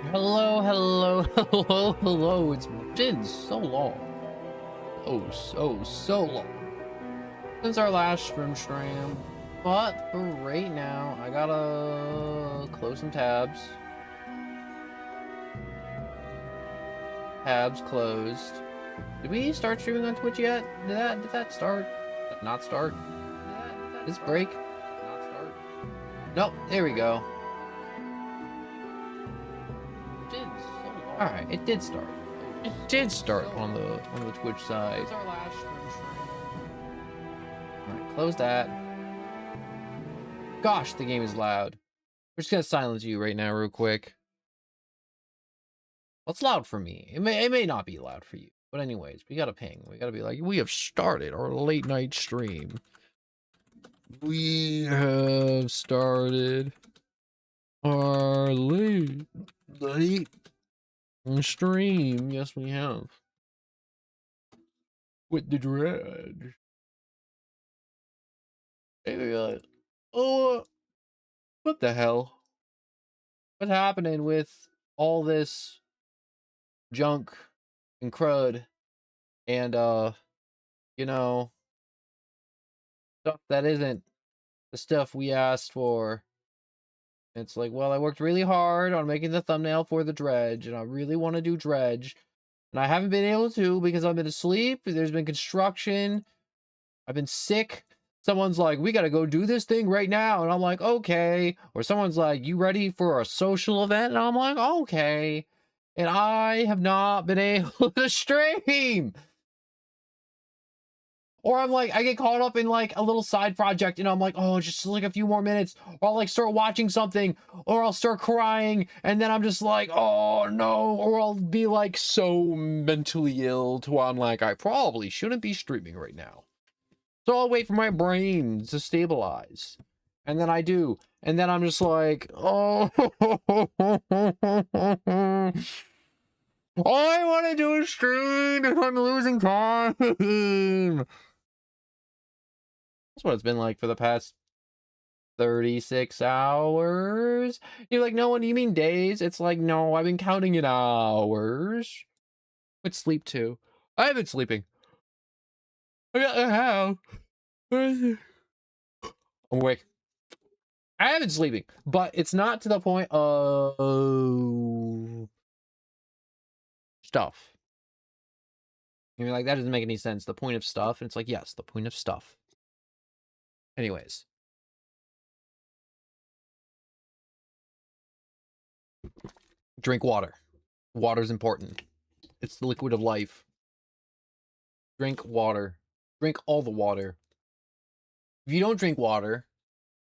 Hello, hello, hello, hello. It's been so long. So long since our last stream. But for right now, I gotta close some tabs. Tabs closed. Did we start streaming on Twitch yet? Did that start? Did not start? This break? Not start? Nope, there we go. Alright, it did start. It did start on the Twitch side. Alright, close that. Gosh, the game is loud. We're just gonna silence you right now real quick. Well, it's loud for me. It may not be loud for you. But anyways, we gotta ping. We gotta be like, we have started our late night stream. We have started our late stream. Yes, we have. With the Dredge. Maybe like, oh, what the hell? What's happening with all this junk and crud and you know, stuff that isn't the stuff we asked for? It's like, well, I worked really hard on making the thumbnail for the Dredge, and I really want to do Dredge, and I haven't been able to because I've been asleep. There's been construction. I've been sick. Someone's like, we got to go do this thing right now. And I'm like, okay. Or someone's like, you ready for a social event? And I'm like, okay. And I have not been able to stream. Or I'm like, I get caught up in like a little side project and I'm like, oh, just like a few more minutes. Or I'll like start watching something or I'll start crying. And then I'm just like, oh no. Or I'll be like so mentally ill to where I'm like, I probably shouldn't be streaming right now. So I'll wait for my brain to stabilize. And then I do. And then I'm just like, oh. All I want to do is stream and I'm losing time. That's what it's been like for the past 36 hours. You're like, no, what do you mean days? It's like, no, I've been counting in hours. With sleep too. I have been sleeping. I have. I'm awake. I have been sleeping, but it's not to the point of stuff. You're like, that doesn't make any sense. The point of stuff. And it's like, yes, the point of stuff. Anyways. Drink water. Water's important. It's the liquid of life. Drink water. Drink all the water. If you don't drink water,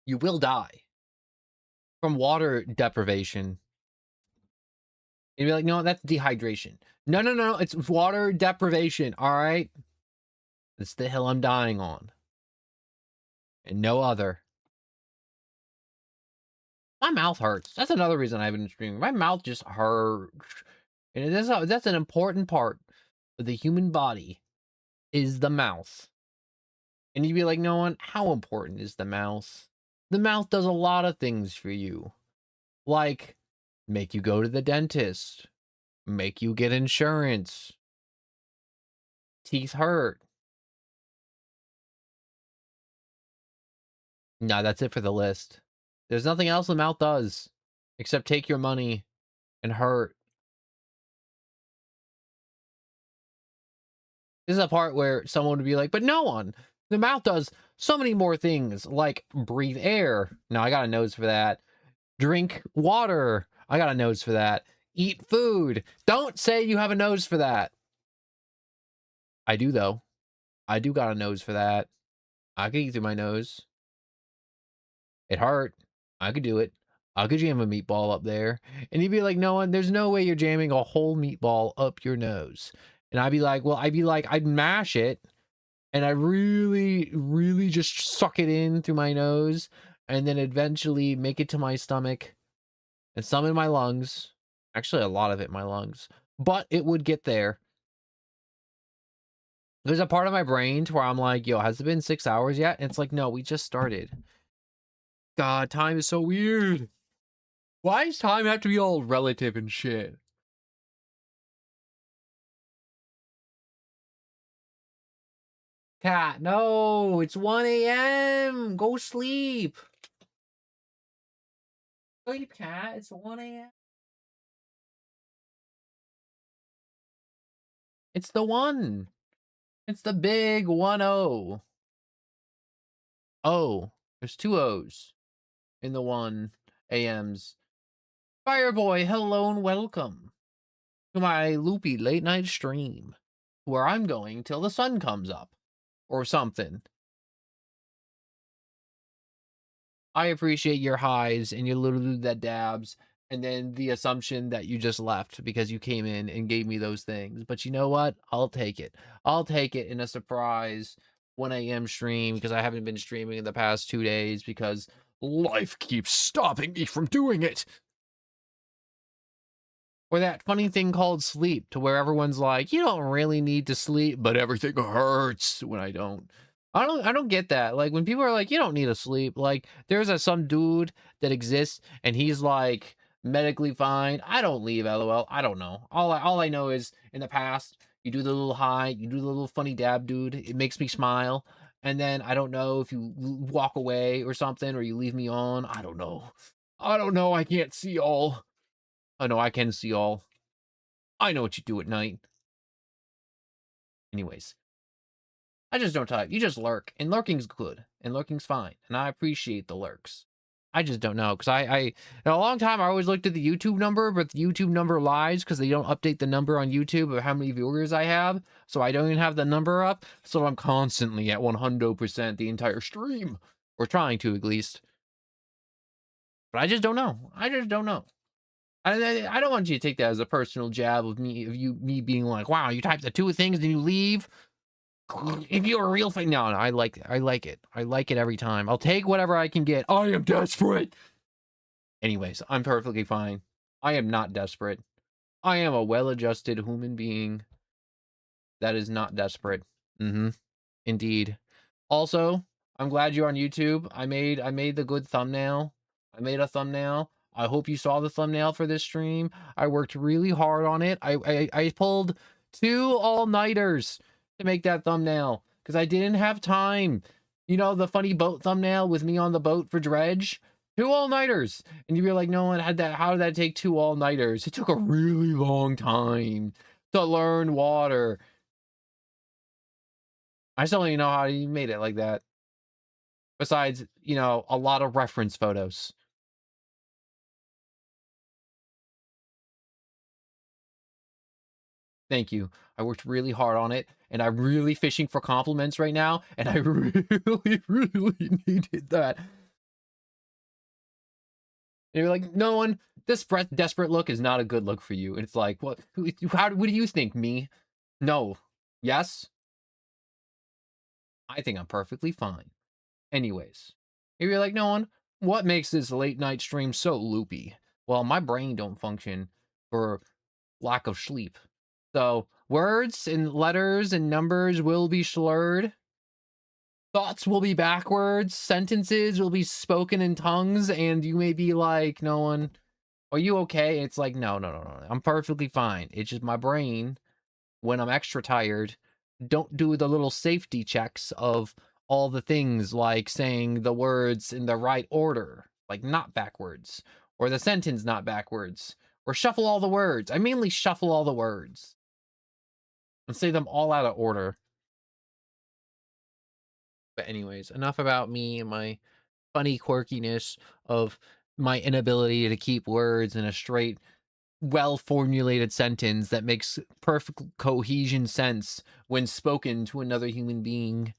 you will die from water deprivation. You'd be like, no, that's dehydration. No, it's water deprivation, all right? It's the hill I'm dying on. And no other. My mouth hurts. That's another reason I haven't been streaming. My mouth just hurts. And that's an important part of the human body is the mouth. And you'd be like, no one, how important is the mouth? The mouth does a lot of things for you. Like, make you go to the dentist. Make you get insurance. Teeth hurt. No, that's it for the list. There's nothing else the mouth does. Except take your money and hurt. This is a part where someone would be like, but no one. The mouth does so many more things, like breathe air. No, I got a nose for that. Drink water. I got a nose for that. Eat food. Don't say you have a nose for that. I do, though. I do got a nose for that. I could eat through my nose. It hurt. I could do it. I could jam a meatball up there. And you'd be like, no one, there's no way you're jamming a whole meatball up your nose. And I'd be like, well, I'd mash it. And I really, really just suck it in through my nose. And then eventually make it to my stomach. And some in my lungs. Actually, a lot of it in my lungs. But it would get there. There's a part of my brain to where I'm like, yo, has it been 6 hours yet? And it's like, no, we just started. God, time is so weird. Why does time have to be all relative and shit? Cat, no, it's 1 a.m. Go sleep. Sleep, cat. It's 1 a.m. It's the one. It's the big 1-0. Oh, there's two O's in the 1 a.m.s. Fireboy, hello and welcome to my Loopy late night stream, where I'm going till the sun comes up or something. I appreciate your highs and your little that dabs, and then the assumption that you just left because you came in and gave me those things. But you know what? I'll take it. I'll take it in a surprise 1 a.m. stream because I haven't been streaming in the past 2 days because life keeps stopping me from doing it. Or that funny thing called sleep, to where everyone's like, you don't really need to sleep, but everything hurts when I don't. I don't get that. Like when people are like, you don't need to sleep. Like there's some dude that exists and he's like medically fine. I don't leave, LOL. I don't know. All I know is in the past, you do the little high, you do the little funny dab, dude. It makes me smile. And then I don't know if you walk away or something or you leave me on. I don't know. I don't know. I can't see all. Oh no, I can see all. I know what you do at night. Anyways, I just don't type. You just lurk, and lurking's good, and lurking's fine, and I appreciate the lurks. I just don't know, because in a long time, I always looked at the YouTube number, but the YouTube number lies because they don't update the number on YouTube of how many viewers I have, so I don't even have the number up, so I'm constantly at 100% the entire stream, or trying to at least. But I just don't know. I just don't know. I don't want you to take that as a personal jab of me being like, wow, you type the two things and you leave. If you're a real fan, no, I like it. I like it. I like it every time. I'll take whatever I can get. I am desperate. Anyways, I'm perfectly fine. I am not desperate. I am a well-adjusted human being that is not desperate. Mm-hmm. Indeed. Also, I'm glad you're on YouTube. I made the good thumbnail. I made a thumbnail. I hope you saw the thumbnail for this stream. I worked really hard on it. I pulled 2 all-nighters to make that thumbnail because I didn't have time. You know, the funny boat thumbnail with me on the boat for Dredge? 2 all-nighters. And you'd be like, no one had that. How did that take 2 all-nighters? It took a really long time to learn water. I still don't even know how you made it like that. Besides, you know, a lot of reference photos. Thank you. I worked really hard on it, and I'm really fishing for compliments right now, and I really, really needed that. And you're like, no one, this desperate look is not a good look for you. And it's like, what do you think, me? No. Yes? I think I'm perfectly fine. Anyways, if you're like, no one, what makes this late night stream so loopy? Well, my brain don't function for lack of sleep. So words and letters and numbers will be slurred. Thoughts will be backwards. Sentences will be spoken in tongues, and you may be like, no one, are you okay? It's like, no, no, no, no. I'm perfectly fine. It's just my brain, when I'm extra tired, don't do the little safety checks of all the things like saying the words in the right order, like not backwards, or the sentence not backwards, or shuffle all the words. I mainly shuffle all the words and say them all out of order. But anyways, enough about me and my funny quirkiness of my inability to keep words in a straight, well-formulated sentence that makes perfect cohesion sense when spoken to another human being.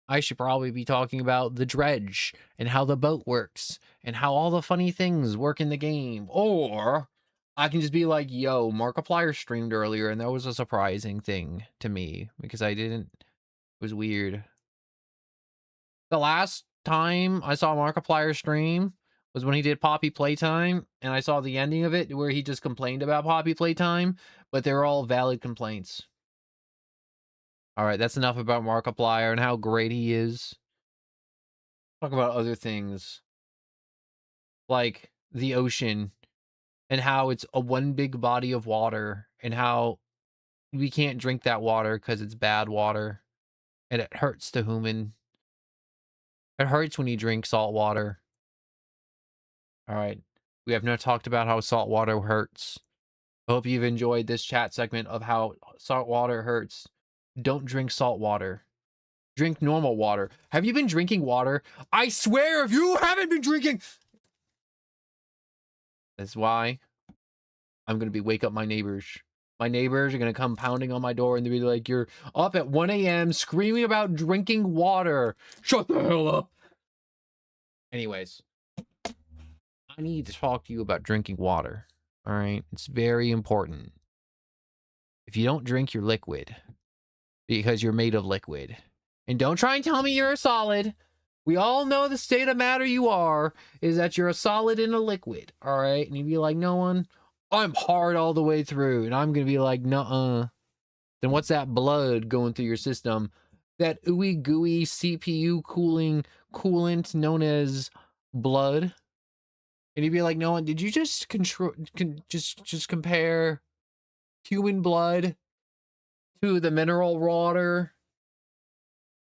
I should probably be talking about the dredge and how the boat works and how all the funny things work in the game. Or I can just be like, yo, Markiplier streamed earlier and that was a surprising thing to me because I didn't, it was weird. The last time I saw Markiplier stream was when he did Poppy Playtime, and I saw the ending of it where he just complained about Poppy Playtime, but they're all valid complaints. All right, that's enough about Markiplier and how great he is. Talk about other things like the ocean and how it's a one big body of water, and how we can't drink that water because it's bad water, and it hurts the human. It hurts when you drink salt water. All right. We have not talked about how salt water hurts. I hope you've enjoyed this chat segment of how salt water hurts. Don't drink salt water. Drink normal water. Have you been drinking water? I swear, if you haven't been drinking... That's why I'm going to wake up my neighbors. My neighbors are going to come pounding on my door and they'll be like, you're up at 1 a.m. screaming about drinking water. Shut the hell up. Anyways, I need to talk to you about drinking water. All right? It's very important. If you don't drink your liquid, because you're made of liquid, and don't try and tell me you're a solid. We all know the state of matter you are is that you're a solid in a liquid. All right? And you'd be like, no one, I'm hard all the way through. And I'm going to be like, nuh-uh. Then what's that blood going through your system? That ooey gooey CPU coolant known as blood? And you'd be like, no one, did you just just compare human blood to the mineral water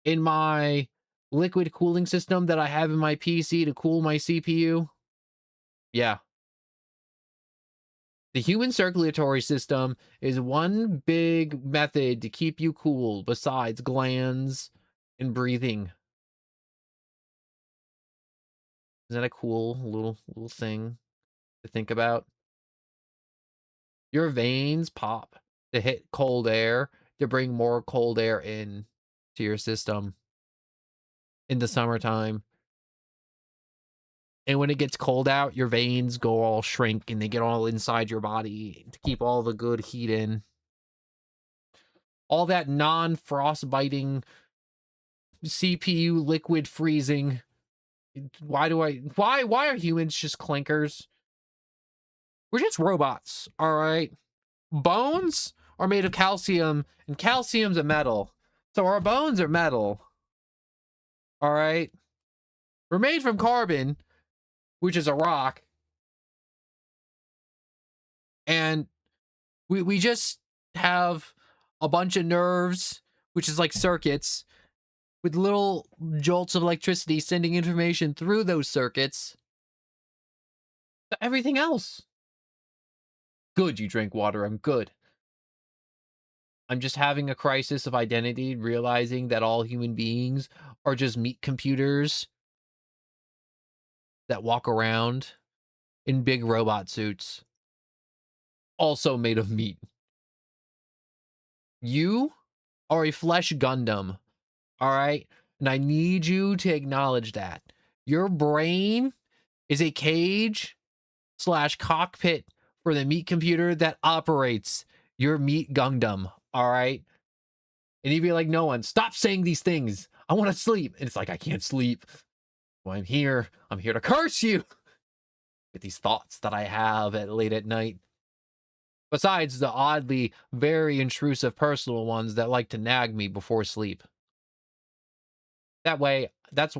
in my liquid cooling system that I have in my PC to cool my CPU? Yeah. The human circulatory system is one big method to keep you cool besides glands and breathing. Isn't that a cool little thing to think about? Your veins pop to hit cold air to bring more cold air in to your system in the summertime. And when it gets cold out, your veins go all shrink and they get all inside your body to keep all the good heat in. All that non-frostbiting CPU liquid freezing. Why are humans just clinkers? We're just robots, all right? Bones are made of calcium, and calcium's a metal. So our bones are metal. All right? We're made from carbon, which is a rock. And we just have a bunch of nerves, which is like circuits, with little jolts of electricity sending information through those circuits to everything else. Good, you drink water. I'm good. I'm just having a crisis of identity, realizing that all human beings are just meat computers that walk around in big robot suits, also made of meat. You are a flesh Gundam, all right? And I need you to acknowledge that. Your brain is a cage / cockpit for the meat computer that operates your meat Gundam, all right? And you'd be like, no one, stop saying these things. I want to sleep. And it's like, I can't sleep. Well, I'm here to curse you. With these thoughts that I have late at night. Besides the oddly very intrusive personal ones that like to nag me before sleep. That way, that's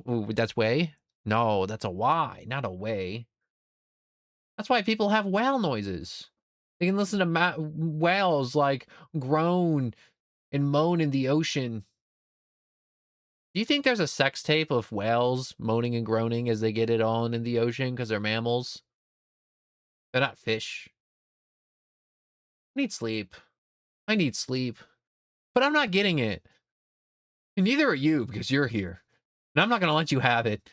way? No, that's a why, not a way. That's why people have whale noises. They can listen to whales like groan and moan in the ocean. Do you think there's a sex tape of whales moaning and groaning as they get it on in the ocean because they're mammals? They're not fish. I need sleep. I need sleep. But I'm not getting it. And neither are you because you're here. And I'm not going to let you have it.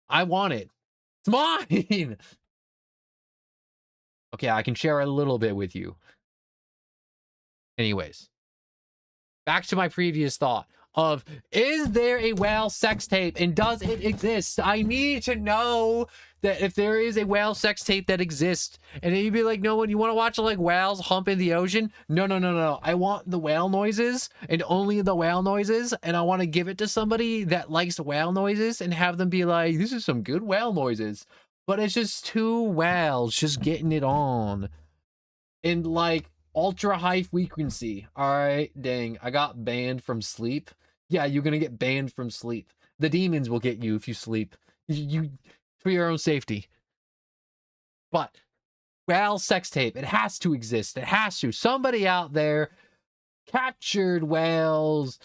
I want it. It's mine. Okay, I can share a little bit with you. Anyways, back to my previous thought of, is there a whale sex tape and does it exist? I need to know that if there is a whale sex tape that exists. And then you'd be like, no one, you want to watch like whales hump in the ocean? No. I want the whale noises and only the whale noises. And I want to give it to somebody that likes whale noises and have them be like, this is some good whale noises. But it's just two whales just getting it on. And like ultra high frequency. All right, dang, I got banned from sleep. Yeah, you're gonna get banned from sleep. The demons will get you if you sleep. You for your own safety. But Whale sex tape. It has to exist. It has to. Somebody out there captured whales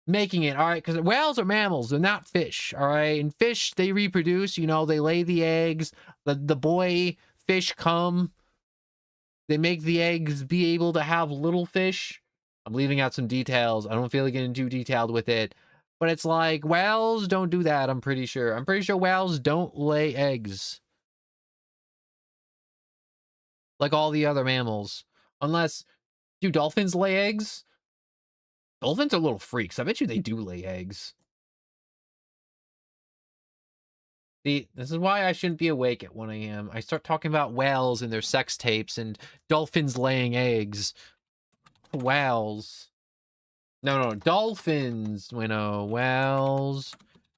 making it, all right? Because whales are mammals. They're not fish, all right? And fish, they reproduce. You know, they lay the eggs. The boy fish come. They make the eggs be able to have little fish. I'm leaving out some details. I don't feel like getting too detailed with it. But it's like, whales don't do that, I'm pretty sure. I'm pretty sure whales don't lay eggs. Like all the other mammals. Unless, do dolphins lay eggs? Dolphins are little freaks. I bet you they do lay eggs. See, this is why I shouldn't be awake at 1 a.m. I start talking about whales and their sex tapes and dolphins laying eggs. Whales. No, dolphins. No, whales.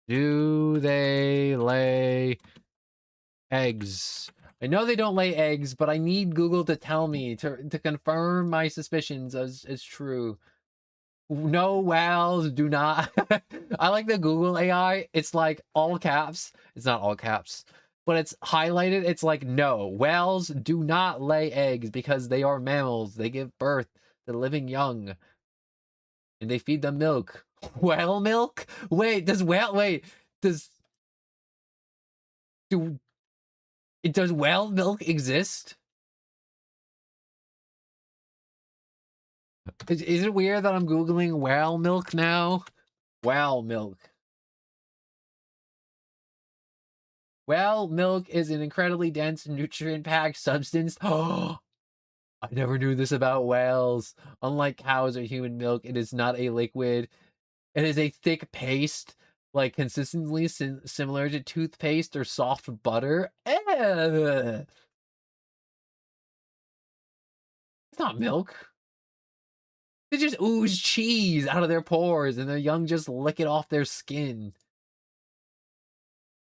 Do they lay eggs? I know they don't lay eggs, but I need Google to tell me to confirm my suspicions as true. No, whales do not. I like the Google AI. It's like all caps. It's not all caps, but it's highlighted. It's like, no, whales do not lay eggs because they are mammals. They give birth to living young and they feed them milk. Whale milk? Wait, does do does whale milk exist? Is it weird that I'm Googling whale milk now? Whale milk. Whale milk is an incredibly dense, nutrient-packed substance. Oh, I never knew this about whales. Unlike cows or human milk, it is not a liquid. It is a thick paste, like consistently similar to toothpaste or soft butter. It's not milk. They just ooze cheese out of their pores and their young just lick it off their skin.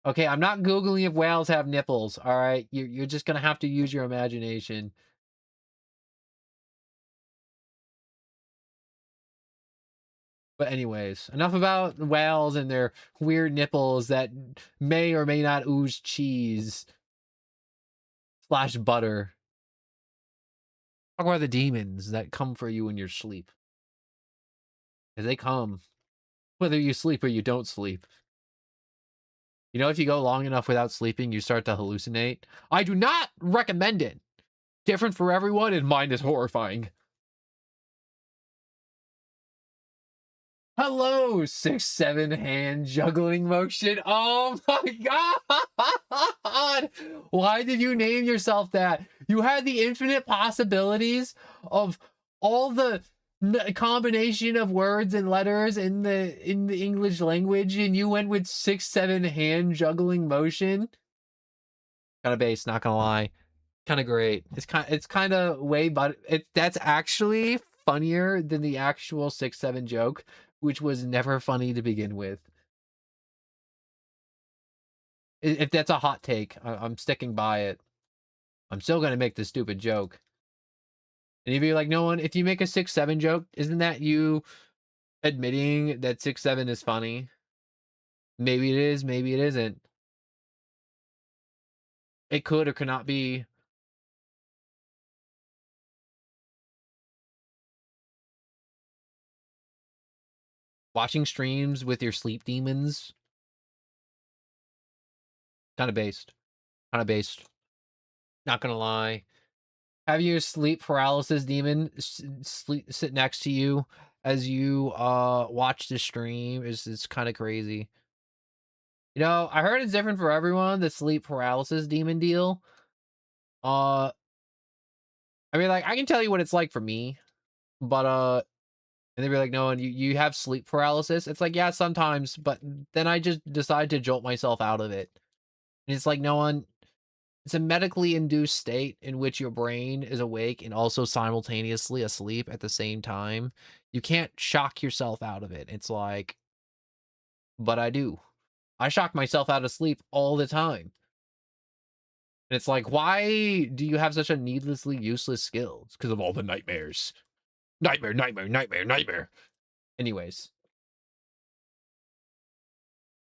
Okay, I'm not Googling if whales have nipples, all right? You're just gonna have to use your imagination. But anyways, enough about whales and their weird nipples that may or may not ooze cheese slash butter. Talk about the demons that come for you in your sleep. Because they come, whether you sleep or you don't sleep. You know, if you go long enough without sleeping, you start to hallucinate. I do not recommend it. Different for everyone, and mine is horrifying. Hello, 6-7 hand juggling motion. Oh my god! Why did you name yourself that? You had the infinite possibilities of all the combination of words and letters in the English language, and you went with 6-7 hand juggling motion. Kind of base, not gonna lie. Kind of great. It's kind of way, but that's actually funnier than the actual 6-7 joke, which was never funny to begin with. If that's a hot take, I'm sticking by it. I'm still gonna make this stupid joke. And if you're like, no one, if you make a 6-7 joke, isn't that you admitting that 6-7 is funny? Maybe it is, maybe it isn't. It could or could not be. Watching streams with your sleep demons. Kind of based. Kind of based. Not gonna lie. Having your sleep paralysis demon sit next to you as you watch the stream is kind of crazy. You know, I heard it's different for everyone, the sleep paralysis demon deal. I mean, like, I can tell you what it's like for me, but and they'd be like, no, and you have sleep paralysis. It's like, yeah, sometimes, but then I just decide to jolt myself out of it. And it's like, no one, it's a medically induced state in which your brain is awake and also simultaneously asleep at the same time. You can't shock yourself out of it. It's like, but I do. I shock myself out of sleep all the time. And it's like, why do you have such a needlessly useless skill? It's because of all the nightmares. Nightmare, nightmare, nightmare, nightmare. Anyways.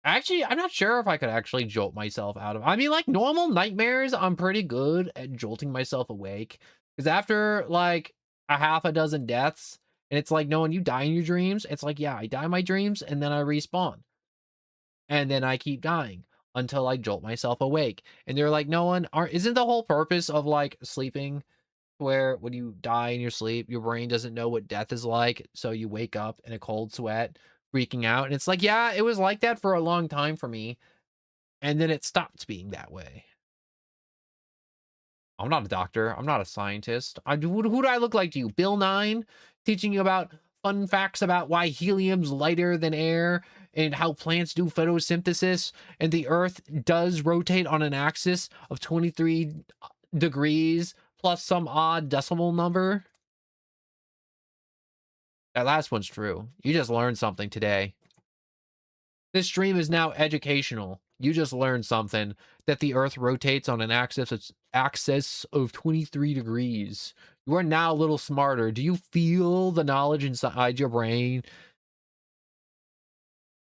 Actually, I'm not sure if I could actually jolt myself out of. I mean, like normal nightmares, I'm pretty good at jolting myself awake. Because after like a half a dozen deaths, and it's like, no, when you die in your dreams, it's like, yeah, I die in my dreams and then I respawn. And then I keep dying until I jolt myself awake. And they're like, no one are isn't the whole purpose of like sleeping where when you die in your sleep, your brain doesn't know what death is like, so you wake up in a cold sweat, freaking out. And it's like, yeah, it was like that for a long time for me, and then it stopped being that way. I'm not a doctor. I'm not a scientist. Who do I look like to you? Bill Nine, teaching you about fun facts about why helium's lighter than air and how plants do photosynthesis and the Earth does rotate on an axis of 23 degrees plus some odd decimal number. That last one's true. You just learned something today. This stream is now educational. You just learned something that the Earth rotates on an axis of 23 degrees. You are now a little smarter. Do you feel the knowledge inside your brain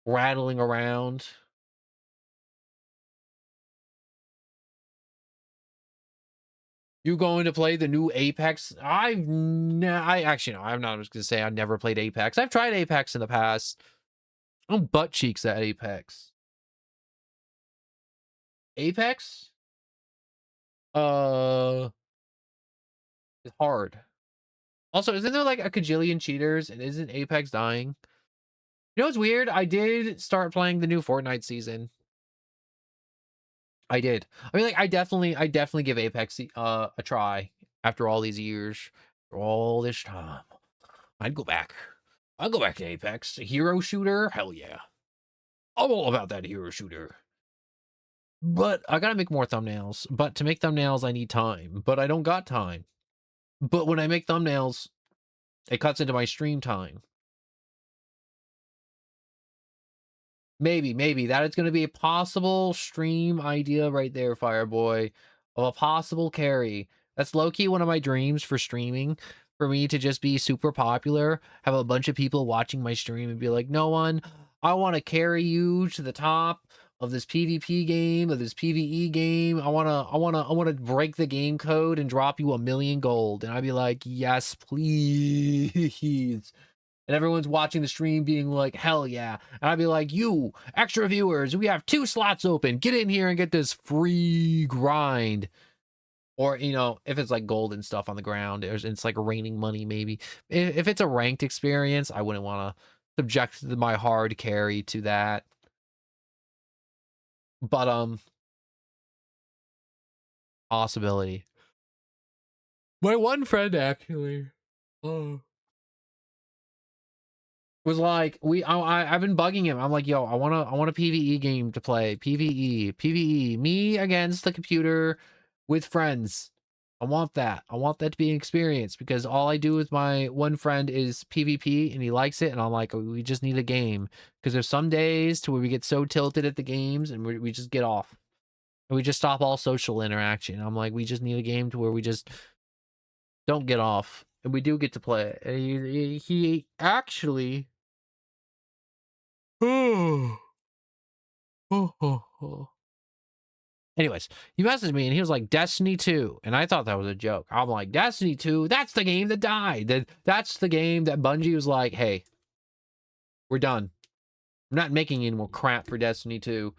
rattling around? You going to play the new Apex? I actually no. I'm not just gonna say I've never played Apex. I've tried Apex in the past. I'm butt cheeks at Apex. Apex? Uh, it's hard. Also, isn't there like a cajillion cheaters and isn't Apex dying? You know what's weird? I did start playing the new Fortnite season. I did. I mean, like, I definitely give Apex a try after all these years, for all this time. I'd go back. I'll go back to Apex. A hero shooter? Hell yeah. I'm all about that hero shooter. But I gotta make more thumbnails. But to make thumbnails, I need time. But I don't got time. But when I make thumbnails, it cuts into my stream time. Maybe. That is going to be a possible stream idea right there, Fireboy, of a possible carry. That's low-key one of my dreams for streaming, for me to just be super popular, have a bunch of people watching my stream and be like, no one, I want to carry you to the top of this PvP game, of this PvE game. I want to break the game code and drop you 1,000,000 gold. And I'd be like, yes, please. And everyone's watching the stream being like, hell yeah. And I'd be like, you, extra viewers, we have 2 slots open. Get in here and get this free grind. Or, you know, if it's like gold and stuff on the ground, it's like raining money maybe. If it's a ranked experience, I wouldn't want to subject my hard carry to that. But, possibility. My one friend actually. Oh. Was like I've been bugging him. I'm like, yo, I want a PvE game to play. PvE, me against the computer with friends. I want that. I want that to be an experience because all I do with my one friend is PvP and he likes it. And I'm like, we just need a game because there's some days to where we get so tilted at the games and we just get off and we just stop all social interaction. I'm like, we just need a game to where we just don't get off and we do get to play it. And he actually. Anyways, he messaged me and he was like, Destiny 2. And I thought that was a joke. I'm like, Destiny 2? That's the game that died. That's the game that Bungie was like, hey, we're done. I'm not making any more crap for Destiny 2.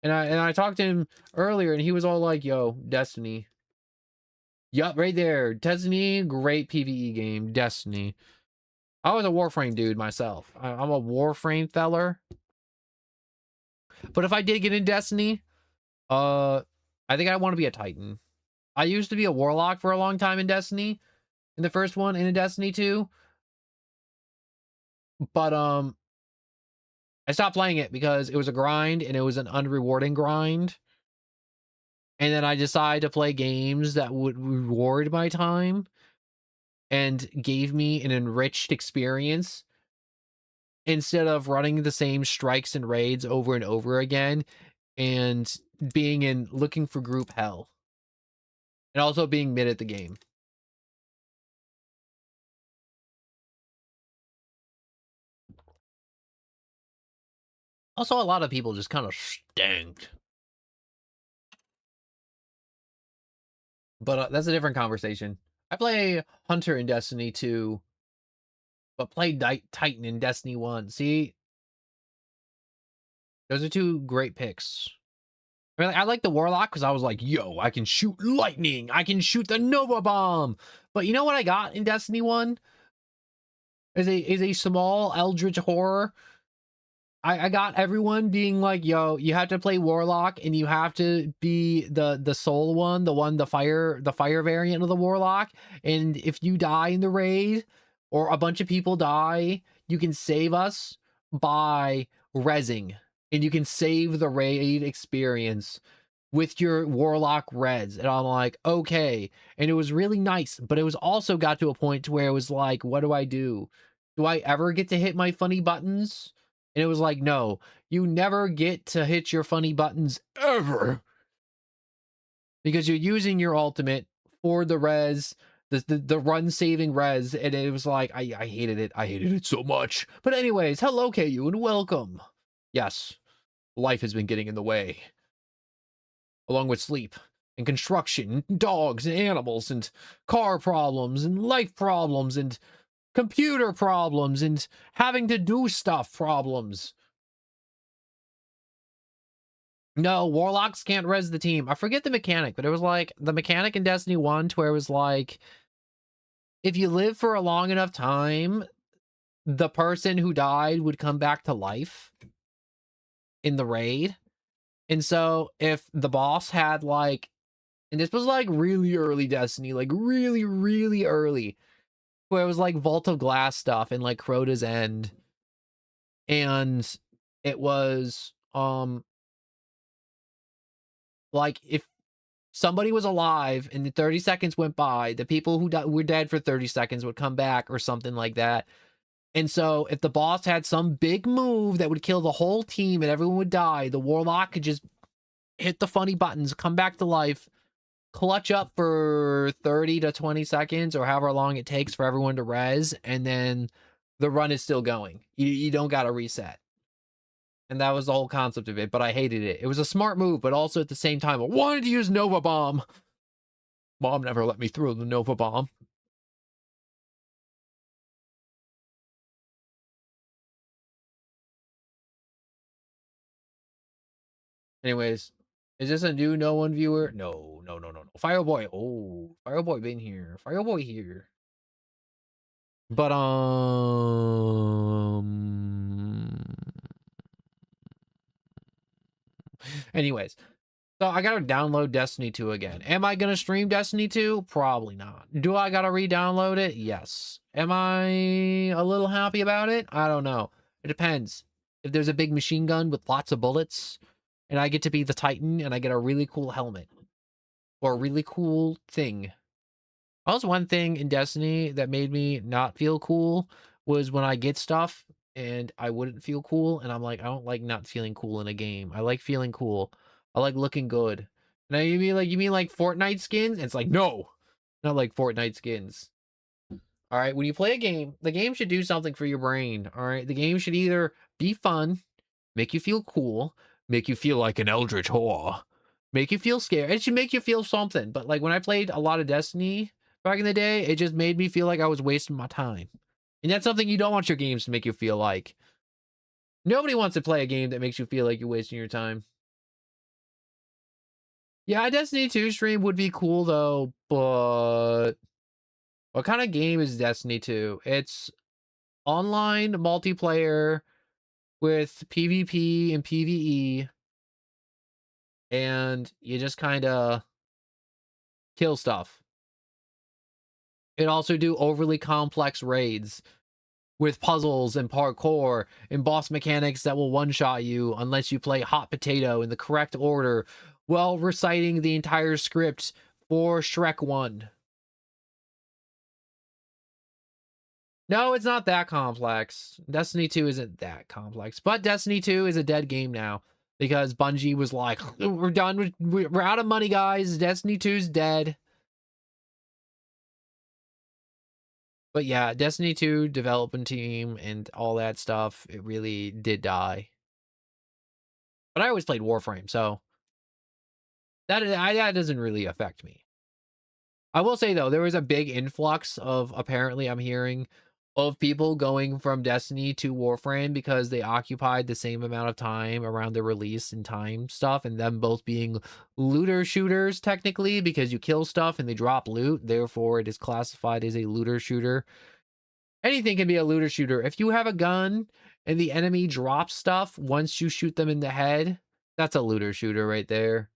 And I talked to him earlier and he was all like, yo, Destiny. Yup, right there. Destiny, great PvE game. Destiny. I was a Warframe dude myself. I'm a Warframe feller. But if I did get in Destiny, I think I want to be a Titan. I used to be a Warlock for a long time in Destiny, in the first one, and in Destiny 2. But, I stopped playing it because it was a grind, and it was an unrewarding grind. And then I decided to play games that would reward my time and gave me an enriched experience instead of running the same strikes and raids over and over again and being in looking for group hell. And also being mid at the game. Also, a lot of people just kind of stanked. But that's a different conversation. I play Hunter in Destiny 2, but play Titan in Destiny 1. See, those are two great picks. I mean, I like the Warlock because I was like, yo, I can shoot lightning. I can shoot the Nova Bomb. But you know what I got in Destiny 1? Is a small Eldritch Horror. I got everyone being like, yo, you have to play Warlock and you have to be the soul one, the fire variant of the Warlock. And if you die in the raid or a bunch of people die, you can save us by rezzing. And you can save the raid experience with your Warlock reds. And I'm like, okay. And it was really nice, but it was also got to a point to where it was like, what do I do? Do I ever get to hit my funny buttons? And it was like, no, you never get to hit your funny buttons ever. Because you're using your ultimate for the res, the run saving res. And it was like, I hated it. I hated it so much. But anyways, hello, KU, and welcome. Yes, life has been getting in the way. Along with sleep and construction, and dogs and animals and car problems and life problems and computer problems and having to do stuff problems. No, Warlocks can't res the team. I forget the mechanic, but it was like the mechanic in Destiny 1 to where it was like, if you live for a long enough time, the person who died would come back to life in the raid. And so if the boss had like, and this was like really early Destiny, like really, really early, where it was like Vault of Glass stuff and like Crota's End. And it was, like if somebody was alive and the 30 seconds went by, the people who were dead for 30 seconds would come back or something like that. And so if the boss had some big move that would kill the whole team and everyone would die, the Warlock could just hit the funny buttons, come back to life, clutch up for 30 to 20 seconds or however long it takes for everyone to res, and then the run is still going. You don't got to reset. And that was the whole concept of it, but I hated it. It was a smart move, but also at the same time, I wanted to use Nova Bomb. Mom never let me through the Nova Bomb. Anyways, is this a new no one viewer? No, no, no, no, no. Fireboy. Oh, Fireboy been here. Fireboy here. But anyways, so I gotta download Destiny 2 again. Am I gonna stream Destiny 2? Probably not. Do I gotta re-download it? Yes. Am I a little happy about it? I don't know. It depends. If there's a big machine gun with lots of bullets, and I get to be the Titan, and I get a really cool helmet, or a really cool thing. Also, one thing in Destiny that made me not feel cool was when I get stuff and I wouldn't feel cool, and I'm like, I don't like not feeling cool in a game. I like feeling cool. I like looking good. Now you mean like Fortnite skins? And it's like, no, not like Fortnite skins. All right, when you play a game, the game should do something for your brain. All right, the game should either be fun, make you feel cool, make you feel like an eldritch whore, make you feel scared. It should make you feel something. But like when I played a lot of Destiny back in the day, it just made me feel like I was wasting my time. And that's something you don't want your games to make you feel like. Nobody wants to play a game that makes you feel like you're wasting your time. Yeah, a Destiny 2 stream would be cool though, but what kind of game is Destiny 2? It's online multiplayer with PvP and PvE, and you just kind of kill stuff. It also do overly complex raids with puzzles and parkour and boss mechanics that will one-shot you unless you play hot potato in the correct order while reciting the entire script for Shrek 1. No, it's not that complex. Destiny 2 isn't that complex, but Destiny 2 is a dead game now because Bungie was like, we're done with, we're out of money, guys. Destiny 2's dead. But yeah, Destiny 2 development team and all that stuff, it really did die. But I always played Warframe, so that doesn't really affect me. I will say though, there was a big influx of, apparently I'm hearing, of people going from Destiny to Warframe because they occupied the same amount of time around the release and time stuff, and them both being looter shooters technically, because you kill stuff and they drop loot, therefore it is classified as a looter shooter. Anything can be a looter shooter. If you have a gun and the enemy drops stuff once you shoot them in the head, that's a looter shooter right there.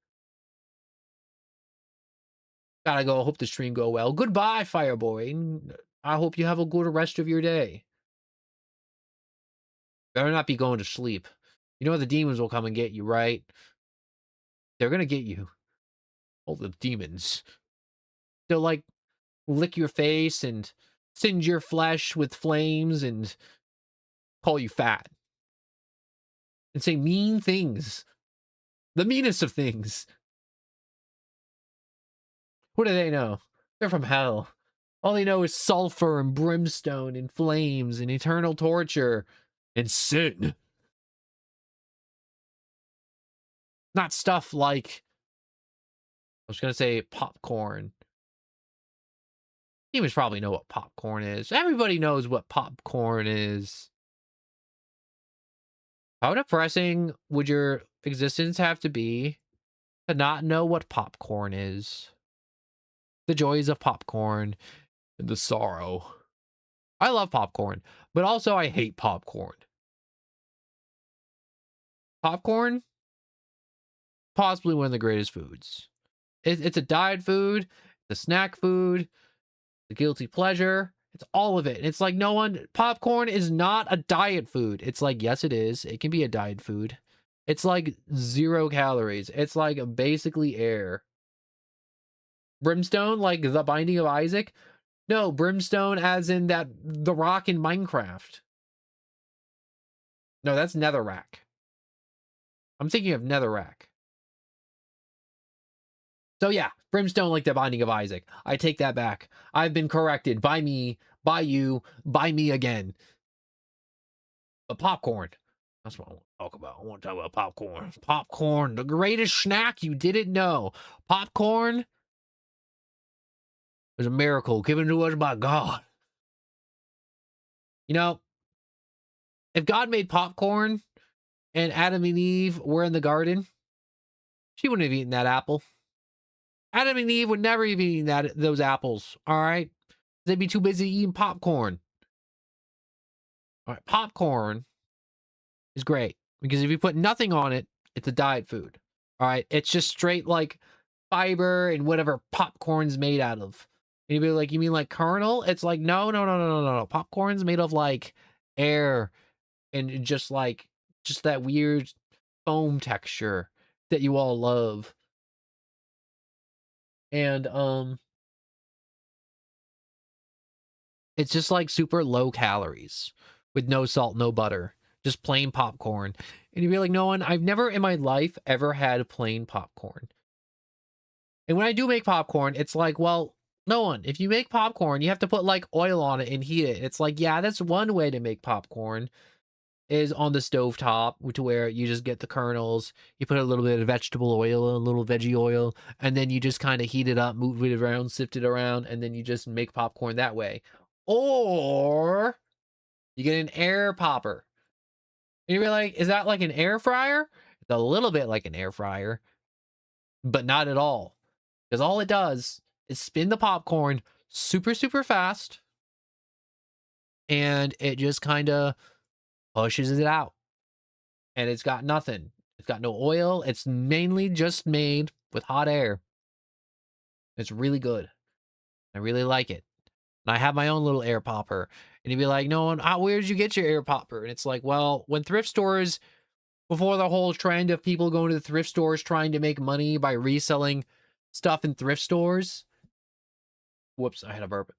Gotta go. Hope the stream go well. Goodbye, Fireboy. I hope you have a good rest of your day. Better not be going to sleep. You know the demons will come and get you, right? They're gonna get you. All the demons. They'll like lick your face and singe your flesh with flames and call you fat. And say mean things. The meanest of things. What do they know? They're from hell. All they know is sulfur and brimstone and flames and eternal torture and sin. Not stuff like, I was going to say popcorn. Demons probably know what popcorn is. Everybody knows what popcorn is. How depressing would your existence have to be to not know what popcorn is? The joys of popcorn and the sorrow. I love popcorn, but also I hate popcorn. Popcorn, possibly one of the greatest foods. It's a diet food, the snack food, the guilty pleasure. It's all of it. It's like popcorn is not a diet food. It's like, yes, it is. It can be a diet food. It's like 0 calories. It's like basically air. Brimstone, like the Binding of Isaac. No, brimstone as in that the rock in Minecraft. No, that's netherrack. I'm thinking of netherrack. So yeah, brimstone like the Binding of Isaac. I take that back. I've been corrected by me, by you, by me again. But popcorn. That's what I want to talk about. I want to talk about popcorn. Popcorn, the greatest snack you didn't know. Popcorn is a miracle given to us by God. You know, if God made popcorn and Adam and Eve were in the garden, she wouldn't have eaten that apple. Adam and Eve would never have eaten those apples, all right? They'd be too busy eating popcorn. All right, popcorn is great because if you put nothing on it, it's a diet food. All right, it's just straight like fiber and whatever popcorn's made out of. And you'd be like, you mean like kernel? It's like, no. Popcorn's made of like air and just that weird foam texture that you all love. And it's just like super low calories with no salt, no butter, just plain popcorn. And you'd be like, no one, I've never in my life ever had plain popcorn. And when I do make popcorn, it's like, well, no one, if you make popcorn, you have to put like oil on it and heat it. It's like, yeah, that's one way to make popcorn is on the stove top, to where you just get the kernels, you put a little bit of vegetable oil, a little veggie oil, and then you just kind of heat it up, move it around, sift it around, and then you just make popcorn that way. Or you get an air popper. And you're like, is that like an air fryer? It's a little bit like an air fryer, but not at all. Because all it does is spin the popcorn super, super fast. And it just kind of pushes it out. And it's got nothing. It's got no oil. It's mainly just made with hot air. It's really good. I really like it. And I have my own little air popper. And you'd be like, no one, where did you get your air popper? And it's like, well, when thrift stores, before the whole trend of people going to the thrift stores trying to make money by reselling stuff in thrift stores. Whoops, I had a burp.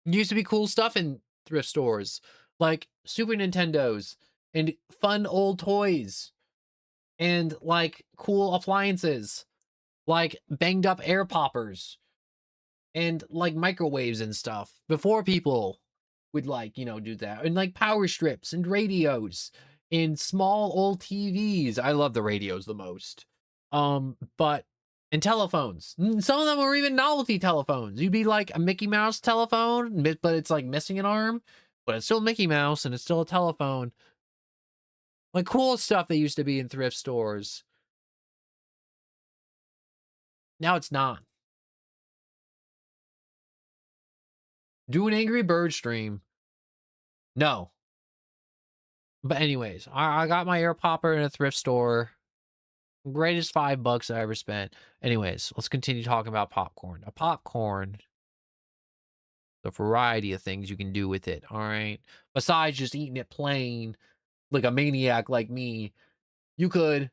Used to be cool stuff in thrift stores, like Super Nintendos and fun old toys and like cool appliances, like banged up air poppers and like microwaves and stuff before people would like, you know, do that. And like power strips and radios and small old TVs. I love the radios the most. But and telephones. Some of them were even novelty telephones. You'd be like a Mickey Mouse telephone, but it's like missing an arm, but it's still Mickey Mouse and it's still a telephone. Like cool stuff that used to be in thrift stores. Now it's not. Do an Angry Bird stream. No. But anyways, I got my ear popper in a thrift store. Greatest $5 I ever spent. Anyways, let's continue talking about popcorn. A popcorn, the variety of things you can do with it, all right? Besides just eating it plain like a maniac like me, you could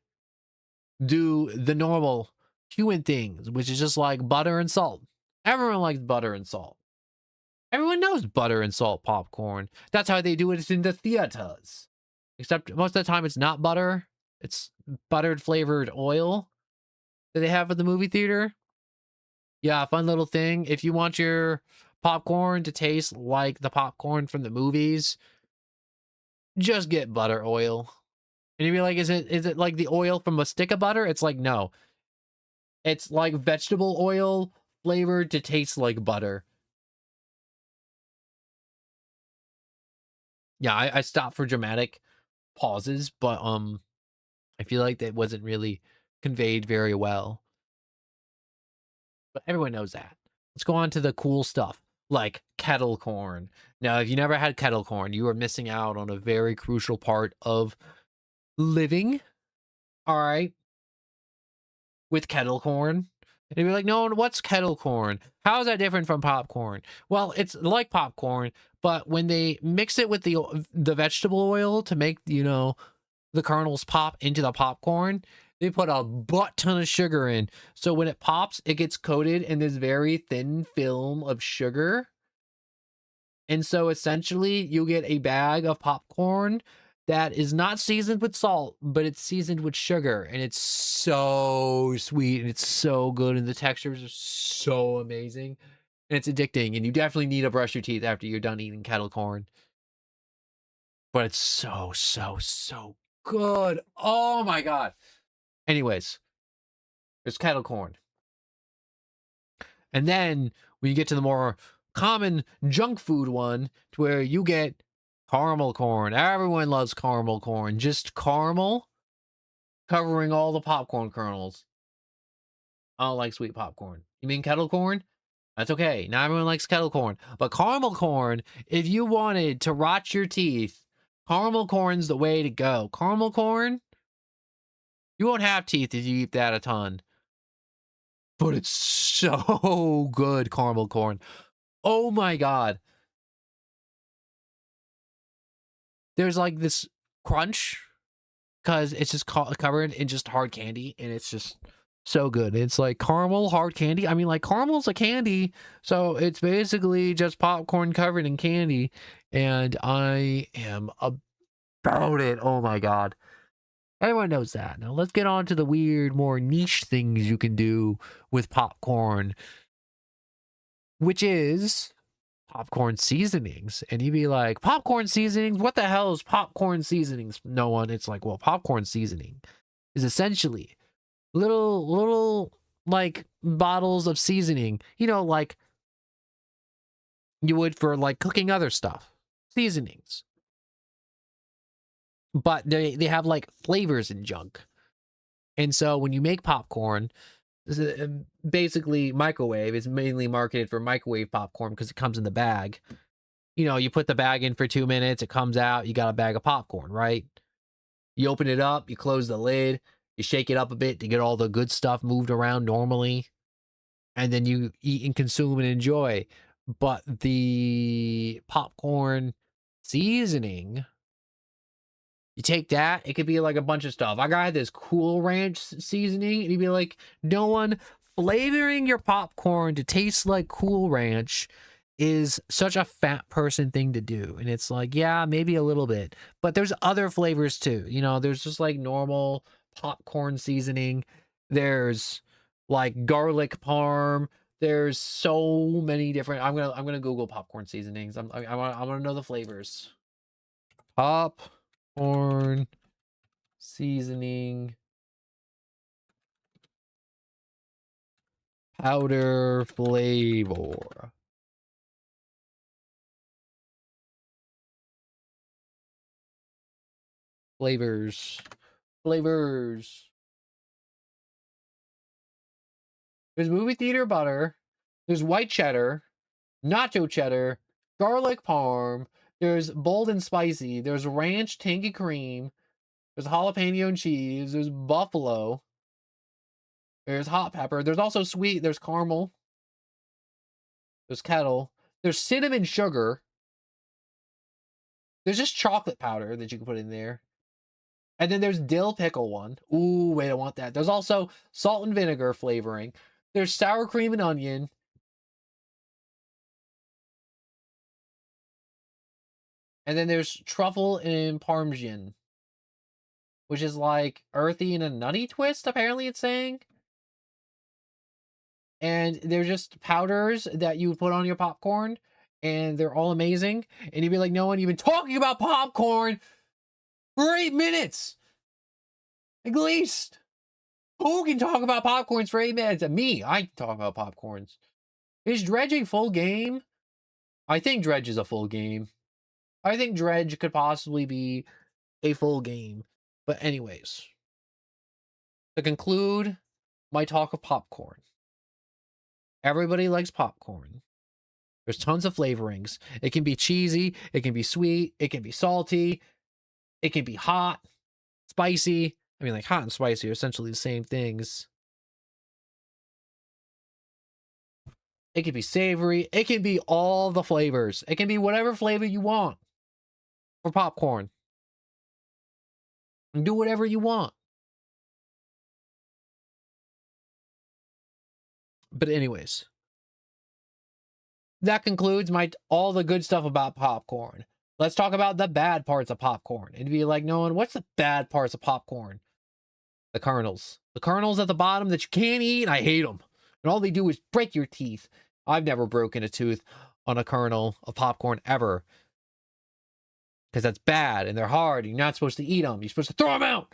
do the normal human things, which is just like butter and salt. Everyone likes butter and salt. Everyone knows butter and salt popcorn. That's how they do it in the theaters. Except most of the time it's not butter. It's buttered flavored oil that they have at the movie theater. Yeah, fun little thing. If you want your popcorn to taste like the popcorn from the movies, just get butter oil. And you'd be like, is it like the oil from a stick of butter? It's like, no. It's like vegetable oil flavored to taste like butter. Yeah, I stopped for dramatic pauses, but I feel like that wasn't really conveyed very well. But everyone knows that. Let's go on to the cool stuff, like kettle corn. Now, if you never had kettle corn, you are missing out on a very crucial part of living. All right. With kettle corn. And you'd be like, no, what's kettle corn? How is that different from popcorn? Well, it's like popcorn, but when they mix it with the vegetable oil to make, you know, the kernels pop into the popcorn, they put a butt ton of sugar in. So when it pops, it gets coated in this very thin film of sugar. And so essentially you get a bag of popcorn that is not seasoned with salt, but it's seasoned with sugar. And it's so sweet and it's so good. And the textures are so amazing. And it's addicting. And you definitely need to brush your teeth after you're done eating kettle corn. But it's so, so, so good. Oh my God. Anyways, there's kettle corn. And then when you get to the more common junk food one, to where you get caramel corn. Everyone loves caramel corn. Just caramel covering all the popcorn kernels. I don't like sweet popcorn. You mean kettle corn? That's okay. Not everyone likes kettle corn. But caramel corn, if you wanted to rot your teeth, caramel corn's the way to go. Caramel corn, you won't have teeth if you eat that a ton. But it's so good, caramel corn. Oh my God. There's like this crunch because it's just covered in just hard candy, and it's just so good. It's like caramel hard candy. I mean, like caramel's a candy, so it's basically just popcorn covered in candy, and I am about it. Oh my God. Everyone knows that. Now let's get on to the weird, more niche things you can do with popcorn, which is popcorn seasonings. And you'd be like, popcorn seasonings? What the hell is popcorn seasonings? No one. It's like, well, popcorn seasoning is essentially little like bottles of seasoning, you know, like you would for like cooking other stuff, seasonings. But they have like flavors and junk. And so when you make popcorn, basically microwave is mainly marketed for microwave popcorn because it comes in the bag. You know, you put the bag in for 2 minutes, it comes out, you got a bag of popcorn, right? You open it up, you close the lid, you shake it up a bit to get all the good stuff moved around normally, and then you eat and consume and enjoy. But the popcorn seasoning, you take that, it could be like a bunch of stuff. I got this Cool Ranch seasoning, and you'd be like, no one flavoring your popcorn to taste like Cool Ranch is such a fat person thing to do. And it's like, yeah, maybe a little bit, but there's other flavors too. You know, there's just like normal popcorn seasoning. There's like garlic parm. There's so many different. I'm gonna Google popcorn seasonings. I want to know the flavors. Popcorn seasoning powder flavor. Flavors. Flavors. There's movie theater butter. There's white cheddar, nacho cheddar, garlic parm. There's bold and spicy. There's ranch tangy cream. There's jalapeno and cheese. There's buffalo. There's hot pepper. There's also sweet. There's caramel. There's kettle. There's cinnamon sugar. There's just chocolate powder that you can put in there. And then there's dill pickle one. Ooh, wait, I want that. There's also salt and vinegar flavoring. There's sour cream and onion. And then there's truffle and parmesan, which is like earthy and a nutty twist, apparently it's saying. And they're just powders that you put on your popcorn, and they're all amazing. And you'd be like, no one even talking about popcorn for 8 minutes. At least. Who can talk about popcorns for 8 minutes? Me, I can talk about popcorns. Is Dredge a full game? I think Dredge is a full game. I think Dredge could possibly be a full game. But anyways, to conclude my talk of popcorn. Everybody likes popcorn. There's tons of flavorings. It can be cheesy. It can be sweet. It can be salty. It can be hot, spicy. I mean, like hot and spicy are essentially the same things. It can be savory. It can be all the flavors. It can be whatever flavor you want for popcorn. And do whatever you want. But anyways, that concludes all the good stuff about popcorn. Let's talk about the bad parts of popcorn. It'd be like, no one, what's the bad parts of popcorn? The kernels. The kernels at the bottom that you can't eat, I hate them. And all they do is break your teeth. I've never broken a tooth on a kernel of popcorn ever. Because that's bad, and they're hard, and you're not supposed to eat them. You're supposed to throw them out!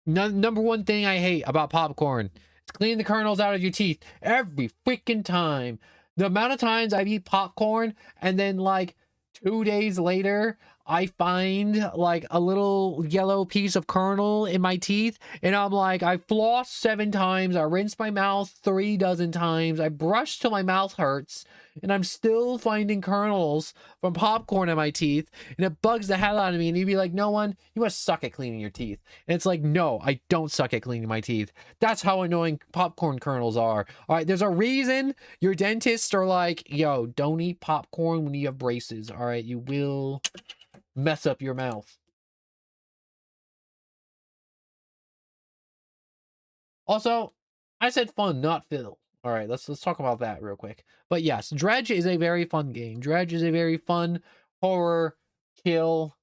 Number one thing I hate about popcorn is cleaning the kernels out of your teeth every freaking time. The amount of times I eat popcorn, and then like 2 days later, I find like a little yellow piece of kernel in my teeth, and I'm like, I flossed 7 times, I rinsed my mouth 3 dozen times, I brushed till my mouth hurts, and I'm still finding kernels from popcorn in my teeth, and it bugs the hell out of me. And you'd be like, no one, you must suck at cleaning your teeth. And it's like, no, I don't suck at cleaning my teeth. That's how annoying popcorn kernels are. All right, there's a reason your dentists are like, yo, don't eat popcorn when you have braces. All right, you will mess up your mouth. Also, I said fun, not fill. All right, let's talk about that real quick. But yes, Dredge is a very fun game. Dredge is a very fun horror, kill,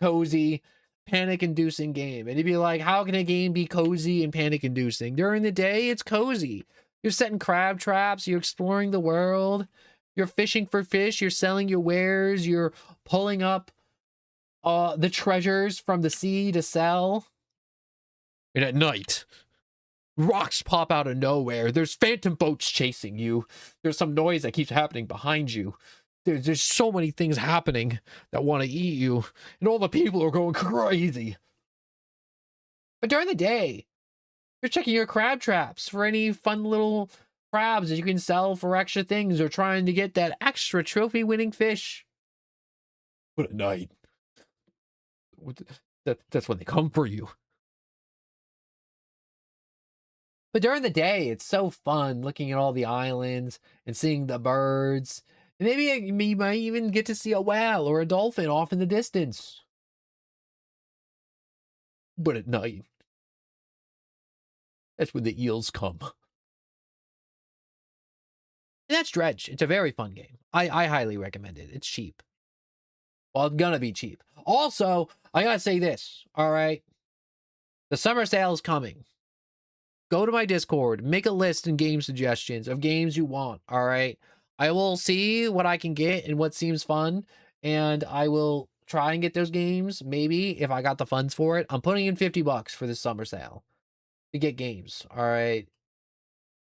cozy, panic-inducing game. And you'd be like, how can a game be cozy and panic-inducing? During the day, it's cozy. You're setting crab traps. You're exploring the world. You're fishing for fish. You're selling your wares. You're pulling up the treasures from the sea to sell. And at night, rocks pop out of nowhere. There's phantom boats chasing you. There's some noise that keeps happening behind you. There's so many things happening that want to eat you. And all the people are going crazy. But during the day, you're checking your crab traps for any fun little crabs that you can sell for extra things, or trying to get that extra trophy-winning fish. But at night, that's when they come for you. But during the day, it's so fun looking at all the islands and seeing the birds. And maybe you might even get to see a whale or a dolphin off in the distance. But at night, that's when the eels come. And that's Dredge. It's a very fun game. I highly recommend it. It's cheap. Well, it's gonna be cheap. Also, I gotta say this, all right? The summer sale is coming. Go to my Discord, make a list and game suggestions of games you want. All right. I will see what I can get and what seems fun, and I will try and get those games. Maybe if I got the funds for it. I'm putting in $50 for this summer sale to get games. All right.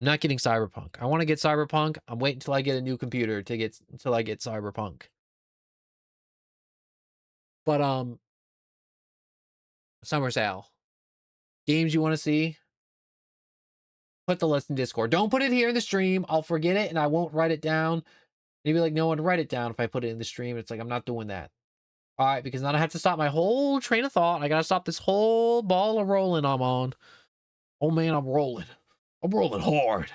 I'm not getting Cyberpunk. I want to get Cyberpunk. I'm waiting until I get a new computer to get until I get Cyberpunk. But summer sale. Games you want to see? Put the list in Discord. Don't put it here in the stream. I'll forget it and I won't write it down. Maybe like no one write it down if I put it in the stream. It's like I'm not doing that. All right, because then I have to stop my whole train of thought. I gotta stop this whole ball of rolling I'm on. Oh man, I'm rolling. I'm rolling hard.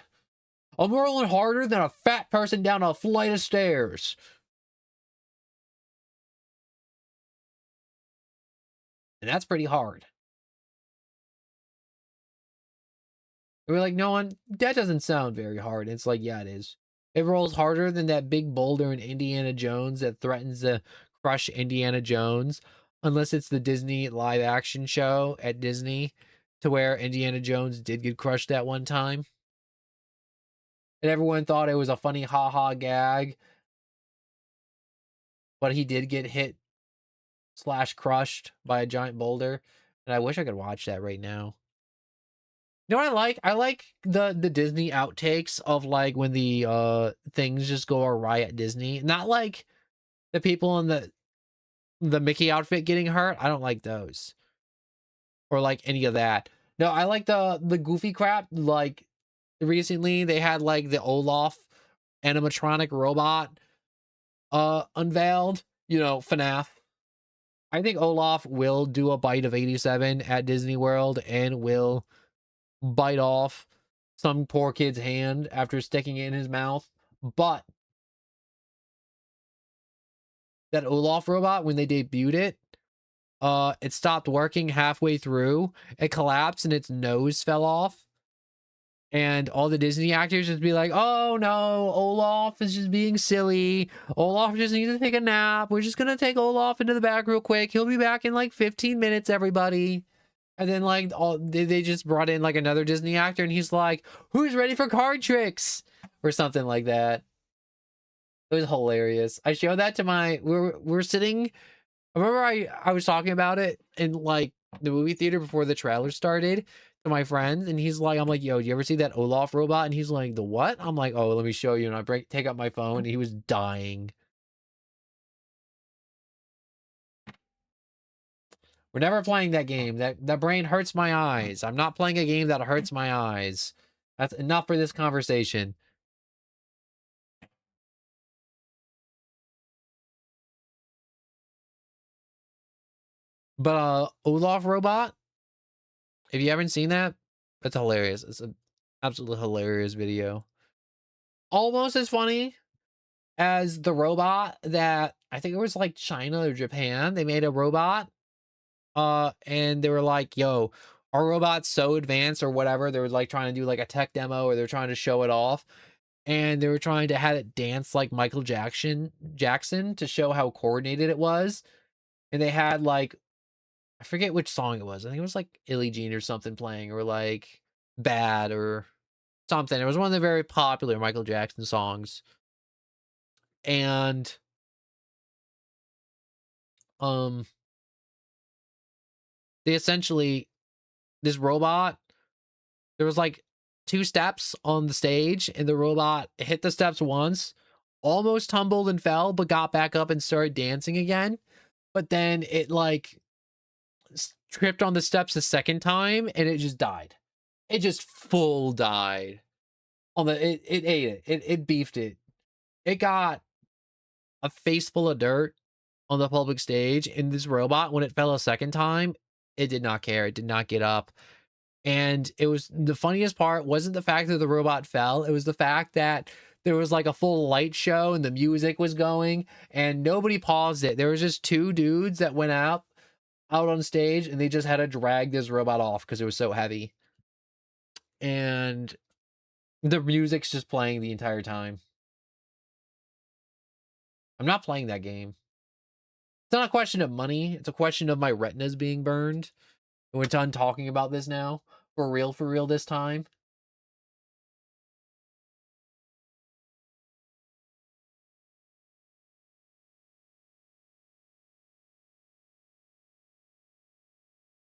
I'm rolling harder than a fat person down a flight of stairs. And that's pretty hard. And we're like, no one, that doesn't sound very hard. It's like, yeah, it is. It rolls harder than that big boulder in Indiana Jones that threatens to crush Indiana Jones, unless it's the Disney live action show at Disney, to where Indiana Jones did get crushed that one time. And everyone thought it was a funny haha gag, but he did get hit / crushed by a giant boulder. And I wish I could watch that right now. You know what I like? I like the Disney outtakes of like when the things just go awry at Disney. Not like the people in the Mickey outfit getting hurt. I don't like those. Or like any of that. No, I like the goofy crap. Like recently they had like the Olaf animatronic robot unveiled, you know, FNAF. I think Olaf will do a bite of 87 at Disney World and will bite off some poor kid's hand after sticking it in his mouth. But that Olaf robot, when they debuted it, it stopped working halfway through. It collapsed and its nose fell off. And all the Disney actors just be like, oh no, Olaf is just being silly. Olaf just needs to take a nap. We're just gonna take Olaf into the back real quick. He'll be back in like 15 minutes, everybody. And then like they just brought in like another Disney actor and he's like, who's ready for card tricks? Or something like that. It was hilarious. I showed that to my we're sitting. I remember I was talking about it in like the movie theater before the trailer started to my friends, and he's like, I'm like, yo, do you ever see that Olaf robot? And he's like, the what? I'm like, oh, let me show you. And I take up my phone and he was dying. We're never playing that game. That brain hurts my eyes. I'm not playing a game that hurts my eyes. That's enough for this conversation. But Olaf robot, if you haven't seen that, that's hilarious. It's an absolutely hilarious video. Almost as funny as the robot that I think it was like China or Japan. They made a robot. And they were like, yo, our robot's so advanced or whatever. They were like trying to do like a tech demo or they're trying to show it off. And they were trying to have it dance like Michael Jackson to show how coordinated it was. And they had like, I forget which song it was. I think it was like Illy Jean or something playing, or like Bad or something. It was one of the very popular Michael Jackson songs. And they essentially, this robot, there was like 2 steps on the stage and the robot hit the steps once, almost tumbled and fell, but got back up and started dancing again. But then it like tripped on the steps a second time and it just died. It just full died. On the it ate it. It beefed it. It got a face full of dirt on the public stage, and this robot, when it fell a second time, it did not care. It did not get up. And it was the funniest part wasn't the fact that the robot fell. It was the fact that there was like a full light show and the music was going and nobody paused it. There was just 2 dudes that went out on stage and they just had to drag this robot off because it was so heavy. And the music's just playing the entire time. I'm not playing that game. It's not a question of money. It's a question of my retinas being burned. We're done talking about this now. For real this time.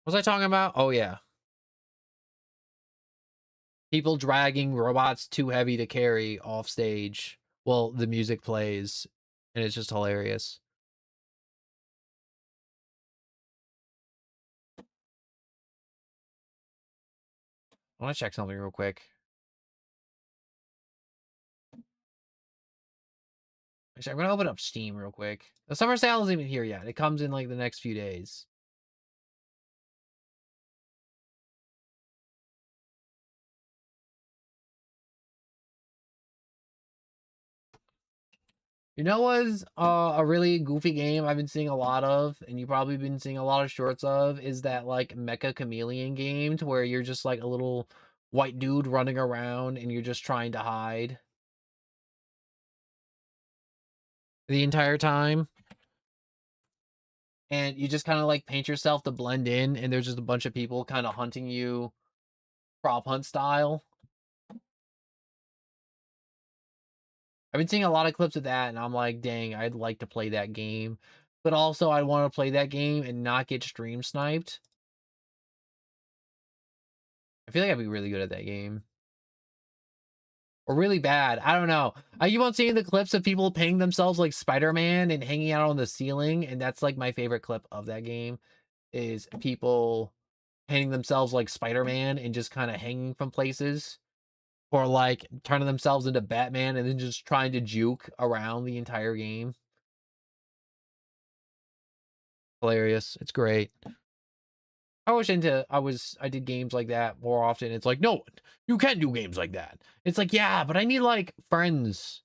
What was I talking about? Oh yeah. People dragging robots too heavy to carry off stage while the music plays, and it's just hilarious. I want to check something real quick. Actually, I'm gonna open up Steam real quick. The summer sale isn't even here yet. It comes in like the next few days. You know what's a really goofy game I've been seeing a lot of, and you've probably been seeing a lot of shorts of, is that like Mecha Chameleon game to where you're just like a little white dude running around and you're just trying to hide the entire time. And you just kind of like paint yourself to blend in, and there's just a bunch of people kind of hunting you prop hunt style. I've been seeing a lot of clips of that, and I'm like, dang, I'd like to play that game. But also, I want to play that game and not get stream sniped. I feel like I'd be really good at that game. Or really bad. I don't know. I keep on seeing the clips of people painting themselves like Spider-Man and hanging out on the ceiling, and that's like my favorite clip of that game, is people painting themselves like Spider-Man and just kind of hanging from places. Or like turning themselves into Batman and then just trying to juke around the entire game. Hilarious. It's great. I did games like that more often. It's like, no, you can't do games like that. It's like, yeah, but I need like friends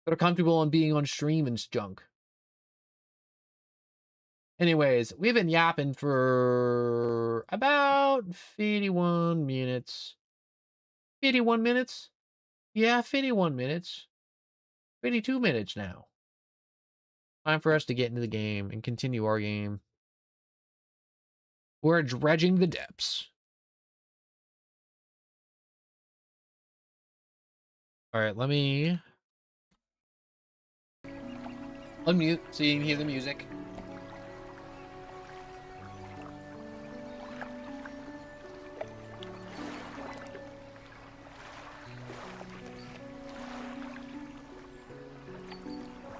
that are comfortable on being on stream and junk. Anyways, we've been yapping for about 51 minutes. 51 minutes? Yeah, 51 minutes. 52 minutes now. Time for us to get into the game and continue our game. We're dredging the depths. All right, let me unmute so you can hear the music.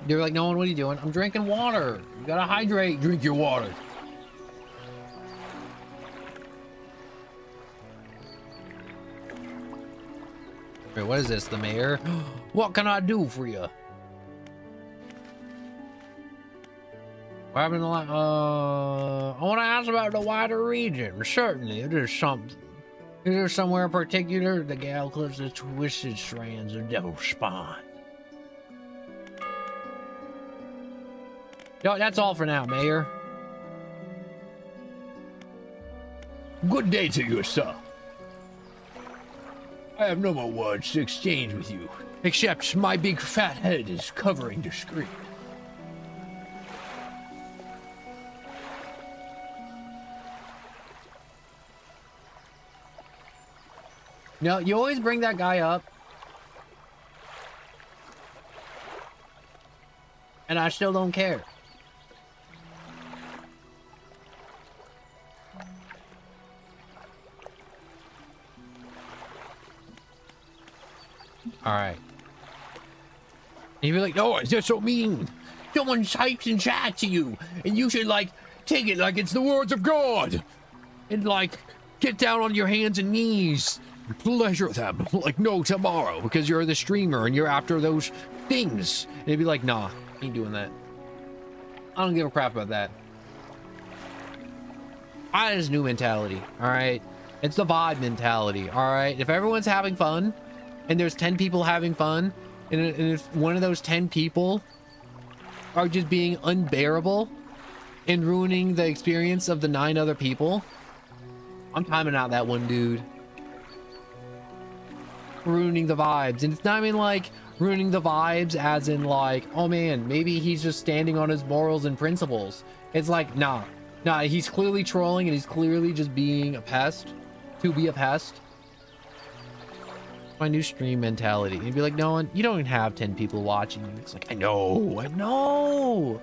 They're like, no one, what are you doing? I'm drinking water. You gotta hydrate. Drink your water. Wait, what is this? The mayor? What can I do for you? What happened to I want to ask about the wider region. Certainly, it is something. Is there somewhere in particular the gal clips the twisted strands of devil spawn? No, that's all for now, Mayor. Good day to you, sir. I have no more words to exchange with you, except my big fat head is covering the screen. No, you always bring that guy up. And I still don't care. All right. And you'd be like, no, it's just so mean. Someone types in chat to you, and you should, like, take it like it's the words of God. And, like, get down on your hands and knees. Pleasure them like no tomorrow because you're the streamer and you're after those things. And they'd be like, nah, ain't doing that. I don't give a crap about that. I just new mentality, all right? It's the vibe mentality, all right? If everyone's having fun, and there's 10 people having fun, and if one of those 10 people are just being unbearable and ruining the experience of the 9 other people, I'm timing out that one dude. Ruining the vibes. And it's not even like ruining the vibes as in like, oh man, maybe he's just standing on his morals and principles. It's like, nah, Nah, he's clearly trolling and he's clearly just being a pest. To be a pest. My new stream mentality. You'd be like, no one, you don't even have 10 people watching you. It's like, I know.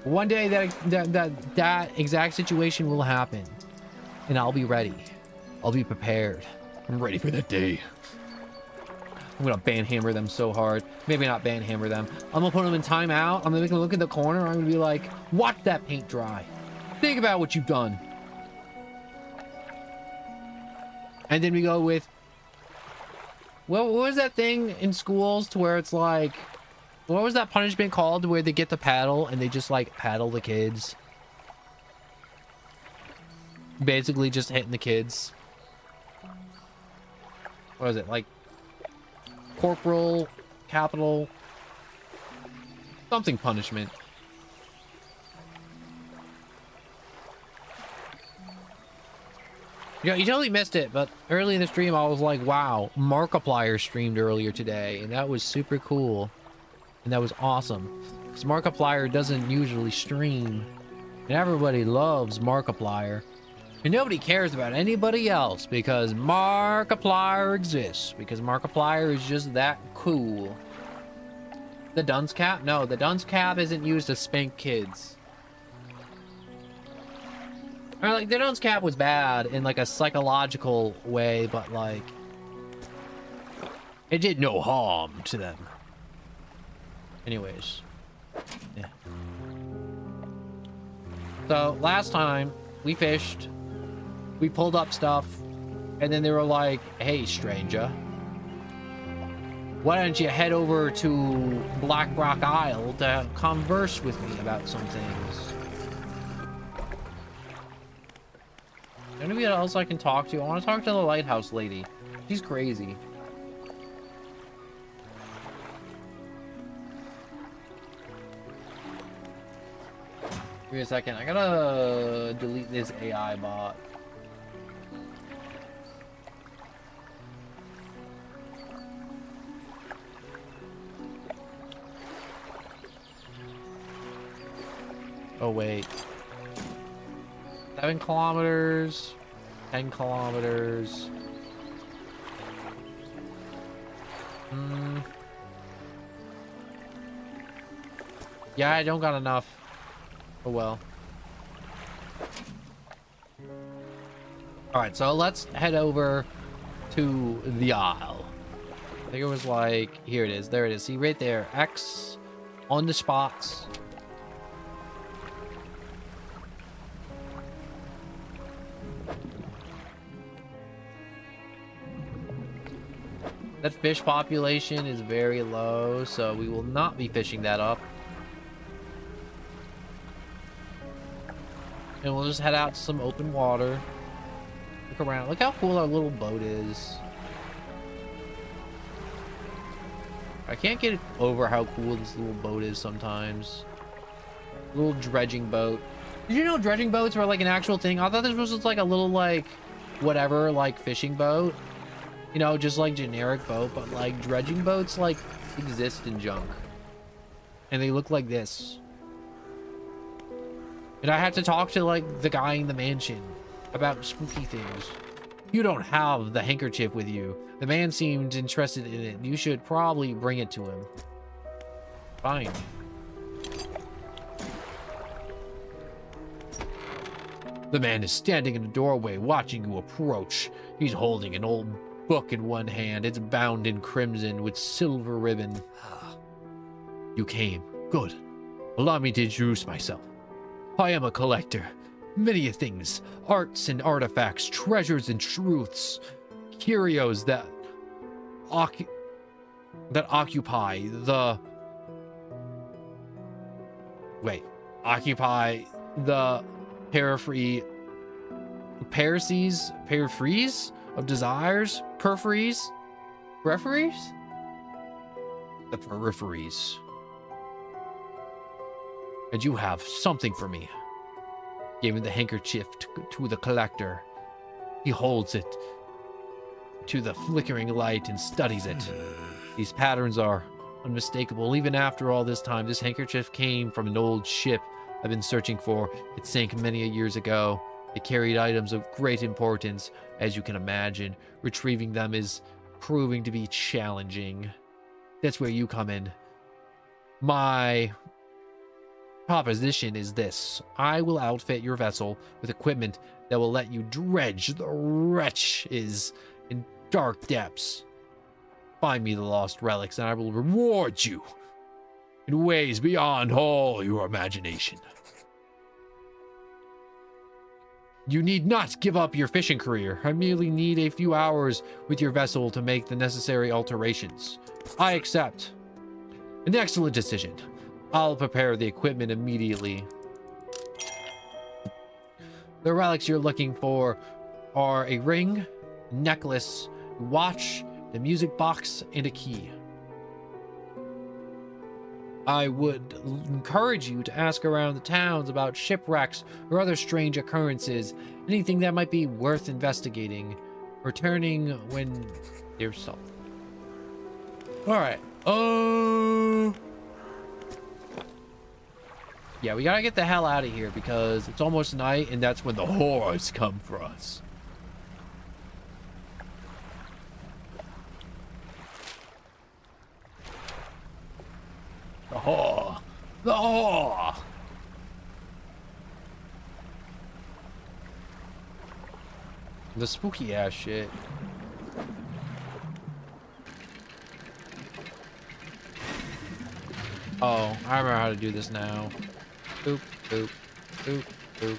One day that exact situation will happen. And I'll be ready. I'll be prepared. I'm ready for that day. I'm gonna banhammer them so hard. Maybe not banhammer them. I'm gonna put them in timeout. I'm gonna make them look at the corner. I'm gonna be like, watch that paint dry. Think about what you've done. And then we go with, well, what was that thing in schools to where it's like, what was that punishment called where they get the paddle and they just like paddle the kids? Basically just hitting the kids. What is it? Like corporal, capital, something punishment. You know, you totally missed it, but early in the stream I was like, wow, Markiplier streamed earlier today, and that was super cool. And that was awesome. Because Markiplier doesn't usually stream. And everybody loves Markiplier. And nobody cares about anybody else because Markiplier exists. Because Markiplier is just that cool. The dunce cap? No, the dunce cap isn't used to spank kids. Or like, the dunce cap was bad in like a psychological way, but like, it did no harm to them. Anyways. Yeah. So, last time, we fished. We pulled up stuff. And then they were like, hey, stranger. Why don't you head over to Black Rock Isle to converse with me about some things? Anybody else I can talk to? I want to talk to the lighthouse lady. She's crazy. Give me a second. I gotta delete this AI bot. Oh, wait. 7 kilometers. 10 kilometers. Yeah, I don't got enough. Oh well. Alright, so let's head over to the Isle. I think it was like, here it is, there it is. See right there, X on the spots. That fish population is very low, so we will not be fishing that up. And we'll just head out to some open water. Look around. Look how cool our little boat is. I can't get over how cool this little boat is sometimes. Little dredging boat. Did you know dredging boats were like an actual thing? I thought this was just like a little like whatever like fishing boat. You know, just like generic boat, but like dredging boats like exist in junk. And they look like this. And I had to talk to like the guy in the mansion about spooky things. You don't have the handkerchief with you. The man seemed interested in it. You should probably bring it to him. Fine. The man is standing in the doorway watching you approach. He's holding an old book in one hand. It's bound in crimson with silver ribbon. You came. Good. Allow me to introduce myself. I am a collector. Many things. Arts and artifacts, treasures and truths. Curios that occupy the... Wait. Occupy the peripheries of desires? Peripheries? Referees? The peripheries. And you have something for me. Giving the handkerchief to the collector. He holds it to the flickering light and studies it. These patterns are unmistakable. Even after all this time, this handkerchief came from an old ship I've been searching for. It sank many years ago. It carried items of great importance, as you can imagine. Retrieving them is proving to be challenging. That's where you come in. My proposition is this. I will outfit your vessel with equipment that will let you dredge the wretches in dark depths. Find me the lost relics, and I will reward you in ways beyond all your imagination. You need not give up your fishing career. I merely need a few hours with your vessel to make the necessary alterations. I accept. An excellent decision. I'll prepare the equipment immediately. The relics you're looking for are a ring, necklace, watch, the music box, and a key. I would encourage you to ask around the towns about shipwrecks or other strange occurrences, anything that might be worth investigating. Returning when you're solved. Alright, yeah, we gotta get the hell out of here because it's almost night and that's when the hordes come for us. The whore! The whore! The spooky ass shit. Oh, I remember how to do this now. Boop, boop, boop, boop.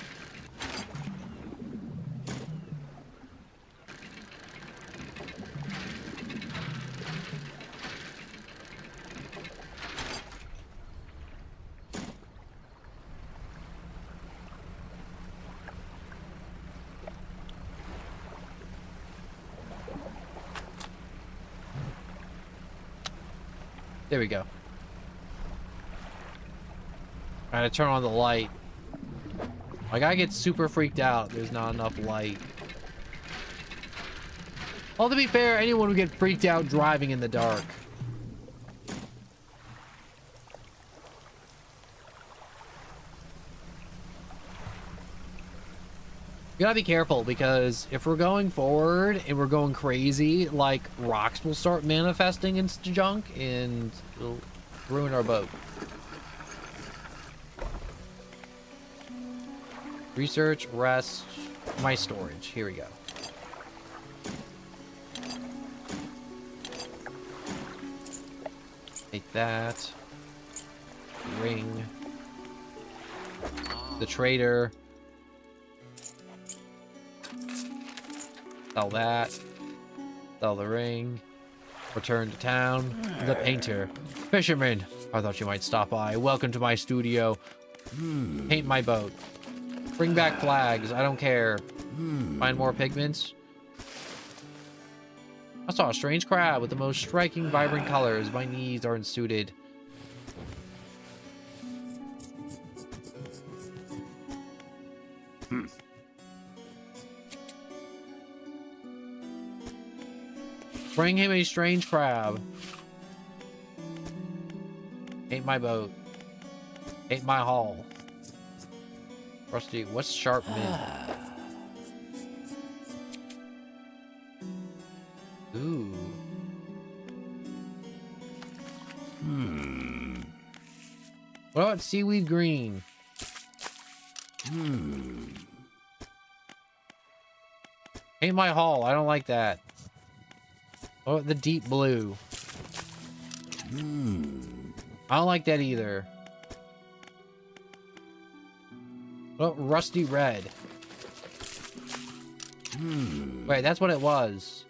There we go. I gotta turn on the light. Like, I get super freaked out. There's not enough light. Well, to be fair, anyone would get freaked out driving in the dark. You gotta be careful because if we're going forward and we're going crazy, like, rocks will start manifesting into junk and it'll ruin our boat. Research, rest, my storage. Here we go. Take that. Ring. The trader. Sell that. Sell the ring. Return to town. The painter. Fisherman. I thought you might stop by. Welcome to my studio. Paint my boat. Bring back flags. I don't care. Find more pigments. I saw a strange crab with the most striking, vibrant colors. My needs aren't suited. Bring him a strange crab. Paint my boat. Paint my hull. Rusty, what's sharp mint? Ooh. What about seaweed green? Paint my hull. I don't like that. What about the deep blue? I don't like that either. Oh, rusty red. Wait, that's what it was.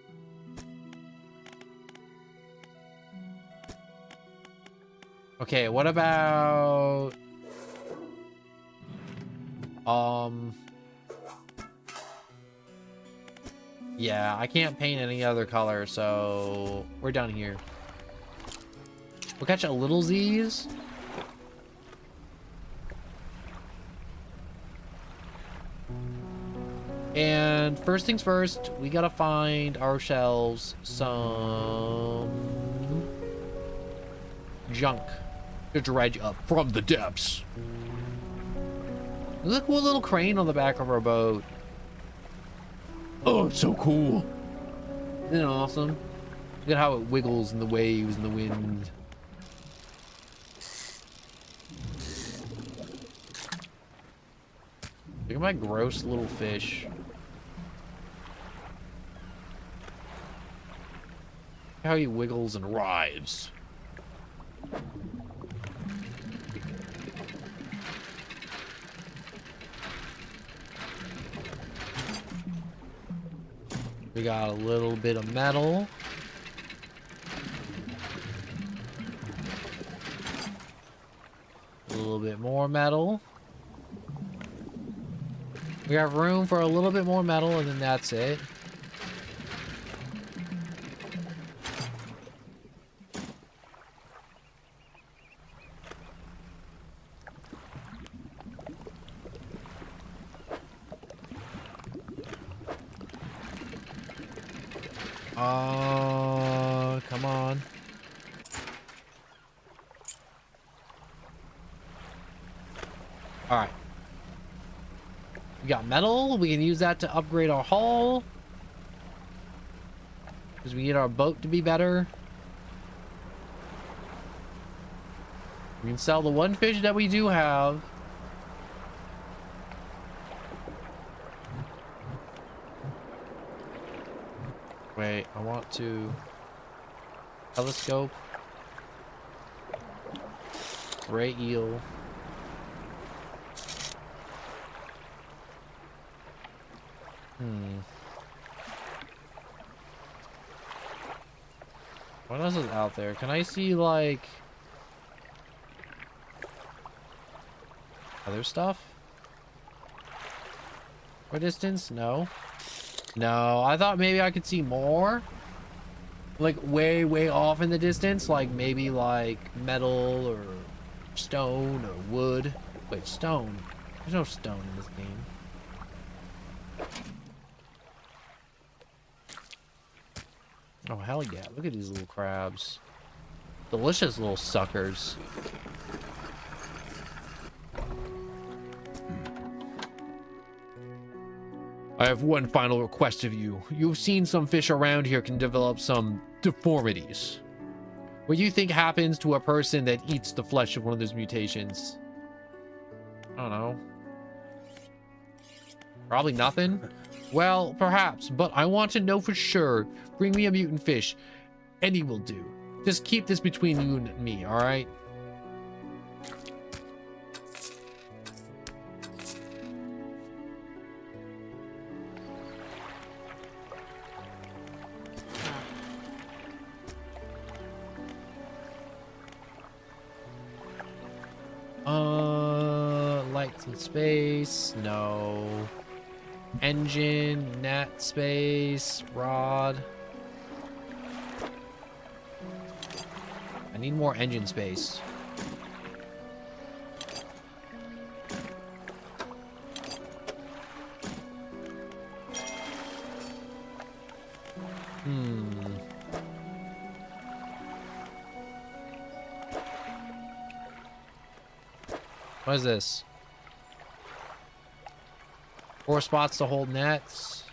Okay, what about... Yeah, I can't paint any other color, so... We're done here. We'll catch a little Z's. And first things first, we gotta find ourselves some junk to dredge up from the depths. There's a cool little crane on the back of our boat. Oh, it's so cool. Isn't it awesome? Look at how it wiggles in the waves and the wind. Look at my gross little fish. Look how he wiggles and writhes. We got a little bit of metal. A little bit more metal. We have room for a little bit more metal, and then that's it. Come on. All right. We got metal. We can use that to upgrade our hull. Because we need our boat to be better. We can sell the one fish that we do have. Wait, I want to telescope. Ray eel. What else is out there? Can I see, like, other stuff? For distance? No. No, I thought maybe I could see more. Like, way, way off in the distance. Like, maybe, like, metal or stone or wood. Wait, stone? There's no stone in this game. Oh, hell yeah. Look at these little crabs. Delicious little suckers. I have one final request of you. You've seen some fish around here can develop some deformities. What do you think happens to a person that eats the flesh of one of those mutations? I don't know. Probably nothing? Well, perhaps, but I want to know for sure. Bring me a mutant fish. Any will do. Just keep this between you and me, alright? Lights in space, no. Engine, net space, rod. I need more engine space. What is this? 4 spots to hold nets.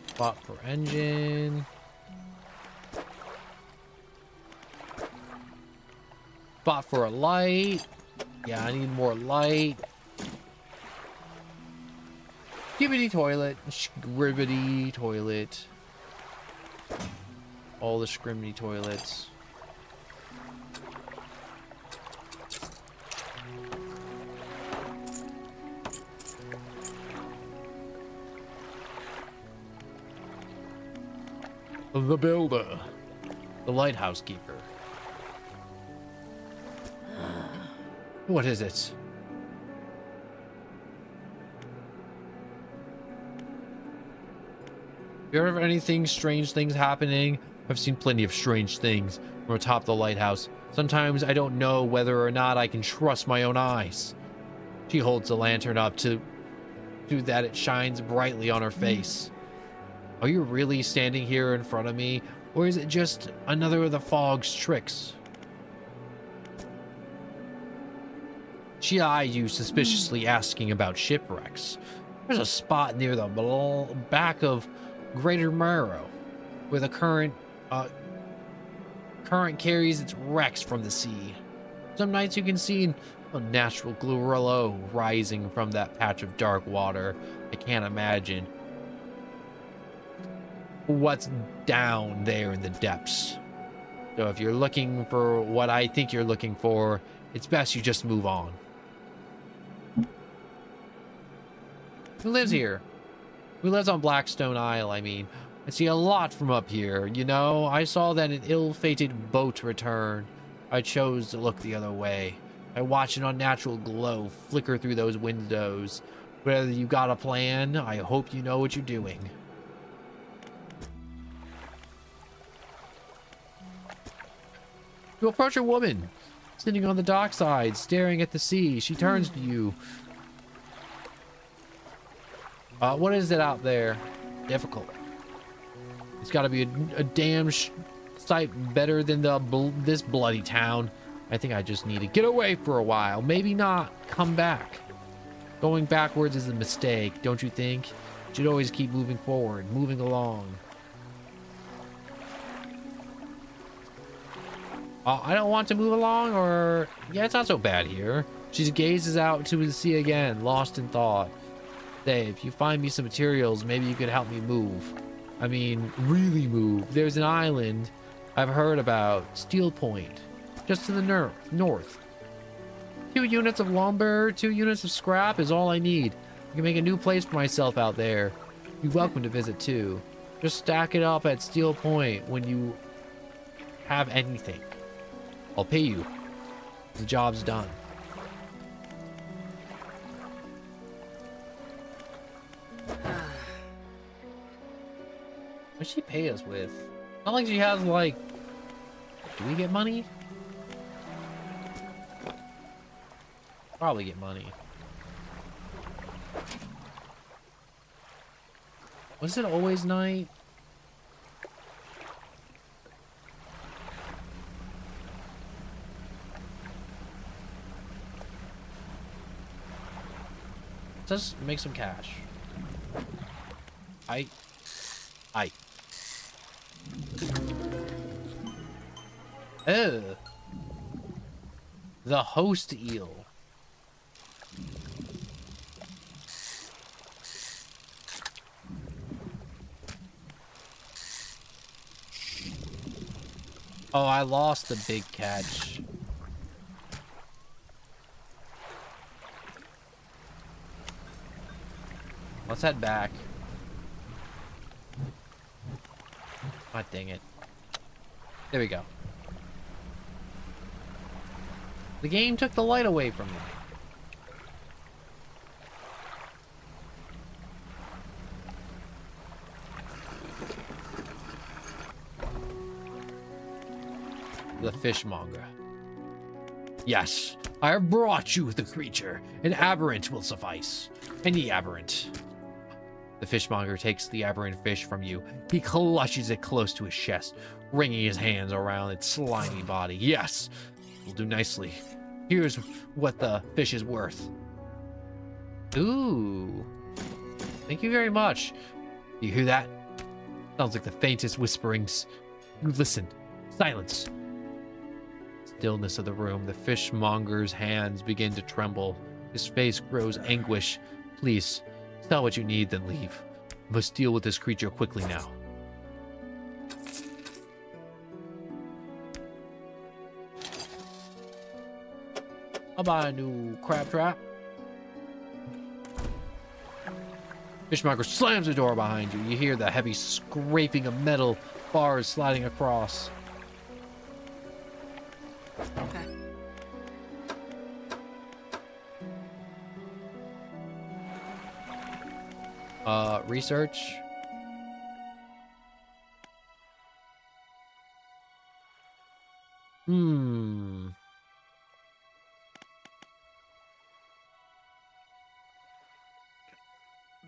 Spot for engine. Spot for a light. Yeah, I need more light. Skibbity toilet. Scribbity toilet. All the scrimmy toilets. The builder. The lighthouse keeper. What is it? Have you ever anything strange things happening? I've seen plenty of strange things from atop the lighthouse. Sometimes I don't know whether or not I can trust my own eyes. She holds the lantern up to that it shines brightly on her face. Are you really standing here in front of me, or is it just another of the fog's tricks? She eyed you suspiciously, asking about shipwrecks. There's a spot near the back of Greater Marrow, where the current carries its wrecks from the sea. Some nights you can see a natural glow rising from that patch of dark water. I can't imagine what's down there in the depths. So if you're looking for what I think you're looking for, it's best you just move on. Who lives here? Who lives on Blackstone Isle, I mean? I see a lot from up here, you know? I saw that an ill-fated boat return. I chose to look the other way. I watched an unnatural glow flicker through those windows. Whether you got a plan, I hope you know what you're doing. You approach a woman sitting on the dockside, staring at the sea. She turns to you. What is it out there? Difficult. It's got to be a damn sight better than this bloody town. I think I just need to get away for a while. Maybe not come back. Going backwards is a mistake, don't you think? You should always keep moving forward, moving along. I don't want to move along, or... Yeah, it's not so bad here. She gazes out to the sea again, lost in thought. Say, if you find me some materials, maybe you could help me move. I mean, really move. There's an island I've heard about, Steel Point, just to the north. 2 units of lumber, 2 units of scrap is all I need. I can make a new place for myself out there. You're welcome to visit too. Just stack it up at Steel Point when you have anything. I'll pay you. The job's done. What'd she pay us with? Not like she has, like... Do we get money? Probably get money. Was it always night? Let's make some cash. I. Oh. The host eel. Oh, I lost the big catch. Let's head back. God dang it. There we go. The game took the light away from me. The fishmonger. Yes, I have brought you the creature. An aberrant will suffice. Any aberrant. The fishmonger takes the aberrant fish from you. He clutches it close to his chest, wringing his hands around its slimy body. Yes, will do nicely. Here's what the fish is worth. Ooh. Thank you very much. You hear that? Sounds like the faintest whisperings. You listen. Silence. Stillness of the room. The fishmonger's hands begin to tremble. His face grows anguish. Please, tell what you need, then leave. I must deal with this creature quickly now. I'll buy a new crab trap. Fishmonger slams the door behind you. You hear the heavy scraping of metal bars sliding across. Okay. Research.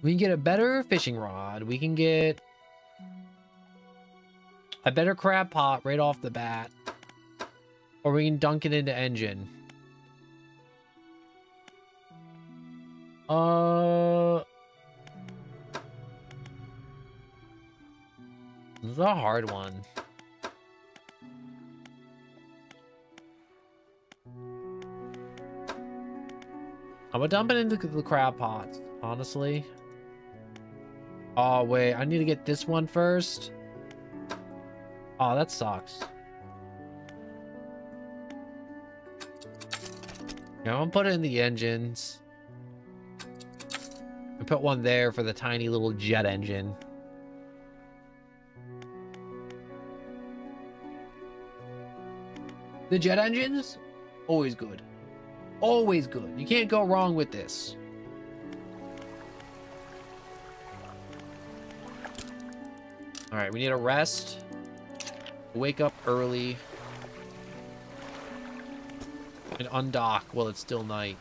We can get a better fishing rod. We can get a better crab pot right off the bat. Or we can dunk it into engine. This is a hard one. I'm gonna dump it into the crab pots, honestly. Oh, wait. I need to get this one first. Oh, that sucks. Yeah, I'm gonna put it in the engines. I put one there for the tiny little jet engine. The jet engines, always good. Always good. You can't go wrong with this. All right, we need a rest. Wake up early. And undock while it's still night.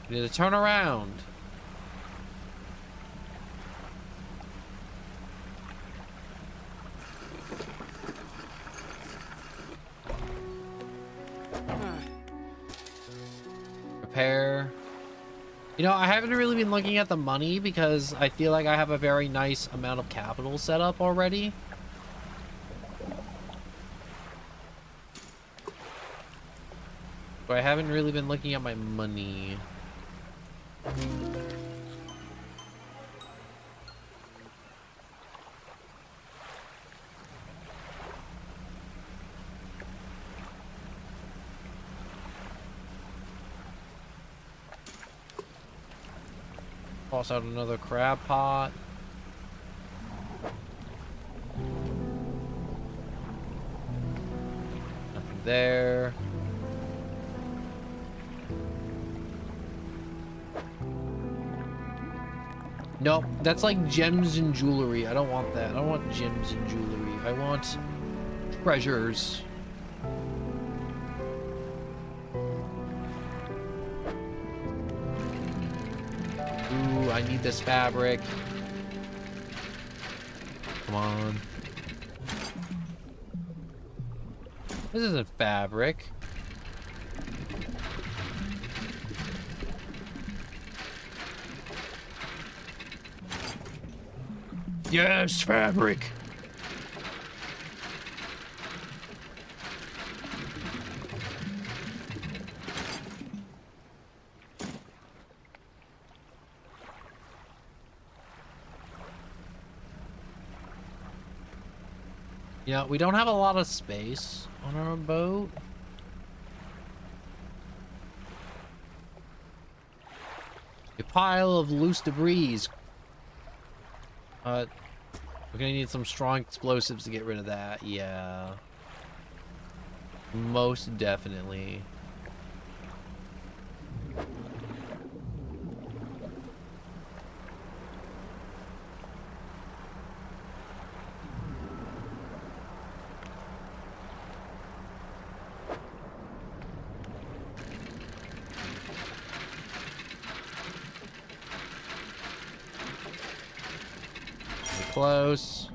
We need to turn around. Repair. You know, I haven't really been looking at the money because I feel like I have a very nice amount of capital set up already. But I haven't really been looking at my money. Toss out another crab pot. Nothing there. Nope, that's like gems and jewelry. I don't want that. I don't want gems and jewelry. I want treasures. Ooh, I need this fabric. Come on. This isn't fabric. Yes, fabric. Yeah, we don't have a lot of space on our boat. A pile of loose debris. We're gonna need some strong explosives to get rid of that. Yeah. Most definitely. Close.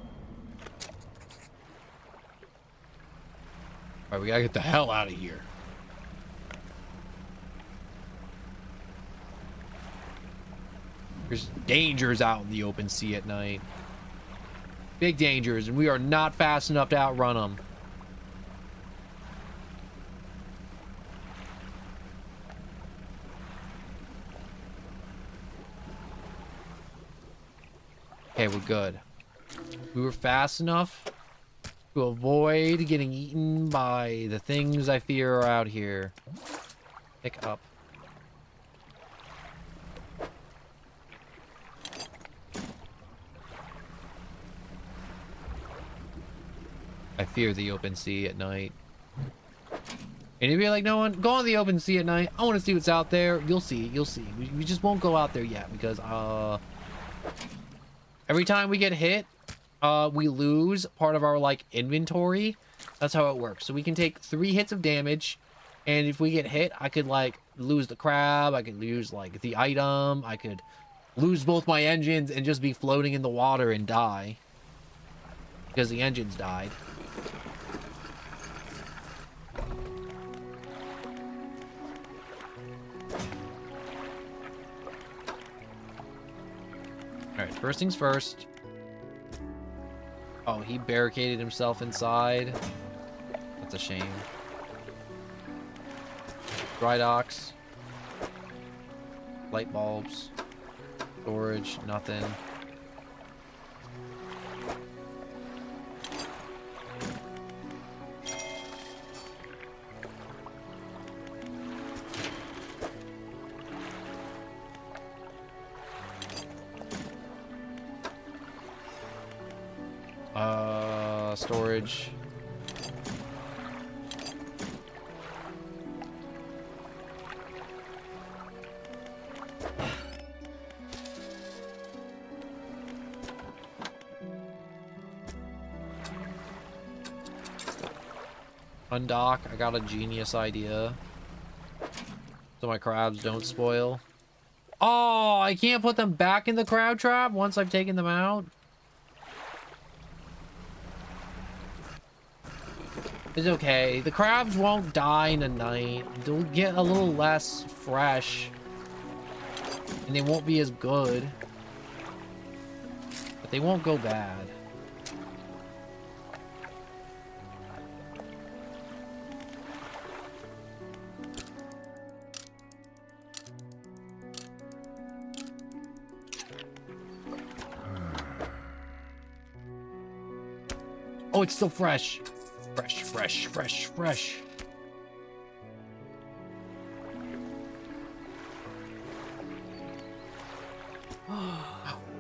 All right, we gotta get the hell out of here. There's dangers out in the open sea at night. Big dangers, and we are not fast enough to outrun them. Okay, we're good. We were fast enough to avoid getting eaten by the things I fear are out here. Pick up. I fear the open sea at night. And if you're like, no one, go on the open sea at night. I want to see what's out there. You'll see. You'll see. We just won't go out there yet because, every time we get hit, we lose part of our, like, inventory. That's how it works. So we can take 3 hits of damage, And if we get hit, I could like lose the crab, I could lose like the item, I could lose both my engines and just be floating in the water and die. Because the engines died. Alright, first things first. Oh, he barricaded himself inside. That's a shame. Dry docks. Light bulbs. Storage, nothing. Storage. Undock. I got a genius idea. So my crabs don't spoil. Oh, I can't put them back in the crab trap once I've taken them out? It's okay. The crabs won't die in a night. They'll get a little less fresh. And they won't be as good. But they won't go bad. Oh, it's still fresh. Fresh, fresh, fresh, fresh.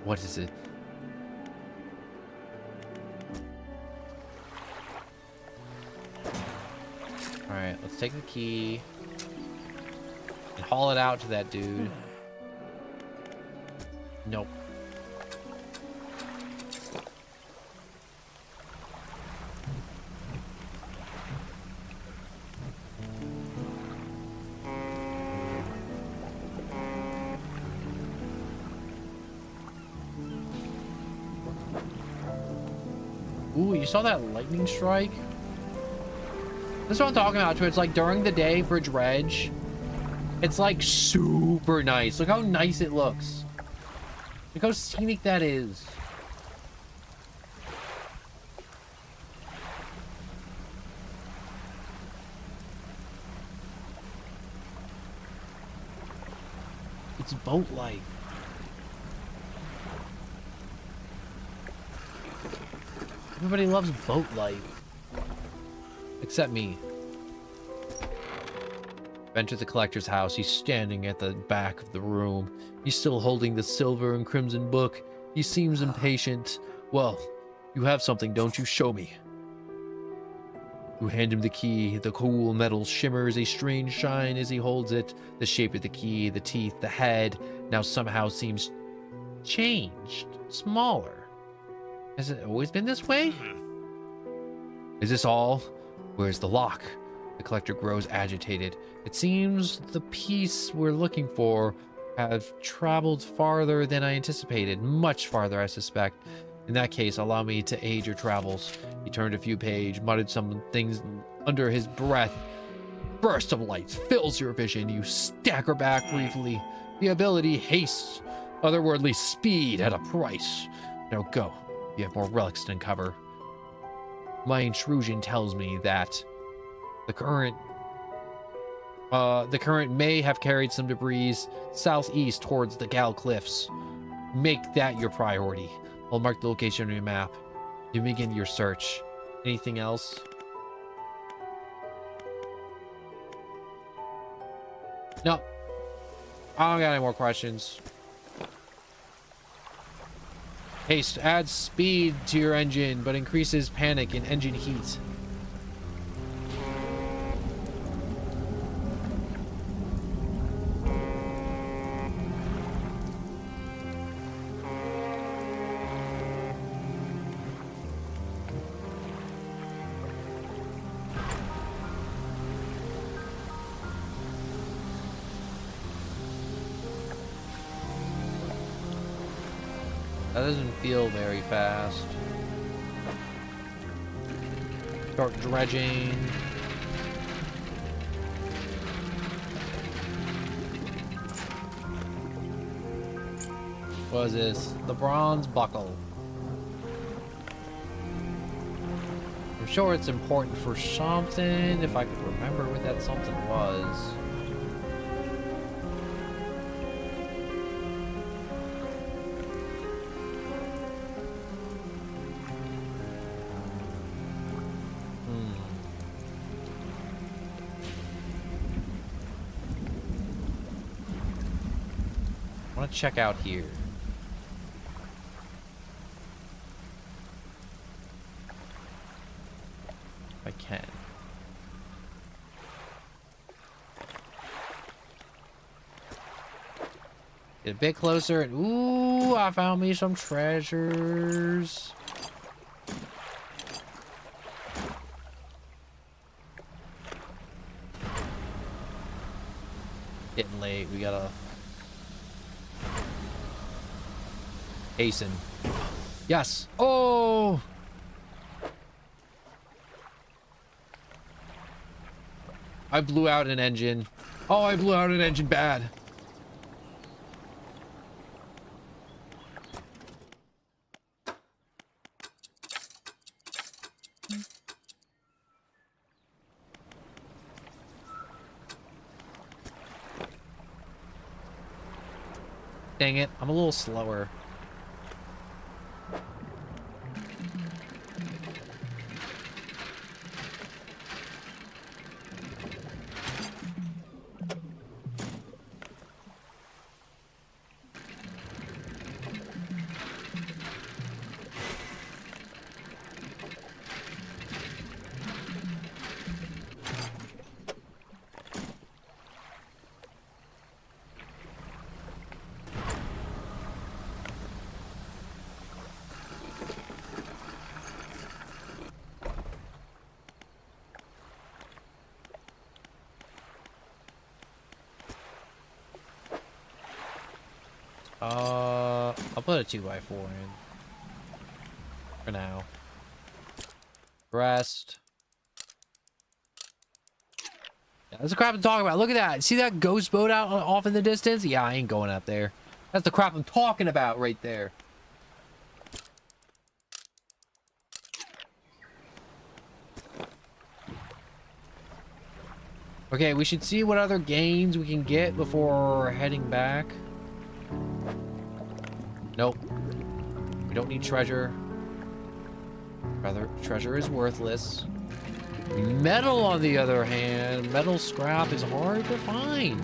What is it? Alright, let's take the key and haul it out to that dude. Nope. Ooh, you saw that lightning strike? This is what I'm talking about, too. It's like during the day for Dredge. It's like super nice. Look how nice it looks. Look how scenic that is. It's boat life. Everybody loves boat life. Except me. Enter the collector's house. He's standing at the back of the room. He's still holding the silver and crimson book. He seems impatient. Well, you have something, don't you? Show me. You hand him the key. The cool metal shimmers a strange shine as he holds it. The shape of the key, the teeth, the head, now somehow seems changed, smaller. Has it always been this way? Is this all? Where's the lock? The collector grows agitated. It seems the piece we're looking for have traveled farther than I anticipated. Much farther, I suspect. In that case, allow me to aid your travels. He turned a few pages, muttered some things under his breath. Burst of light fills your vision. You stagger back briefly. The ability haste, otherworldly speed at a price. Now go. You have more relics to uncover. My intrusion tells me that the current may have carried some debris southeast towards the Gal Cliffs. Make that your priority. I'll mark the location on your map. You begin your search. Anything else? No. I don't got any more questions. Haste adds speed to your engine, but increases panic and engine heat. That doesn't feel very fast. Start dredging. What is this? The bronze buckle. I'm sure it's important for something, if I could remember what that something was. I want to check out here. If I can. Get a bit closer and ooh, I found me some treasures. Getting late, we gotta hasten. Yes. Oh! I blew out an engine. Oh, I blew out an engine bad. Dang it, I'm a little slower. I'll put a 2x4 in. For now. Rest. Yeah, that's the crap I'm talking about. Look at that. See that ghost boat out off in the distance? Yeah, I ain't going up there. That's the crap I'm talking about right there. Okay, we should see what other gains we can get before heading back. Nope. We don't need treasure. Rather, treasure is worthless. Metal, on the other hand, metal scrap is hard to find.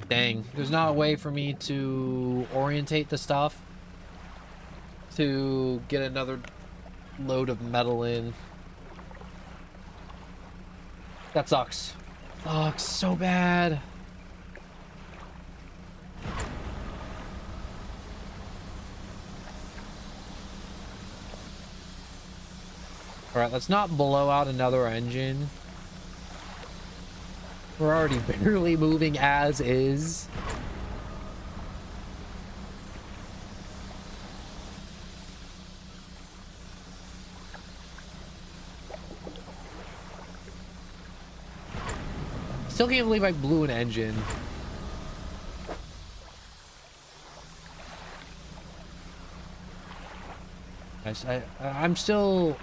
Dang, there's not a way for me to orientate the stuff to get another load of metal in. That sucks. Sucks so bad. Alright, let's not blow out another engine. We're already barely moving as is. Still can't believe I blew an engine. I'm still...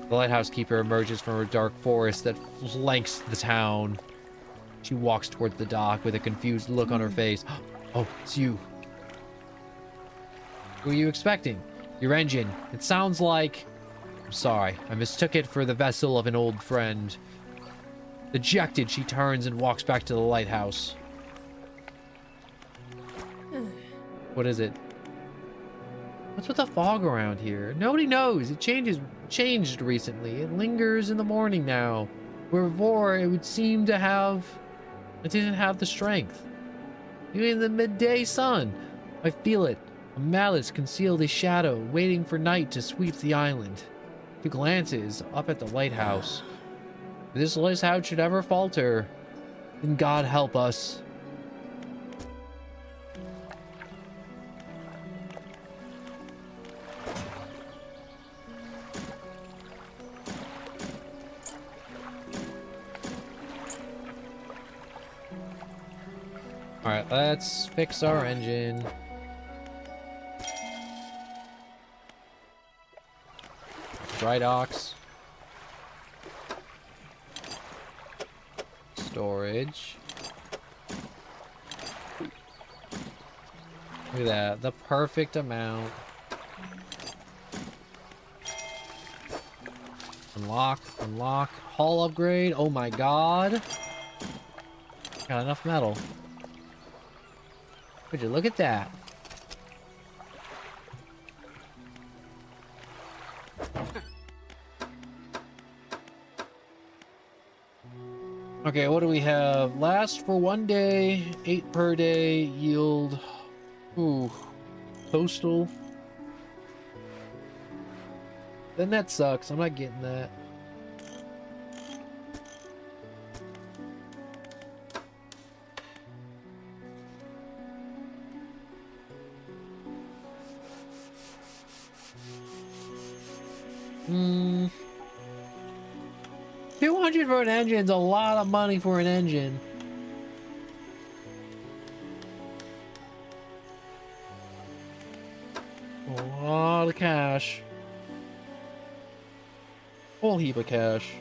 The lighthouse keeper emerges from a dark forest that flanks the town. She walks towards the dock with a confused look on her face. Oh, it's you. Who are you expecting? Your engine. It sounds like... I'm sorry. I mistook it for the vessel of an old friend. Dejected, she turns and walks back to the lighthouse. What is it? What's with the fog around here? Nobody knows. It changed recently. It lingers in the morning now. Where before it would seem to have... It didn't have the strength. Even in the midday sun, I feel it. A malice concealed a shadow, waiting for night to sweep the island. Two glances up at the lighthouse. If this lighthouse should ever falter, then God help us. Alright, let's fix our engine. Dry docks. Storage. Look at that, the perfect amount. Unlock, unlock. Hull upgrade, oh my god. Got enough metal. Would you look at that? Okay, what do we have? Last for 1 day, 8 per day, yield. Ooh, postal. Then that sucks. I'm not getting that. Hmm. 200 for an engine's a lot of money for an engine. A lot of cash. Whole heap of cash.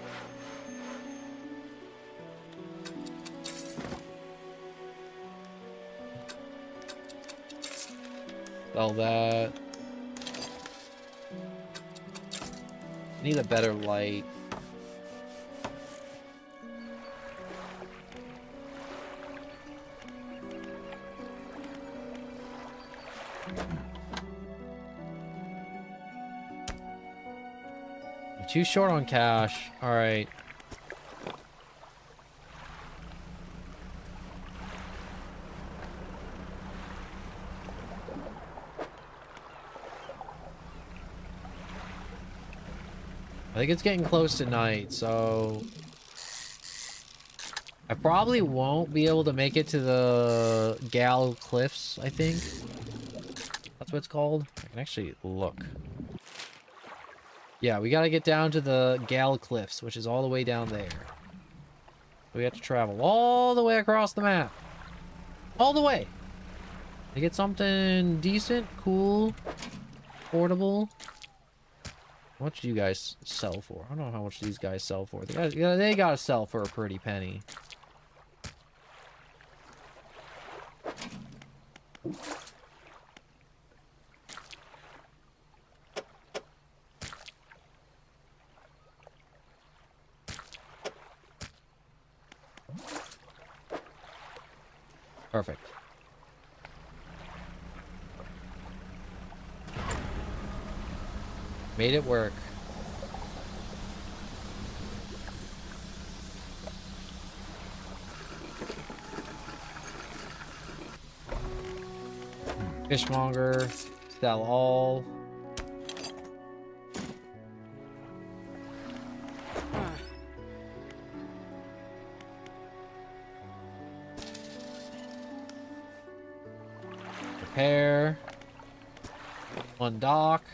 Sell that. Need a better light. Too short on cash. All right. I think it's getting close to night, so I probably won't be able to make it to the Gal Cliffs, I think. That's what it's called. I can actually look. Yeah, we gotta get down to the Gal Cliffs, which is all the way down there. We have to travel all the way across the map. All the way. To get something decent, cool, affordable. How much do you guys sell for? I don't know how much these guys sell for. They gotta sell for a pretty penny. Perfect. Made it work. Fishmonger, sell all. Repair. One dock.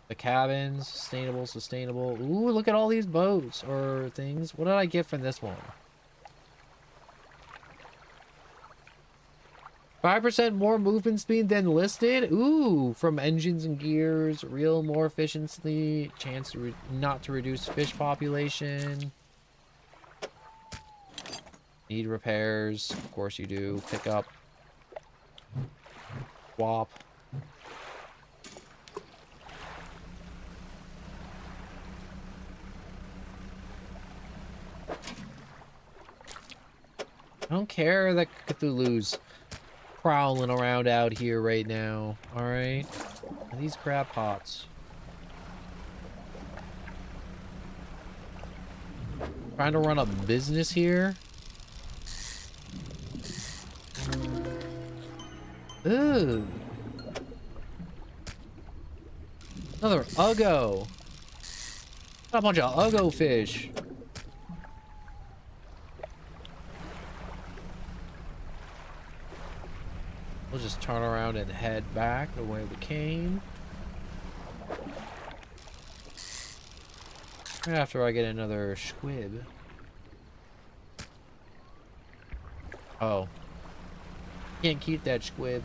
The cabins. Sustainable, sustainable. Ooh, look at all these boats or things. What did I get from this one? 5% more movement speed than listed. Ooh, from engines and gears. Reel more efficiently. Chance to not to reduce fish population. Need repairs. Of course you do. Pick up. Swap. I don't care that Cthulhu's prowling around out here right now. Alright? These crab pots. Trying to run a business here? Ooh. Another Uggo. Got a bunch of Uggo fish. We'll just turn around and head back the way we came. After I get another squib. Oh. Can't keep that squib.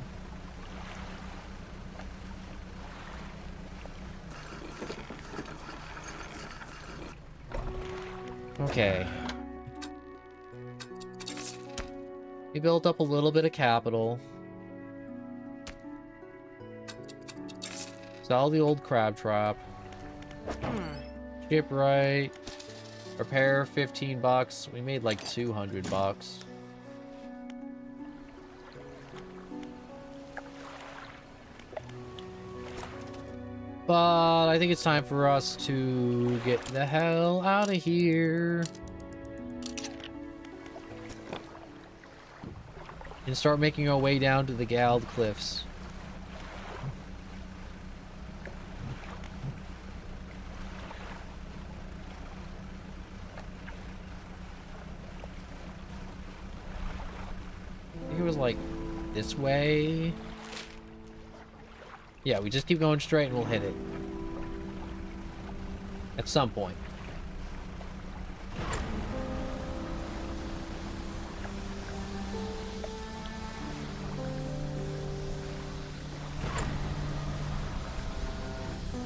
Okay. We built up a little bit of capital. Sell the old crab trap. Shipwright. Repair 15 bucks. We made like 200 bucks. But I think it's time for us to get the hell out of here. And start making our way down to the Gald Cliffs. I think it was like this way. Yeah, we just keep going straight and we'll hit it. At some point.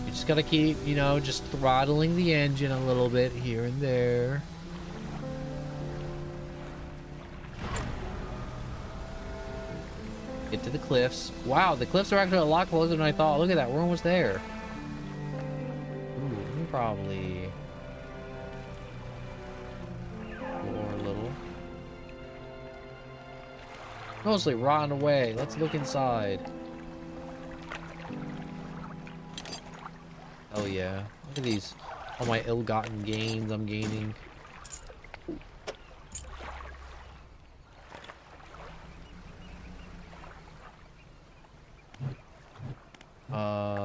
You just gotta keep, you know, just throttling the engine a little bit here and there. Get to the cliffs. Wow, the cliffs are actually a lot closer than I thought. Look at that, we're almost there. Ooh, probably more a little. Mostly rotting away. Let's look inside. Oh yeah, look at these. All my ill-gotten gains I'm gaining.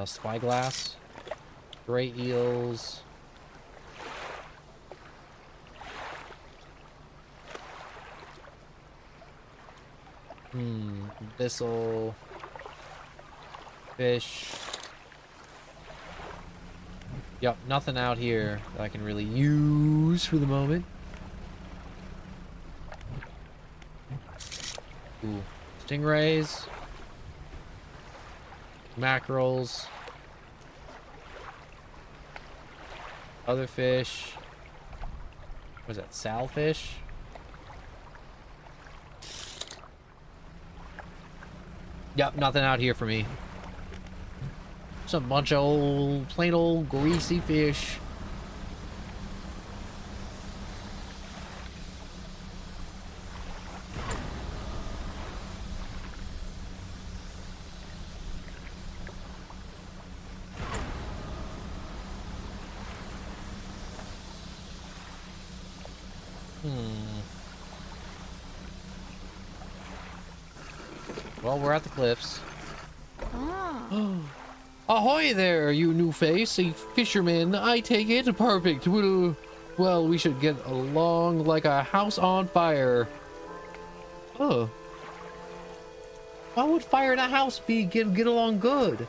Spyglass, gray eels, thistle, fish. Yep, nothing out here that I can really use for the moment. Ooh, stingrays, mackerels, other fish. What is that, salfish? Yep, nothing out here for me. Just a bunch of old, plain old greasy fish. Well, we're at the cliffs. Oh. Ahoy there, you new face, a fisherman. I take it. Perfect. Well, we should get along like a house on fire. Oh. Why would fire in a house get along good?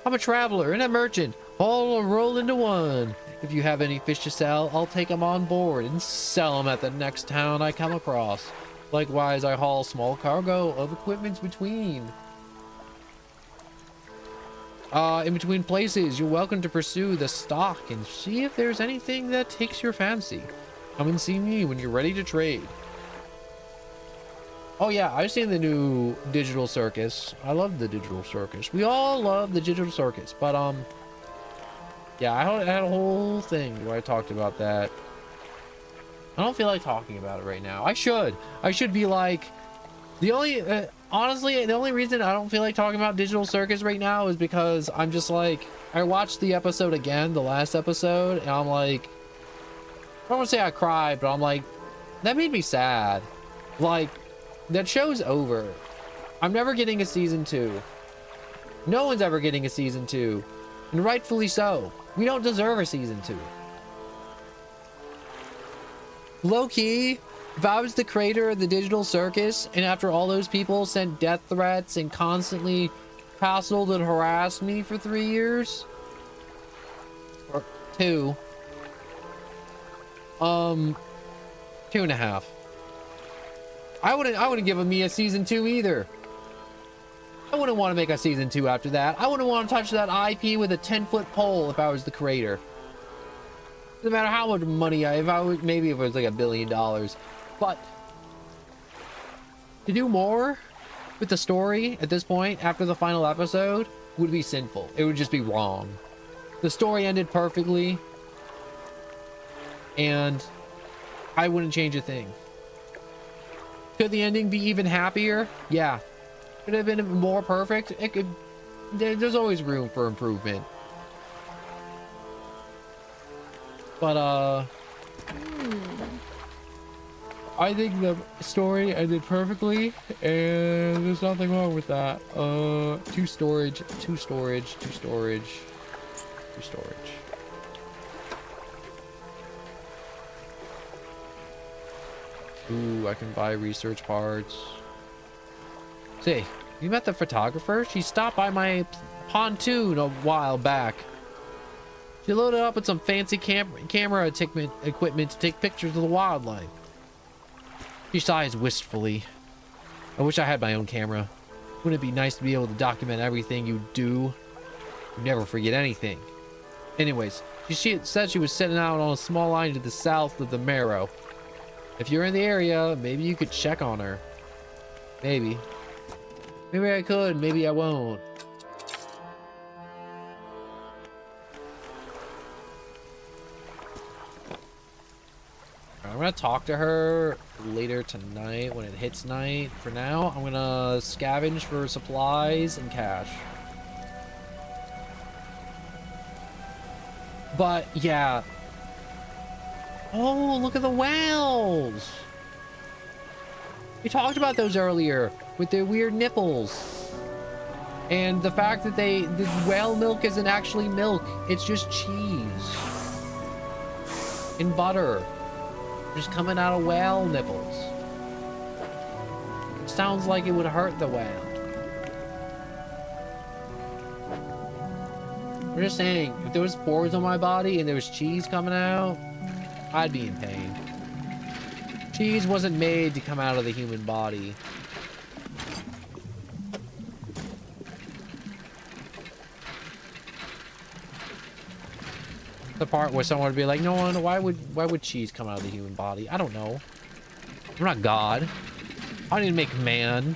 I'm a traveler and a merchant, all roll into one. If you have any fish to sell, I'll take them on board and sell them at the next town I come across. Likewise, I haul small cargo of equipment between. In between places, you're welcome to pursue the stock and see if there's anything that takes your fancy. Come and see me when you're ready to trade. Oh yeah, I've seen the new Digital Circus. I love the Digital Circus. We all love the Digital Circus, but yeah, I had a whole thing where I talked about that. I don't feel like talking about it right now. I should. I should be like, the only honestly, the only reason I don't feel like talking about Digital Circus right now is because I'm just like, I watched the episode again, the last episode, and I'm like, I don't want to say I cried, but I'm like, that made me sad. Like, that show's over. I'm never getting a season 2. No one's ever getting a season 2, and rightfully so. We don't deserve a season 2. Low-key, if I was the creator of the Digital Circus, and after all those people sent death threats and constantly hassled and harassed me for 3 years, or 2, 2.5, I wouldn't give me a season 2 either. I wouldn't want to make a season 2 after that. I wouldn't want to touch that IP with a 10-foot pole if I was the creator. No matter how much money maybe if it was like $1 billion, but to do more with the story at this point after the final episode would be sinful. It would just be wrong. The story ended perfectly, and I wouldn't change a thing. Could the ending be even happier? Yeah. Could it have been more perfect? It could. There's always room for improvement. But I think the story ended perfectly, and there's nothing wrong with that. Two storage. Ooh, I can buy research parts. Say, you met the photographer? She stopped by my pontoon a while back. She loaded up with some fancy camera equipment to take pictures of the wildlife. She sighs wistfully. I wish I had my own camera. Wouldn't it be nice to be able to document everything you do? You never forget anything. Anyways, she said she was setting out on a small line to the south of the Marrow. If you're in the area, maybe you could check on her. Maybe. Maybe I could, maybe I won't. I'm gonna talk to her later tonight when it hits night. For now, I'm gonna scavenge for supplies and cash. But yeah. Oh, look at the whales. We talked about those earlier with their weird nipples. And the fact that the whale milk isn't actually milk. It's just cheese. And butter. Just coming out of whale nipples. It sounds like it would hurt the whale. I'm just saying, if there was pores on my body and there was cheese coming out, I'd be in pain. Cheese wasn't made to come out of the human body. The part where someone would be like, no one, why would cheese come out of the human body? I don't know. I'm not God. I didn't make man.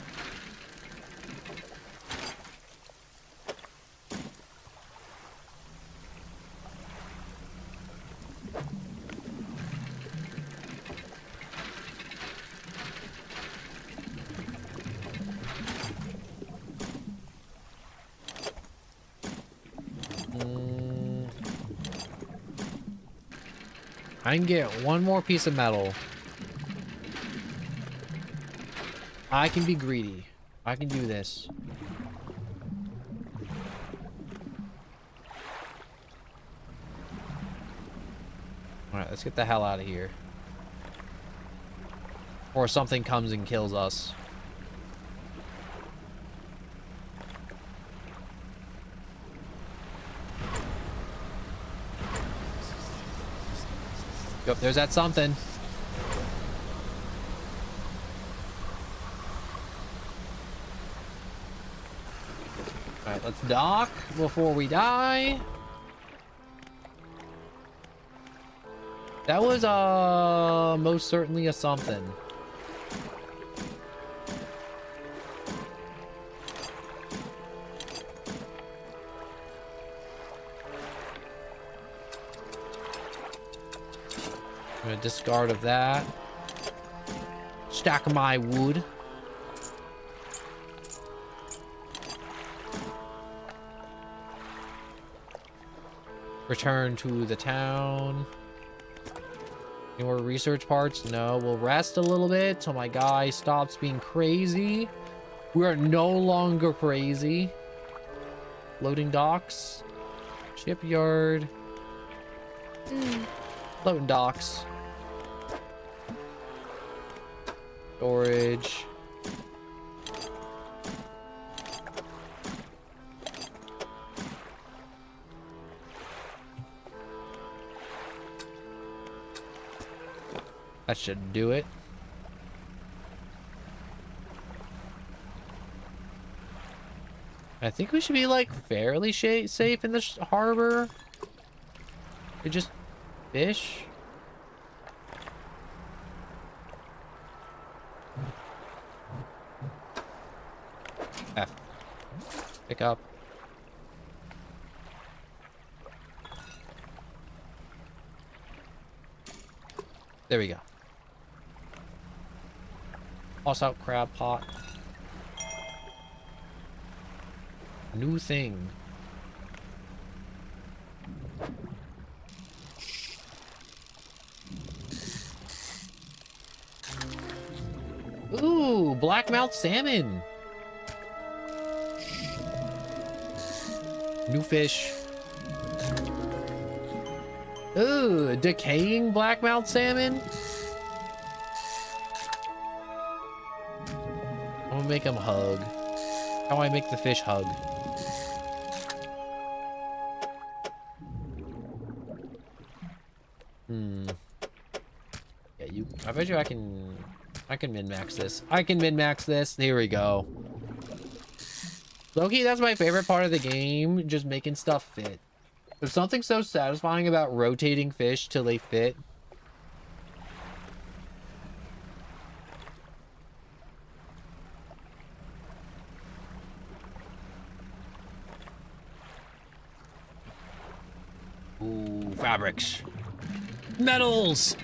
I can get one more piece of metal. I can be greedy. I can do this. Alright, let's get the hell out of here. Or something comes and kills us. Yep, there's that something. Alright, let's dock before we die. That was most certainly a something. I'm gonna discard of that. Stack my wood. Return to the town. Any more research parts? No. We'll rest a little bit till my guy stops being crazy. We are no longer crazy. Loading docks. Shipyard. Loading docks. Storage. That should do it. I think we should be like fairly safe in this harbor. We just fish. F. Pick up. There we go. Toss out crab pot. New thing. Ooh, blackmouth salmon. New fish. Ooh, decaying blackmouth salmon. I'm gonna make him hug. How do I make the fish hug? Yeah, I bet you I can min-max this. I can min-max this. Here we go. Low-key, that's my favorite part of the game, just making stuff fit. There's something so satisfying about rotating fish till they fit. Ooh, fabrics. Metals!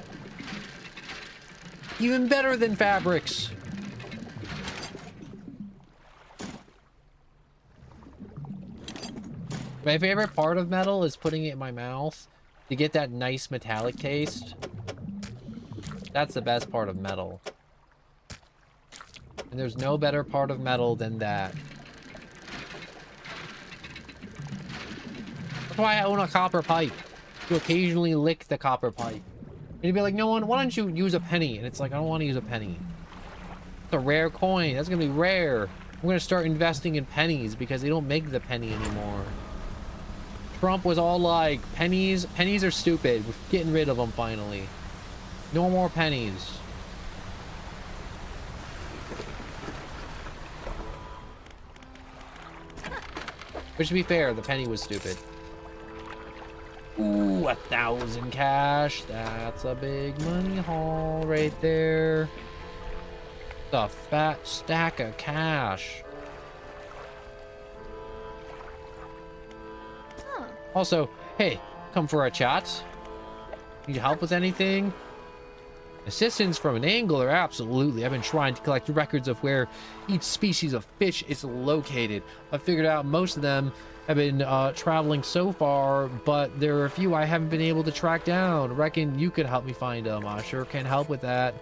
Even better than fabrics. My favorite part of metal is putting it in my mouth to get that nice metallic taste. That's the best part of metal. And there's no better part of metal than that. That's why I own a copper pipe. To occasionally lick the copper pipe. And you'd be like, no one, why don't you use a penny? And it's like, I don't want to use a penny. It's a rare coin. That's going to be rare. I'm going to start investing in pennies because they don't make the penny anymore. Trump was all like, pennies are stupid. We're getting rid of them finally. No more pennies. But to be fair, the penny was stupid. Ooh, 1,000 cash. That's a big money haul right there. The fat stack of cash. Huh. Also, hey, come for a chat? Need help with anything? Assistance from an angler, absolutely. I've been trying to collect records of where each species of fish is located. I figured out most of them have been traveling so far, but there are a few I haven't been able to track down. Reckon you could help me find them. I sure can help with that.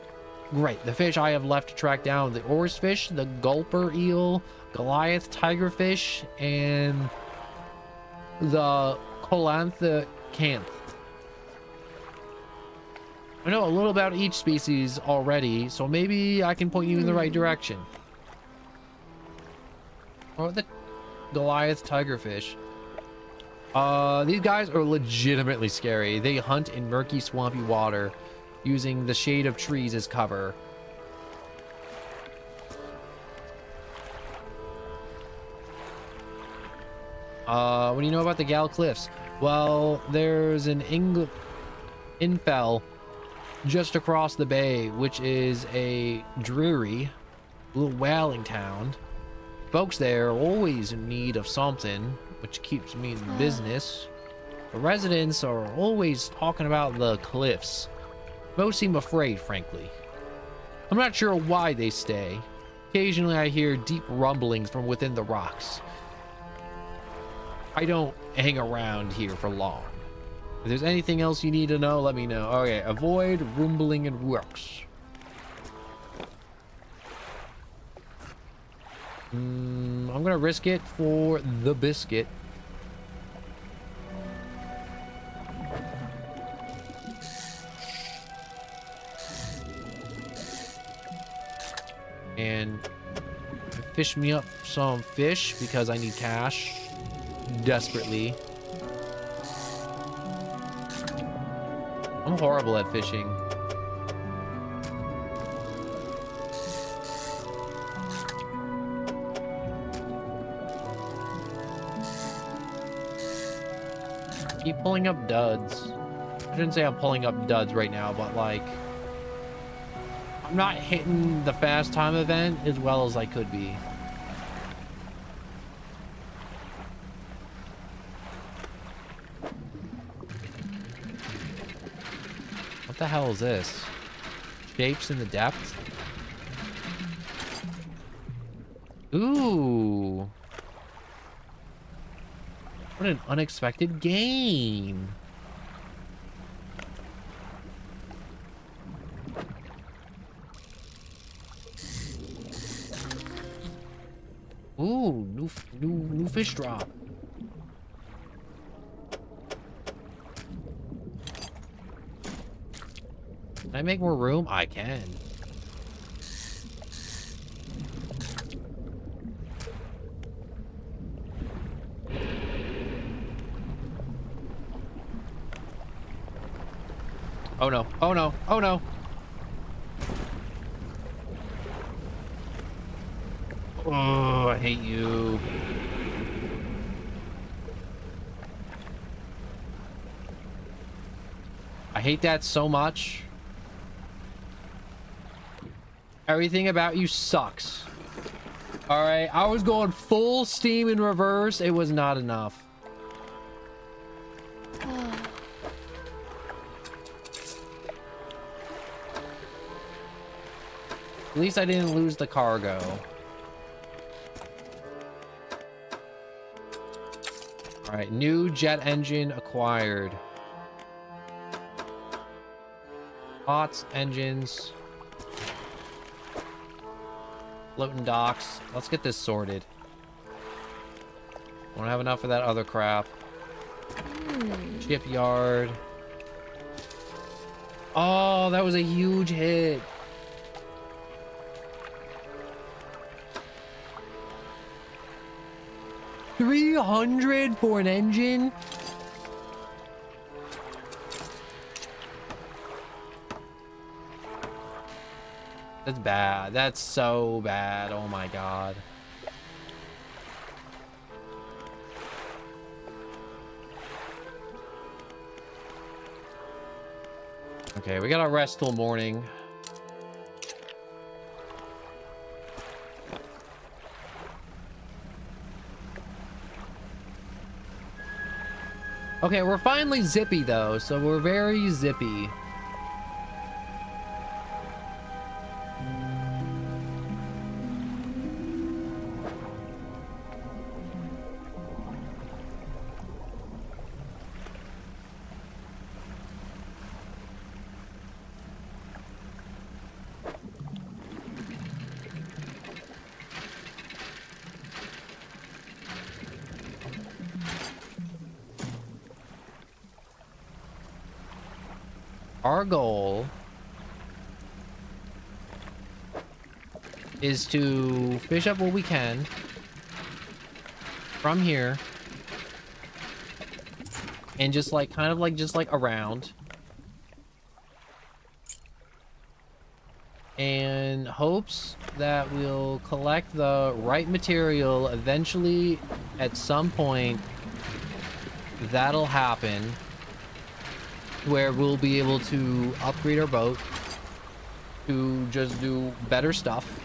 Great. The fish I have left to track down: the oars fish, the gulper eel, Goliath tigerfish, and the coelacanth. I know a little about each species already, so maybe I can point you in the right direction. Or the Goliath tigerfish. These guys are legitimately scary. They hunt in murky, swampy water, using the shade of trees as cover. What do you know about the Gal Cliffs? Well, there's an infell just across the bay, which is a dreary little whaling town. Folks there are always in need of something, which keeps me in business. The residents are always talking about the cliffs. Most seem afraid, frankly. I'm not sure why they stay. Occasionally I hear deep rumblings from within the rocks. I don't hang around here for long. If there's anything else you need to know, let me know. Okay, avoid rumbling and rocks. I'm gonna risk it for the biscuit. And fish me up some fish because I need cash desperately. I'm horrible at fishing. Keep pulling up duds. I shouldn't say I'm pulling up duds right now, but like I'm not hitting the fast time event as well as I could be. What the hell is this? Shapes in the depth? Ooh. What an unexpected game. Ooh, new fish drop. Can I make more room? I can. Oh no, oh no, oh no. Oh, I hate you. I hate that so much. Everything about you sucks. All right, I was going full steam in reverse. It was not enough. At least I didn't lose the cargo. All right, new jet engine acquired. Pots, engines. Floating docks. Let's get this sorted. Won't have enough of that other crap. Shipyard. Oh, that was a huge hit. $300 for an engine? That's bad. That's so bad. Oh my god. Okay, we gotta rest till morning. Okay, we're finally zippy though, so we're very zippy. Our goal is to fish up what we can from here and just like kind of like just like around and hopes that we'll collect the right material eventually. At some point that'll happen where we'll be able to upgrade our boat to just do better stuff,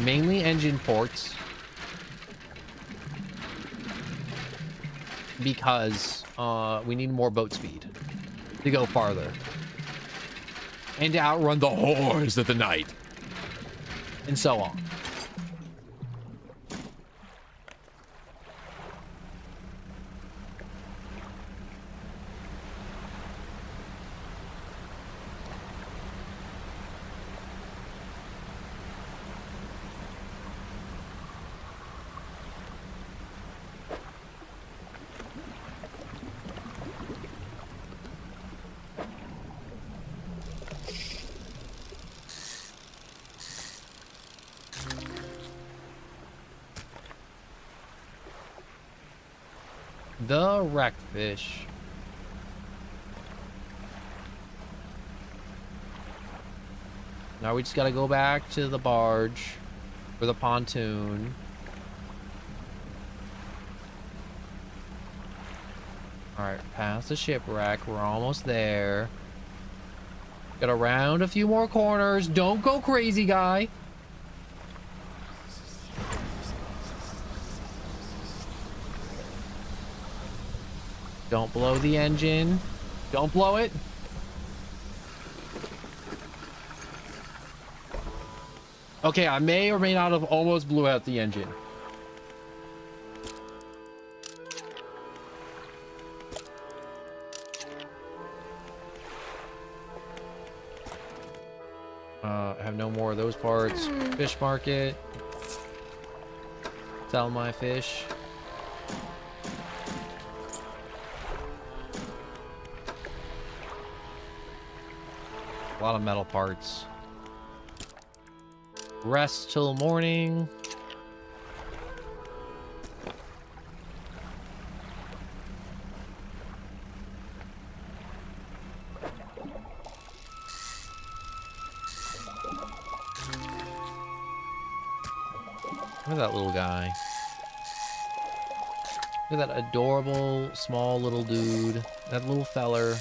mainly engine ports, because we need more boat speed to go farther. and to outrun the horrors of the night, and so on. The wreckfish. Now we just gotta go back to the barge for the pontoon. Alright, past the shipwreck. We're almost there. Gotta round a few more corners. Don't go crazy, guy. Don't blow the engine. Don't blow it. Okay, I may or may not have almost blew out the engine. I have no more of those parts. Fish market. Sell my fish. A lot of metal parts. Rest till morning. Look at that little guy. Look at that adorable, small little dude. That little feller.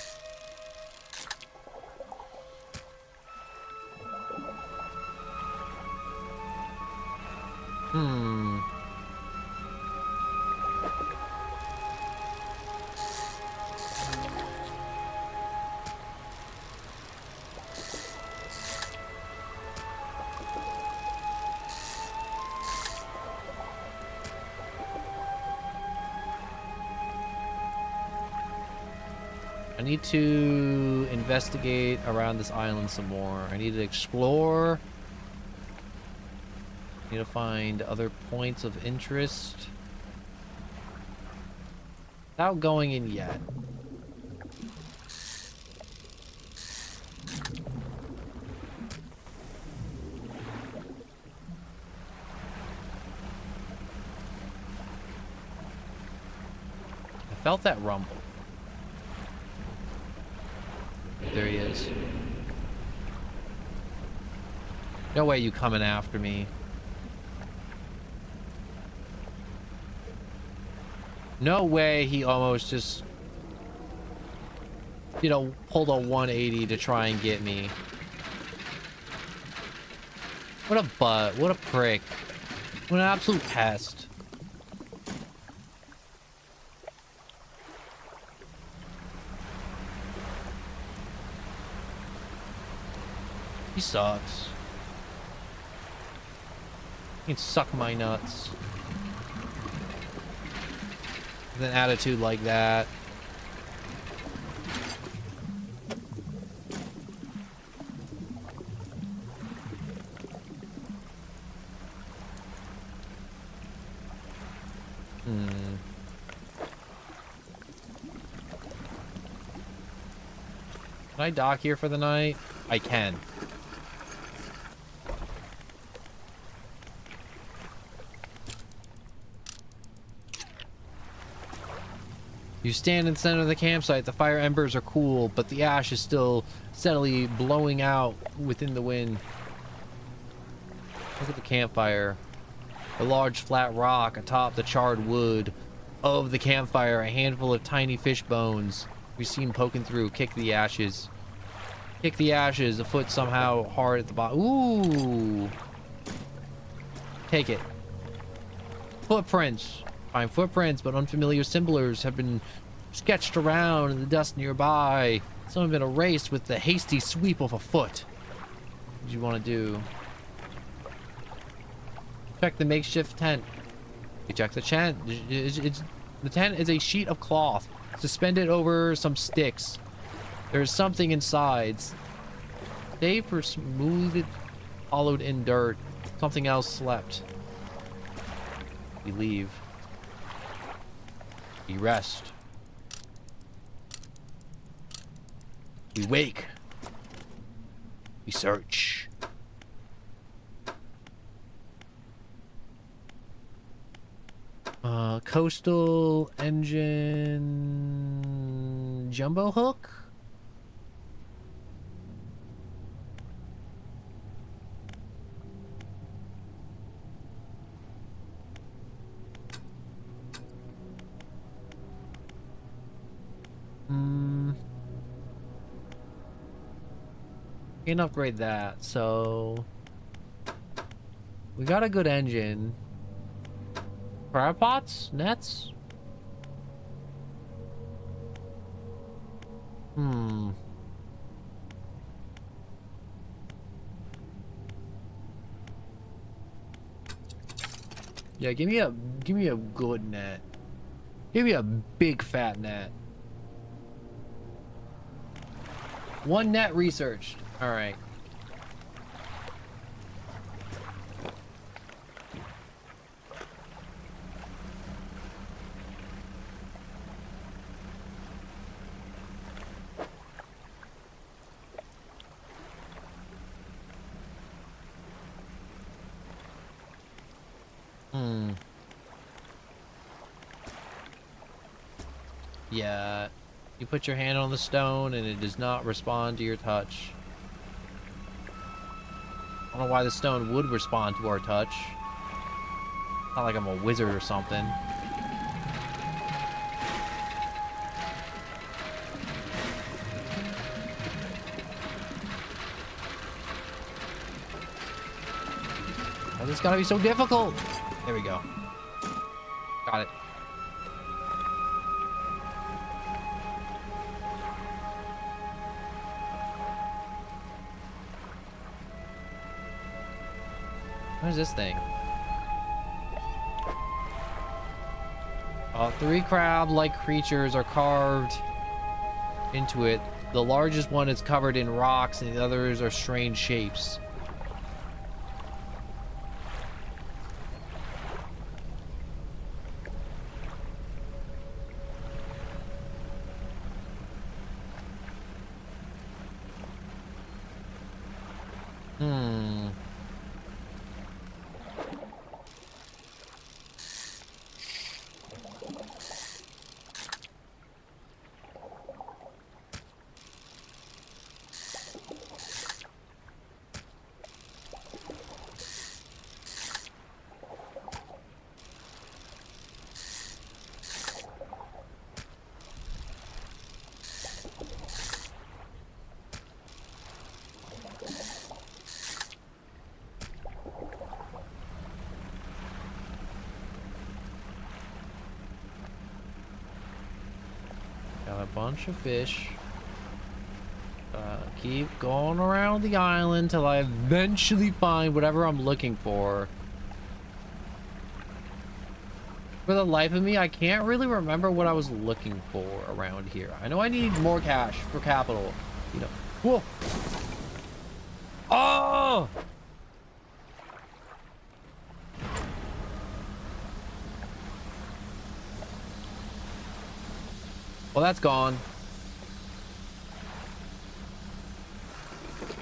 I need to investigate around this island some more. I need to explore. Need to find other points of interest without going in yet. I felt that rumble. There he is. No way you coming after me. No way he almost just, you know, pulled a 180 to try and get me. What a butt. What a prick. What an absolute pest. He sucks. He can suck my nuts. With an attitude like that. Can I dock here for the night? I can. You stand in the center of the campsite. The fire embers are cool, but the ash is still steadily blowing out within the wind. Look at the campfire. A large flat rock atop the charred wood of the campfire. A handful of tiny fish bones we seen poking through. Kick the ashes. Kick the ashes. A foot somehow hard at the bottom. Ooh. Take it. Footprints. Find footprints, but unfamiliar symbols have been sketched around in the dust nearby. Some have been erased with the hasty sweep of a foot. What do you want to do? Check the makeshift tent. You check the tent. The tent is a sheet of cloth suspended over some sticks. There's something inside. Save for smooth, hollowed in dirt. Something else slept. We leave. We rest. We wake. We search. Coastal engine jumbo hook. Can't upgrade that, so we got a good engine. Crab pots? Nets? Yeah, give me a good net. Give me a big fat net. One net researched. All right. Yeah. You put your hand on the stone and it does not respond to your touch. I don't know why the stone would respond to our touch. Not like I'm a wizard or something. Oh, this gotta be so difficult. There we go. Got it. What is this thing? 3 crab-like creatures are carved into it. The largest one is covered in rocks and the others are strange shapes. Got a bunch of fish. Keep going around the island till I eventually find whatever I'm looking for. For the life of me, I can't really remember what I was looking for around here. I know I need more cash for capital. You know. Whoa! Oh! Well, that's gone.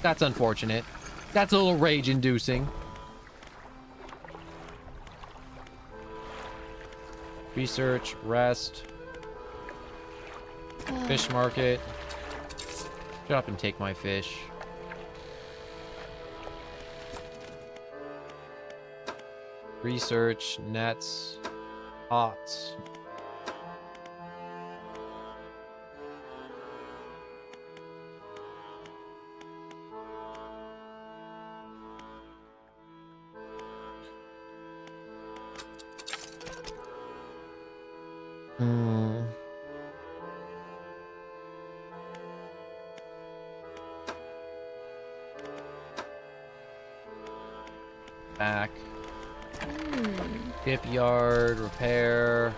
That's unfortunate. That's a little rage-inducing. Research, rest. Fish market. Shut up and take my fish. Research, nets, pots. Back. Shipyard, repair.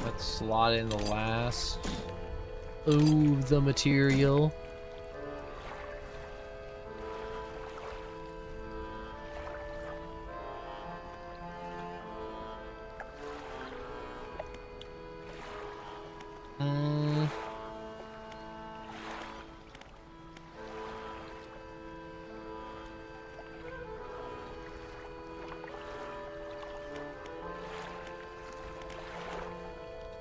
Let's slot in the last. Ooh, the material.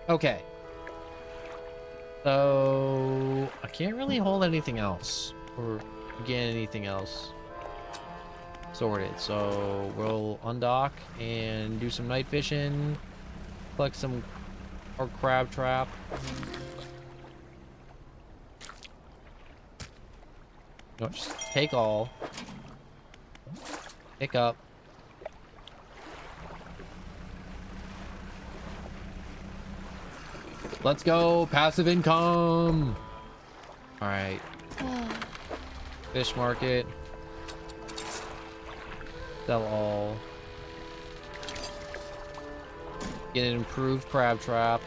Okay. So I can't really hold anything else or get anything else sorted. So we'll undock and do some night fishing, collect some or crab trap. No, just take all. Pick up. Let's go, passive income. All right. Fish market. Sell all. Get an improved crab trap.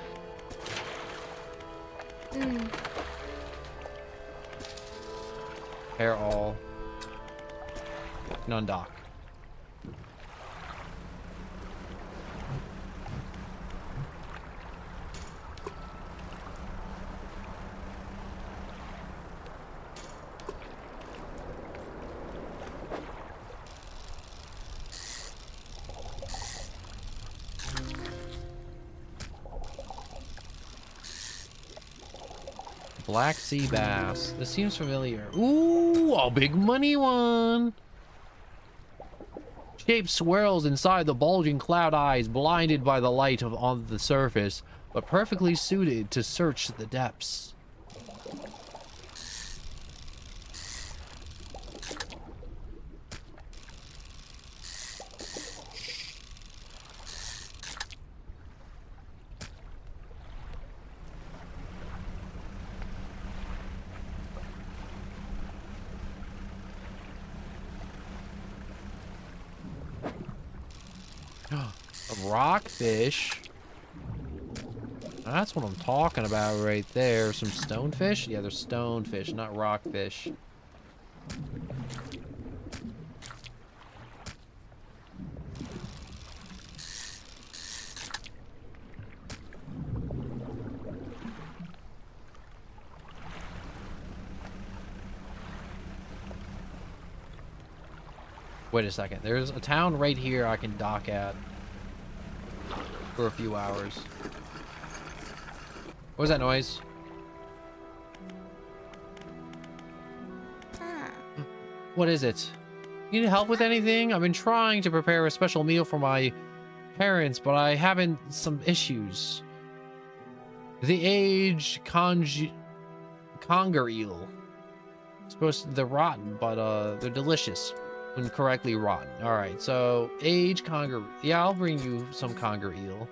Repair all. None dock. Black sea bass. This seems familiar. Ooh, a big money one. Shape swirls inside the bulging cloud eyes, blinded by the light on the surface, but perfectly suited to search the depths. Rockfish. That's what I'm talking about right there. Some stonefish? Yeah, they're stonefish, not rockfish. Wait a second. There's a town right here I can dock at for a few hours. What was that noise? What is it? You need help with anything? I've been trying to prepare a special meal for my parents, but I haven't some issues. The aged conger eel. They're rotten, but they're delicious when correctly rotten. All right, so aged conger. Yeah, I'll bring you some conger eel.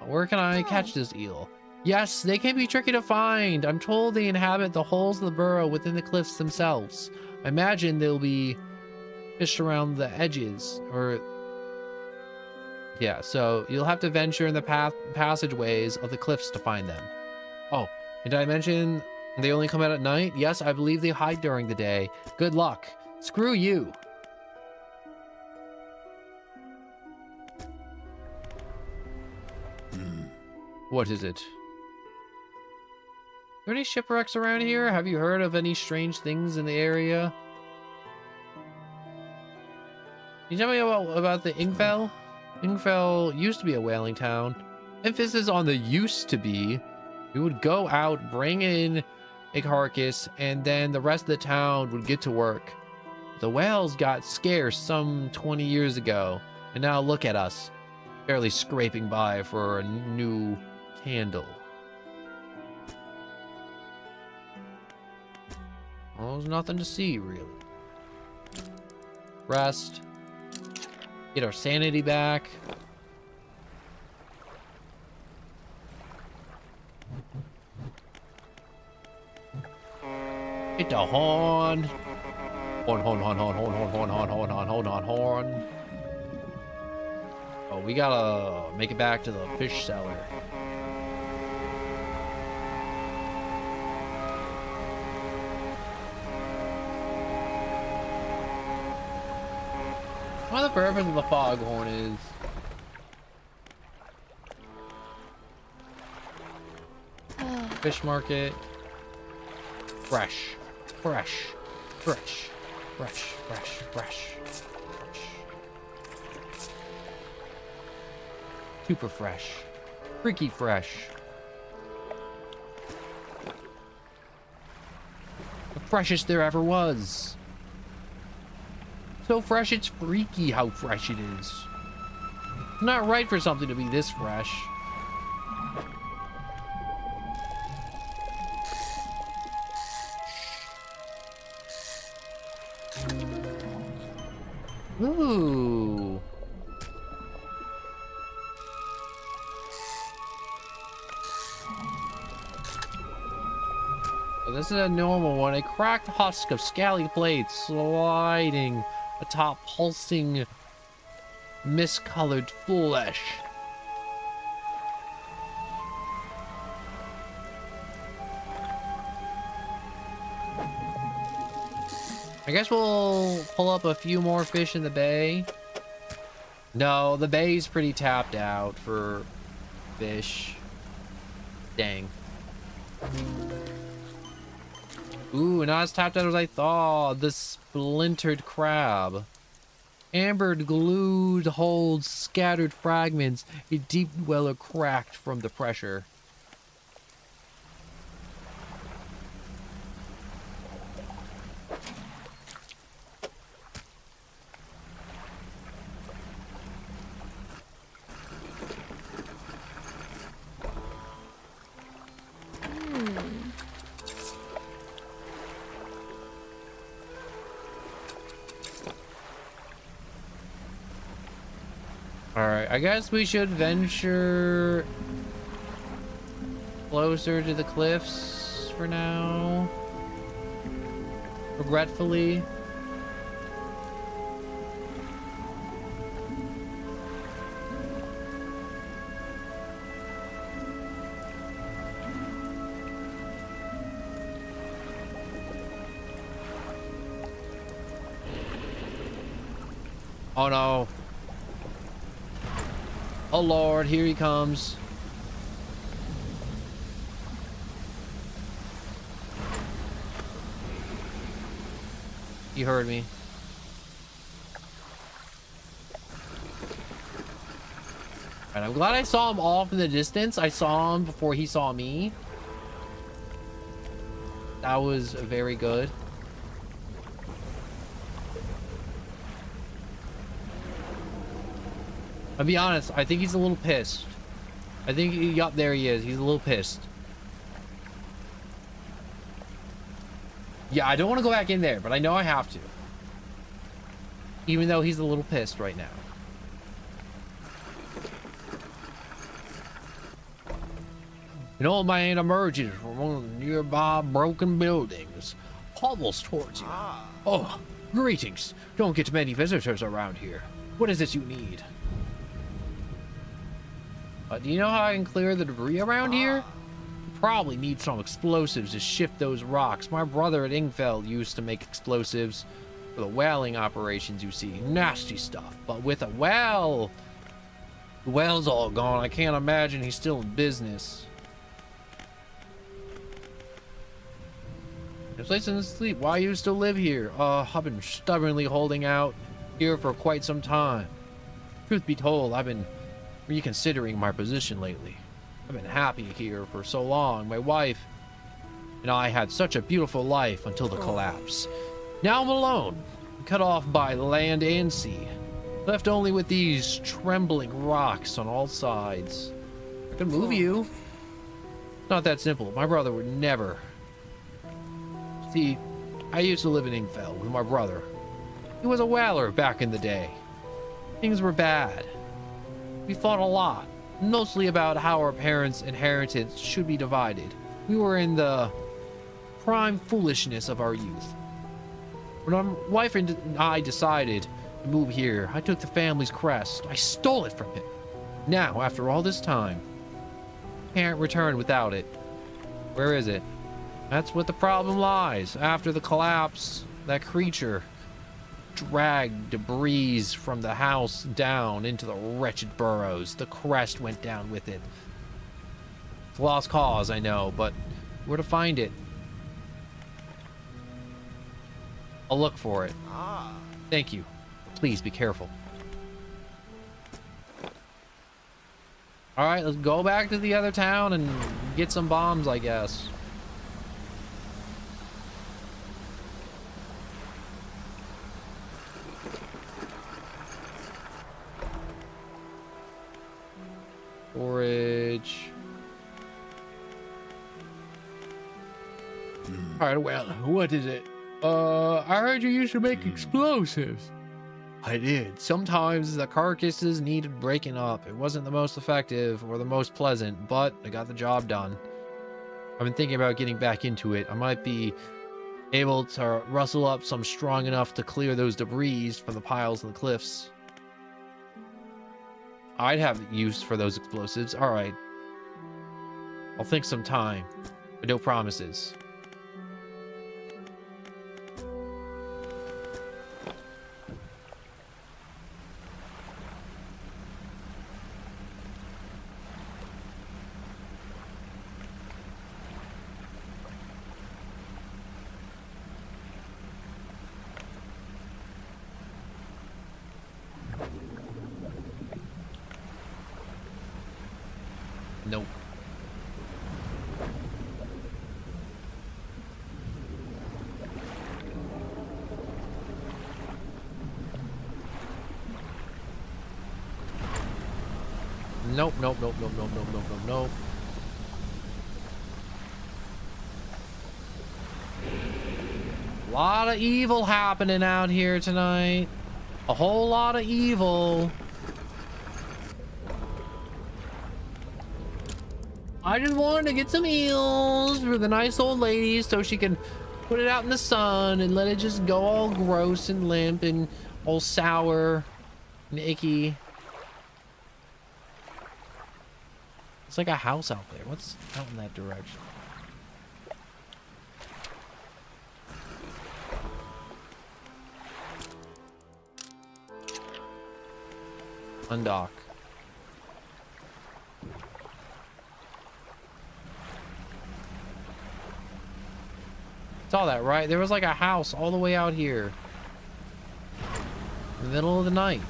Where can I catch this eel? Yes, they can be tricky to find. I'm told they inhabit the holes of the burrow within the cliffs themselves. I imagine they'll be fished around the edges, or... Yeah, so you'll have to venture in the passageways of the cliffs to find them. Oh, and did I mention they only come out at night? Yes, I believe they hide during the day. Good luck. Screw you. What is it? Are there any shipwrecks around here? Have you heard of any strange things in the area? Can you tell me about the Ingfell? Ingfell used to be a whaling town. Emphasis on the used to be. We would go out, bring in a carcass, and then the rest of the town would get to work. The whales got scarce some 20 years ago, and now look at us, barely scraping by for a new candle. Well, there's nothing to see, really. Rest. Get our sanity back. Hit the horn. Horn, horn, horn, horn, horn, horn, horn, horn, horn, horn, horn, horn, horn. Oh, we gotta make it back to the fish cellar. What the purpose of the foghorn is? Fish market. Fresh. Fresh. Fresh. Fresh. Fresh. Fresh. Super fresh. Freaky fresh. The freshest there ever was. So fresh it's freaky how fresh it is. Not right for something to be this fresh. Ooh. So this is a normal one. A cracked husk of scaly plates sliding atop pulsing, mist-colored flesh. I guess we'll pull up a few more fish in the bay. No, the bay's pretty tapped out for fish. Dang. Ooh, not as tapped out as I thought. The splintered crab. Ambered glued holds scattered fragments. A deep well cracked from the pressure. Alright, I guess we should venture closer to the cliffs for now. Regretfully. Oh no. Oh Lord, here he comes. He heard me. Alright, I'm glad I saw him off in the distance. I saw him before he saw me. That was very good. I'll be honest, I think he's a little pissed. I think yup, there he is. He's a little pissed. Yeah, I don't want to go back in there, but I know I have to. Even though he's a little pissed right now. An old man emerges from one of the nearby broken buildings, hobbles towards you. Oh, greetings. Don't get many visitors around here. What is it you need? Do you know how I can clear the debris around here? You probably need some explosives to shift those rocks. My brother at Ingfeld used to make explosives for the whaling operations, you see. Nasty stuff. But with a well, the well's all gone. I can't imagine he's still in business. This place isn't asleep. Why you still live here? I've been stubbornly holding out here for quite some time. Truth be told, I've been reconsidering my position lately. I've been happy here for so long. My wife and I had such a beautiful life until the collapse. Now I'm alone, cut off by land and sea, left only with these trembling rocks on all sides. I could move you. Not that simple. My brother would never. See, I used to live in Ingfell with my brother. He was a whaler back in the day. Things were bad. We fought a lot, mostly about how our parents' inheritance should be divided. We were in the prime foolishness of our youth. When my wife and I decided to move here, I took the family's crest. I stole it from him. Now, after all this time, can't return without it. Where is it? That's what the problem lies. After the collapse, that creature dragged debris from the house down into the wretched burrows. The crest went down with it. It's a lost cause, I know, but where to find it? I'll look for it. Thank you. Please be careful. Alright, let's go back to the other town and get some bombs, I guess. Storage. Alright, well, what is it? I heard you used to make explosives. I did. Sometimes the carcasses needed breaking up. It wasn't the most effective or the most pleasant, but I got the job done. I've been thinking about getting back into it. I might be able to rustle up some strong enough to clear those debris from the piles and the cliffs. I'd have use for those explosives. All right. I'll think some time, but no promises. Nope. Nope, nope, nope, nope, nope, nope, nope, nope, nope. A lot of evil happening out here tonight. A whole lot of evil. I just wanted to get some eels for the nice old lady so she can put it out in the sun and let it just go all gross and limp and all sour and icky. It's like a house out there. What's out in that direction? Undock. Saw that, right? There was like a house all the way out here in the middle of the night.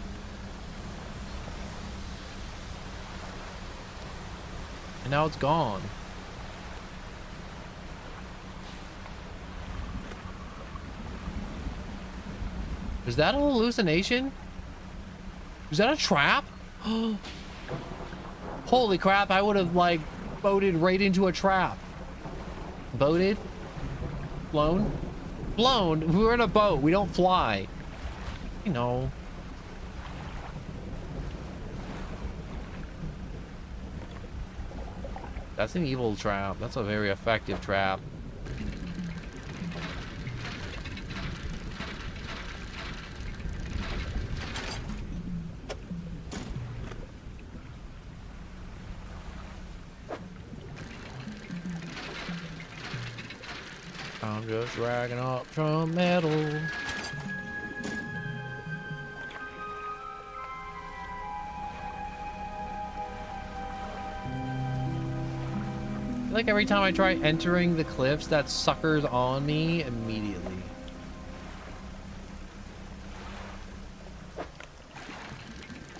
And now it's gone. Is that a hallucination? Is that a trap? Holy crap, I would have like boated right into a trap. Boated? Blown? Blown? We're in a boat. We don't fly. You know. That's an evil trap. That's a very effective trap. I'm just dragging up some metal. Like every time I try entering the cliffs, that sucker's on me immediately.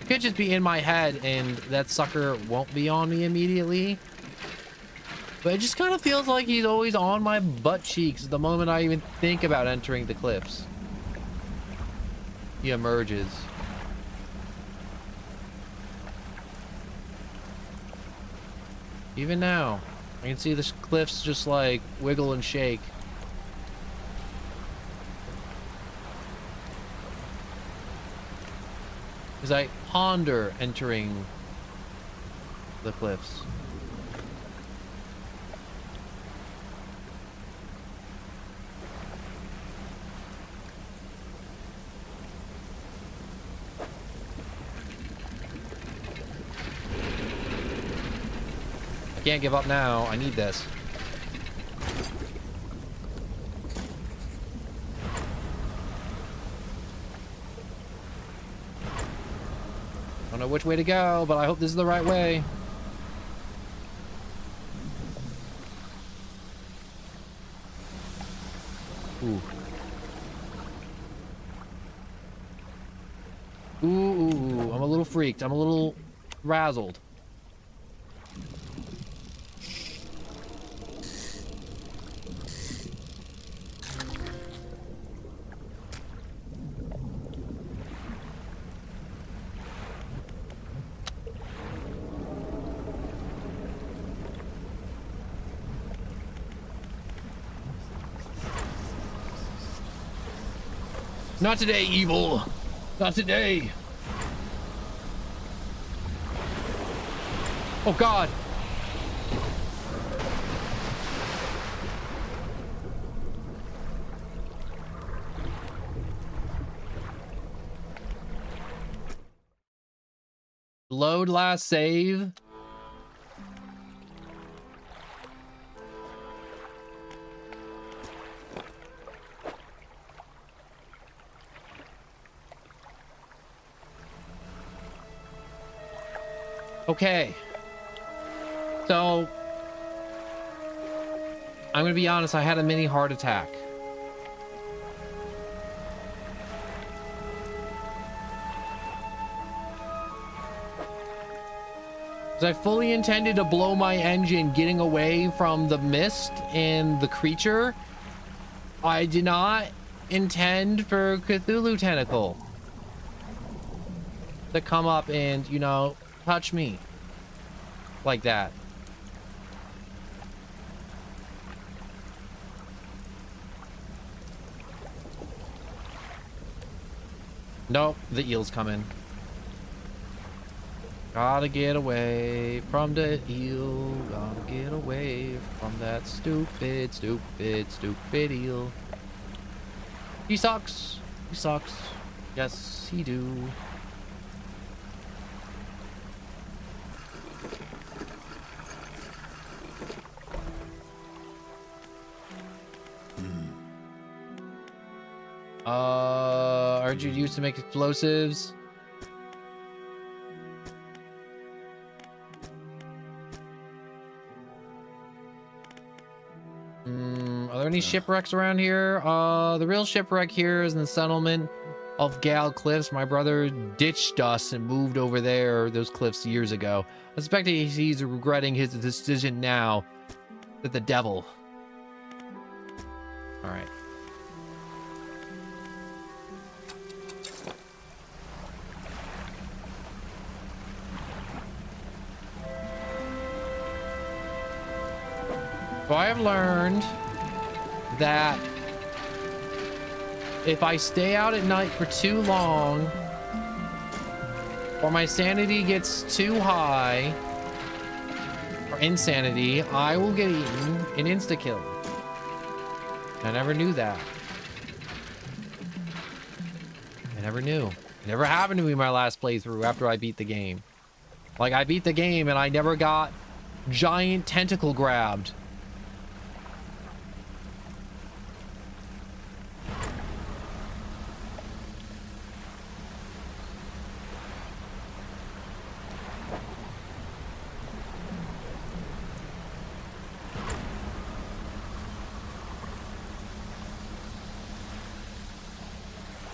It could just be in my head and that sucker won't be on me immediately. But it just kind of feels like he's always on my butt cheeks the moment I even think about entering the cliffs. He emerges. Even now, I can see the cliffs just like wiggle and shake. as I ponder entering the cliffs. I can't give up now. I need this. I don't know which way to go, but I hope this is the right way. Ooh. Ooh, I'm a little freaked. I'm a little razzled. Not today, evil. Not today. Oh, God. Load last save. Okay. So, I'm gonna be honest, I had a mini heart attack. I fully intended to blow my engine getting away from the mist and the creature. I did not intend for Cthulhu Tentacle to come up and, you know, touch me like that. Nope, the eel's coming. Gotta get away from the eel. Gotta get away from that stupid, stupid, stupid eel. He sucks. He sucks. Yes, he do. Aren't you used to make explosives? Are there any shipwrecks around here? The real shipwreck here is in the settlement of Gal Cliffs. My brother ditched us and moved over there, those cliffs, years ago. I suspect he's regretting his decision now. That the devil. All right. So I have learned that if I stay out at night for too long, or my sanity gets too high, or insanity, I will get eaten and insta-kill. I never knew that. I never knew. It never happened to me in my last playthrough after I beat the game. Like, I beat the game and I never got giant tentacle grabbed.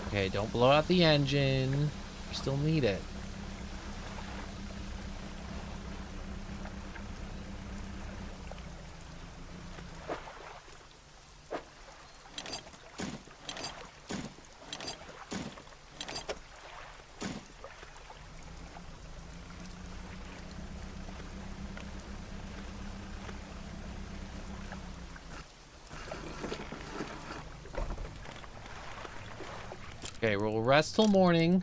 Okay, don't blow out the engine. We still need it. Okay, we'll rest till morning.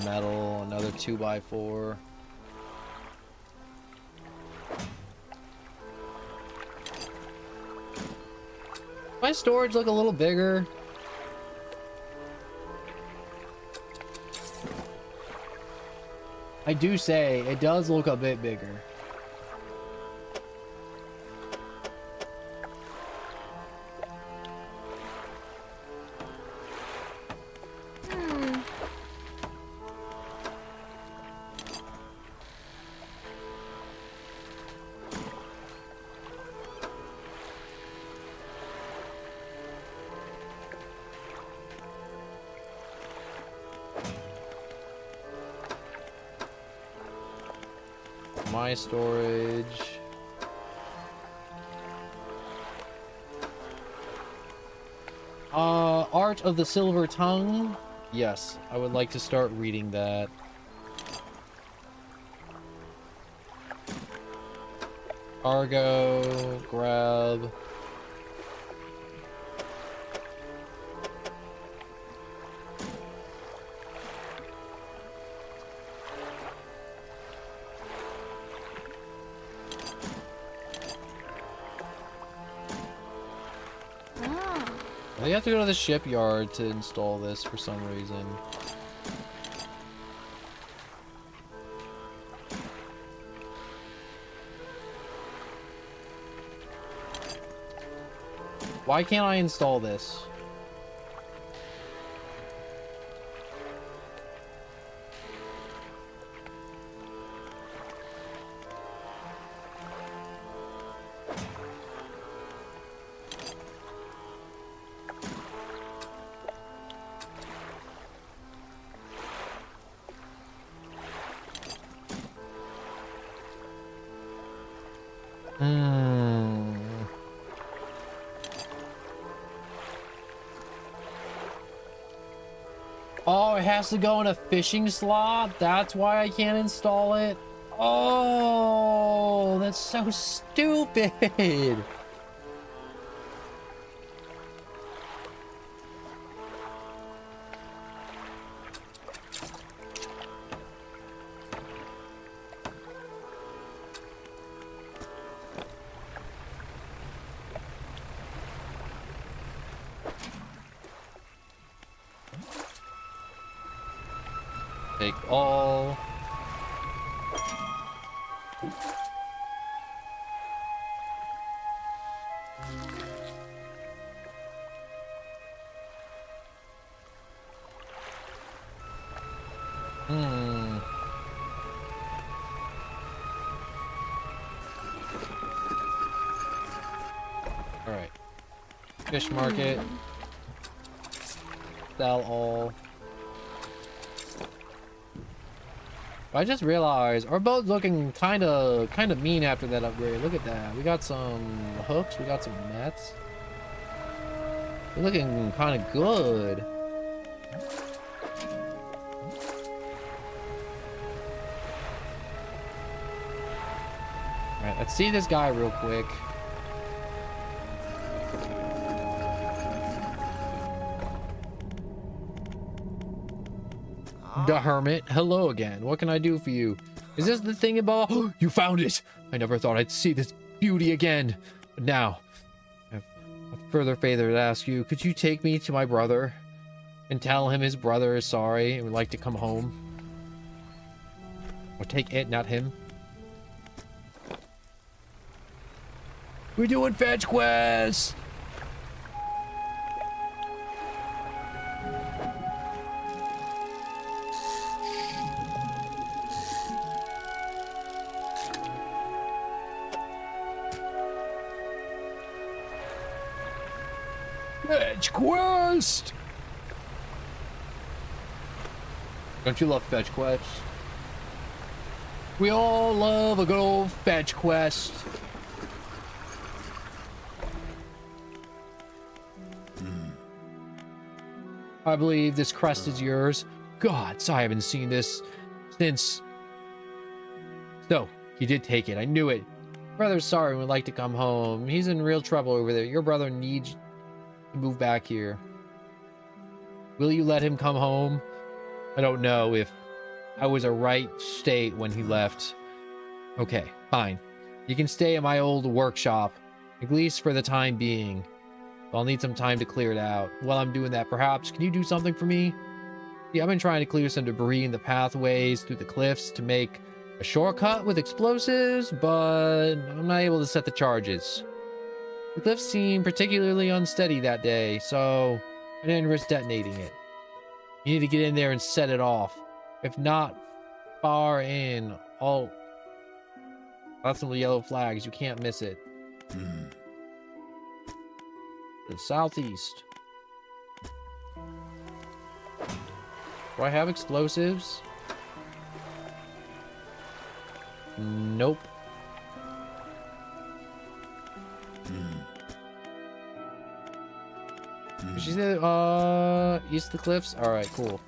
metal, another 2x4. My storage look a little bigger. I do say it does look a bit bigger. My storage. Art of the Silver Tongue. Yes, I would like to start reading that. Cargo, grab. You have to go to the shipyard to install this for some reason. Why can't I install this? Oh, it has to go in a fishing slot? That's why I can't install it? Oh, that's so stupid. Take all. All right. Fish market. Sell all. I just realized our boat's looking kind of mean after that upgrade. Look at that. We got some hooks. We got some nets. We're looking kind of good. All right, let's see this guy real quick. The Hermit, hello again. What can I do for you? Is this the thing about? You found it! I never thought I'd see this beauty again. But now, I have a further favor to ask you. Could you take me to my brother and tell him his brother is sorry and would like to come home? Or take it, not him. We're doing fetch quests! Fetch quest! Don't you love fetch quests? We all love a good old fetch quest. I believe this crest is yours. Gods, I haven't seen this since... So, he did take it. I knew it. Brother's sorry and would like to come home. He's in real trouble over there. Your brother needs to move back here. Will you let him come home? I don't know if I was a right state when he left. Okay, fine. You can stay at my old workshop, at least for the time being. I'll need some time to clear it out. While I'm doing that, perhaps, can you do something for me? Yeah, I've been trying to clear some debris in the pathways through the cliffs to make a shortcut with explosives, but I'm not able to set the charges. The cliffs seemed particularly unsteady that day, so I didn't risk detonating it. You need to get in there and set it off. If not far in, lots of yellow flags, you can't miss it. The southeast. Do I have explosives? Nope. She said, east of the cliffs? Alright, cool.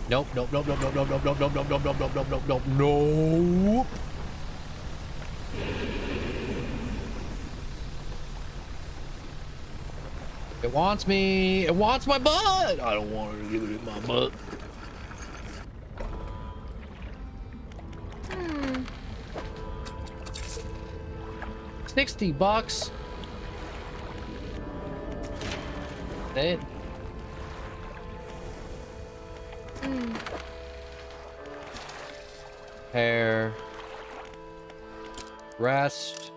Nope, nope, nope, nope, nope, nope, nope, nope, nope, nope, nope, nope, nope, nope, nope, nope. It wants me. It wants my butt. I don't want her to give it in my butt. $60. That it? Hair. Rest.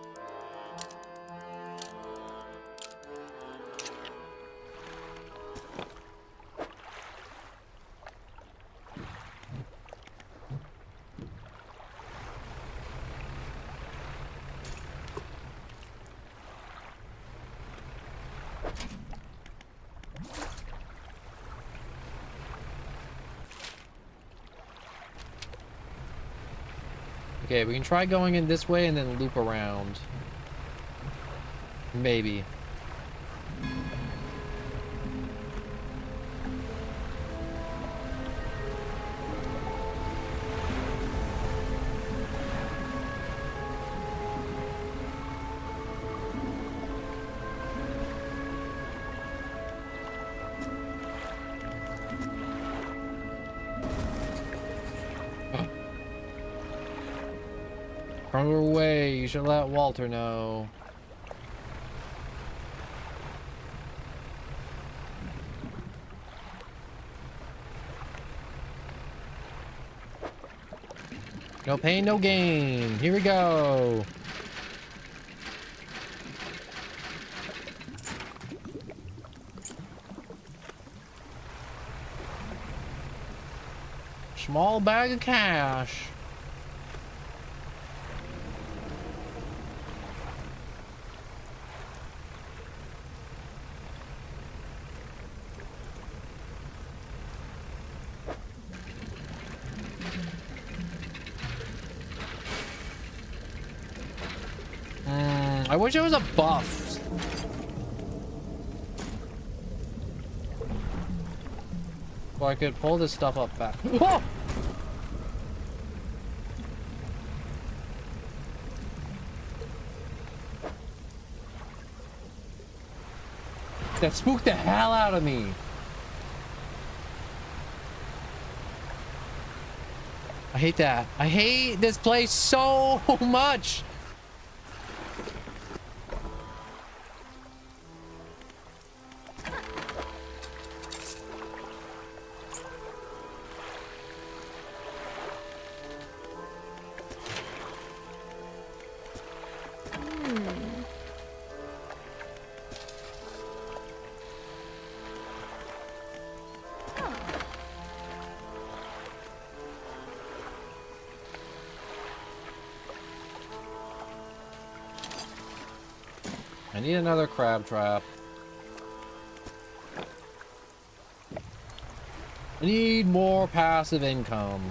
Okay, we can try going in this way and then loop around. Maybe. Run away, you should let Walter know. No pain, no gain. Here we go. Small bag of cash. I wish it was a buff. So I could pull this stuff up back. Oh! That spooked the hell out of me. I hate that. I hate this place so much. need another crab trap. I need more passive income.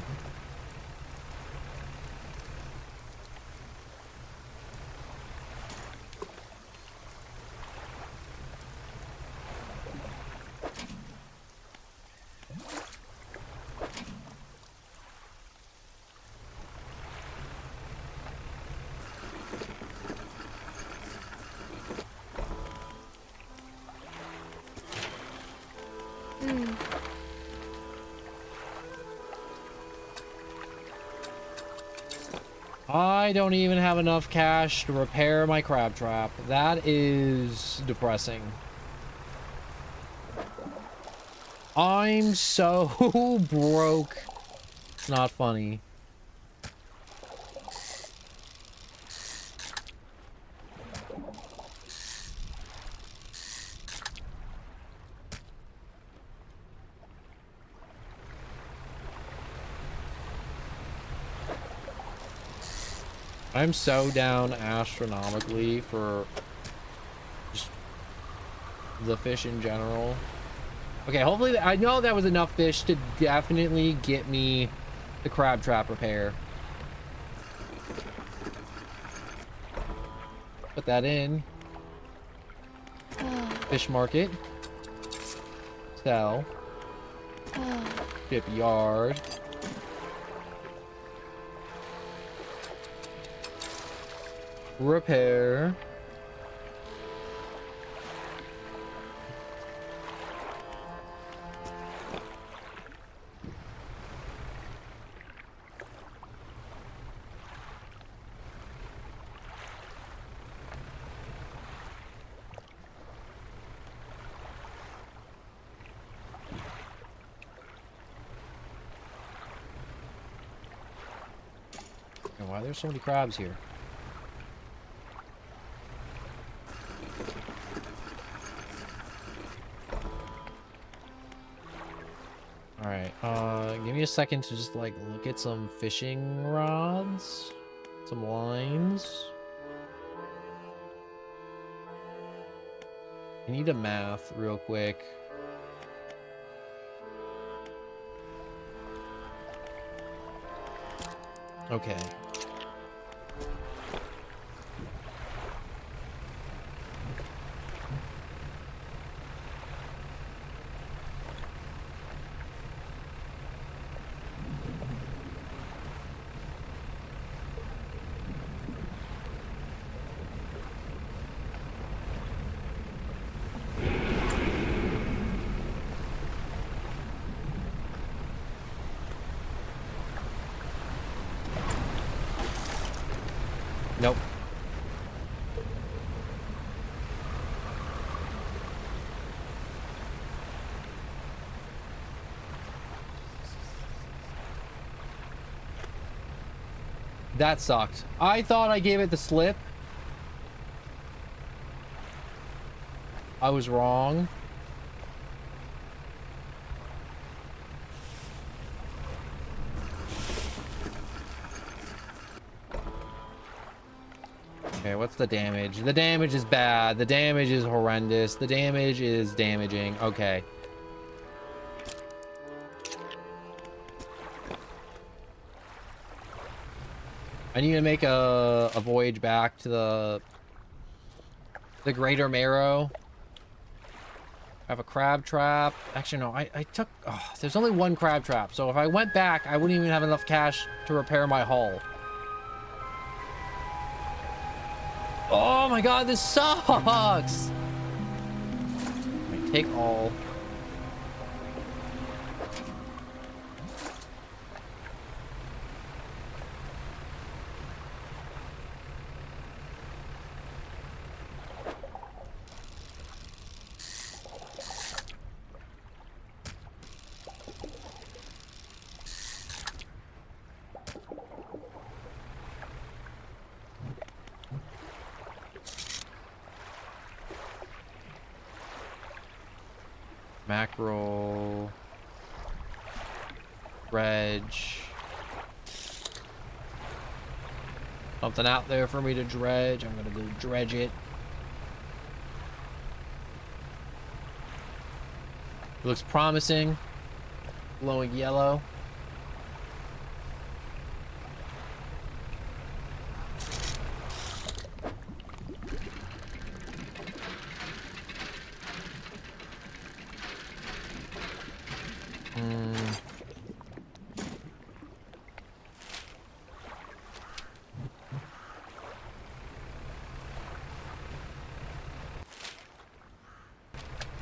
I don't even have enough cash to repair my crab trap. That is depressing. I'm so broke. It's not funny. I'm so down astronomically for just the fish in general. Okay, hopefully I know that was enough fish to definitely get me the crab trap repair. Put that in. Fish market. Sell. Shipyard. Repair. And why are there so many crabs here? Give me a second to just like look at some fishing rods, some lines. I need a math real quick. Okay. Nope. That sucked. I thought I gave it the slip. I was wrong. Okay, what's the damage? The damage is bad. The damage is horrendous. The damage is damaging. Okay. I need to make a voyage back to the Greater Marrow. I have a crab trap. Actually, no, I took... Oh, there's only one crab trap. So if I went back, I wouldn't even have enough cash to repair my hull. Oh my god, this sucks! Take all. Mackerel, dredge, something out there for me to dredge. I'm gonna go dredge it. It looks promising. Glowing yellow.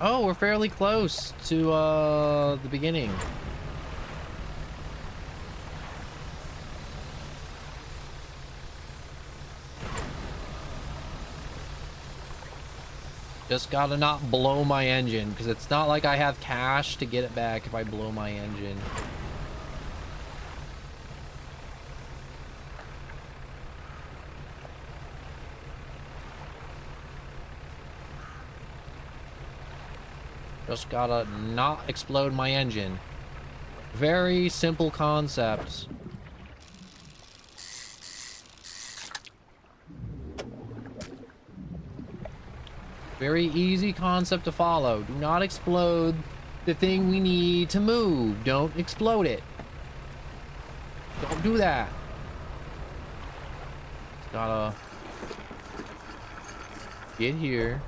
Oh, we're fairly close to the beginning. Just gotta not blow my engine, because it's not like I have cash to get it back if I blow my engine. Just gotta not explode my engine. Very simple concept. Very easy concept to follow. Do not explode the thing we need to move. Don't explode it. Don't do that. Just gotta get here.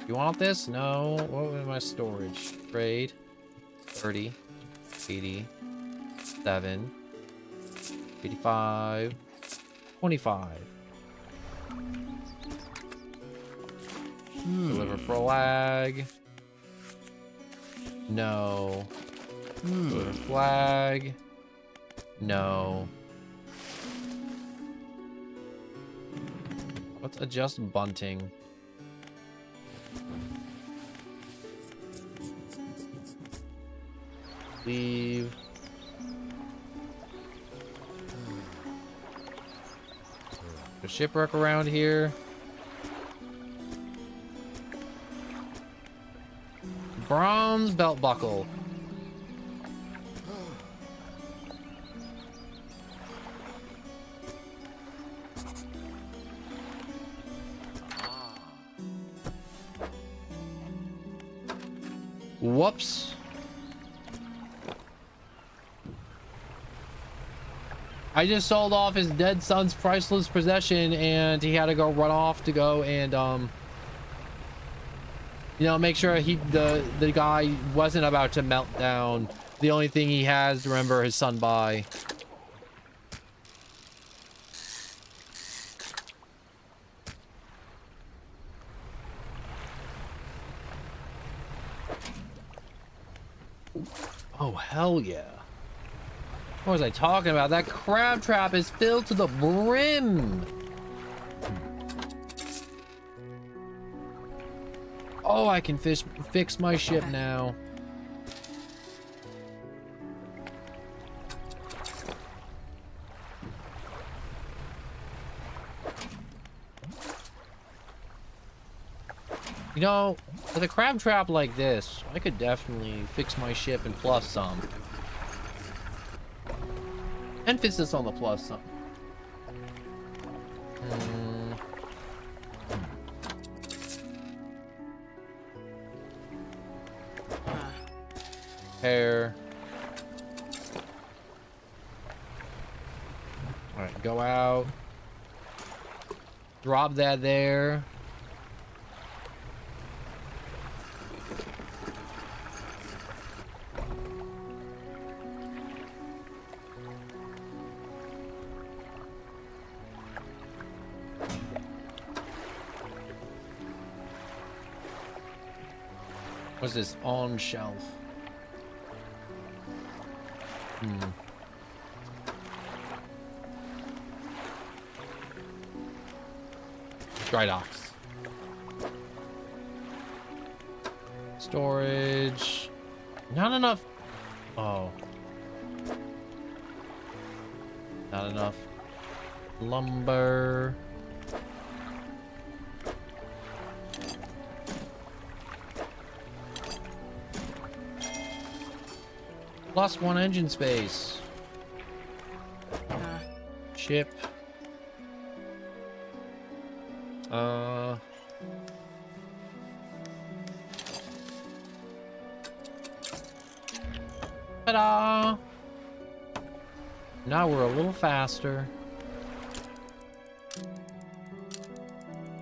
You want this? No. What was my storage? Trade. 30. 80. 7. 85. 25. Deliver flag. No. Deliver flag. No. Let's adjust bunting. Leave. There's shipwreck around here. Bronze belt buckle. Whoops. I just sold off his dead son's priceless possession, and he had to go run off to go and you know, make sure the guy wasn't about to melt down. The only thing he has to remember his son by. Oh, hell yeah. What was I talking about? That crab trap is filled to the brim. Oh, I can fix my ship now. You know, with a crab trap like this, I could definitely fix my ship and plus some. Emphasis on the plus some. Hair. All right, go out. Drop that there. What's this? On shelf. Dry docks. Storage. Not enough. Oh. Not enough. Lumber. Plus 1 engine space. Ship. Ta-da! Now we're a little faster.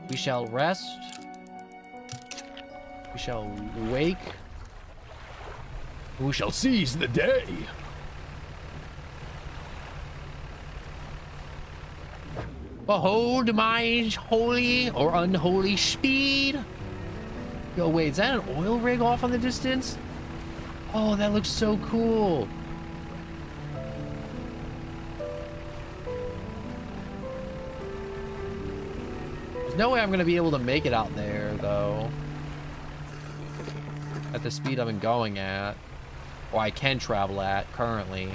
We shall rest. We shall wake. We shall seize the day. Behold my holy or unholy speed. Yo, wait, is that an oil rig off on the distance? Oh, that looks so cool. There's no way I'm gonna be able to make it out there, though. At the speed I'm going at. Or I can travel at, currently.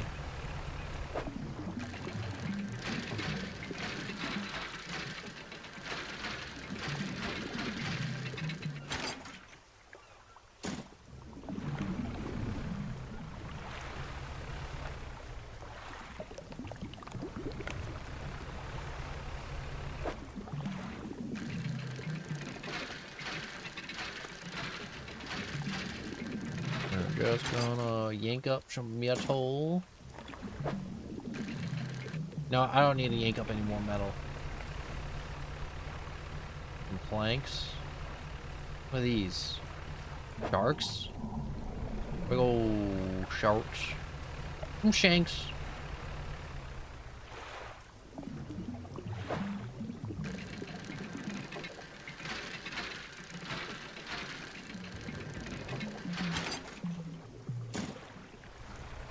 Just gonna yank up some metal. No, I don't need to yank up any more metal. Some planks. What are these? Sharks? Big ol' sharks. Some shanks.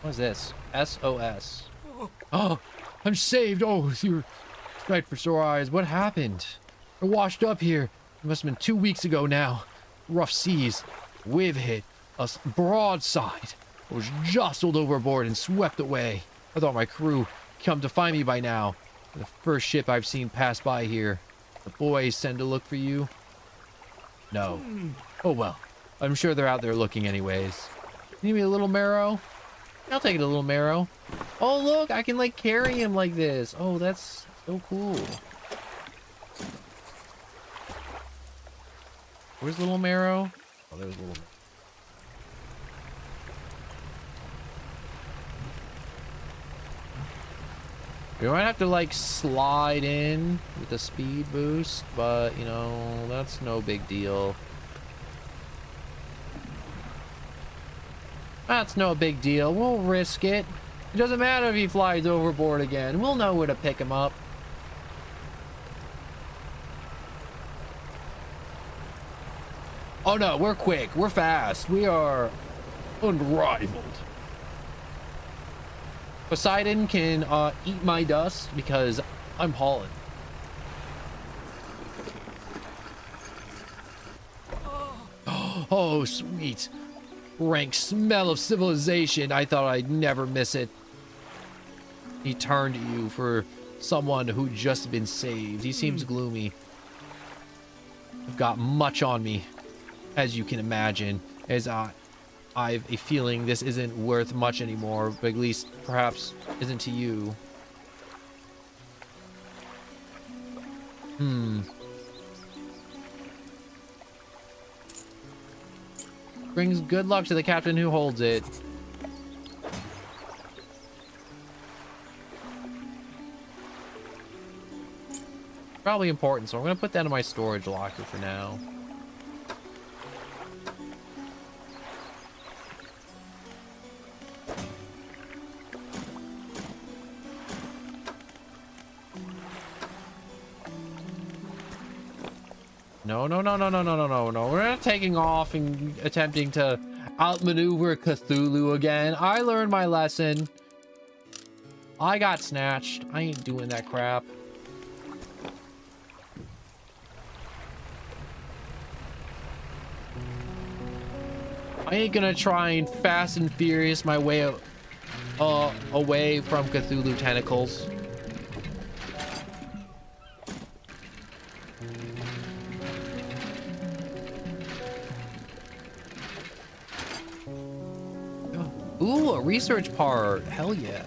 What is this? SOS. Oh, I'm saved. Oh, you're right for sore eyes. What happened? I washed up here. It must have been 2 weeks ago now. Rough seas. Wave hit us broadside. I was jostled overboard and swept away. I thought my crew come to find me by now. The first ship I've seen pass by here. The boys send to look for you? No. Oh well. I'm sure they're out there looking anyways. Need me a little marrow? I'll take it a little marrow. Oh look, I can like carry him like this. Oh, that's so cool. Where's little marrow? Oh, there's little. We might have to like slide in with a speed boost, but you know, that's no big deal. That's no big deal. We'll risk it. It doesn't matter if he flies overboard again. We'll know where to pick him up. Oh no, we're quick. We're fast. We are unrivaled. Poseidon can eat my dust because I'm hauling. Oh, sweet. Rank smell of civilization. I thought I'd never miss it. He turned to you for someone who just been saved. He seems gloomy. I've got much on me, as you can imagine, as I've a feeling this isn't worth much anymore, but at least perhaps isn't to you. Brings good luck to the captain who holds it. Probably important, so I'm gonna put that in my storage locker for now. No, no, no, no, no, no, no, no, no. We're not taking off and attempting to outmaneuver Cthulhu again. I learned my lesson. I got snatched. I ain't doing that crap. I ain't gonna try and fast and furious my way away from Cthulhu tentacles. Ooh, a research part. Hell yeah.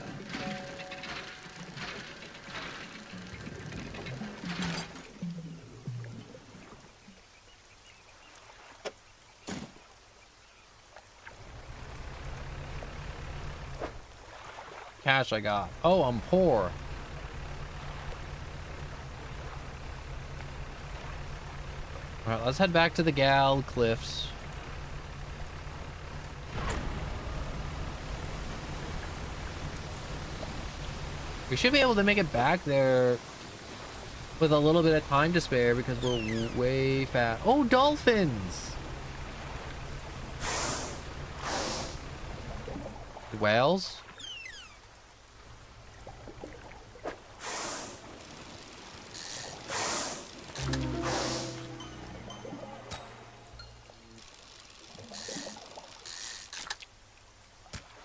cash I got. Oh, I'm poor. Alright, let's head back to the Gal Cliffs. We should be able to make it back there with a little bit of time to spare because we're way fast. Oh, dolphins! Whales?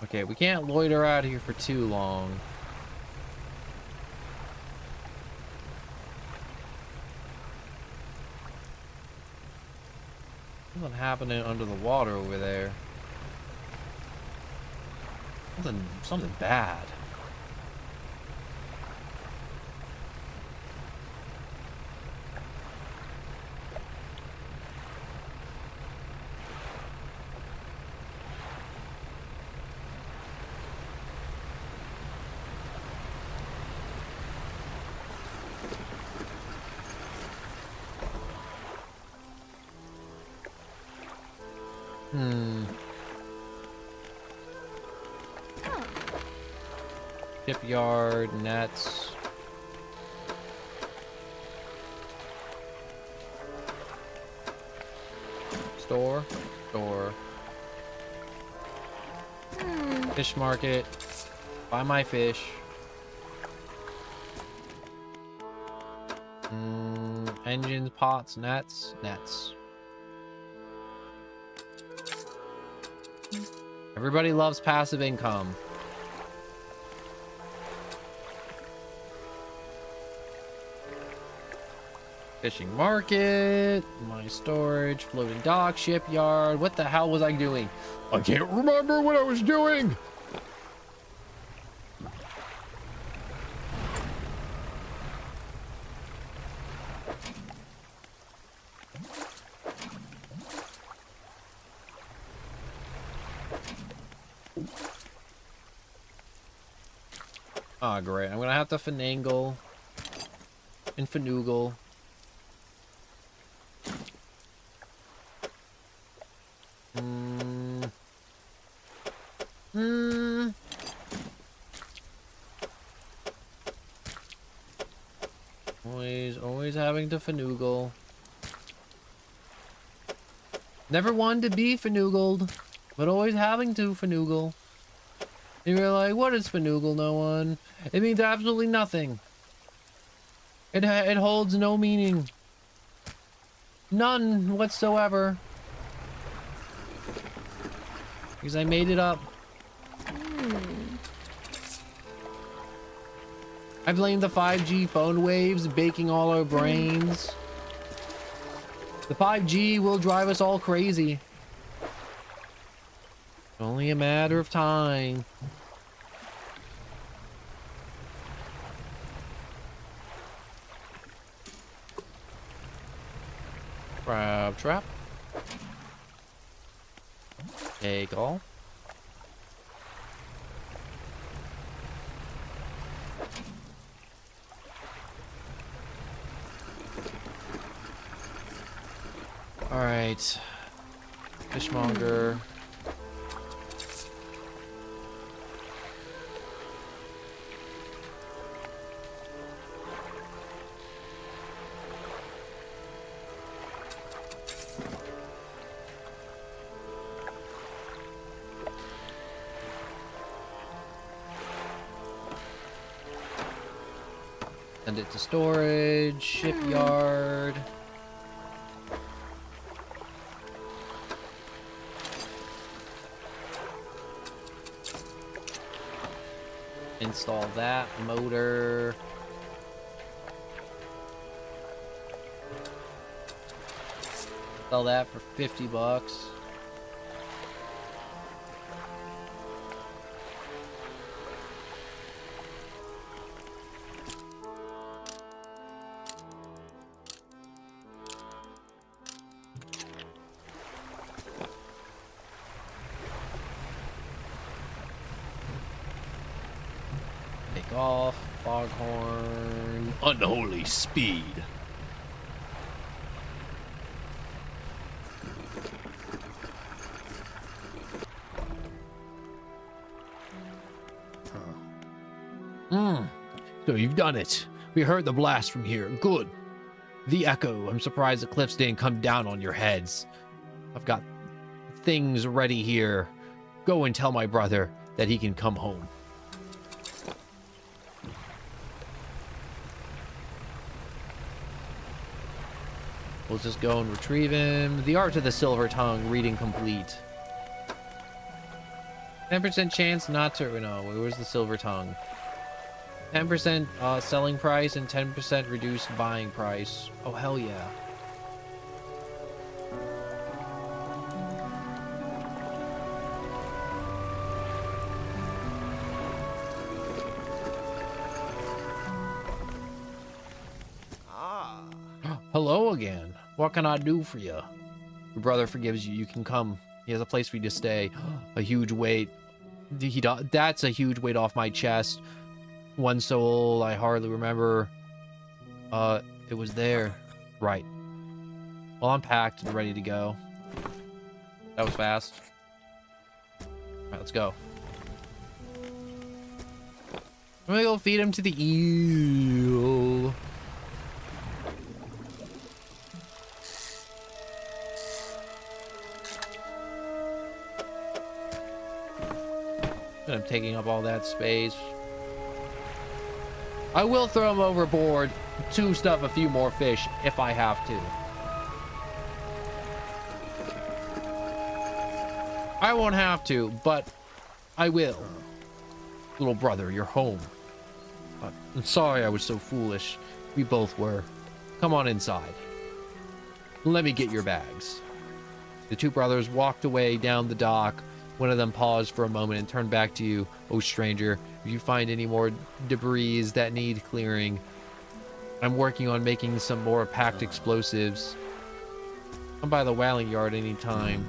Okay, we can't loiter out here for too long. Something happening under the water over there. Something bad. Shipyard, nets. Store. Fish market. Buy my fish. Engines, pots, nets. Everybody loves passive income. Fishing market, my storage, floating dock, shipyard. What the hell was I doing? I can't remember what I was doing. Oh, great. I'm gonna have to finagle and finoogle. Always having to finoogle. Never wanted to be finoogled, but always having to finoogle. And you're like, what is finoogle, no one? It means absolutely nothing. It holds no meaning. None whatsoever. Because I made it up. I blame the 5G phone waves baking all our brains. The 5G will drive us all crazy. Only a matter of time. Crab trap. Take all. All right. Fishmonger. Send it to storage, shipyard. Install that motor. Sell that for $50. foghorn. Unholy speed. So you've done it. We heard the blast from here. Good. The echo. I'm surprised the cliffs didn't come down on your heads. I've got things ready here. Go and tell my brother that he can come home. We'll just go and retrieve him. The Art of the Silver Tongue, reading complete. 10% chance not to... No, where's the Silver Tongue? 10% selling price and 10% reduced buying price. Oh, hell yeah. Hello again. What can I do for you? Your brother forgives you. You can come. He has a place for you to stay. A huge weight. That's a huge weight off my chest. One soul I hardly remember. It was there. Right. Well, I'm packed and ready to go. That was fast. Alright, let's go. I'm gonna go feed him to the eel. I'm taking up all that space. I will throw him overboard to stuff a few more fish if I have to. I won't have to, but I will. Little brother, you're home. I'm sorry I was so foolish. We both were. Come on inside. Let me get your bags. The two brothers walked away down the dock. One of them paused for a moment and turned back to you. Oh, stranger, if you find any more debris that need clearing, I'm working on making some more packed explosives. Come by the whaling yard anytime.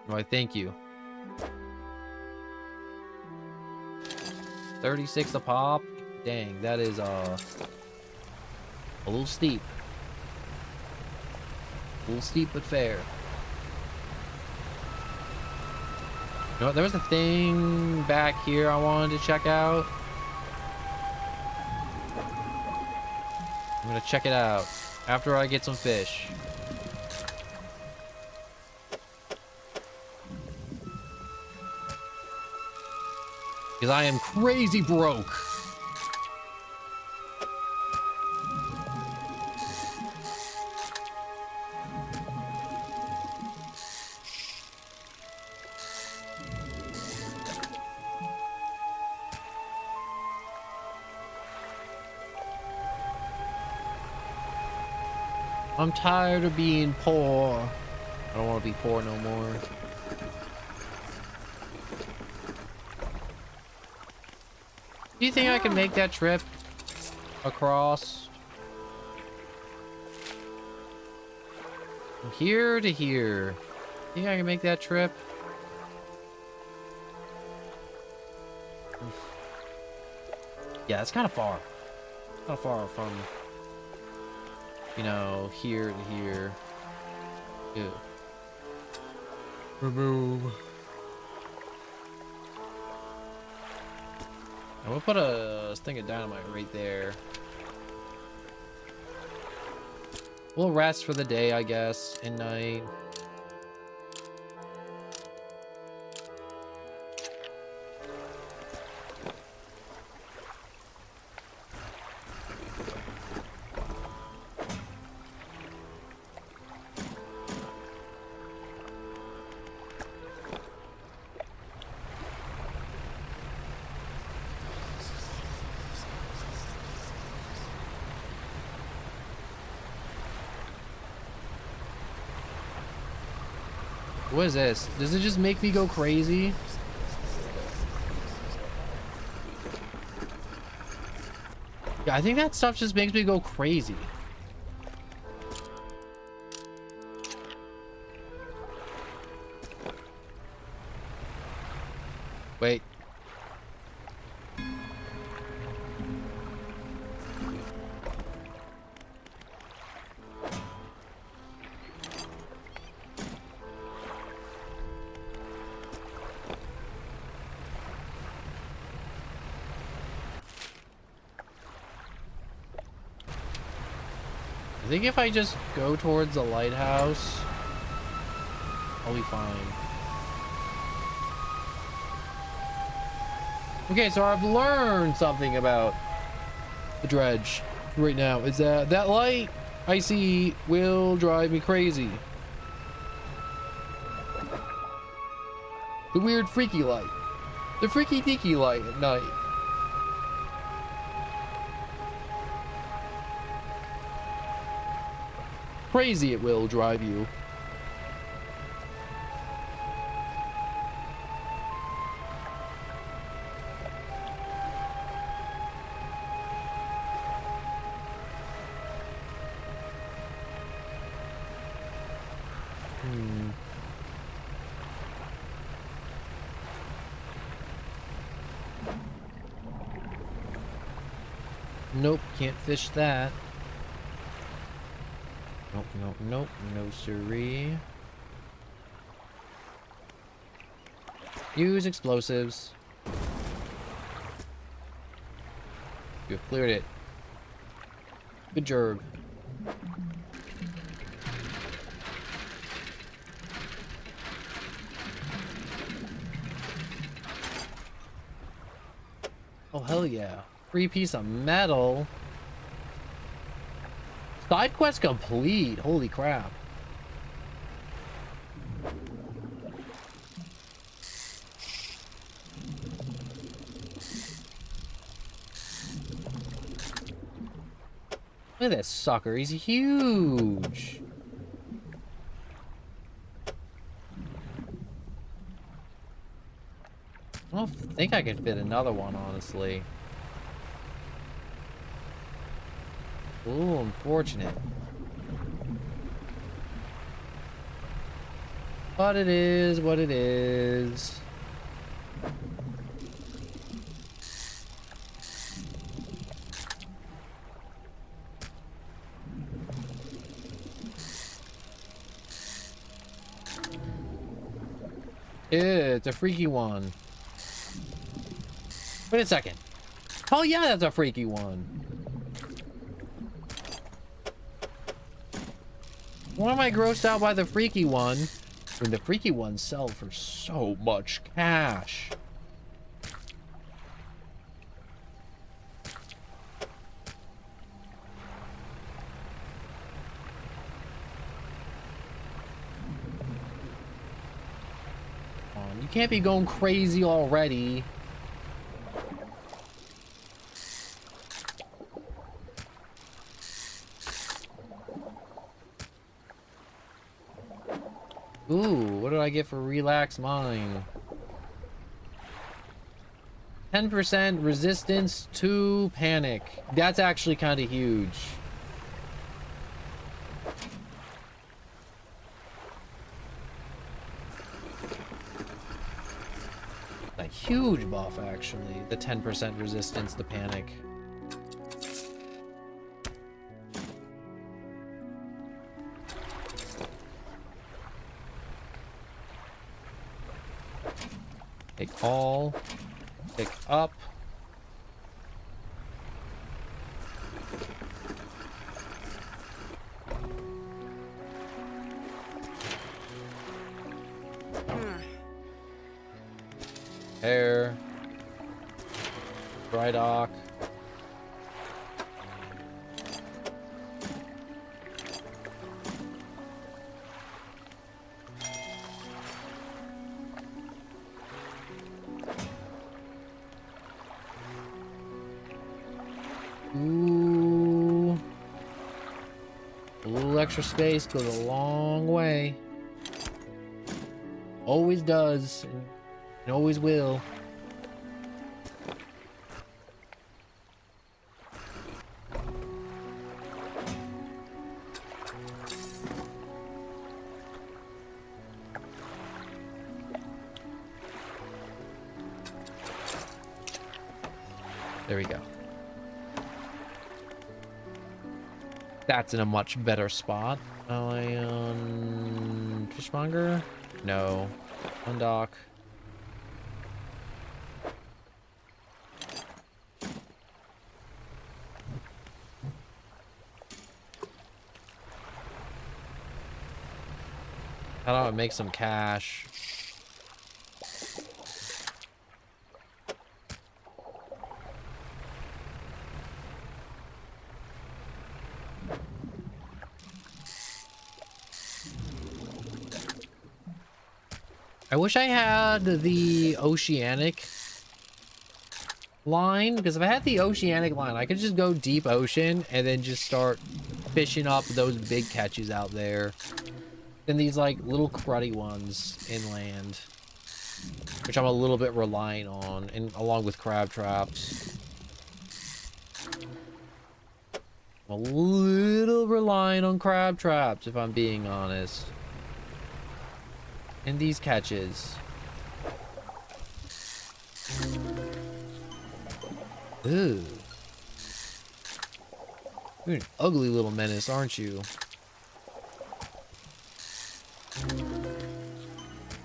Why, thank you. 36 a pop? Dang, that is a little steep. A little steep, but fair. You know what? There was a thing back here I wanted to check out. I'm gonna check it out after I get some fish. Because I am crazy broke. I'm tired of being poor. I don't want to be poor no more. Do you think I can make that trip across? From here to here. Think I can make that trip? Yeah, it's kind of far. Not far from, you know, here to here. Ew. Remove. I'm gonna put a thing of dynamite right there. We'll rest for the day, I guess, and night. What is this? Does it just make me go crazy? Yeah, I think that stuff just makes me go crazy. Wait, I think if I just go towards the lighthouse, I'll be fine. Okay, so I've learned something about the dredge right now. Is that light I see will drive me crazy. The weird freaky light. The freaky deaky light at night. Crazy it will drive you. Nope, can't fish that. Nope, nope, nope, no siree. Use explosives. You've cleared it. Good job. Oh, hell yeah. Free piece of metal. Side quest complete. Holy crap. Look at this sucker. He's huge. I don't think I can fit another one, honestly. Ooh, unfortunate. But it is what it is. It's a freaky one. Wait a second. Oh yeah, that's a freaky one. Why am I grossed out by the freaky one when the freaky ones sell for so much cash? Come on, you can't be going crazy already. Ooh, what do I get for Relax Mine? 10% resistance to panic. That's actually kind of huge. A huge buff, actually. The 10% resistance to panic. Take all, pick up. Air. Dry dock. Ooh. A little extra space goes a long way. Always does, and always will. There we go. That's in a much better spot. Fishmonger? No. Undock. How do I make some cash? I wish I had the oceanic line, because if I had the oceanic line, I could just go deep ocean and then just start fishing up those big catches out there. Then these like little cruddy ones inland, which I'm a little bit relying on, and along with crab traps. I'm a little relying on crab traps, if I'm being honest. And these catches. Ooh. You're an ugly little menace, aren't you?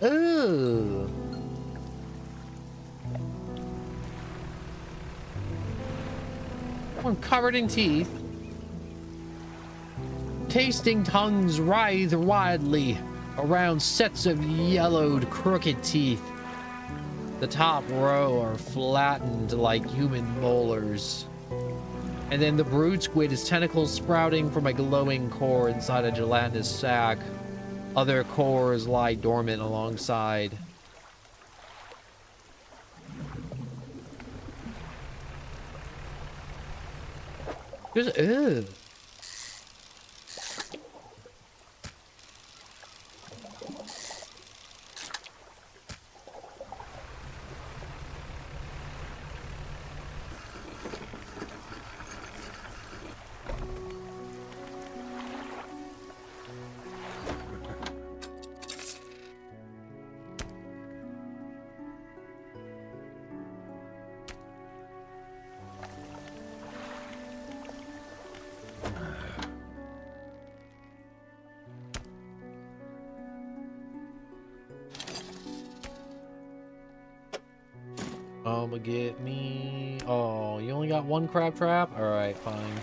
Ooh. One covered in teeth. Tasting tongues writhe widely around sets of yellowed, crooked teeth. The top row are flattened like human molars. And then the brood squid is tentacles sprouting from a glowing core inside a gelatinous sac. Other cores lie dormant alongside. Just, ew. Get me. Oh, you only got one crab trap? All right, fine.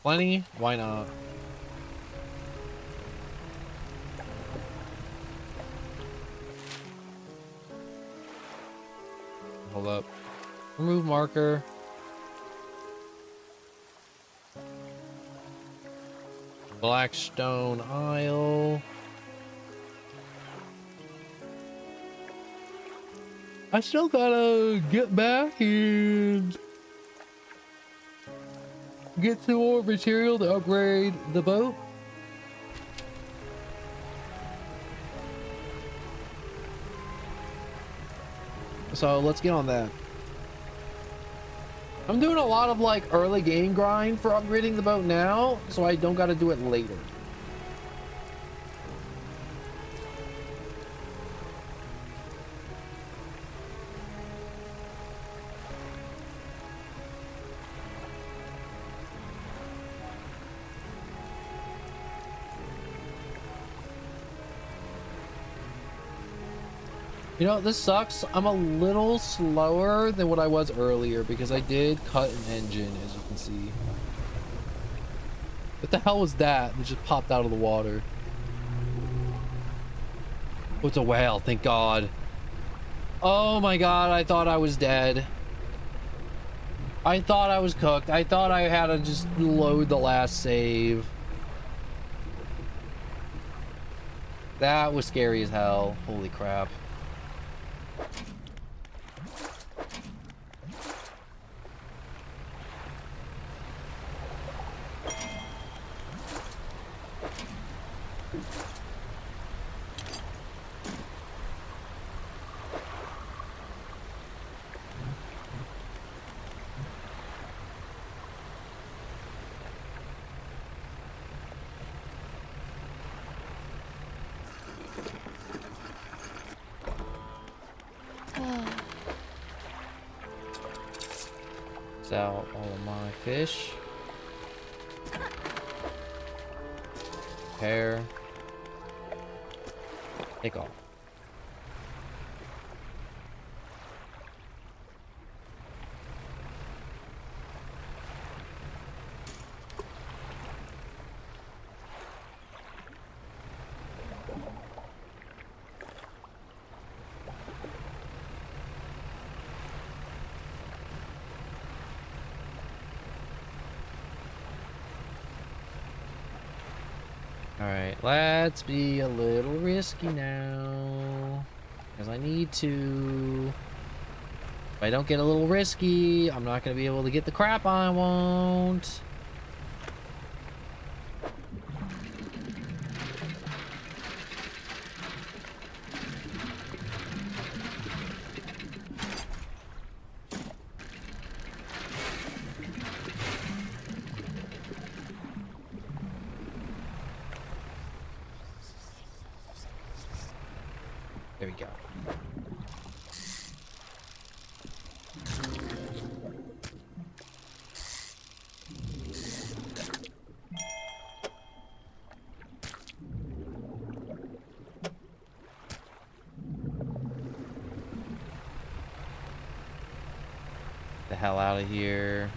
Plenty? Why not? Hold up. Remove marker. Blackstone Isle. I still gotta get back and get some more material to upgrade the boat. So let's get on that. I'm doing a lot of like early game grind for upgrading the boat now, so I don't gotta do it later. You know, this sucks. I'm a little slower than what I was earlier because I did cut an engine, as you can see. What the hell was that? It just popped out of the water. Oh, it's a whale, thank God. Oh my God, I thought I was dead. I thought I was cooked. I thought I had to just load the last save. That was scary as hell. Holy crap. Out all of my fish. Hair. Take off. Alright, let's be a little risky now. Because I need to. If I don't get a little risky, I'm not going to be able to get the crap I want. There we go. The hell out of here.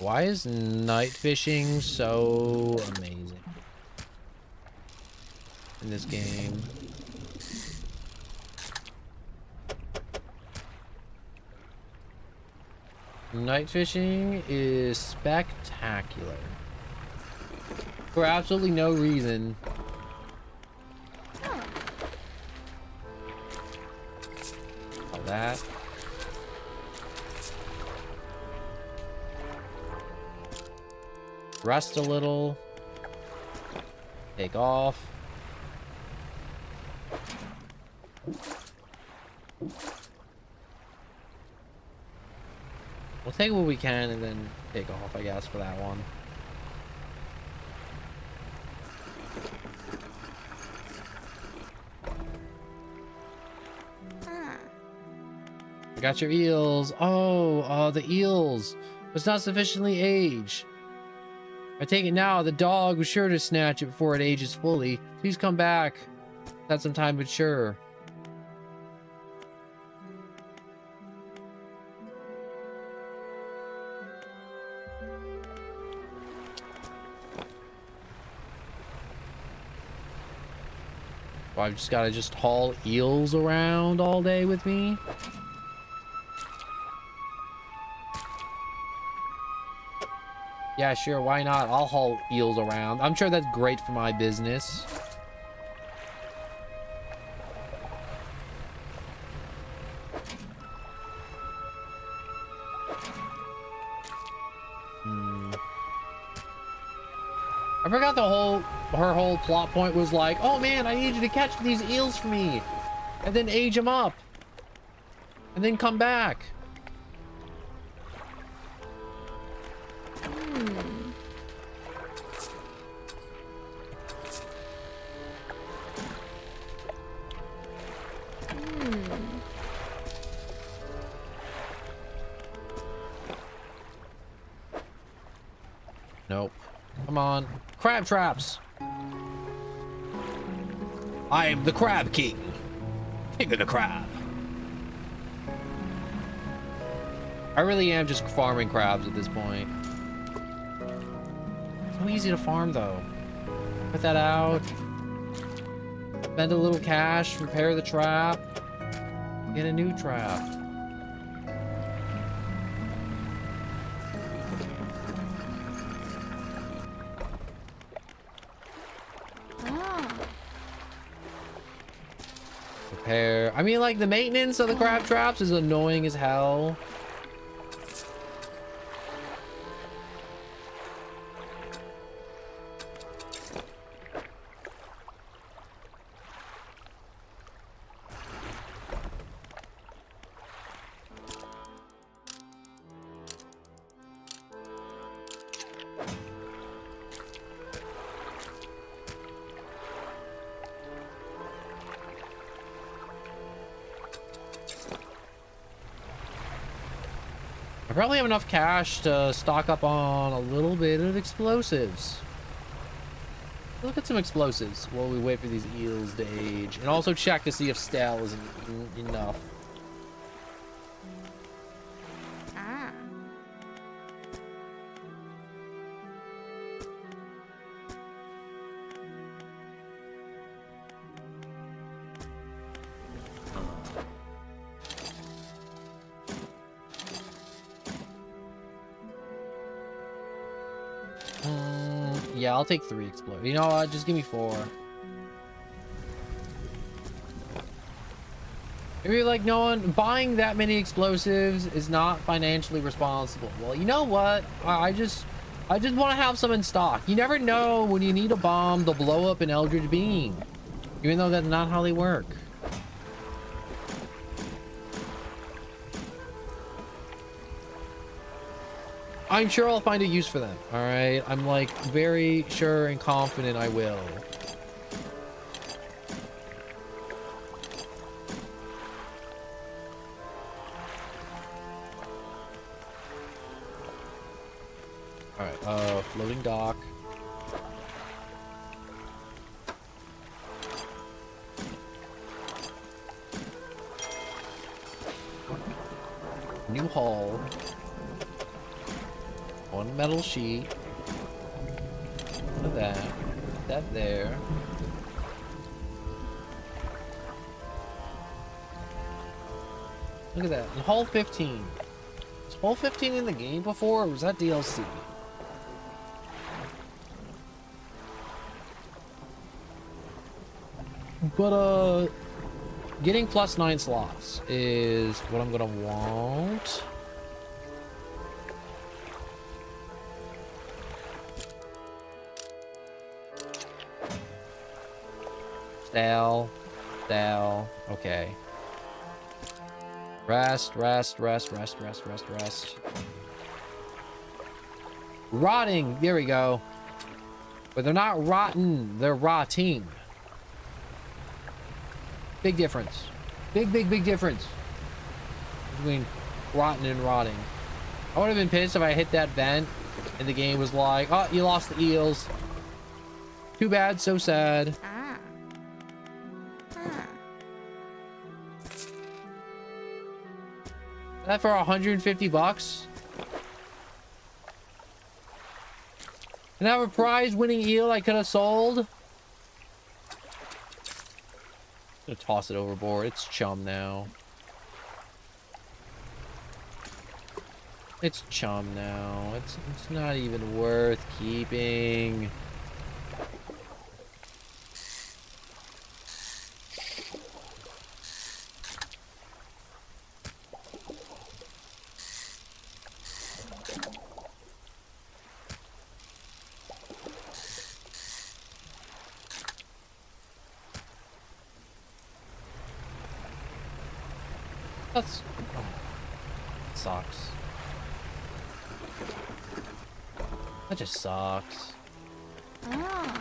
Why is night fishing so amazing in this game? Night fishing is spectacular for absolutely no reason. All that. Rest a little. Take off. We'll take what we can and then take off, I guess, for that one. I got your eels. Oh, the eels. It's not sufficiently aged. I take it now, the dog was sure to snatch it before it ages fully. Please come back. Had some time to mature. Well, I've just gotta haul eels around all day with me. Yeah, sure, why not? I'll haul eels around. I'm sure that's great for my business. I forgot her whole plot point was like, oh man, I need you to catch these eels for me. And then age them up. And then come back. Nope. Come on. Crab traps. I am the Crab King. King of the crab. I really am just farming crabs at this point. So easy to farm though. Put that out. Spend a little cash, repair the trap. Get a new trap. I mean, like, the maintenance of the crab traps is annoying as hell. I probably have enough cash to stock up on a little bit of explosives. Look at some explosives while we wait for these eels to age. And also check to see if stale isn't enough. Ah. Yeah, I'll take 3 explosives. You know what? Just give me 4. Maybe like no one buying that many explosives is not financially responsible. Well, you know what? I just want to have some in stock. You never know when you need a bomb to blow up an Eldritch Beam, even though that's not how they work. I'm sure I'll find a use for them. All right, I'm like very sure and confident I will. All right, floating dock. New hull. 1 metal sheet. Look at that. Put that there. Look at that. And hull 15. Was hull 15 in the game before, or was that DLC? But, getting +9 slots is what I'm gonna want. Stale. Okay. Rest. Rotting. There we go. But they're not rotten. They're rotting. Big difference. Big difference between rotten and rotting. I would have been pissed if I hit that vent and the game was like, oh, you lost the eels. Too bad, so sad. Ah. Ah. That for 150 bucks? And have a prize winning eel I could have sold? I'm gonna toss it overboard. It's chum now. It's chum now. It's not even worth keeping. That's sucks. That just sucks. Ah.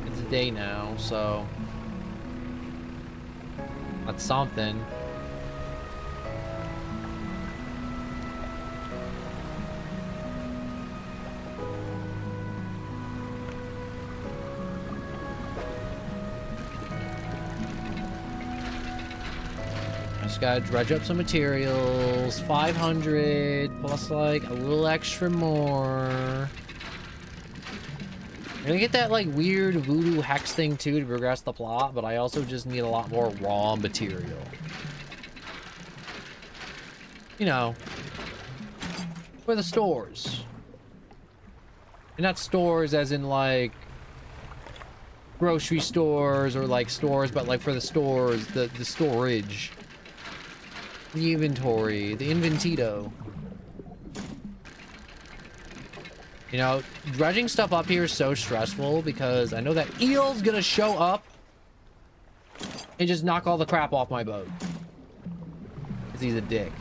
It's a day now, so that's something. Just gotta dredge up some materials. 500 plus like a little extra more. I'm gonna get that like weird voodoo hex thing too to progress the plot, but I also just need a lot more raw material. You know, for the stores. And not stores as in like grocery stores or like stores, but like for the stores, the storage. The inventory, the inventito. You know, dredging stuff up here is so stressful because I know that eel's gonna show up and just knock all the crap off my boat. Because he's a dick.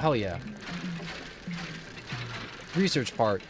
hell yeah. Research part.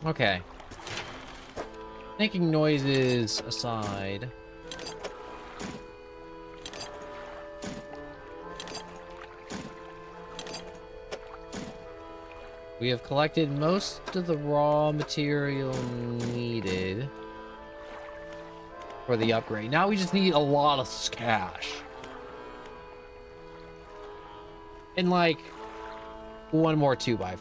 Okay. Making noises aside. We have collected most of the raw material needed for the upgrade. Now we just need a lot of cash. And like one more 2x4.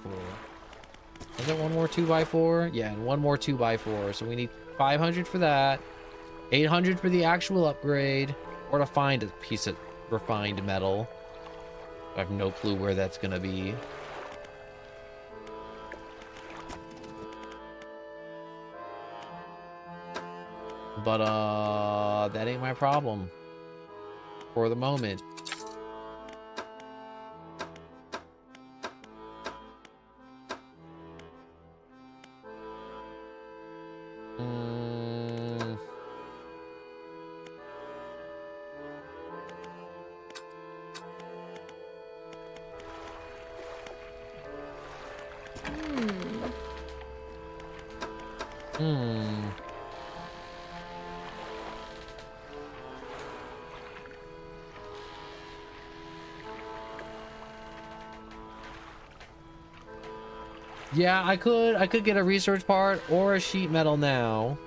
Is it one more 2x4? Yeah, and one more 2x4. So we need 500 for that, 800 for the actual upgrade, or to find a piece of refined metal. I have no clue where that's gonna be. But that ain't my problem for the moment. Yeah, I could get a research part or a sheet metal now.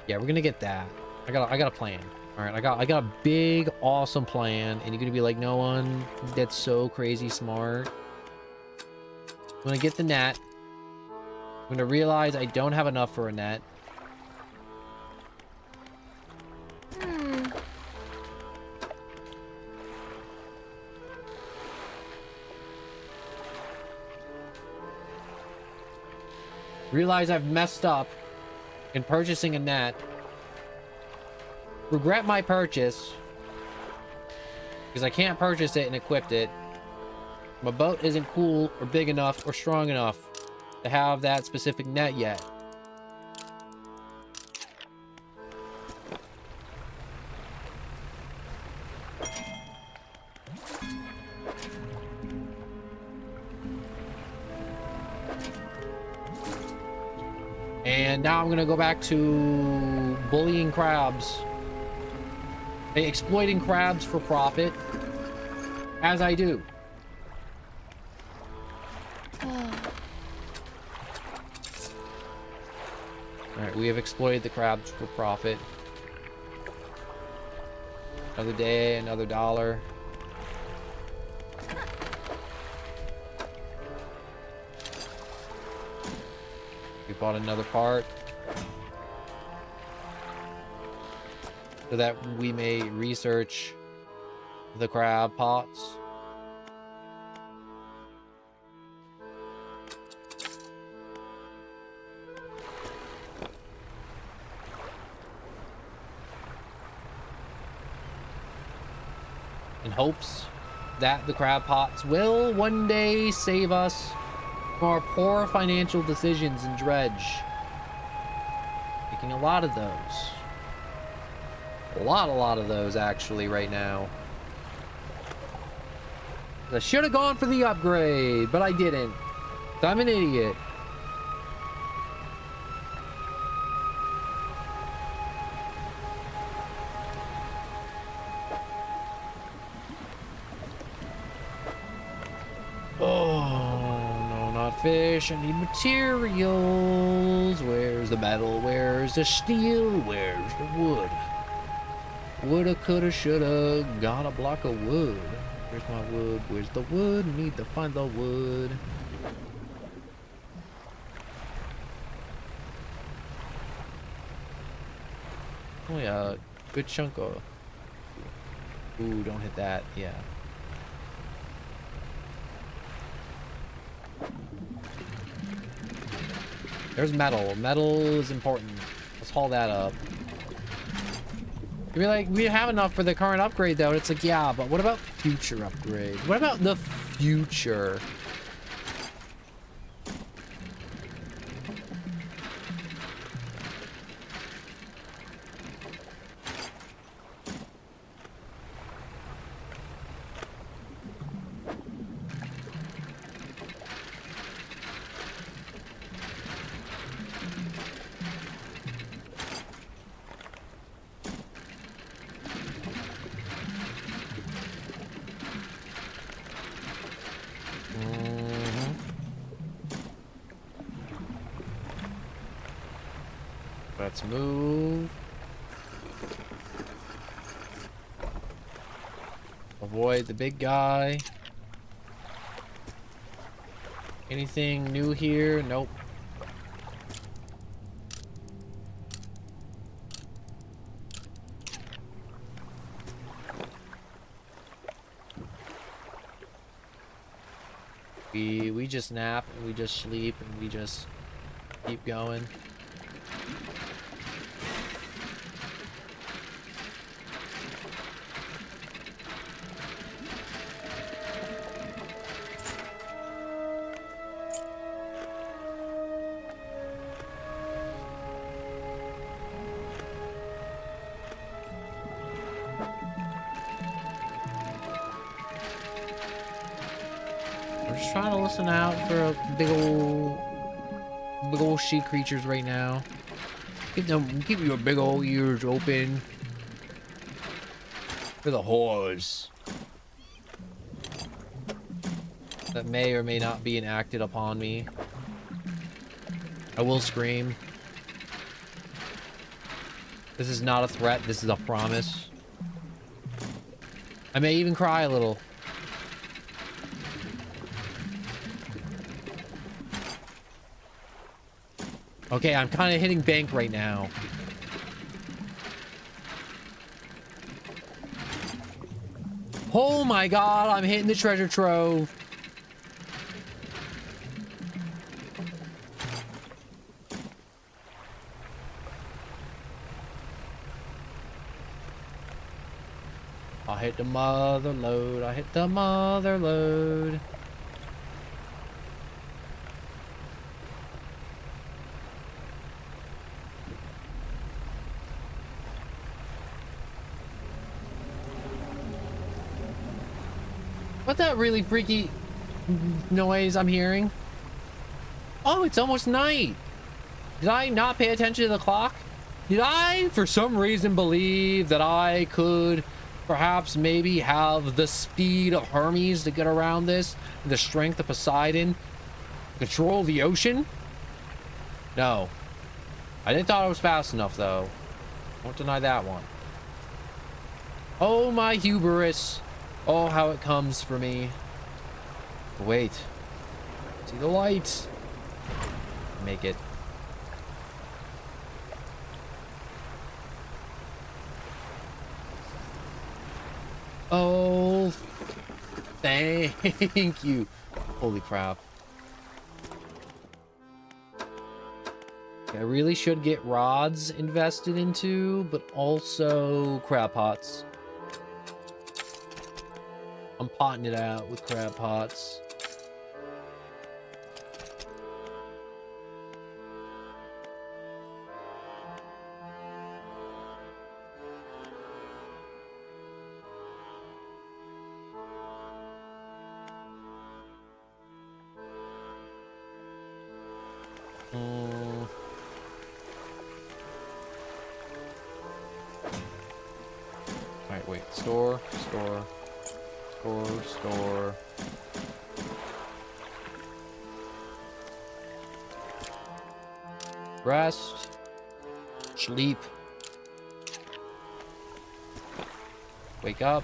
Yeah, we're gonna get that. I got a plan. All right, I got a big awesome plan, and you're gonna be like, no one that's so crazy smart. I'm gonna get the net. I'm gonna realize I don't have enough for a net. Realize I've messed up in purchasing a net. Regret my purchase because I can't purchase it and equip it. My boat isn't cool or big enough or strong enough to have that specific net yet. And now I'm gonna go back to bullying crabs. Exploiting crabs for profit. As I do. Alright, we have exploited the crabs for profit. Another day, another dollar. We bought another part so that we may research the crab pots. In hopes that the crab pots will one day save us from our poor financial decisions in Dredge. Making a lot of those. A lot of those actually right now. I should have gone for the upgrade, but I didn't. I'm an idiot. Fish, I need materials. Where's the metal? Where's the steel? Where's the wood? Woulda, coulda, shoulda, got a block of wood. Where's my wood? Where's the wood? Need to find the wood. Oh yeah, good chunk of... Ooh, don't hit that. Yeah. There's metal. Metal is important. Let's haul that up. You'd be like, we have enough for the current upgrade though. It's like, yeah, but what about future upgrade? What about the future? Let's move. Avoid the big guy. Anything new here? Nope. We just nap and we just sleep and we just keep going. I'm just trying to listen out for big old sea creatures right now. Keep your big old ears open for the horrors that may or may not be enacted upon me. I will scream. This is not a threat. This is a promise. I may even cry a little. Okay, I'm kind of hitting bank right now. Oh my god, I'm hitting the treasure trove. I hit the mother load. I hit the mother load. What's that really freaky noise I'm hearing? Oh, it's almost night. Did I not pay attention to the clock? Did I, for some reason, believe that I could perhaps maybe have the speed of Hermes to get around this, the strength of Poseidon, control the ocean? No. I didn't thought I was fast enough, though. Won't deny that one. Oh, my hubris. Oh, how it comes for me. Wait. See the light. Make it. Oh, thank you. Holy crap. I really should get rods invested into, but also crab pots. I'm potting it out with crab pots. Alright, wait. Store. Rest. Sleep. Wake up.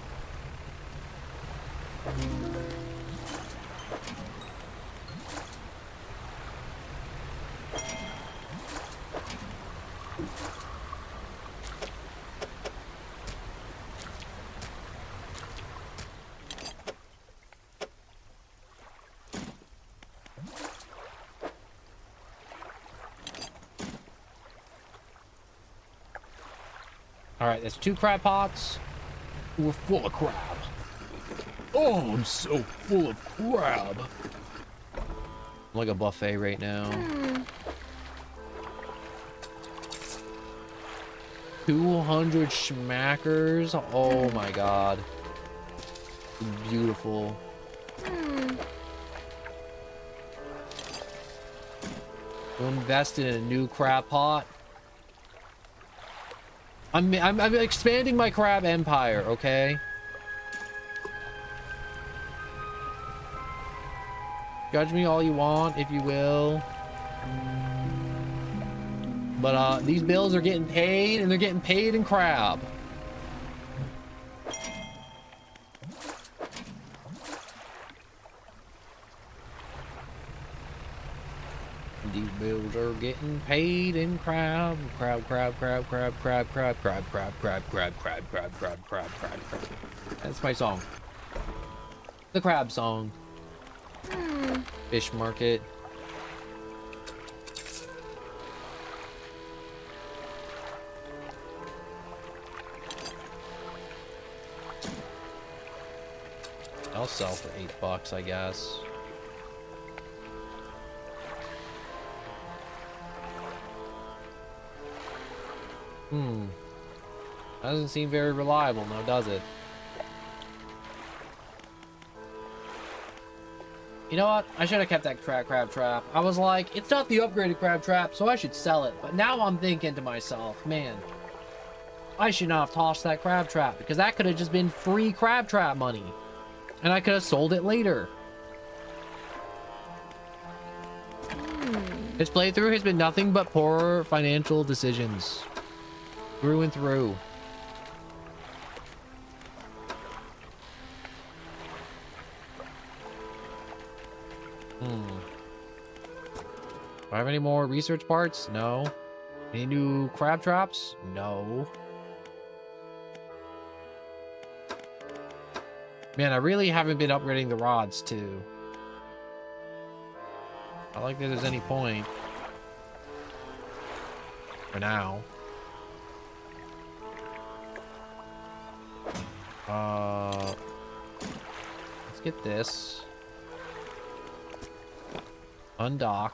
All right, that's 2 crab pots. We're full of crab. Oh, I'm so full of crab. I'm like a buffet right now. 200 schmackers. Oh my god. Beautiful. We'll invest in a new crab pot. I'm expanding my crab empire, okay? Judge me all you want, if you will. But these bills are getting paid, and they're getting paid in crab. These bills are getting paid in crab. Crab, crab, crab, crab, crab, crab, crab, crab, crab, crab, crab, crab, crab, crab, crab, crab. That's my song. The crab song. Fish market. I'll sell for $8, I guess. Doesn't seem very reliable now, does it? You know what? I should have kept that crab trap. I was like, it's not the upgraded crab trap, so I should sell it. But now I'm thinking to myself, man, I should not have tossed that crab trap, because that could have just been free crab trap money. And I could have sold it later. This playthrough has been nothing but poor financial decisions. Through and through. Do I have any more research parts? No. Any new crab traps? No. Man, I really haven't been upgrading the rods too. I don't like that there's any point. For now. Let's get this. Undock.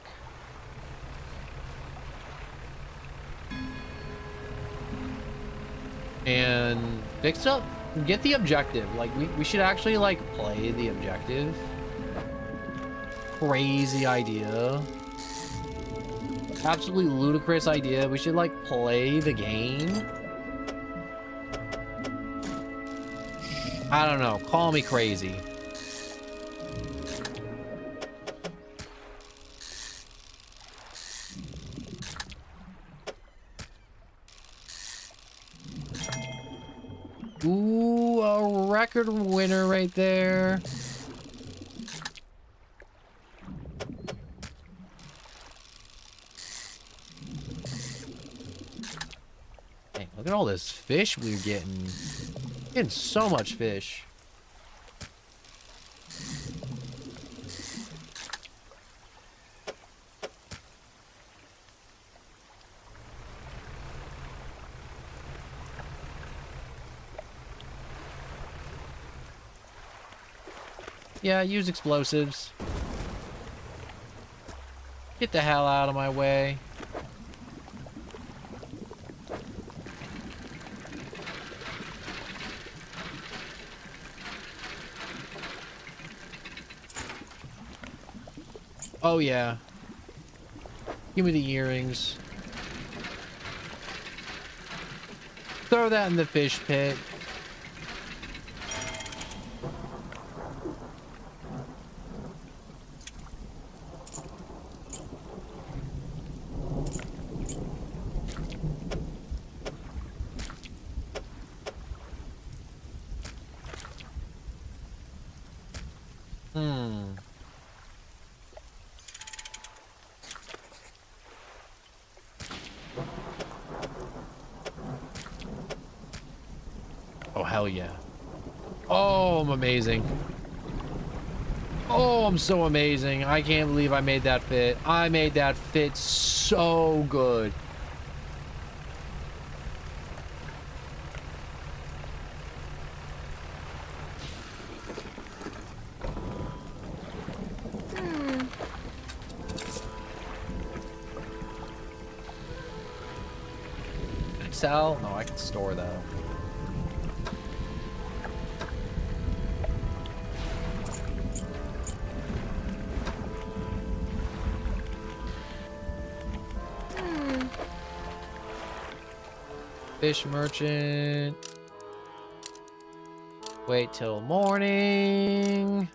And fix up, get the objective. Like, we should actually, like, play the objective. Crazy idea. Absolutely ludicrous idea. We should, like, play the game. I don't know. Call me crazy. Ooh, a record winner right there. Dang, look at all this fish we're getting. Getting so much fish. Yeah, use explosives. Get the hell out of my way. Oh yeah. Give me the earrings. Throw that in the fish pit. hell yeah. Oh, I'm amazing. Oh, I'm so amazing. I can't believe I made that fit. I made that fit so good. Can I sell? No, I can store though. Fish merchant. Wait till morning.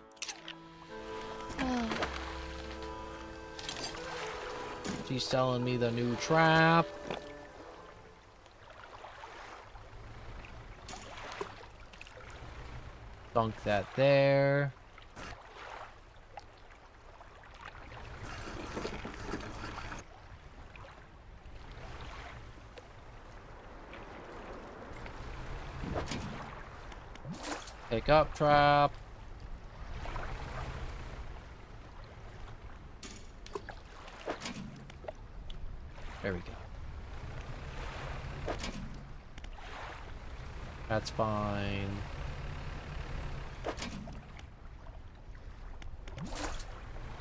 She's selling me the new trap. Dunk that there. Pick up trap. There we go. That's fine.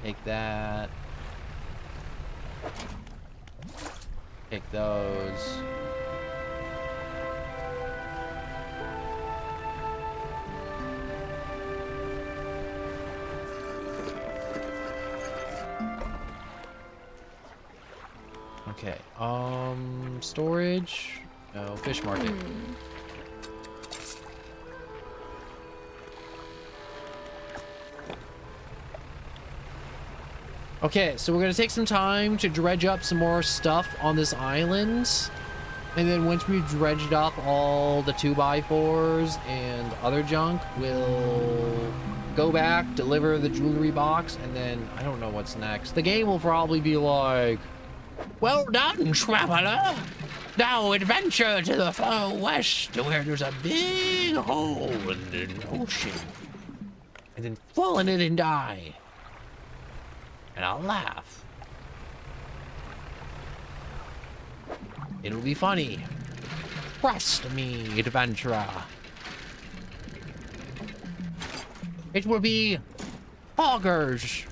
Take that. Take those. Okay, storage? No, fish market. Okay, so we're gonna take some time to dredge up some more stuff on this island. And then once we've dredged up all the 2x4s and other junk, we'll go back, deliver the jewelry box, and then I don't know what's next. The game will probably be like, well done, traveler. Now adventure to the far west where there's a big hole in the ocean. And then fall in it and die. And I'll laugh. It'll be funny. Trust me, adventurer. It will be augers.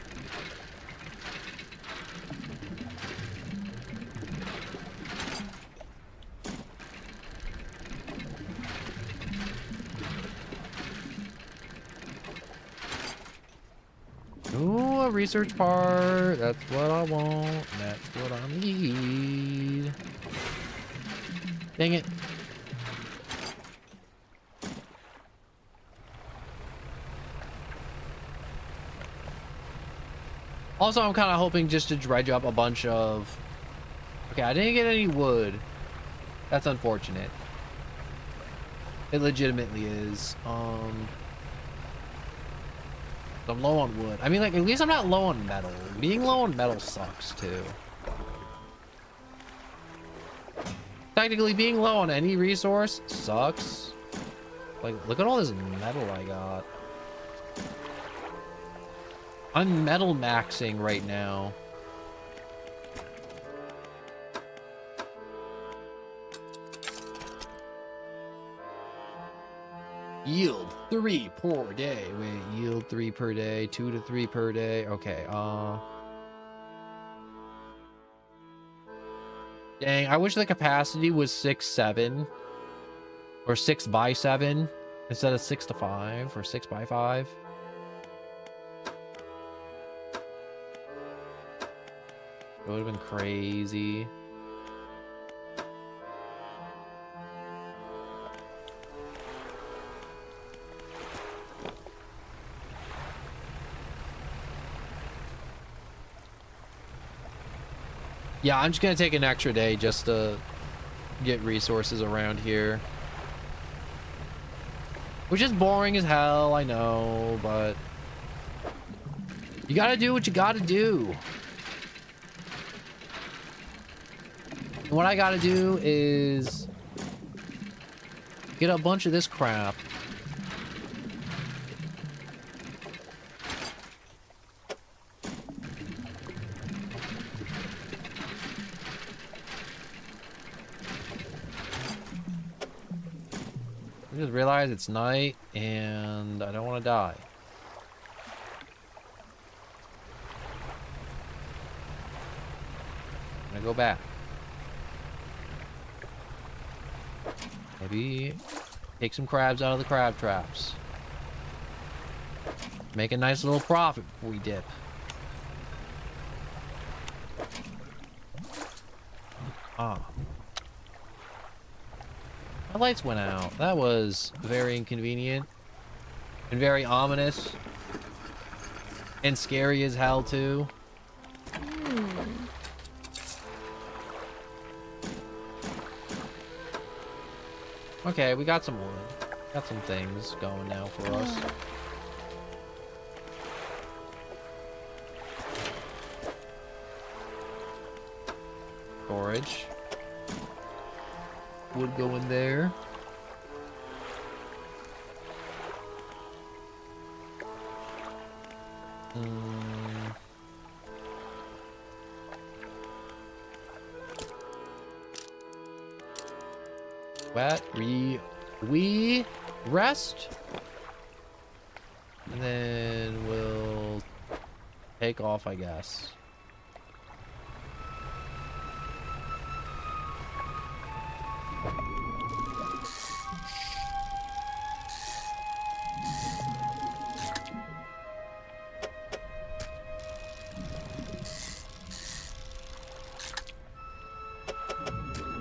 Ooh, a research part. That's what I want. That's what I need. Dang it. Also, I'm kind of hoping just to dredge up a bunch of... Okay, I didn't get any wood. That's unfortunate. It legitimately is. I'm low on wood. I mean, like, at least I'm not low on metal. Being low on metal sucks, too. Technically, being low on any resource sucks. Like, look at all this metal I got. I'm metal maxing right now. Yield 3 per day. Wait, yield 3 per day, 2 to 3 per day. Okay, dang, I wish the capacity was 6, 7. Or 6 by 7 instead of 6 to 5 or 6 by 5. It would have been crazy. Yeah, I'm just gonna take an extra day just to get resources around here. Which is boring as hell, I know, but you gotta do what you gotta do. And what I gotta do is Get a bunch of this crap. I just realized it's night and I don't want to die. I'm gonna go back. Maybe take some crabs out of the crab traps. Make a nice little profit before we dip. Ah. My lights went out. That was very inconvenient. And very ominous. And scary as hell, too. Okay, we got some wood. Got some things going now for us. Storage. Wood go in there. What? We rest, and then we'll take off, I guess.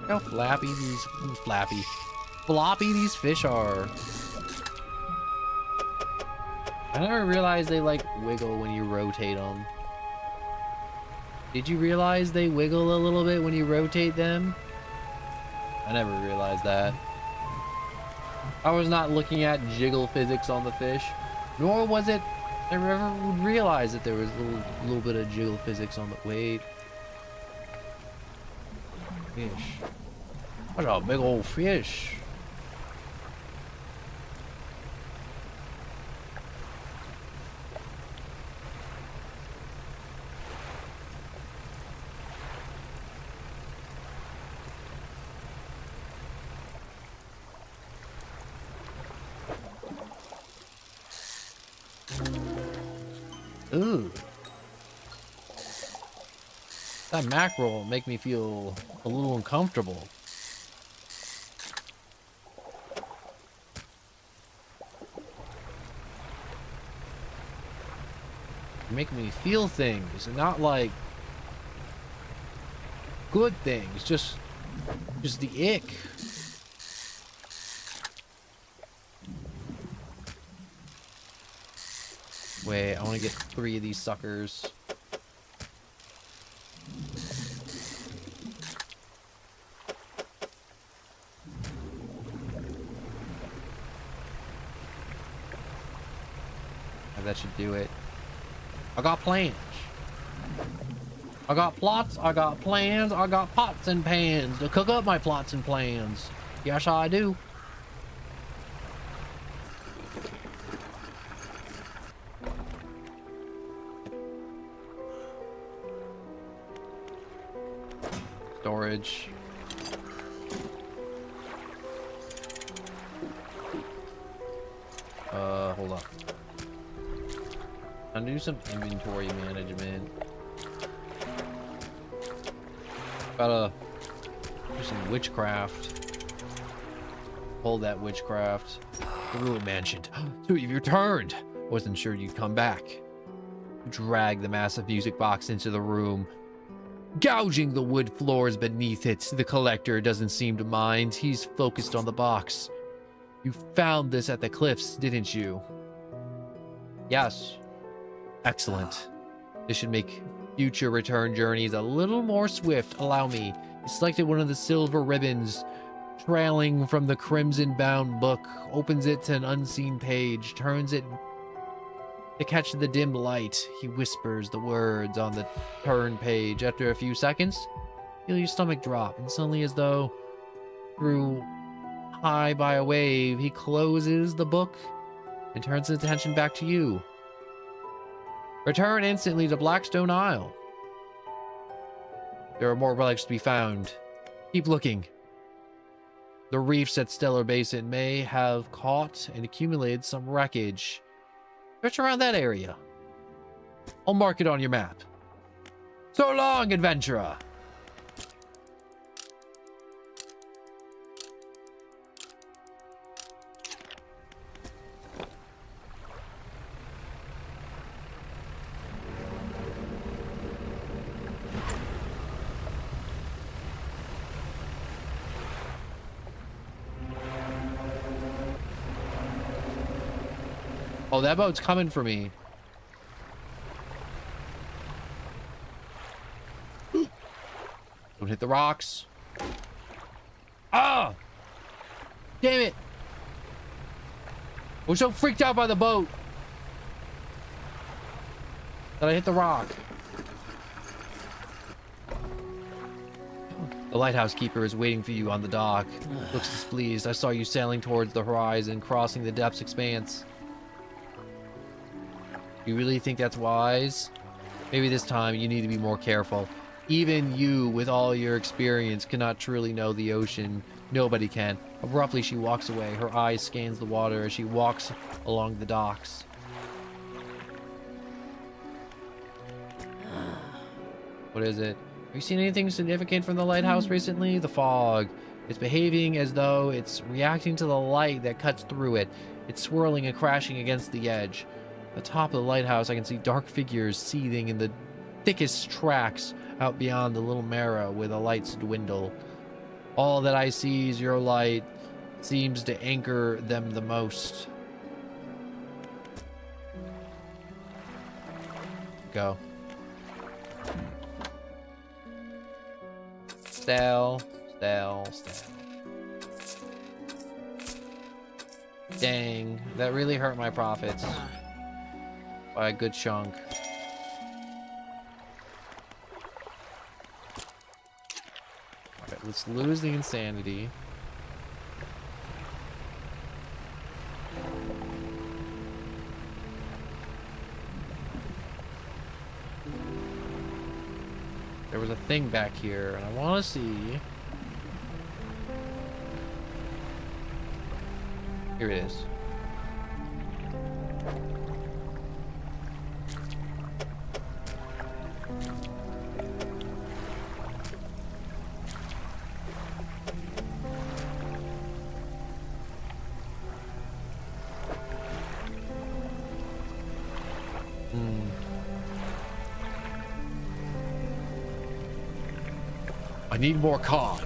How floppy these fish are. I never realized they like wiggle when you rotate them. Did you realize they wiggle a little bit when you rotate them? I never realized that. I was not looking at jiggle physics on the fish, nor was it I never would realize that there was a little bit of jiggle physics on the wait. Fish. What a big old fish. Ooh. That mackerel make me feel a little uncomfortable. Make me feel things, and not like good things, just the ick. Wait, I want to get 3 of these suckers. That should do it. I got plans. I got plots, I got plans, I got pots and pans to cook up my plots and plans. Yes, I do. Storage. Hold up. I'll do some inventory management. Gotta do some witchcraft. Hold that witchcraft. The ruin mentioned. So you've returned. Wasn't sure you'd come back. Drag the massive music box into the room, gouging the wood floors beneath it. The collector doesn't seem to mind. He's focused on the box. You found this at the cliffs, didn't you? Yes. Excellent. This should make future return journeys a little more swift. Allow me. He selected one of the silver ribbons trailing from the crimson-bound book, opens it to an unseen page, turns it to catch the dim light. He whispers the words on the turned page. After a few seconds, feel your stomach drop, and suddenly, as though through high by a wave, he closes the book and turns his attention back to you. Return instantly to Blackstone Isle. There are more relics to be found. Keep looking. The reefs at Stellar Basin may have caught and accumulated some wreckage. Search around that area. I'll mark it on your map. So long, adventurer! Oh, that boat's coming for me. Don't hit the rocks. Ah! Damn it! I was so freaked out by the boat that I hit the rock. The lighthouse keeper is waiting for you on the dock. Looks displeased. I saw you sailing towards the horizon, crossing the depth's expanse. You really think that's wise? Maybe this time you need to be more careful. Even you, with all your experience, cannot truly know the ocean. Nobody can. Abruptly, she walks away. Her eyes scans the water as she walks along the docks. What is it? Have you seen anything significant from the lighthouse recently? The fog. It's behaving as though it's reacting to the light that cuts through it. It's swirling and crashing against the edge. At the top of the lighthouse, I can see dark figures seething in the thickest tracks out beyond the little marrow where the lights dwindle. All that I see is your light seems to anchor them the most. Go. Stale. Dang, that really hurt my profits. By a good chunk. Alright, let's lose the insanity. There was a thing back here, and I want to see. Here it is. I need more cod.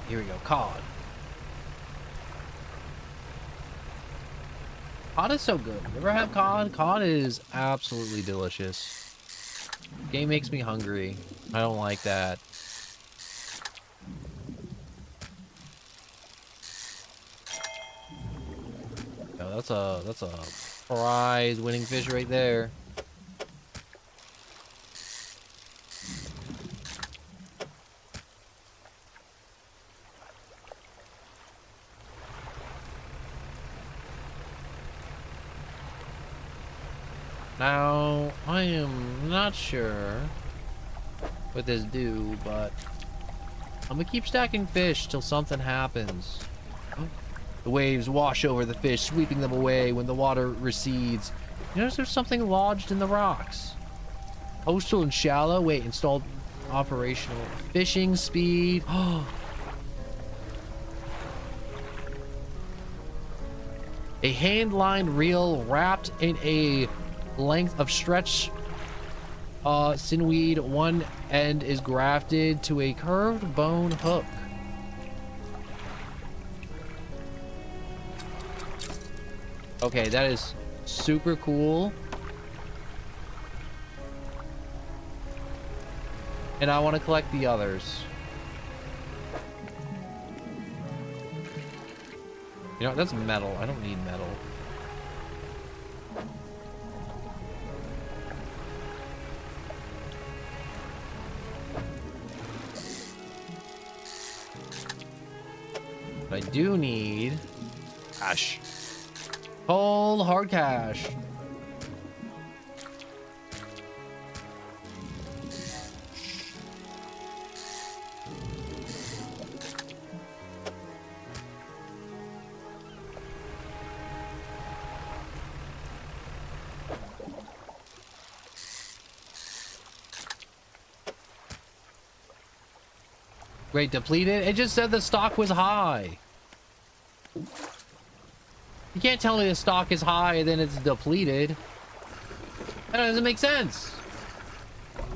Here we go, cod. Cod is so good. You ever have cod? Cod is absolutely delicious. Game makes me hungry. I don't like that. No, that's a prize winning fish right there. Now, I am not sure what this do, but I'm gonna keep stacking fish till something happens. The waves wash over the fish, sweeping them away when the water recedes. You notice there's something lodged in the rocks. Coastal and shallow. Wait, installed operational. Fishing speed. A hand-lined reel wrapped in a length of stretch sinweed. One end is grafted to a curved bone hook. Okay, that is super cool. And I want to collect the others. You know, that's metal. I don't need metal. But I do need cash. Cold hard cash. Great, depleted. It just said the stock was high. You can't tell me the stock is high and then it's depleted. That doesn't make sense.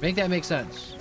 Make that make sense.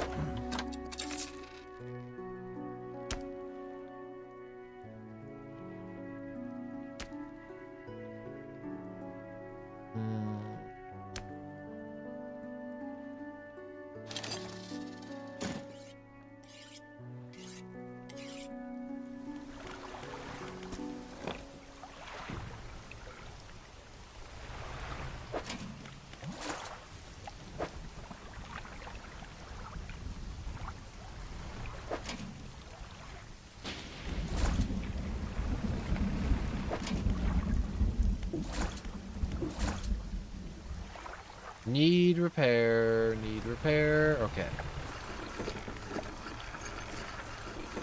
Need repair, need repair. Okay.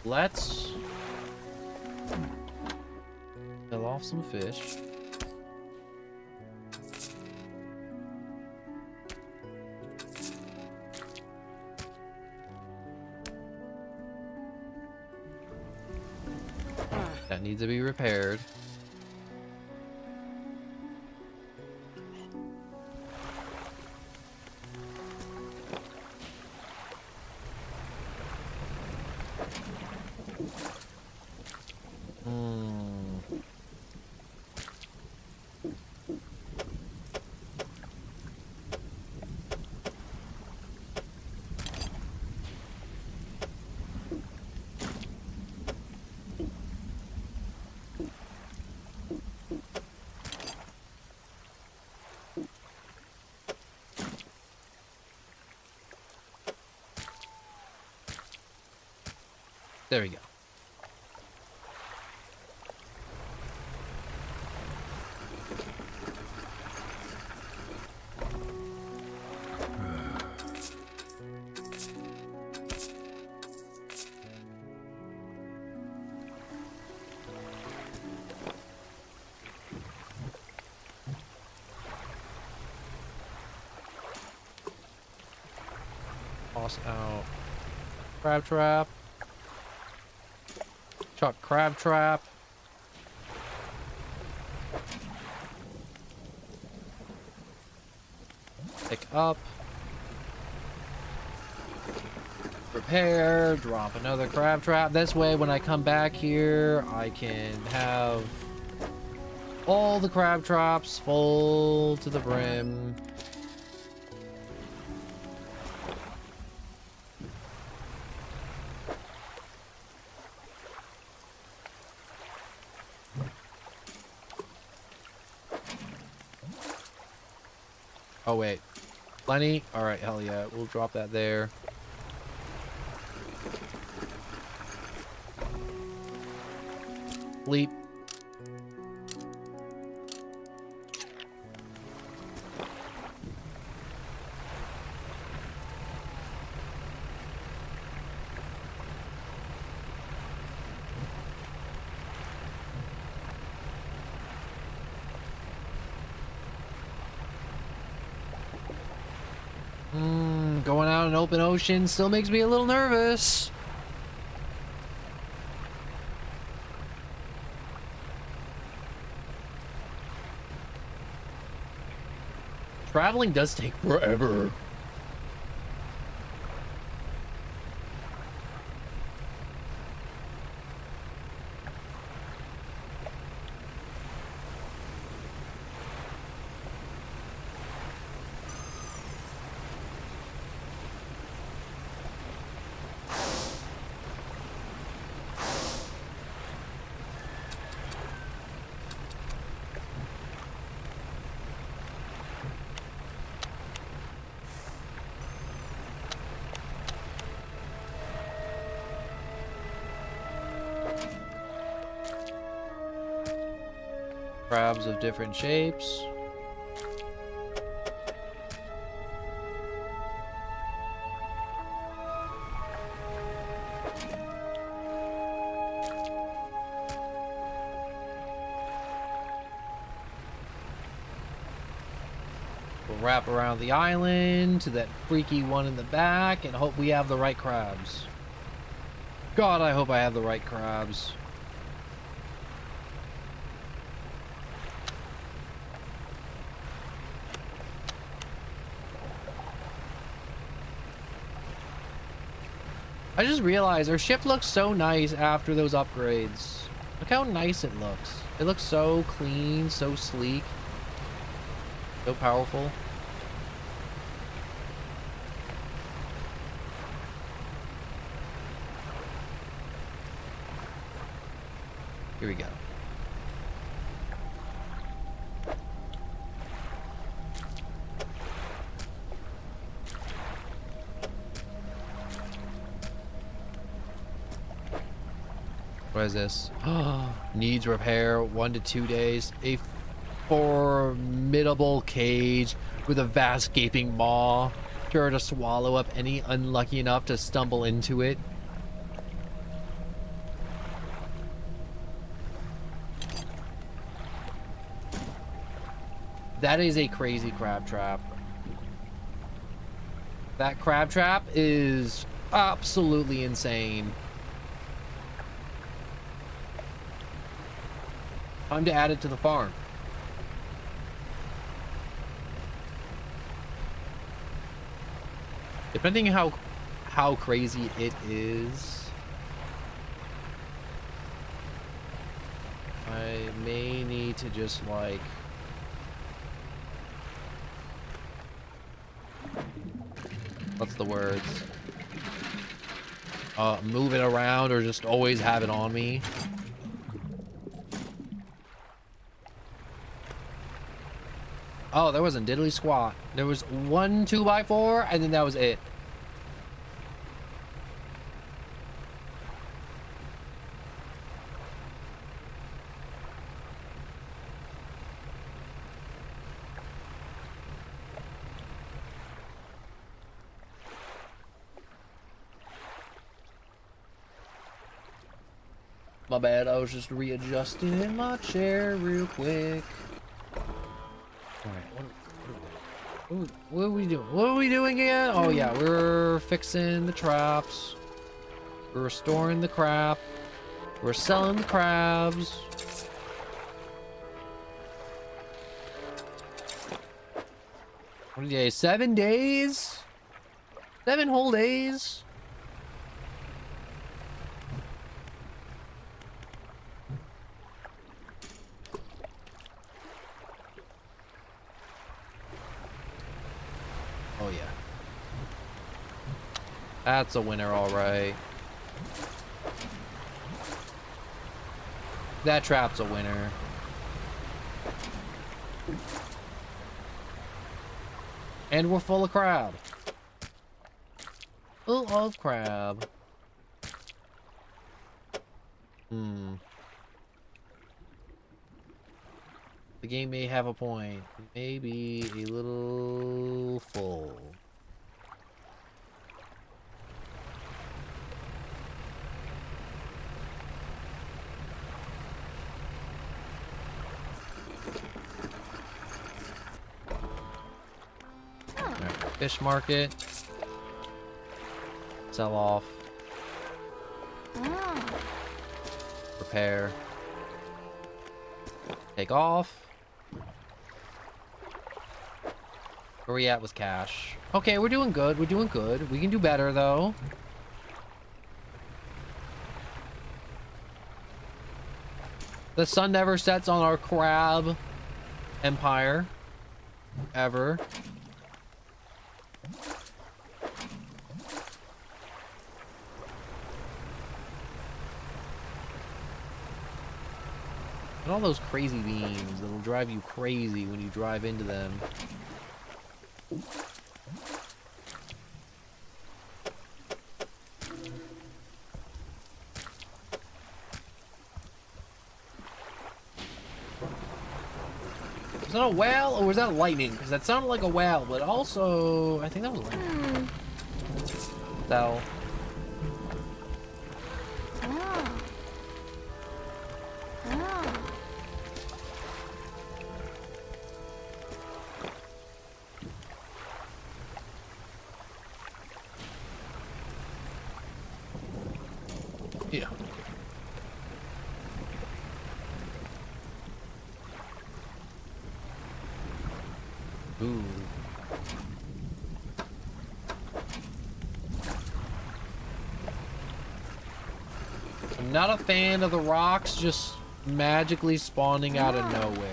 Let's kill off some fish. That needs to be repaired. There we go. Toss out crab trap. Chuck crab trap. Pick up. Repair. Drop another crab trap. This way, when I come back here, I can have all the crab traps full to the brim. Oh, wait. Plenty? Alright, hell yeah. We'll drop that there. Sleep. Going out in open ocean still makes me a little nervous. Traveling does take forever. Crabs of different shapes. We'll wrap around the island to that freaky one in the back and hope we have the right crabs. God, I hope I have the right crabs. I just realized our ship looks so nice after those upgrades. Look how nice it looks. It looks so clean, so sleek, so powerful. Here we go. What is this? Needs repair 1 to 2 days. A formidable cage with a vast gaping maw, sure to swallow up any unlucky enough to stumble into it. That is a crazy crab trap. That crab trap is absolutely insane. Time to add it to the farm. Depending how crazy it is, I may need to just like what's the words? Move it around or just always have it on me. Oh, there wasn't diddly squat. There was 1 2x4 and then that was it. My bad, I was just readjusting in my chair real quick. Alright, what are we doing? What are we doing again? Oh yeah, we're fixing the traps. We're restoring the crap. We're selling the crabs. What did you say? 7 days? 7 whole days? Oh yeah. That's a winner, all right. That trap's a winner. And we're full of crab. Full of crab. The game may have a point. Maybe a little full. Alright, fish market. Sell off. Repair. Take off. Where we at with cash? Okay, we're doing good. We're doing good. We can do better, though. The sun never sets on our crab empire. Ever. And all those crazy beams that'll drive you crazy when you drive into them. that a whale or was that lightning? Because that sounded like a whale, but also I think that was lightning. So. Ah. Ah. Yeah. Ooh. I'm not a fan of the rocks just magically spawning out of nowhere.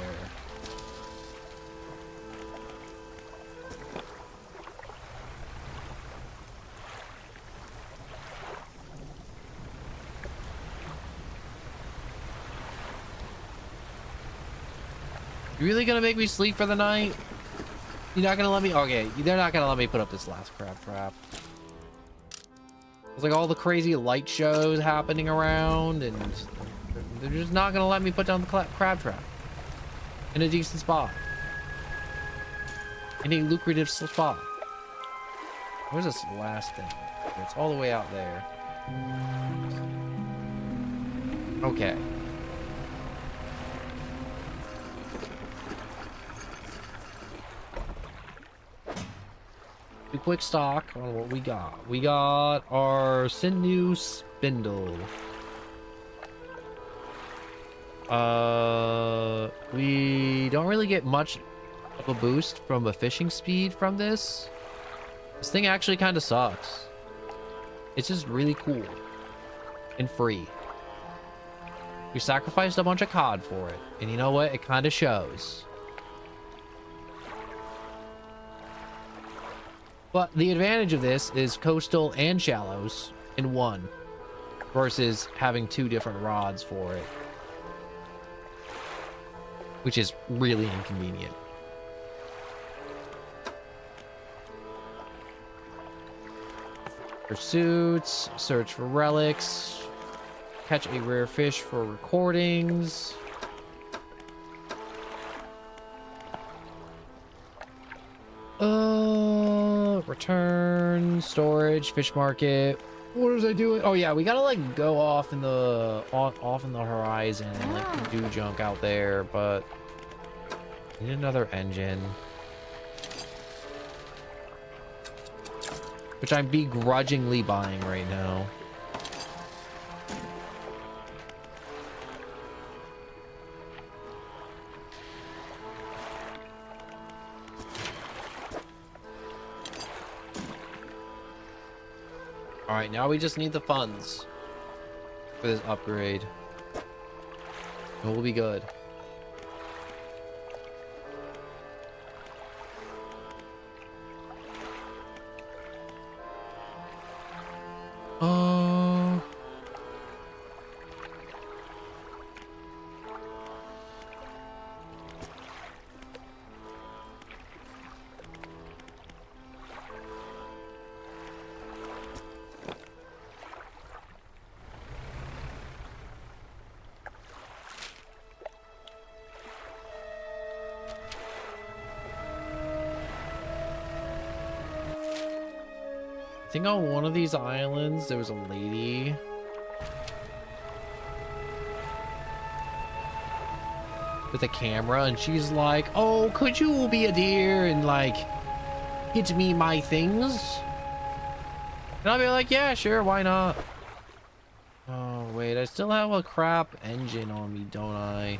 You really gonna make me sleep for the night? You're not gonna let me? Okay, they're not gonna let me put up this last crab trap. There's like all the crazy light shows happening around, and they're just not gonna let me put down the crab trap in a decent spot, in a lucrative spot. Where's this last thing? It's all the way out there. Okay. A quick stock on what we got. We got our sinew spindle. We don't really get much of a boost from a fishing speed from this. This thing actually kind of sucks. It's just really cool and free. We sacrificed a bunch of cod for it, and you know what? It kind of shows. But the advantage of this is coastal and shallows in one versus having two different rods for it, which is really inconvenient. Pursuits, search for relics, catch a rare fish for recordings. Return, storage, fish market. What was I doing? Oh yeah, we gotta like go off in the horizon and like do junk out there, but I need another engine, which I'm begrudgingly buying right now. All right, now we just need the funds for this upgrade. And we'll be good. I think on one of these islands there was a lady with a camera, and she's like, "Oh, could you be a dear and like get me my things?" And I'll be like, "Yeah, sure, why not?" Oh wait, I still have a crap engine on me, don't I?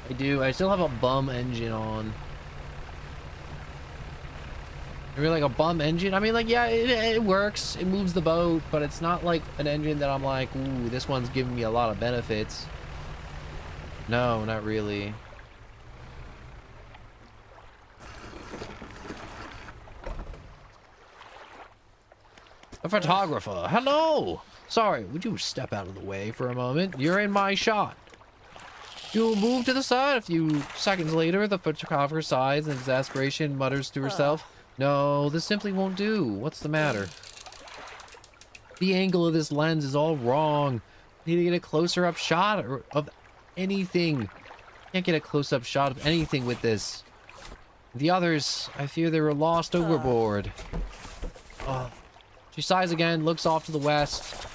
I do. I still have a bum engine on. Maybe like a bum engine. I mean, like, yeah, it works. It moves the boat, but it's not like an engine that I'm like, ooh, this one's giving me a lot of benefits. No, not really. A photographer. Hello. Sorry, would you step out of the way for a moment? You're in my shot. You'll move to the side. A few seconds later, the photographer sighs in exasperation, mutters to herself, "No, this simply won't do. What's the matter? The angle of this lens is all wrong. I need to get a closer up shot of anything." Can't get a close-up shot of anything with this. The others, I fear they were lost overboard. Oh. She sighs again, looks off to the west.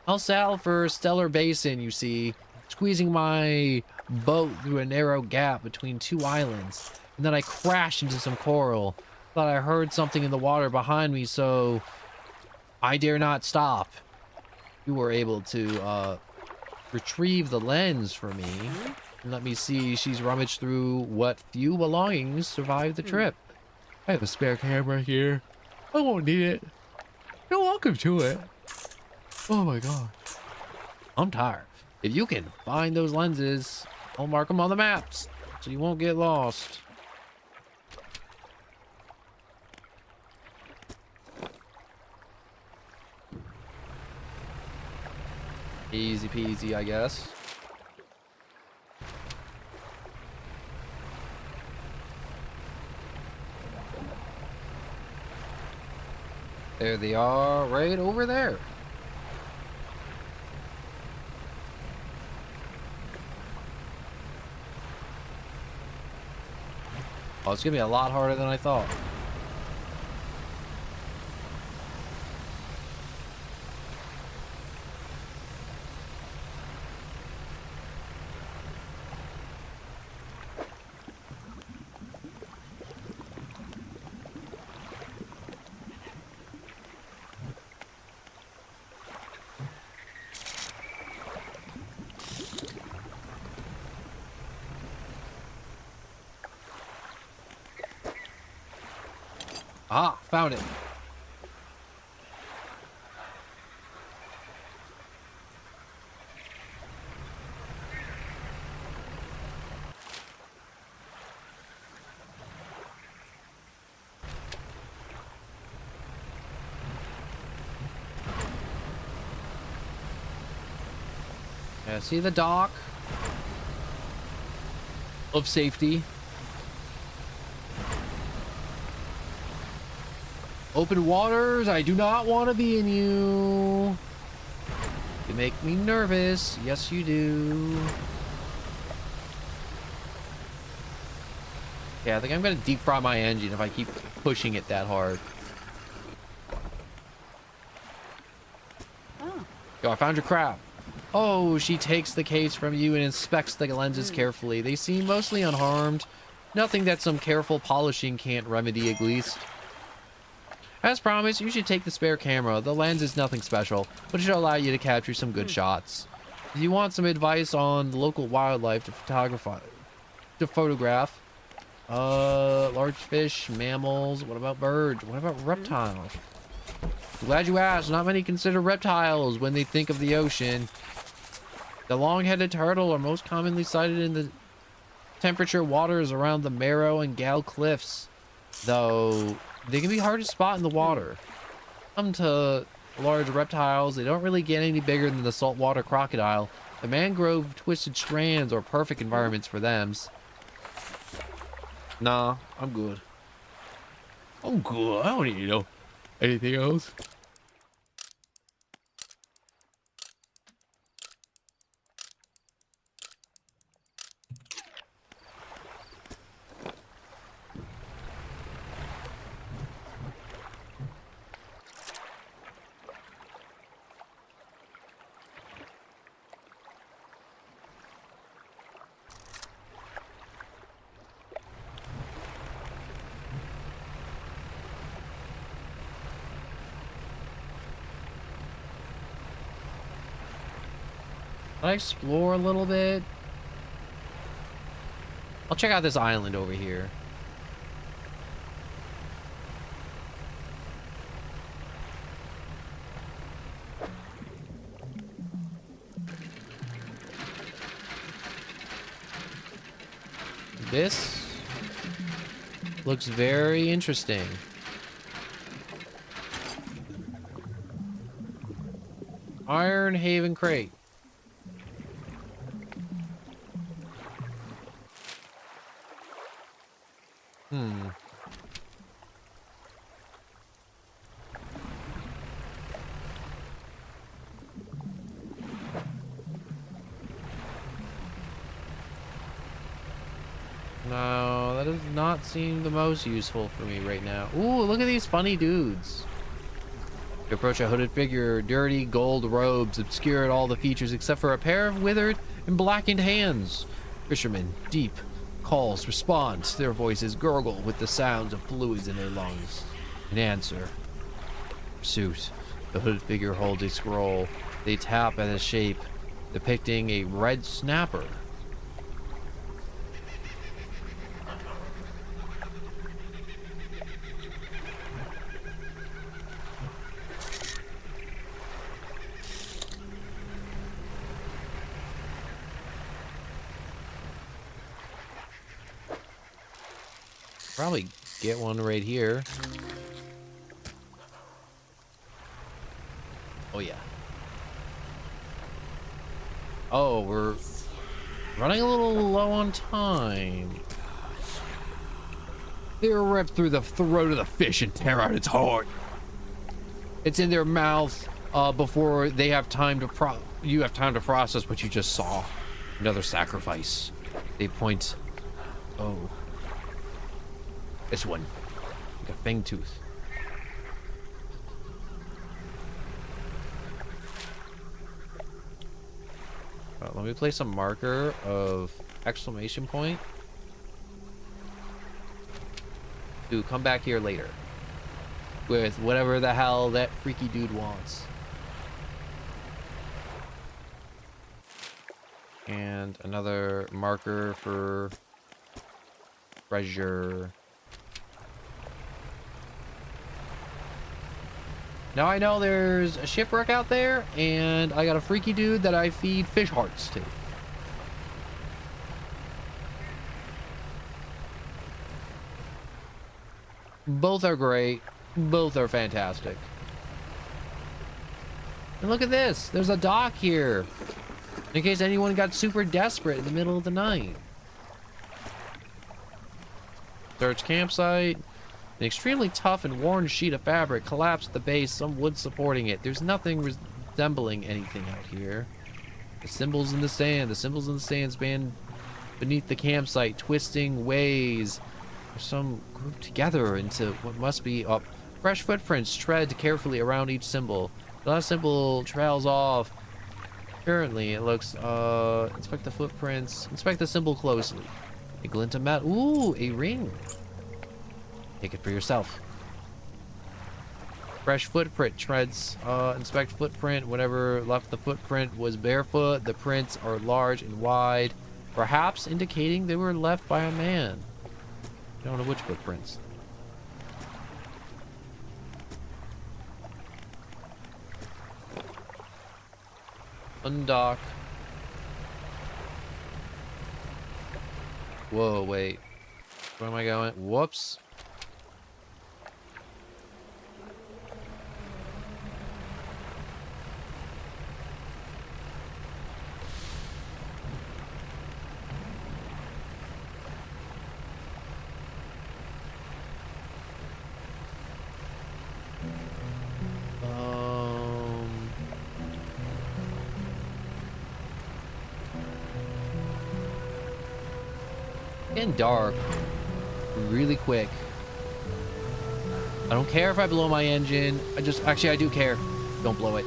I'll sail for Stellar Basin, you see, squeezing my boat through a narrow gap between two islands, and then I crash into some coral. Thought I heard something in the water behind me, so I dare not stop. You were able to retrieve the lens for me. And let me see, she's rummaged through what few belongings survived the trip. I have a spare camera here. I won't need it. You're welcome to it. Oh my god. I'm tired. If you can find those lenses, I'll mark them on the maps so you won't get lost. Easy peasy, I guess. There they are, right over there. Oh, it's gonna be a lot harder than I thought. Ah, found it. Yeah, see the dock of safety. Open waters, I do not want to be in you. You make me nervous. Yes, you do. Yeah, I think I'm going to deep fry my engine if I keep pushing it that hard. Oh. Yo, I found your crab. Oh, she takes the case from you and inspects the lenses carefully. They seem mostly unharmed. Nothing that some careful polishing can't remedy, at least. As promised, you should take the spare camera. The lens is nothing special, but it should allow you to capture some good shots. If you want some advice on the local wildlife to photograph, large fish, mammals, what about birds? What about reptiles? Glad you asked. Not many consider reptiles when they think of the ocean. The long-headed turtle are most commonly sighted in the temperature waters around the Marrow and Gal Cliffs, though they can be hard to spot in the water. Come to large reptiles, they don't really get any bigger than the saltwater crocodile. The mangrove twisted strands are perfect environments for them. Nah, I'm good. I'm good. I don't need to know anything else. Can I explore a little bit? I'll check out this island over here. This looks very interesting. Iron Haven Crate. No, that does not seem the most useful for me right now. Ooh, look at these funny dudes. You approach a hooded figure. Dirty gold robes obscured all the features except for a pair of withered and blackened hands. Fishermen, deep calls respond. Their voices gurgle with the sounds of fluids in their lungs. In answer. Pursuit. The hooded figure holds a scroll. They tap at a shape depicting a red snapper. Probably get one right here. Oh yeah. Oh, we're running a little low on time. They'll rip through the throat of the fish and tear out its heart. It's in their mouth before they have time to you have time to process what you just saw. Another sacrifice. They point. Oh. This one. Like a fang tooth. Let me place a marker of exclamation point. Dude, come back here later. With whatever the hell that freaky dude wants. And another marker for treasure. Now I know there's a shipwreck out there, and I got a freaky dude that I feed fish hearts to. Both are great. Both are fantastic. And look at this. There's a dock here. In case anyone got super desperate in the middle of the night. Search campsite. An extremely tough and worn sheet of fabric collapsed at the base, some wood supporting it. There's nothing resembling anything out here. The symbols in the sand. The symbols in the sand span beneath the campsite, twisting ways. Some grouped together into what must be up. Fresh footprints tread carefully around each symbol. The last symbol trails off. Currently, it looks, inspect the footprints. Inspect the symbol closely. A glint of metal. Ooh, a ring. Take it for yourself. Fresh footprint treads. Inspect footprint. Whatever left the footprint was barefoot. The prints are large and wide, perhaps indicating they were left by a man. Don't know which footprints. Undock. Whoa, wait. Where am I going? Whoops. Getting dark really quick. I don't care if I blow my engine. Actually I do care. Don't blow it.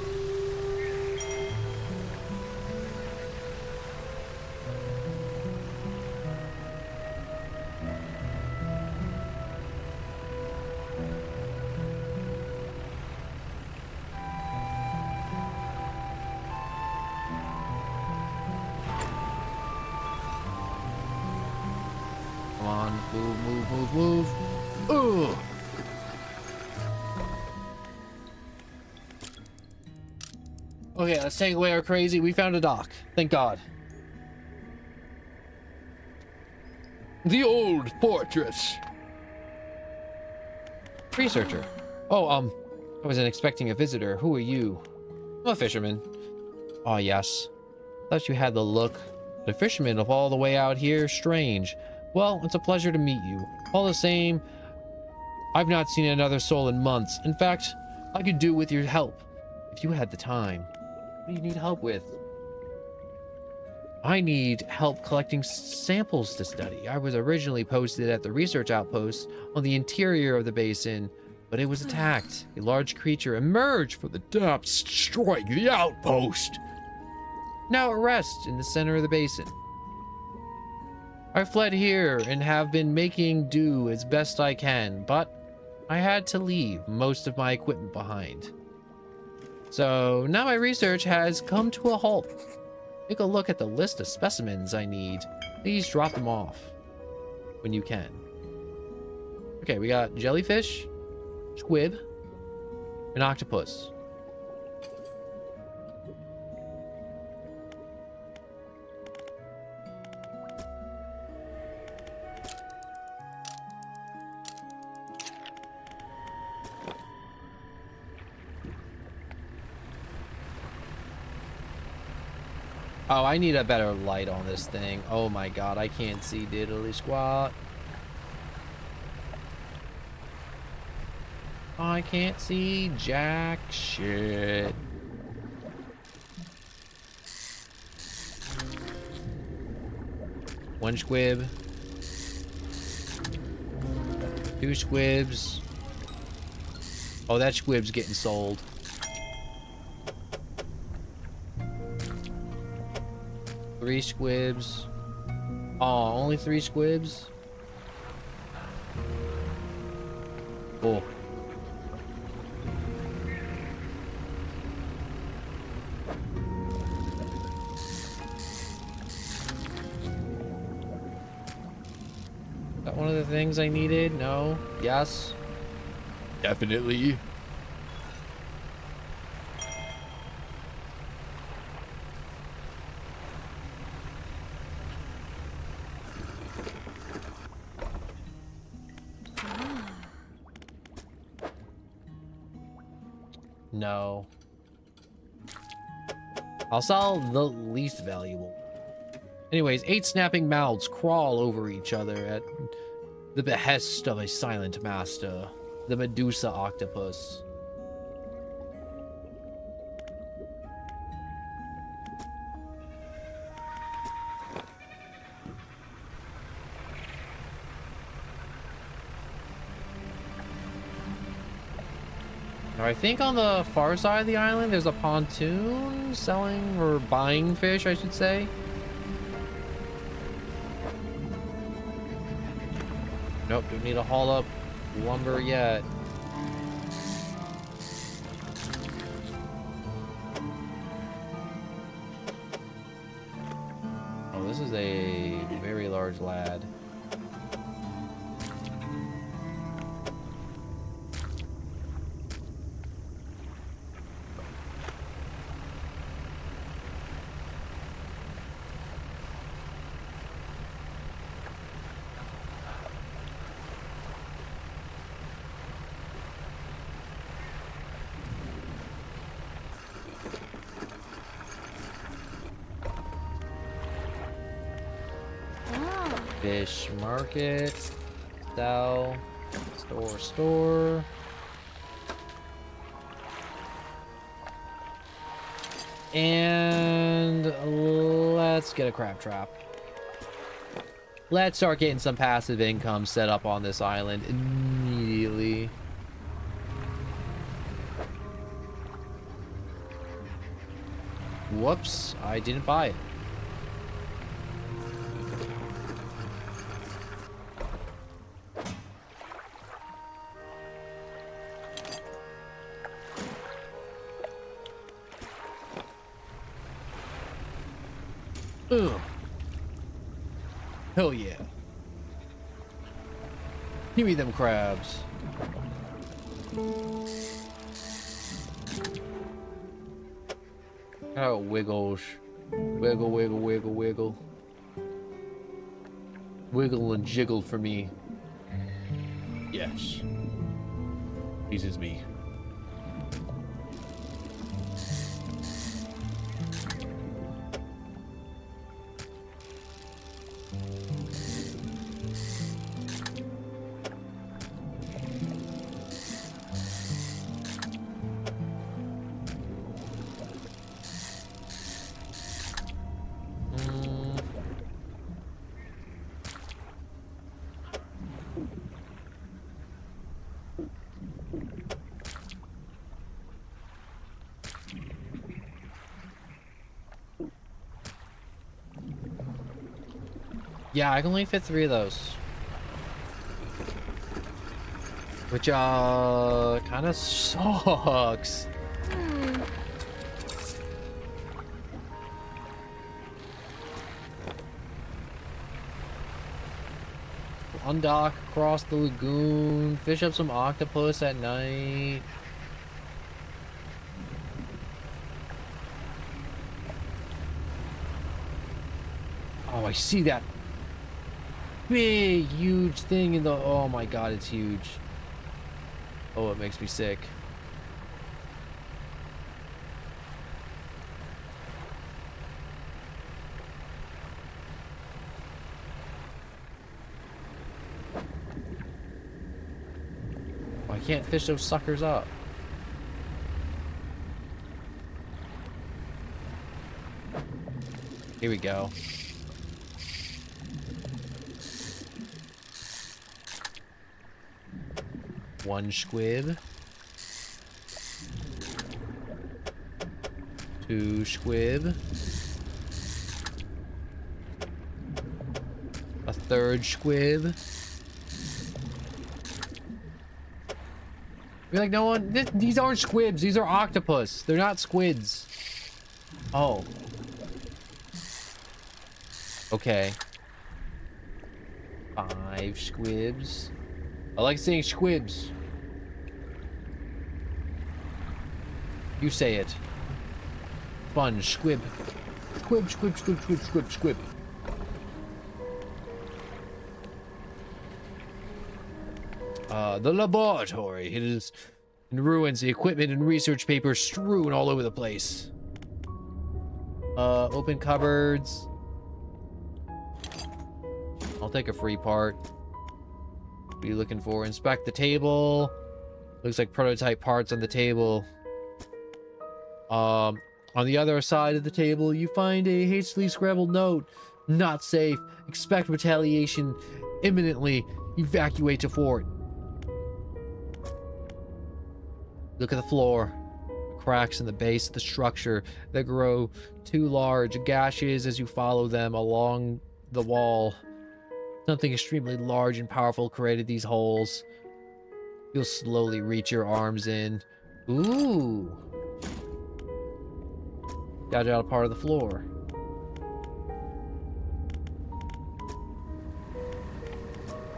Come on, move. Ugh. Okay, let's take away our crazy. We found a dock. Thank God. The old fortress. Researcher. Oh, I wasn't expecting a visitor. Who are you? I'm a fisherman. Oh, yes. Thought you had the look. The fisherman of all the way out here. Strange. Well, it's a pleasure to meet you. All the same, I've not seen another soul in months. In fact, I could do with your help if you had the time. What do you need help with? I need help collecting samples to study. I was originally posted at the research outpost on the interior of the basin, but it was attacked. A large creature emerged from the depths, destroying the outpost. Now at rest in the center of the basin. I fled here and have been making do as best I can, but I had to leave most of my equipment behind. So now my research has come to a halt. Take a look at the list of specimens I need. Please drop them off when you can. Okay, we got jellyfish, squib, and octopus. Oh, I need a better light on this thing. Oh my god, I can't see diddly squat. I can't see jack shit. One squib. Two squibs. Oh, that squib's getting sold. Three squibs. Oh, only 3 squibs? Cool. That one of the things I needed? No? Yes? Definitely. No. I'll sell the least valuable. Anyways, 8 snapping mouths crawl over each other at the behest of a silent master, the Medusa octopus. Now, I think on the far side of the island, there's a pontoon selling or buying fish, I should say. Nope, don't need to haul up lumber yet. Oh, this is a very large lad. Fish market, sell, store. And let's get a crab trap. Let's start getting some passive income set up on this island immediately. Whoops, I didn't buy it. Ugh. Hell yeah. Give me them crabs. Oh, wiggles. Wiggle, wiggle, wiggle, wiggle. Wiggle and jiggle for me. Yes. Pleases me. Yeah, I can only fit 3 of those. Which, kind of sucks. Hmm. Undock across the lagoon, fish up some octopus at night. Oh, I see that big, huge thing in the... Oh my god, it's huge. Oh, it makes me sick. Oh, I can't fish those suckers up. Here we go. One squib. 2 squib. A 3rd squib. You're like, no one. These aren't squibs. These are octopus. They're not squids. Oh. Okay. 5 squibs. I like saying squibs. You say it. Sponge, squib. Squib, squib, squib, squib, squib, squib. The laboratory. It is in ruins. The equipment and research papers strewn all over the place. Open cupboards. I'll take a free part. What are you looking for? Inspect the table. Looks like prototype parts on the table. On the other side of the table, you find a hastily scrabbled note. Not safe. Expect retaliation imminently. Evacuate to fort. Look at the floor. Cracks in the base of the structure that grow too large. Gashes as you follow them along the wall. Something extremely large and powerful created these holes. You'll slowly reach your arms in. Ooh. Gouge out a part of the floor.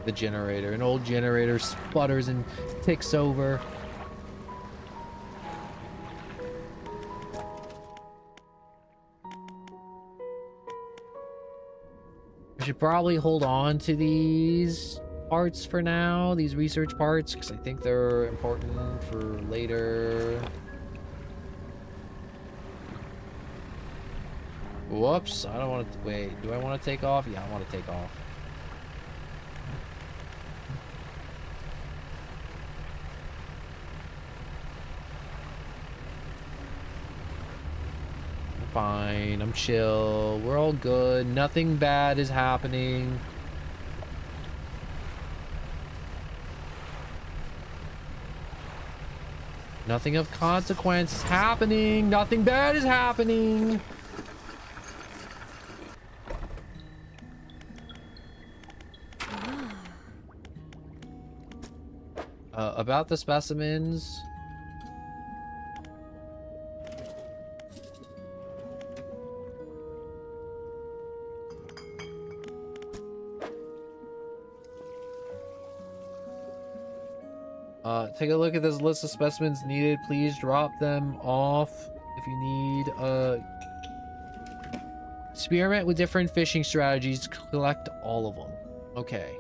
The generator. An old generator sputters and ticks over. I should probably hold on to these parts for now, these research parts, because I think they're important for later. Whoops, I don't want to... Wait, do I want to take off? Yeah, I want to take off. Fine, I'm chill. We're all good. Nothing bad is happening. Nothing of consequence is happening. Nothing bad is happening. About the specimens. Take a look at this list of specimens needed. Please drop them off if you need. Experiment with different fishing strategies. Collect all of them. Okay.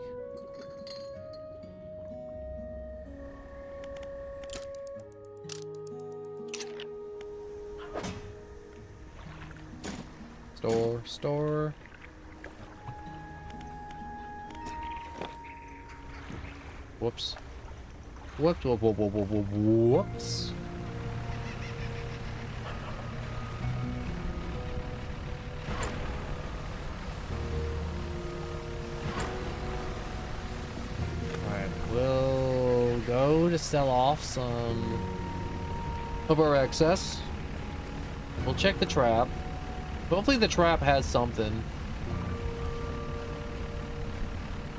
Store. Whoops. Whoops. Whoops. Alright, we'll go to sell off some of our excess. We'll check the trap. Hopefully the trap has something.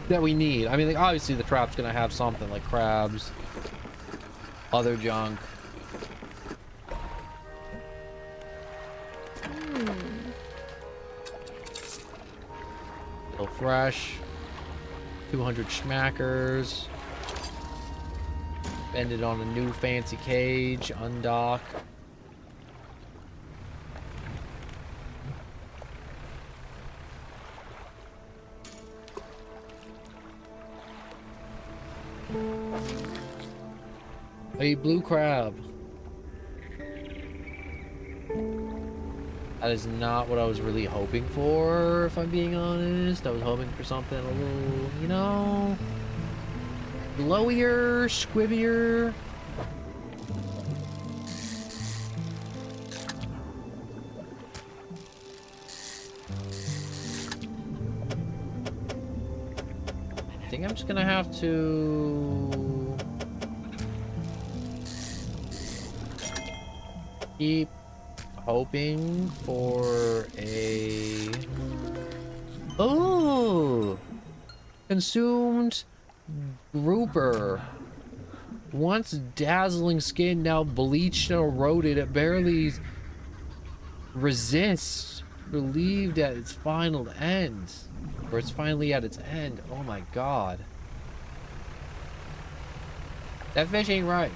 that we need. I mean, like, obviously the trap's gonna have something like crabs, other junk. Still fresh. 200 schmackers. Bend it on a new fancy cage. Undock. A blue crab. That is not what I was really hoping for, if I'm being honest. I was hoping for something a little, you know, glowier, squibbier. I think I'm just gonna have to keep hoping for a... Oh! Consumed grouper. Once dazzling skin, now bleached and eroded. It barely resists. Relieved at its final end. Or it's finally at its end. Oh my god. That fish ain't right.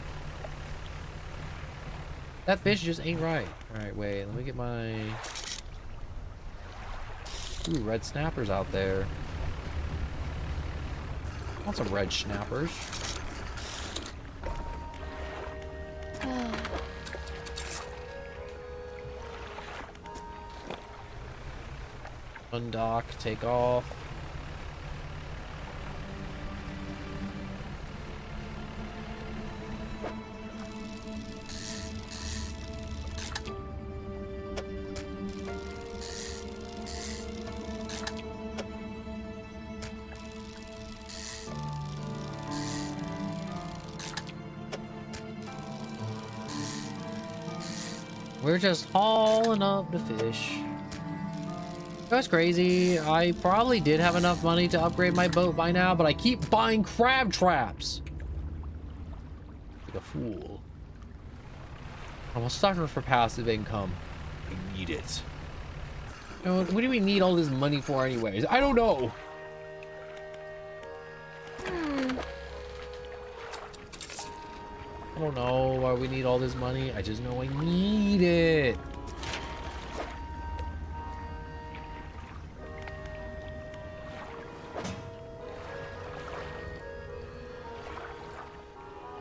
That fish just ain't right. Alright, wait. Let me get my... Ooh, red snappers out there. I want some red snappers. Undock, take off. We're just hauling up the fish. That's crazy. I probably did have enough money to upgrade my boat by now, but I keep buying crab traps. Like a fool. I'm a sucker for passive income. I need it. You know, what do we need all this money for anyways? I don't know. I don't know why we need all this money. I just know I need it.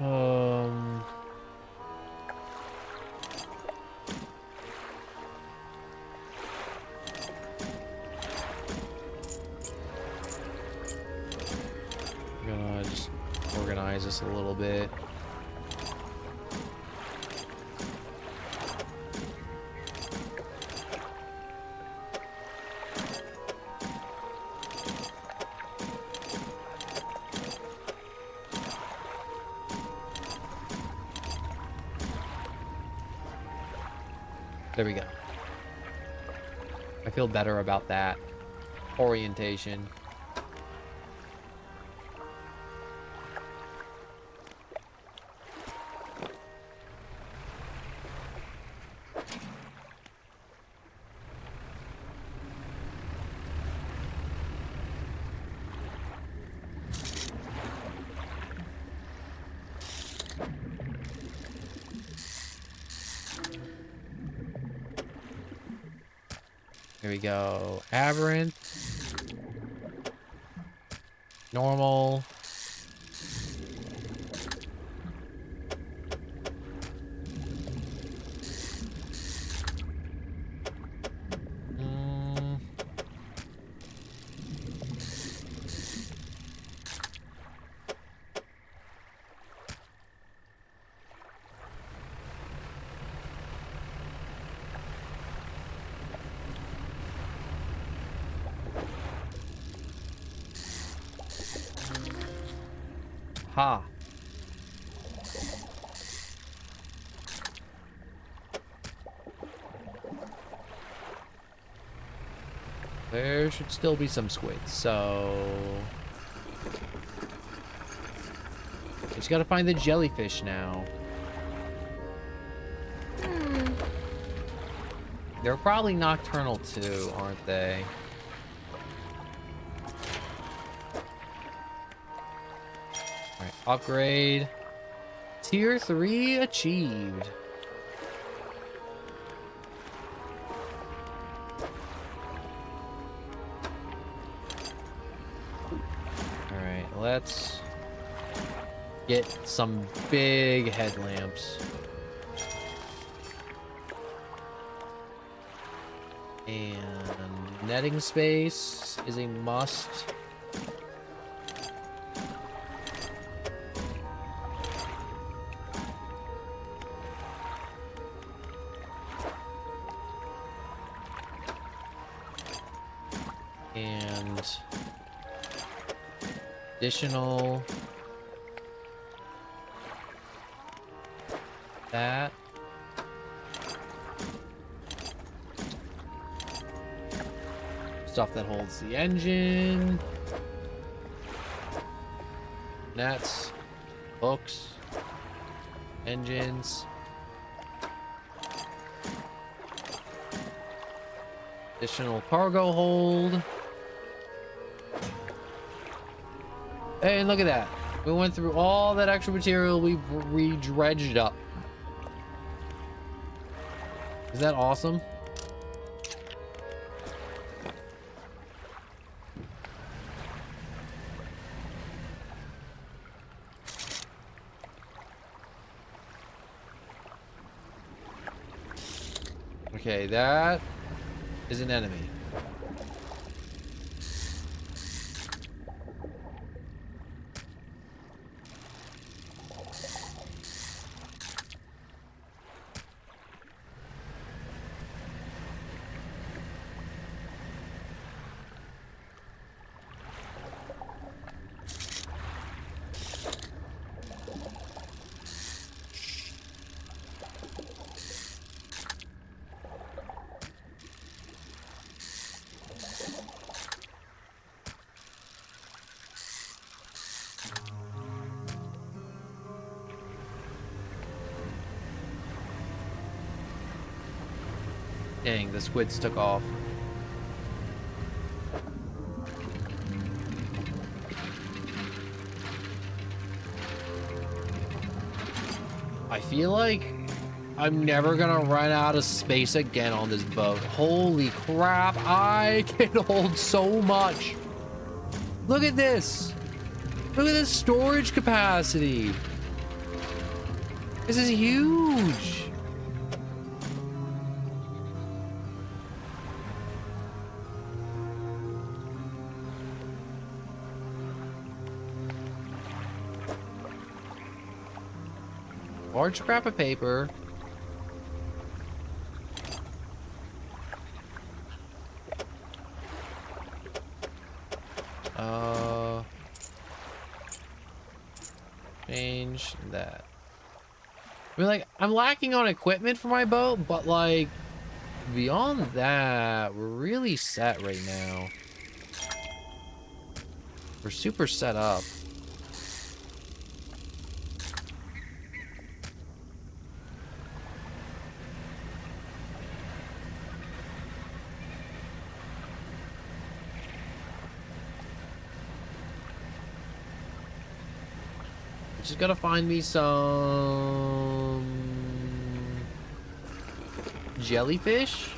I'm gonna just organize this a little bit. There we go. I feel better about that orientation. Here we go. Aberrant. Normal. Ha. There should still be some squids, so Just gotta find the jellyfish now. They're probably nocturnal too, aren't they? Alright, upgrade. Tier 3 achieved. Alright, let's get some big headlamps. And netting space is a must. And additional that. Stuff that holds the engine. Nets, hooks, engines. Additional cargo hold. Hey, and look at that. We went through all that extra material we dredged up. Is that awesome? Okay, that is an enemy. Dang, the squids took off. I feel like I'm never gonna run out of space again on this boat. Holy crap, I can hold so much. Look at this. Look at this storage capacity. This is huge. Large scrap of paper. Change that. I mean, like, I'm lacking on equipment for my boat, but like, beyond that, we're really set right now. We're super set up. Just gotta find me some jellyfish.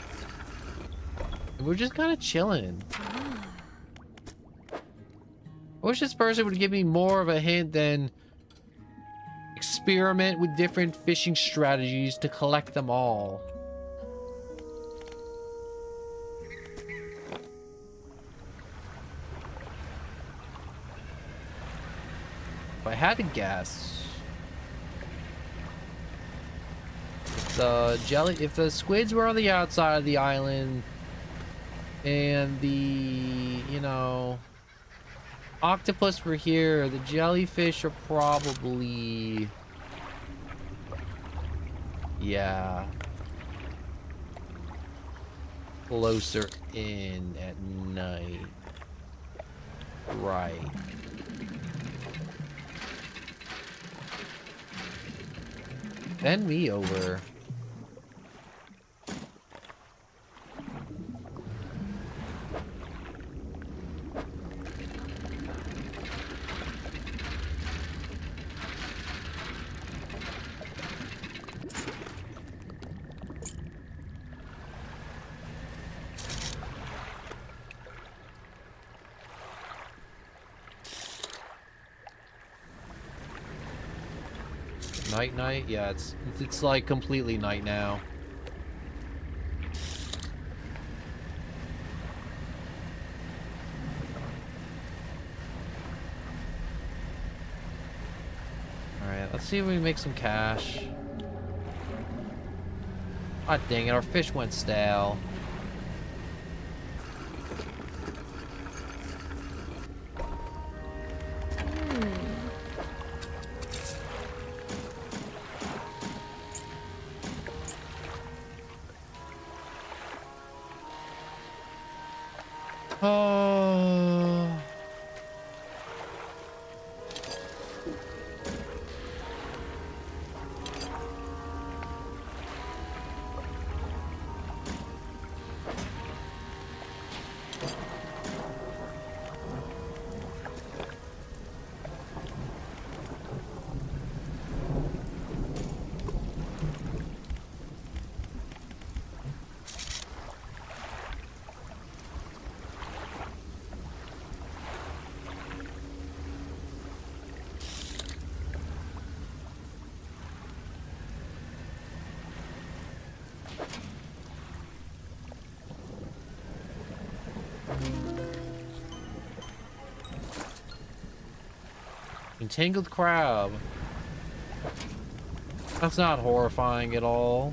We're just kind of chilling. I wish this person would give me more of a hint than experiment with different fishing strategies to collect them all. If I had to guess, if the squids were on the outside of the island and the, you know, octopus were here, the jellyfish are probably, yeah, closer in at night. Right. Bend me over. Night? Yeah, it's like completely night now. Alright, let's see if we can make some cash. Ah, dang it, our fish went stale. Oh. Entangled crab. That's not horrifying at all.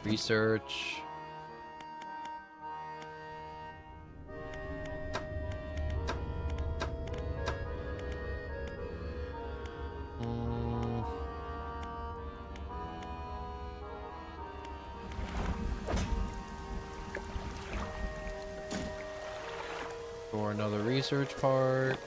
Research. For another research part.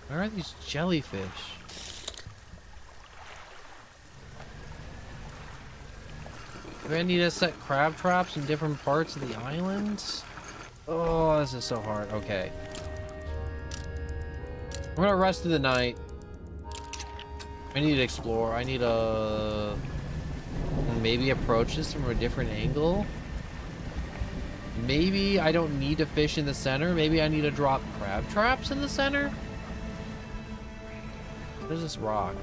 Where are these jellyfish? Do I need to set crab traps in different parts of the islands? Oh, this is so hard. Okay. We're gonna rest through the night. I need to explore. I need to maybe approach this from a different angle. Maybe I don't need to fish in the center. Maybe I need to drop crab traps in the center. There's this rock.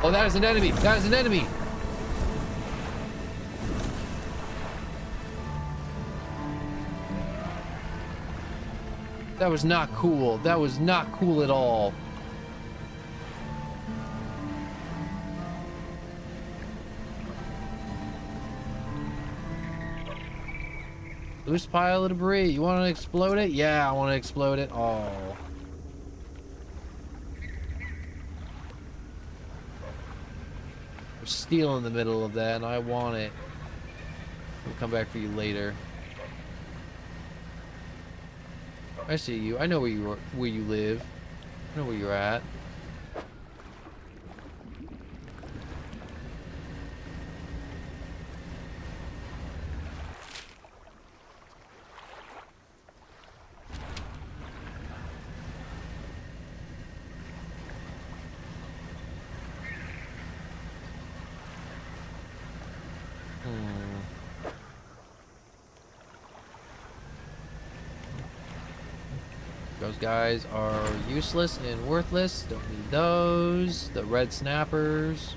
Oh, that is an enemy. That is an enemy. That was not cool. That was not cool at all. Loose pile of debris. You want to explode it? Yeah, I want to explode it. Oh. There's steel in the middle of that, and I want it. We'll come back for you later. I see you. I know where you live. I know where you're at. Those guys are useless and worthless. Don't need those. The red snappers.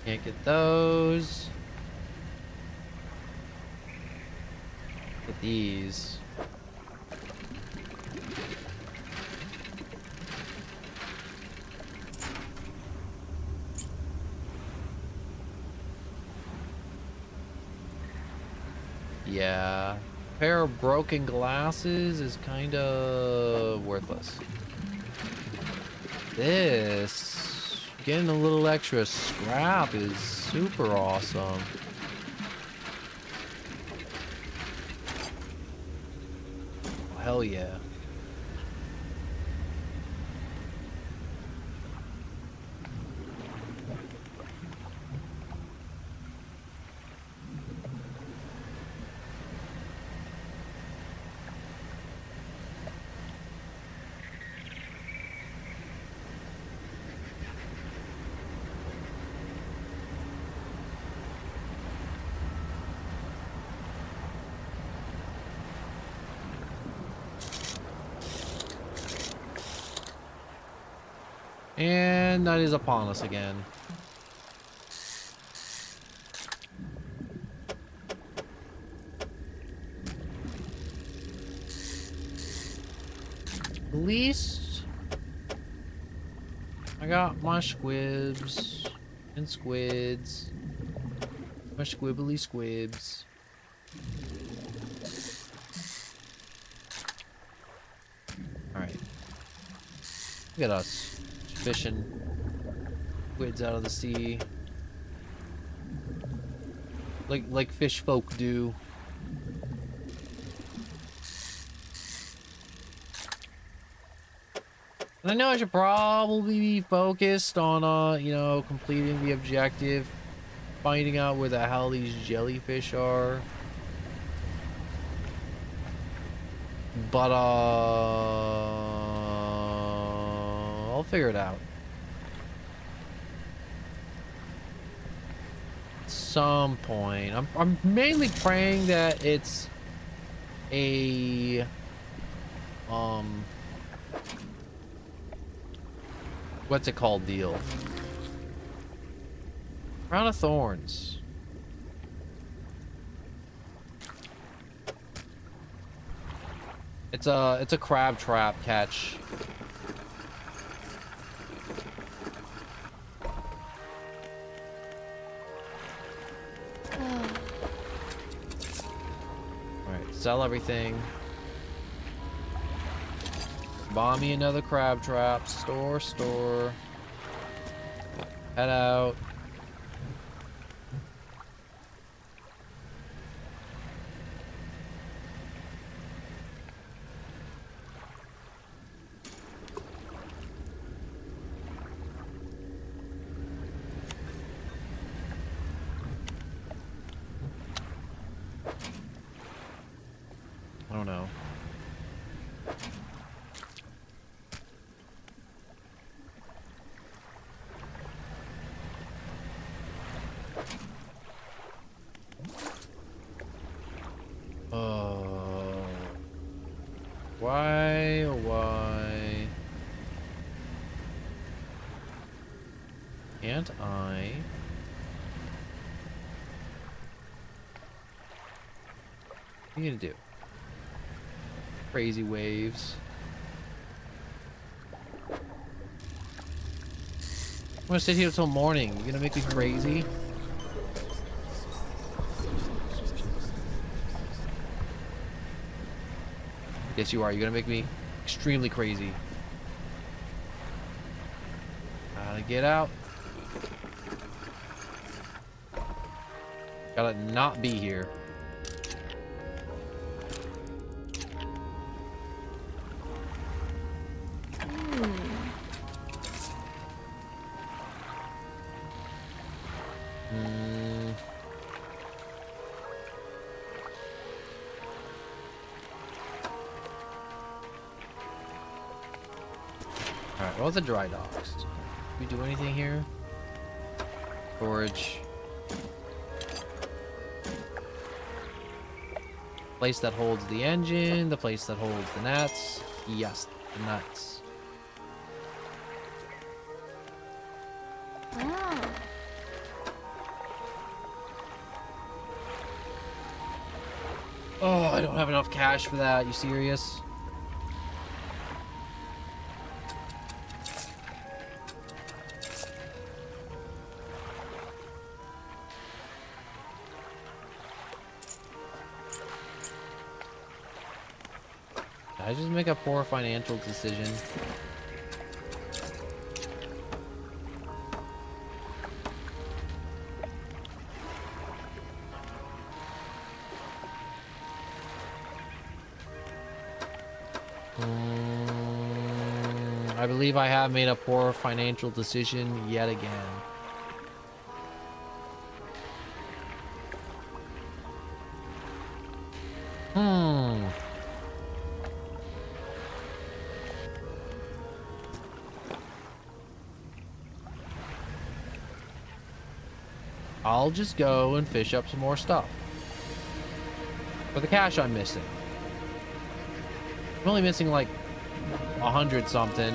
Can't get those. Get these. Yeah. A pair of broken glasses is kind of worthless. This, getting a little extra scrap is super awesome. Oh, hell yeah. And night is upon us again. At least I got my squibs and squids. My squibbly squibs. Alright. Look at us. Fishing squids out of the sea. Like fish folk do. And I know I should probably be focused on you know, completing the objective, finding out where the hell these jellyfish are. But I'll figure it out. At some point. I'm mainly praying that it's a what's it called deal? Crown of Thorns. It's a crab trap catch. Alright, sell everything. Buy me another crab trap. Store. Head out. I don't know. Why can't I? What are you gonna do? Crazy waves. I'm gonna sit here till morning. You gonna make me crazy? Yes, you are. You're gonna make me extremely crazy. Gotta get out. Gotta not be here. Alright, what's the dry docks? Did we do anything here? Storage. Place that holds the engine, the place that holds the nuts. Yes, the nuts. Oh. Oh, I don't have enough cash for that. You serious? Did I just make a poor financial decision? I believe I have made a poor financial decision yet again. I'll just go and fish up some more stuff. For the cash I'm missing. I'm only missing like 100 something.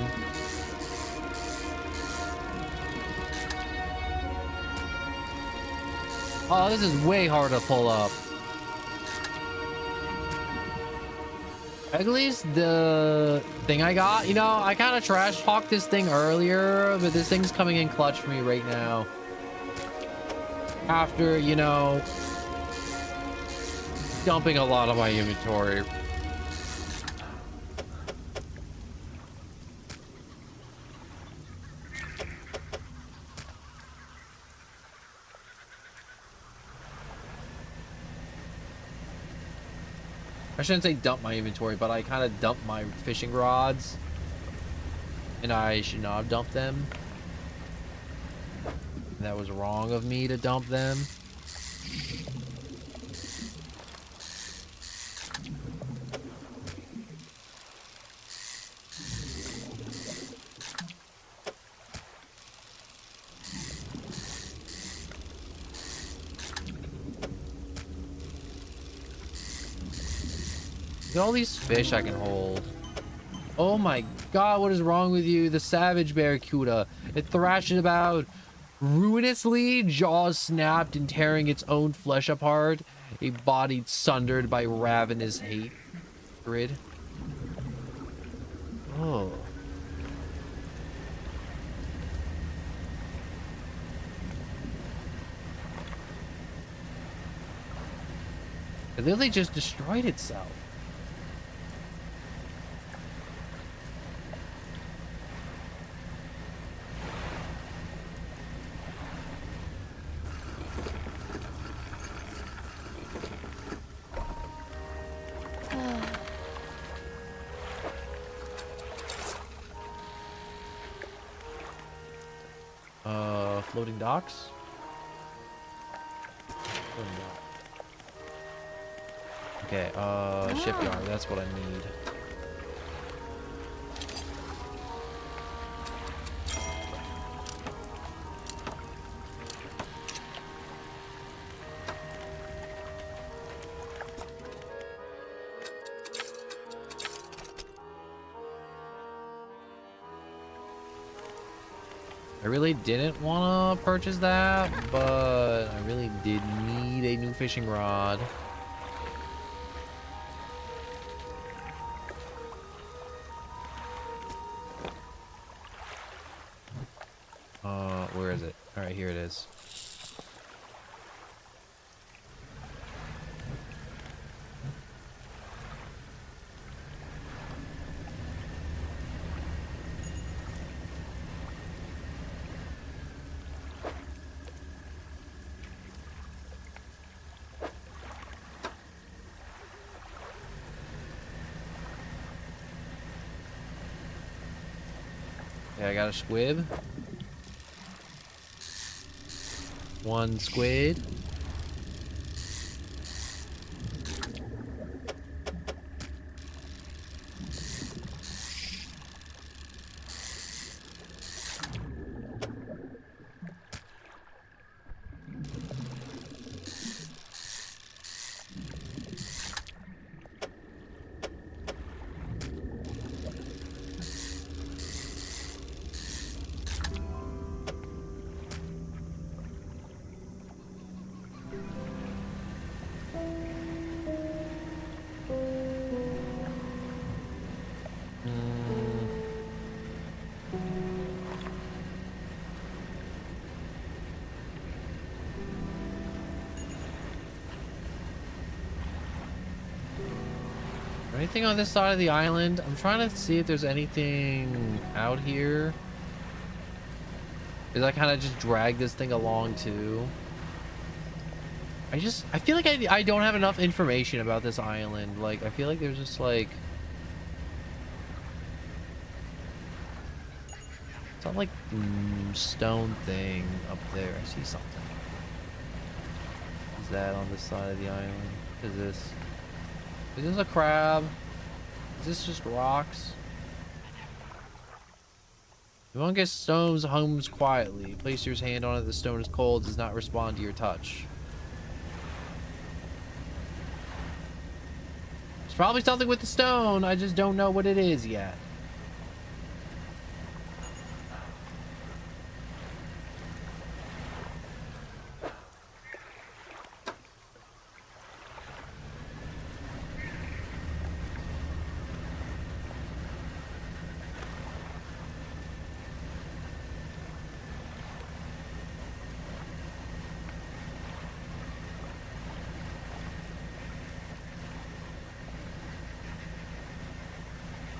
Oh, this is way hard to pull up. At least the thing I got, you know, I kind of trash talked this thing earlier, but this thing's coming in clutch for me right now. After, you know, dumping a lot of my inventory. I shouldn't say dump my inventory, but I kind of dumped my fishing rods. And I should not have dumped them. That was wrong of me to dump them. Look at all these fish I can hold. Oh my god, what is wrong with you? The savage barracuda. It thrashes about ruinously, jaws snapped and tearing its own flesh apart, a body sundered by ravenous hatred. Oh. It literally just destroyed itself. Floating docks? Floating dock. Okay, shipyard, that's what I need. I really didn't want to purchase that, but I really did need a new fishing rod. Where is it? All right, here it is. Okay, I got a squib. One squid. Anything on this side of the island? I'm trying to see if there's anything out here. Because I kind of just drag this thing along too. I feel like I don't have enough information about this island. Like, I feel like there's just like some like stone thing up there. I see something. Is that on this side of the island? Is this a crab? Is this just rocks? You want to get stones hums quietly. Place your hand on it. The stone is cold. Does not respond to your touch. It's probably something with the stone. I just don't know what it is yet.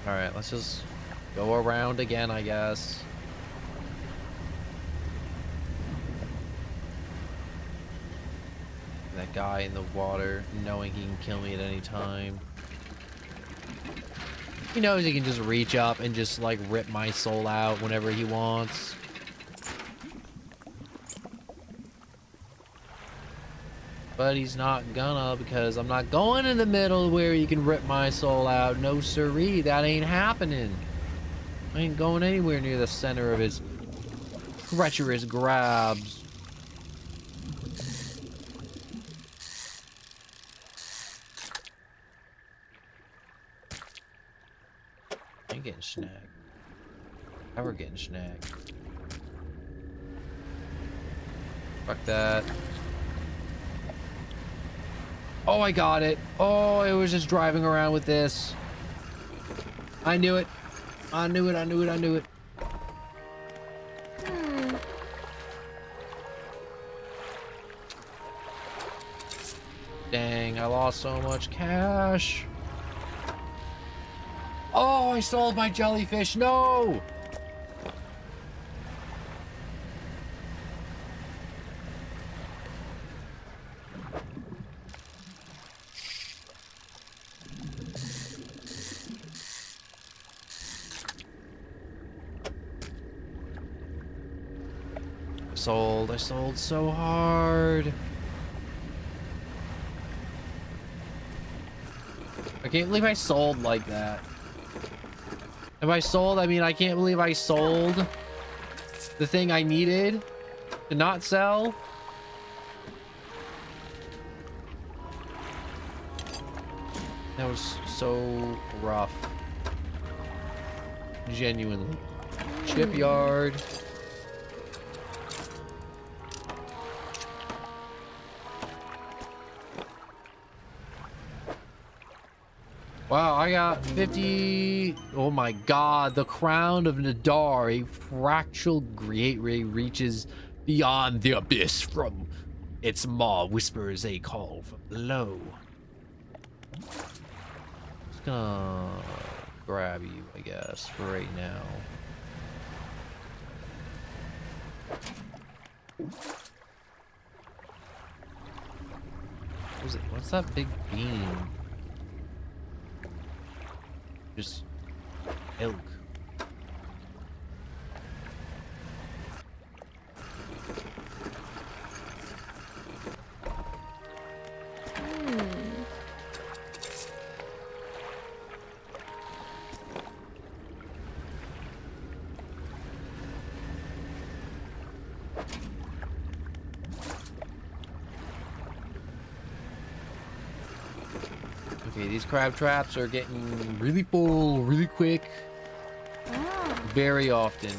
All right, let's just go around again, I guess. That guy in the water, knowing he can kill me at any time. He knows he can just reach up and just like rip my soul out whenever he wants. But he's not gonna, because I'm not going in the middle where he can rip my soul out. No siree, that ain't happening. I ain't going anywhere near the center of his treacherous grabs. I ain't getting snagged. Never getting snagged. Fuck that. Oh, I got it. Oh, it was just driving around with this. I knew it. I knew it. I knew it. I knew it. Dang, I lost so much cash. Oh, I sold my jellyfish. No! I sold so hard. I can't believe I sold like that. If I sold, I mean, I can't believe I sold the thing I needed to not sell. That was so rough. Genuinely. Shipyard. Wow, I got 50. Oh my god, the crown of Nadar, a fractal great ray reaches beyond the abyss. From its maw whispers a call from below. Just gonna grab you, I guess, for right now. What is it? What's that big beam? Just elk. Okay, these crab traps are getting really full, really quick, very often.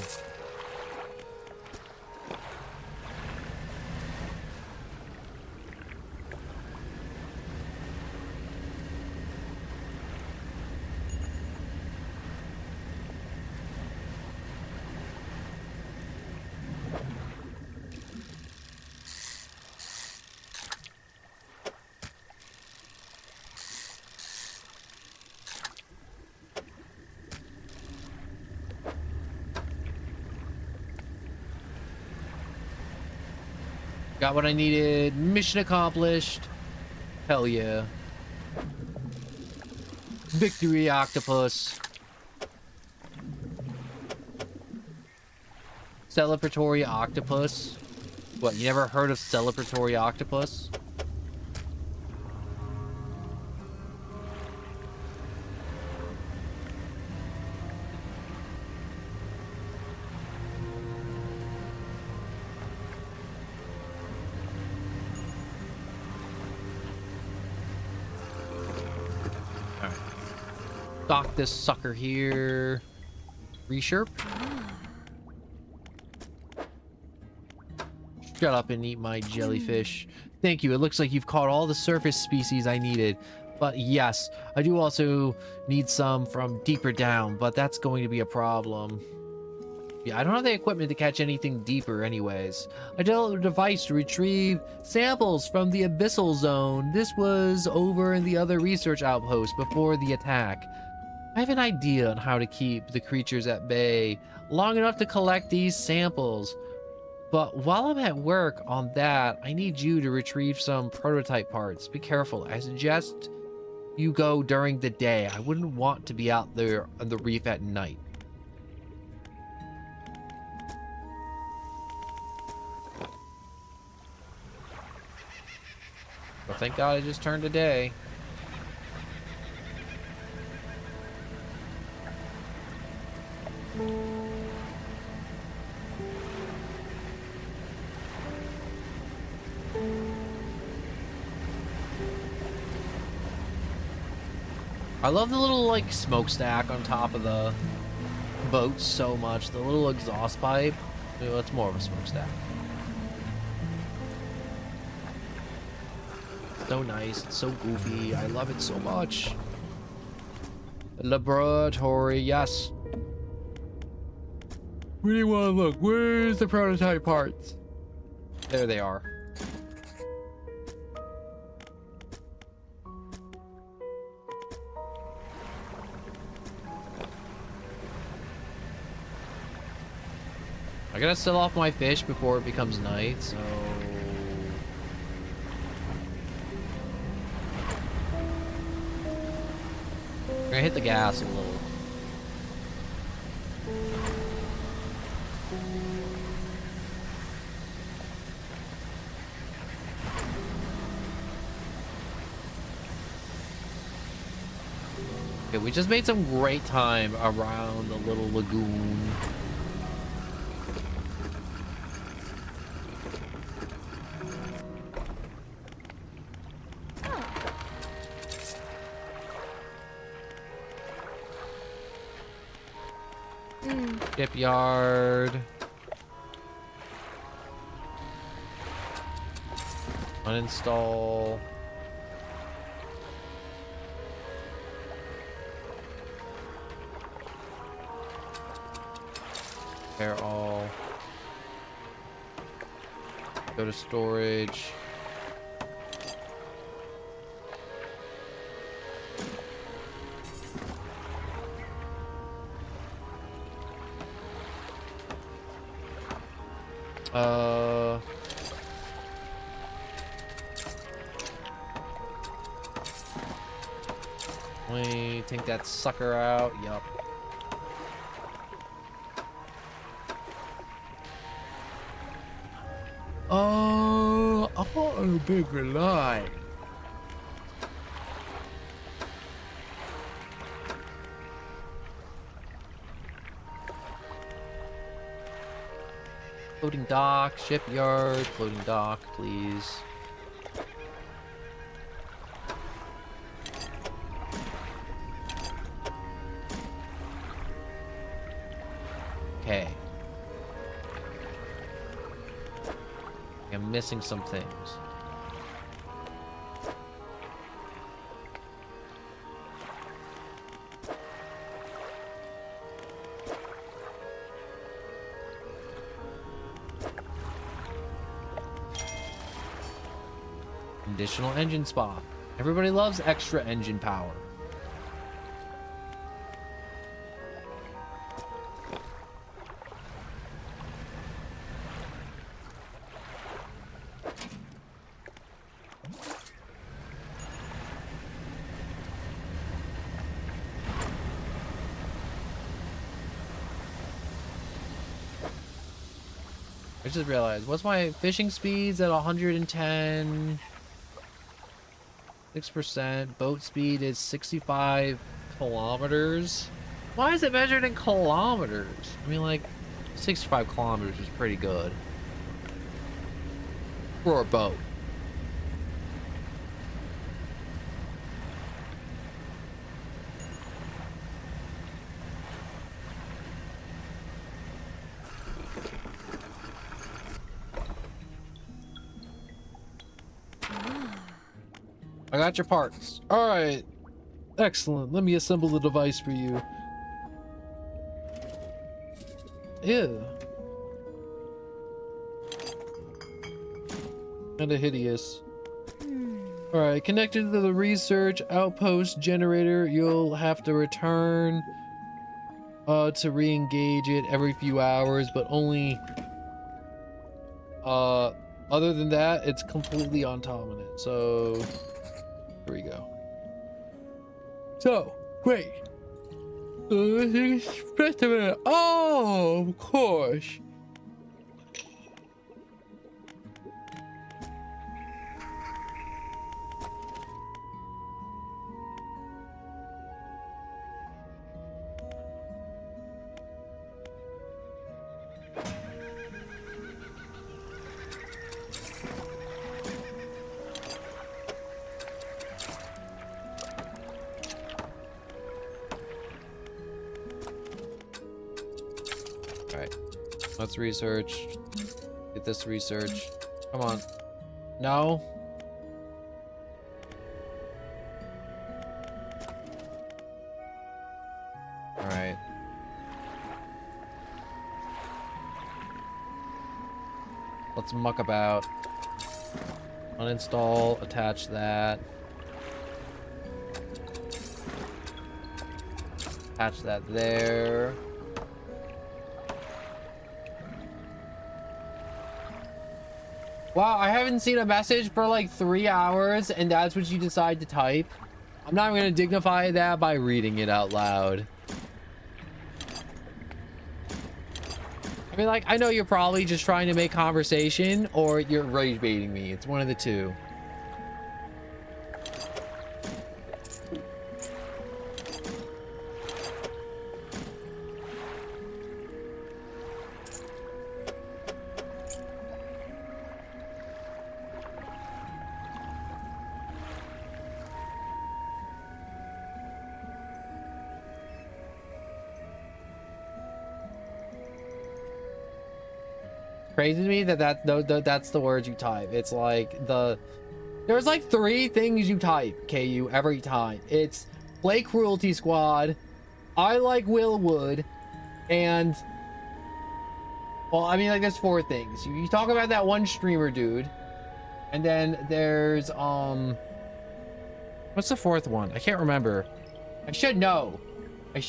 Got what I needed. Mission accomplished. Hell yeah. Victory, octopus. Celebratory octopus. What, you never heard of celebratory octopus? Alright. Dock this sucker here. Resherp. Shut up and eat my jellyfish. Thank you. It looks like you've caught all the surface species I needed. But yes, I do also need some from deeper down, but that's going to be a problem. Yeah, I don't have the equipment to catch anything deeper anyways. I developed a device to retrieve samples from the abyssal zone. This was over in the other research outpost before the attack. I have an idea on how to keep the creatures at bay long enough to collect these samples. But while I'm at work on that, I need you to retrieve some prototype parts. Be careful. I suggest you go during the day. I wouldn't want to be out there on the reef at night. Well, thank God I just turned a day. I love the little, like, smokestack on top of the boat so much. The little exhaust pipe. Well, it's more of a smokestack. So nice. It's so goofy. I love it so much. Laboratory, yes. Where do you want to look? Where's the prototype parts? There they are. I gotta sell off my fish before it becomes night, so... I'm gonna hit the gas a little. Okay, we just made some great time around the little lagoon. Shipyard. Uninstall. Repair all. Go to storage. Let me take that sucker out. Yup. I want a bigger line. Floating dock, shipyard, floating dock, please. Okay. I'm missing some things. Additional engine spot. Everybody loves extra engine power. I just realized, what's my fishing speeds at 110? 6%. Boat speed is 65 kilometers. Why is it measured in kilometers? I mean, like, 65 kilometers is pretty good. For a boat. I got your parts. All right. Excellent. Let me assemble the device for you. Ew. Kinda hideous. All right, connected to the research outpost generator. You'll have to return to re-engage it every few hours, but only other than that, it's completely autonomous. So here we go. So wait, just a minute. Oh, of course. Let's research. Get this research. Come on. No. All right. Let's muck about. Uninstall, attach that. Attach that there. Wow, I haven't seen a message for like 3 hours, and that's what you decide to type. I'm not going to dignify that by reading it out loud. I mean, like, I know you're probably just trying to make conversation, or you're rage baiting me. It's one of the two. Crazy to me that's the words you type. It's like there's like 3 things you type, KU, every time. It's play Cruelty Squad, I like Will Wood, and well, I mean, like, there's 4 things. You talk about that one streamer dude, and then there's what's the 4th one? I can't remember. I should know. I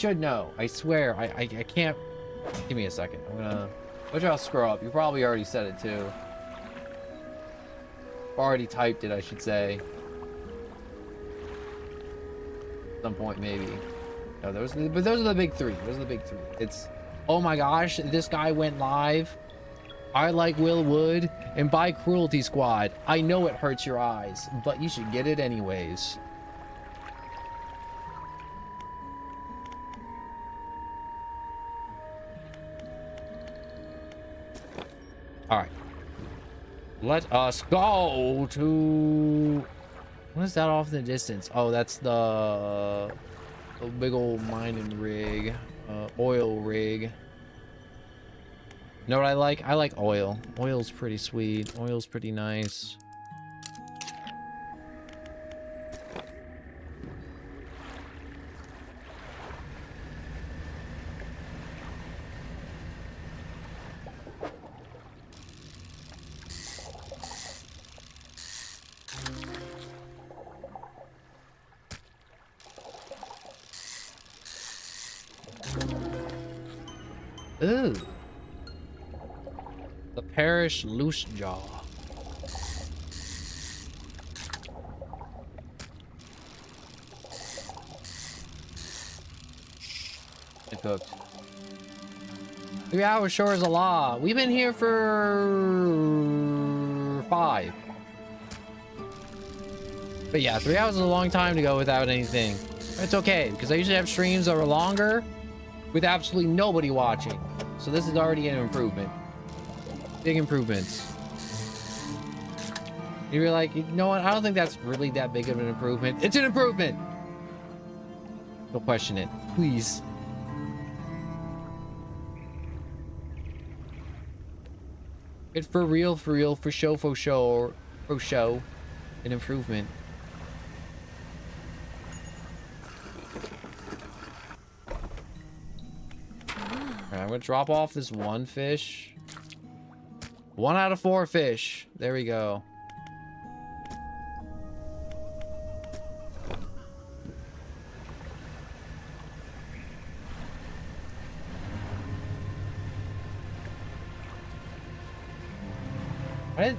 swear. I can't. Give me a second. I'm gonna. Which I'll screw up. You probably already said it too. Already typed it, I should say. At some point, maybe. No, but those are the big 3. Those are the big 3. It's, oh my gosh, this guy went live. I like Will Wood and buy Cruelty Squad. I know it hurts your eyes, but you should get it anyways. All right, let us go to, what is that off in the distance? Oh, that's the big old mining rig, oil rig. You know what I like? I like oil. Oil's pretty sweet. Oil's pretty nice. Ooh. The Parish Loose Jaw. It cooked. 3 hours sure is a lot. We've been here for 5. But yeah, 3 hours is a long time to go without anything. It's okay, because I usually have streams that are longer with absolutely nobody watching. So this is already an improvement. Big improvements. You're like, you know what? I don't think that's really that big of an improvement. It's an improvement! Don't question it, please. It's for real, for show, an improvement. Alright, I'm gonna drop off this one fish. 1 out of 4 fish. There we go.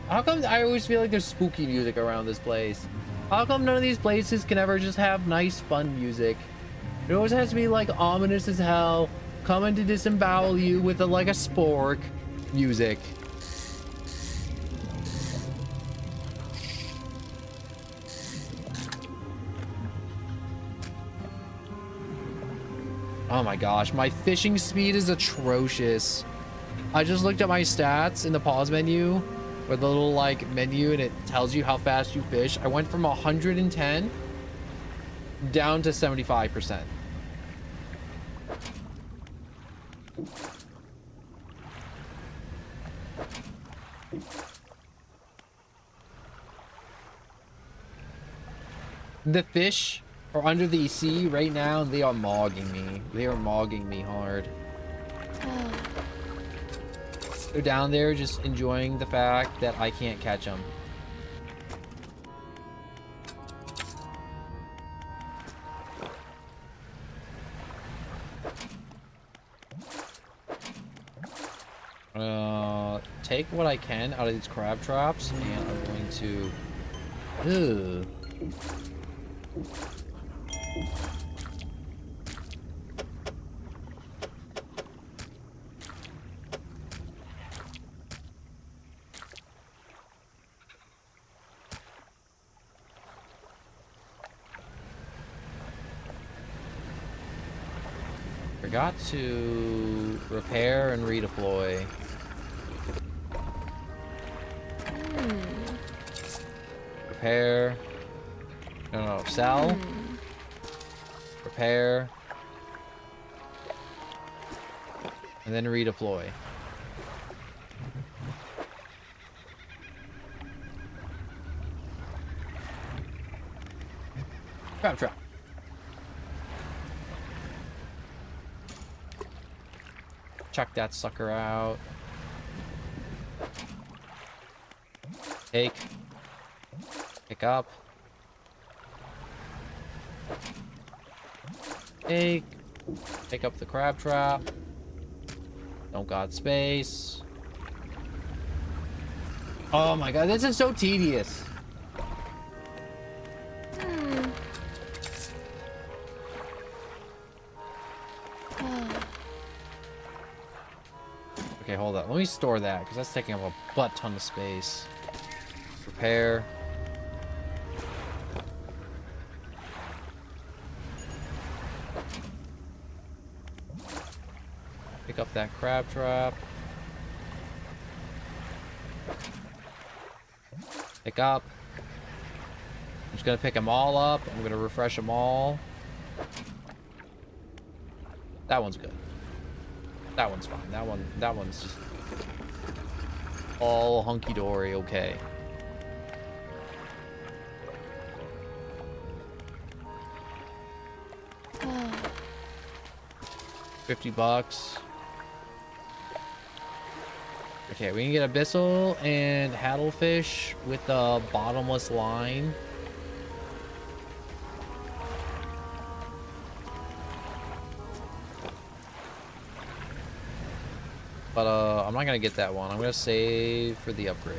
How come I always feel like there's spooky music around this place? How come none of these places can ever just have nice, fun music? It always has to be like ominous as hell, coming to disembowel you with like a spork music. Oh my gosh, my fishing speed is atrocious. I just looked at my stats in the pause menu, or the little like menu, and it tells you how fast you fish. I went from 110 down to 75%. The fish are under the sea right now, and they are mogging me. They are mogging me hard. They're down there just enjoying the fact that I can't catch them. Take what I can out of these crab traps, and I'm going to... Ugh. Forgot to repair and redeploy. Repair. No, sell. Repair. And then redeploy. Crab trap. Chuck that sucker out. Take. Pick up. Take. Pick up the crab trap. Don't got space. Oh my god, this is so tedious. Okay, hold up. Let me store that, because that's taking up a butt ton of space. Repair. Pick up that crab trap. Pick up. I'm just gonna pick them all up. I'm gonna refresh them all. That one's good. That one's fine. That one's just all hunky-dory okay. $50. Okay, we can get abyssal and haddlefish with the bottomless line. But I'm not gonna get that one. I'm gonna save for the upgrade.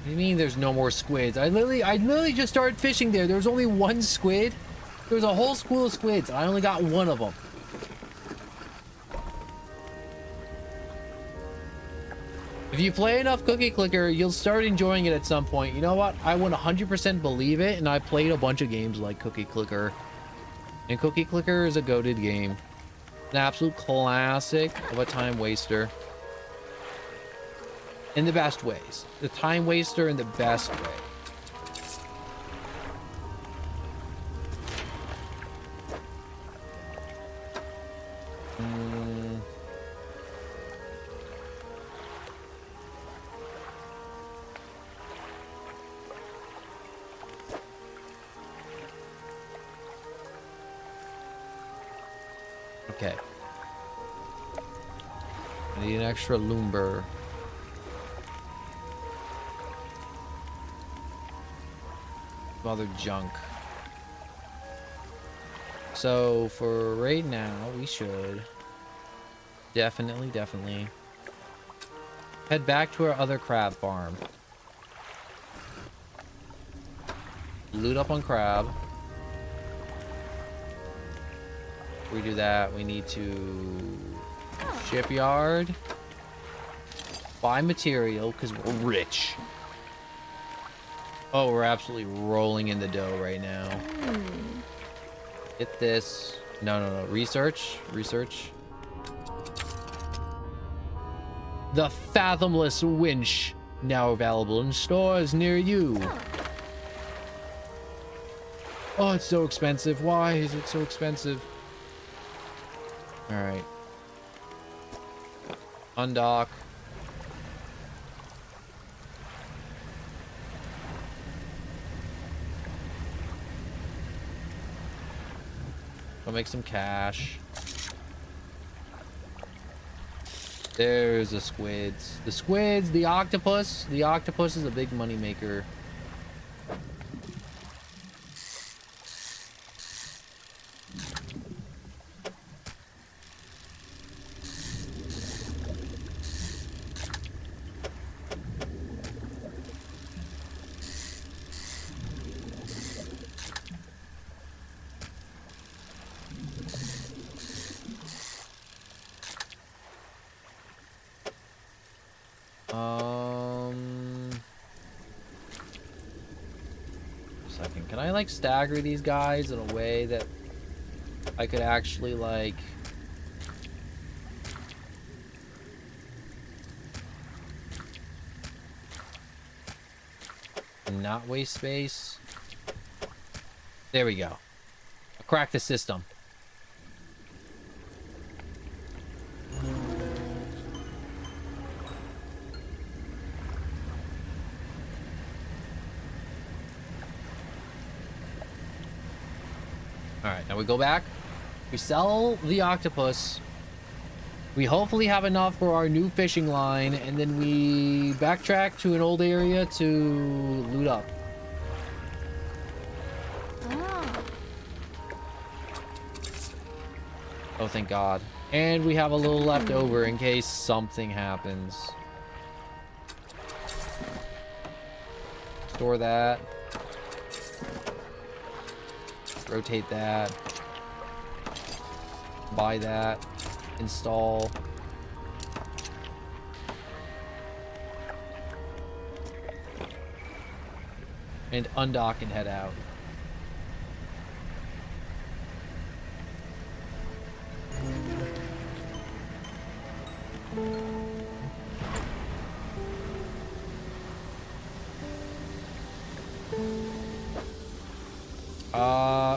What do you mean there's no more squids? I literally just started fishing there. There was only one squid. There was a whole school of squids. I only got one of them. If you play enough Cookie Clicker, you'll start enjoying it at some point. You know what? I would 100% believe it, and I played a bunch of games like Cookie Clicker. And Cookie Clicker is a goated game. An absolute classic of a time waster. In the best ways. The time waster in the best way. Okay. I need an extra lumber. Some other junk. So for right now, we should definitely head back to our other crab farm. Loot up on crab. We do that, we need to shipyard, buy material because we're rich. Oh, we're absolutely rolling in the dough right now. Get this. No. Research. The fathomless winch, now available in stores near you. Oh, it's so expensive. Why is it so expensive? All right. Undock. Go make some cash. There's the squids. The squids, the octopus. The octopus is a big money maker. Second, can I like stagger these guys in a way that I could actually like not waste space? There we go. I cracked the system. Alright, now we go back. We sell the octopus. We hopefully have enough for our new fishing line, and then we backtrack to an old area to loot up. Oh, thank God. And we have a little left over in case something happens. Store that. Rotate that. Buy that. Install. And undock and head out.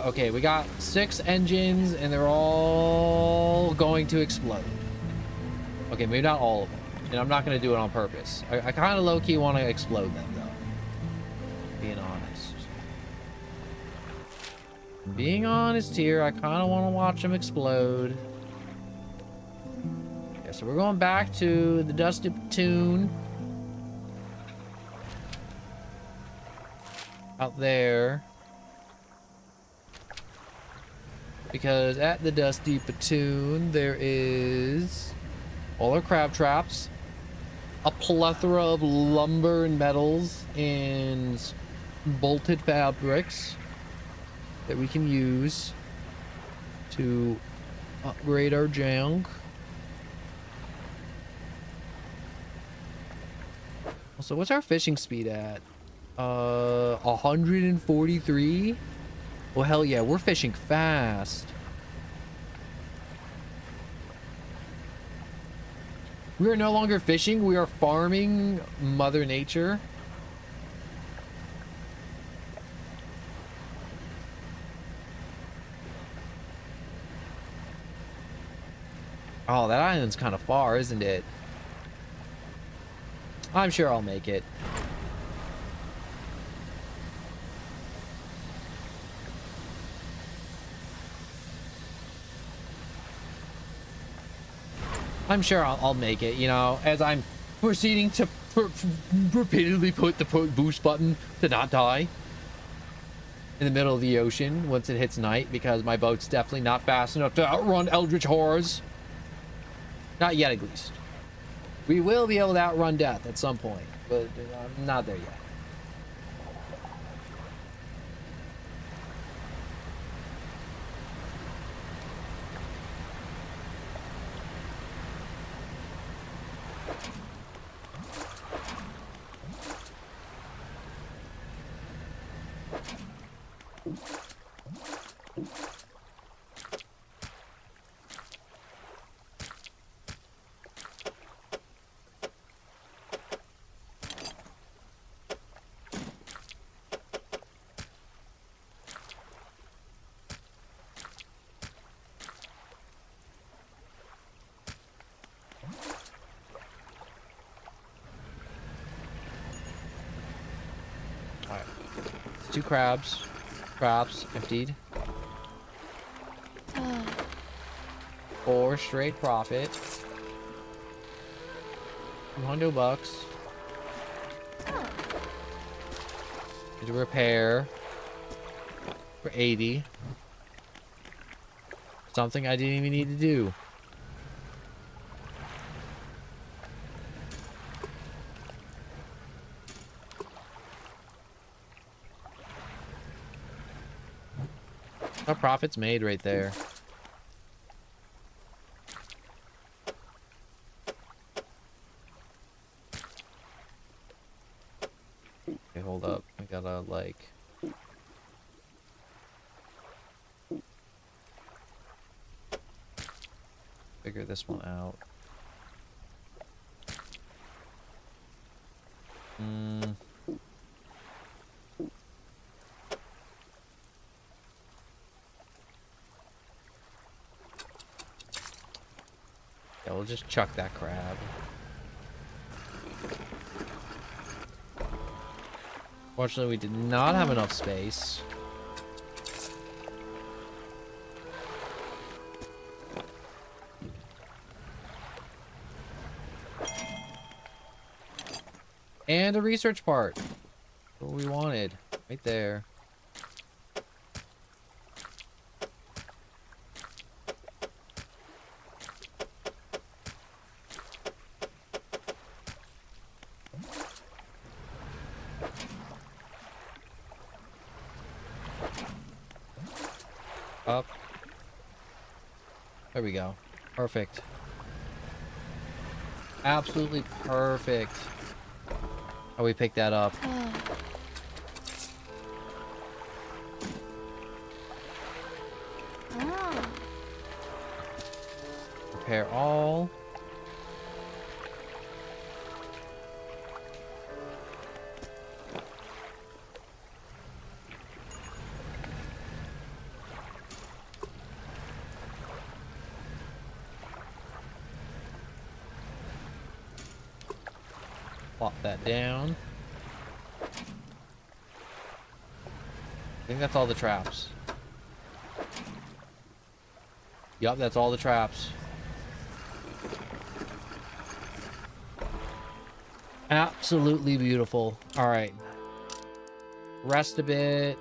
Okay, we got 6 engines and they're all going to explode. Okay, maybe not all of them. And I'm not going to do it on purpose. I kind of low-key want to explode them, though. Being honest here, I kind of want to watch them explode. Okay, so we're going back to the Dusty Platoon. Out there. Because at the Dusty Platoon, there is all our crab traps. a plethora of lumber and metals and bolted fabrics that we can use to upgrade our junk. So what's our fishing speed at? 143? Well, hell yeah, we're fishing fast. We are no longer fishing, we are farming Mother Nature. Oh, that island's kind of far, isn't it? I'm sure I'll make it. I'm sure I'll make it, you know, as I'm proceeding to repeatedly put the boost button to not die in the middle of the ocean once it hits night, because my boat's definitely not fast enough to outrun eldritch horrors. Not yet, at least. We will be able to outrun death at some point, but I'm not there yet. Alright. 2 crabs. Traps emptied. 4 straight profit. $200. Need to repair for 80. Something I didn't even need to do. Our profit's made right there. Okay, hold up. I gotta, like... figure this one out. Yeah, we'll just chuck that crab. Fortunately, we did not have enough space. And a research part. What we wanted. Right there. Up. There we go. Perfect. Absolutely perfect. How we pick that up. Repair all. Plop that down. I think that's all the traps. Yup, that's all the traps. Absolutely beautiful. All right. Rest a bit.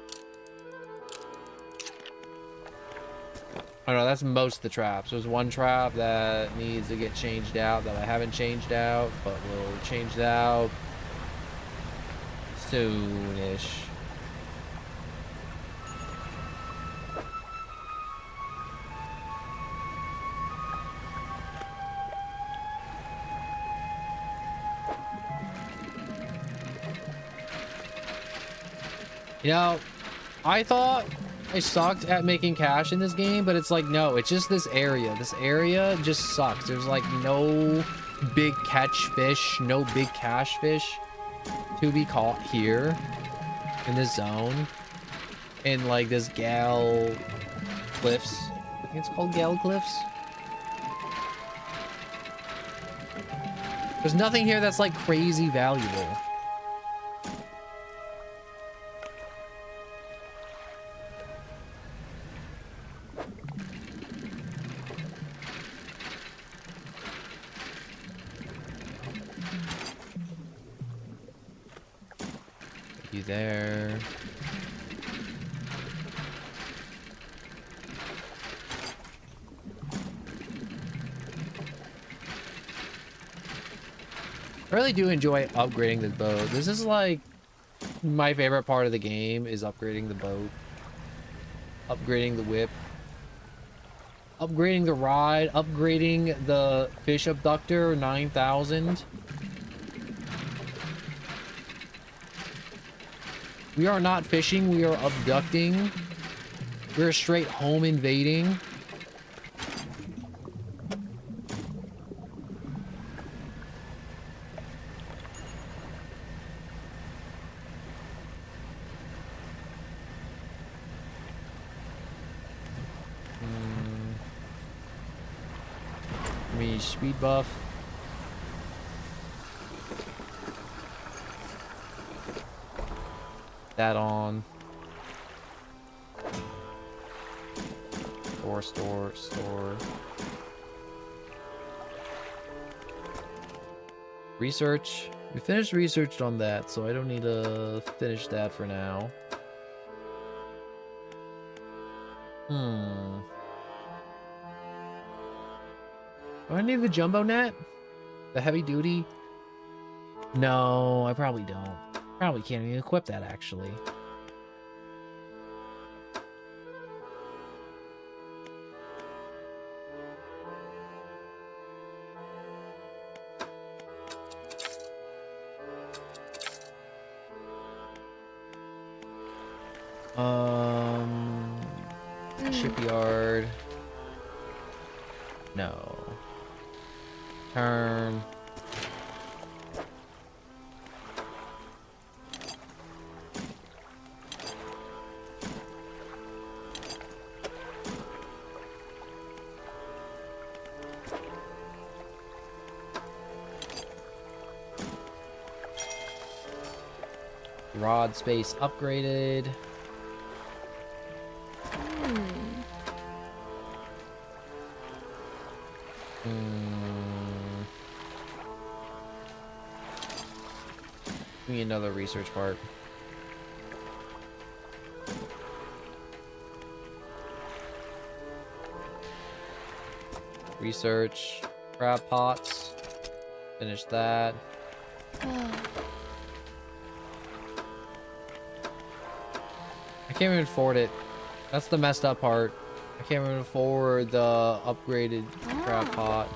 Oh no, that's most of the traps. There's one trap that needs to get changed out that I haven't changed out, but we'll change that out soonish. You know, I thought I sucked at making cash in this game, but it's like, no, it's just this area. This area just sucks. There's like no big catch fish, no big cash fish to be caught here in this zone. In like this Gal Cliffs. I think it's called Gal Cliffs. There's nothing here that's like crazy valuable. You there. I really do enjoy upgrading the boat. This is like my favorite part of the game is upgrading the boat, upgrading the whip, upgrading the ride, upgrading the fish abductor 9000. We are not fishing, we are abducting. We're straight home invading. Me speed buff. That on. Store. Research. We finished research on that, so I don't need to finish that for now. Do I need the jumbo net? The heavy duty? No, I probably don't. Probably can't even equip that, actually. Shipyard. No. Turn. Rod space upgraded. Give me another research part. Research. Crab pots. Finish that. I can't even afford it. That's the messed up part. I can't even afford the upgraded crab pot.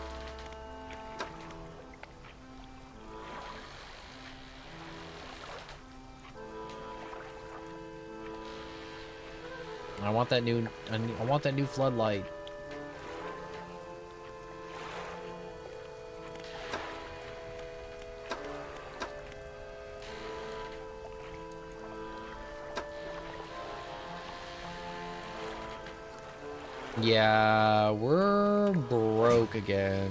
I want that new. I want that new floodlight. Yeah, we're broke again.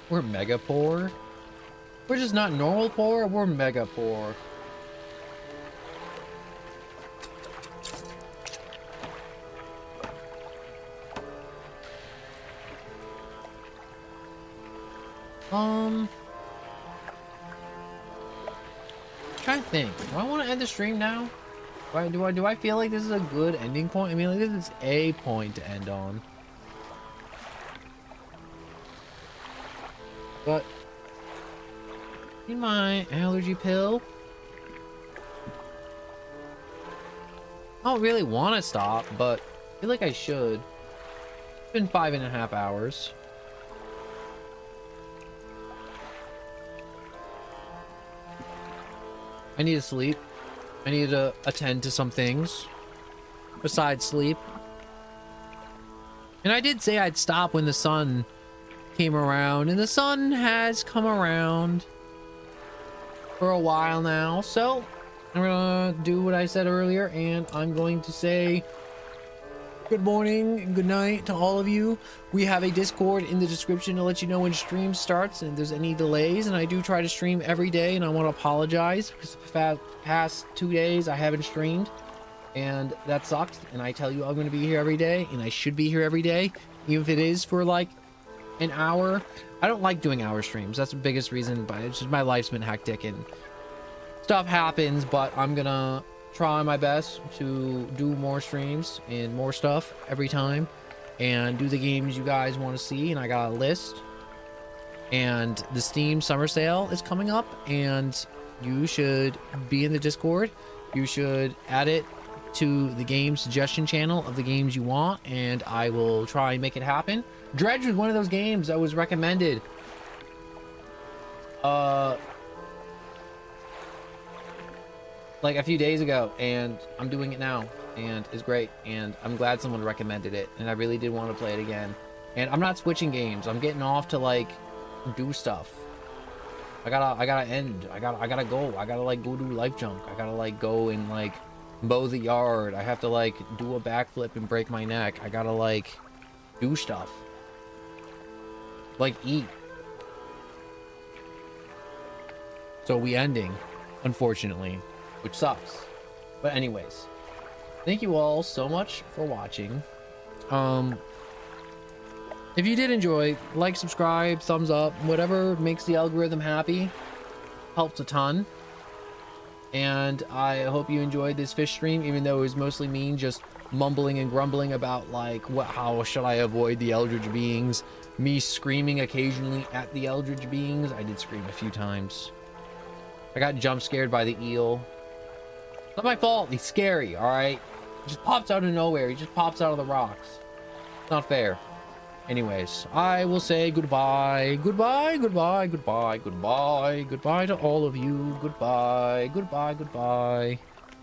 We're mega poor. We're just not normal poor, we're mega poor. Trying to think. Do I want to end the stream now? Do I feel like this is a good ending point? I mean, like, this is a point to end on. But need my allergy pill. I don't really want to stop, but I feel like I should. It's been 5.5 hours. I need to sleep. I need to attend to some things besides sleep. And I did say I'd stop when the sun came around, and the sun has come around for a while now. So I'm gonna do what I said earlier, and I'm going to say good morning and good night to all of you. We have a Discord in the description to let you know when stream starts and if there's any delays, and I do try to stream every day, and I want to apologize because the past 2 days I haven't streamed, and that sucks. And I tell you I'm going to be here every day, and I should be here every day, even if it is for like an hour. I don't like doing hour streams. That's the biggest reason, but it's just my life's been hectic and stuff happens. But I'm gonna try my best to do more streams and more stuff every time and do the games you guys want to see. And I got a list, and the Steam summer sale is coming up, and you should be in the Discord. You should add it to the game suggestion channel of the games you want, and I will try and make it happen. Dredge was one of those games that was recommended like a few days ago, and I'm doing it now, and it's great, and I'm glad someone recommended it, and I really did want to play it again. And I'm not switching games. I'm getting off to like do stuff. I gotta end. I gotta go. I gotta like go do life junk. I gotta like go and like mow the yard. I have to like do a backflip and break my neck. I gotta like do stuff. Like eat. So we ending, unfortunately, which sucks. But anyways, thank you all so much for watching. If you did enjoy, like, subscribe, thumbs up, whatever makes the algorithm happy helps a ton. And I hope you enjoyed this fish stream, even though it was mostly me just mumbling and grumbling about like how should I avoid the eldritch beings, me screaming occasionally at the eldritch beings. I did scream a few times. I got jump scared by the eel. It's not my fault. He's scary, all right? He just pops out of nowhere. He just pops out of the rocks. It's not fair. Anyways, I will say goodbye. Goodbye, goodbye, goodbye, goodbye, goodbye to all of you. Goodbye, goodbye, goodbye.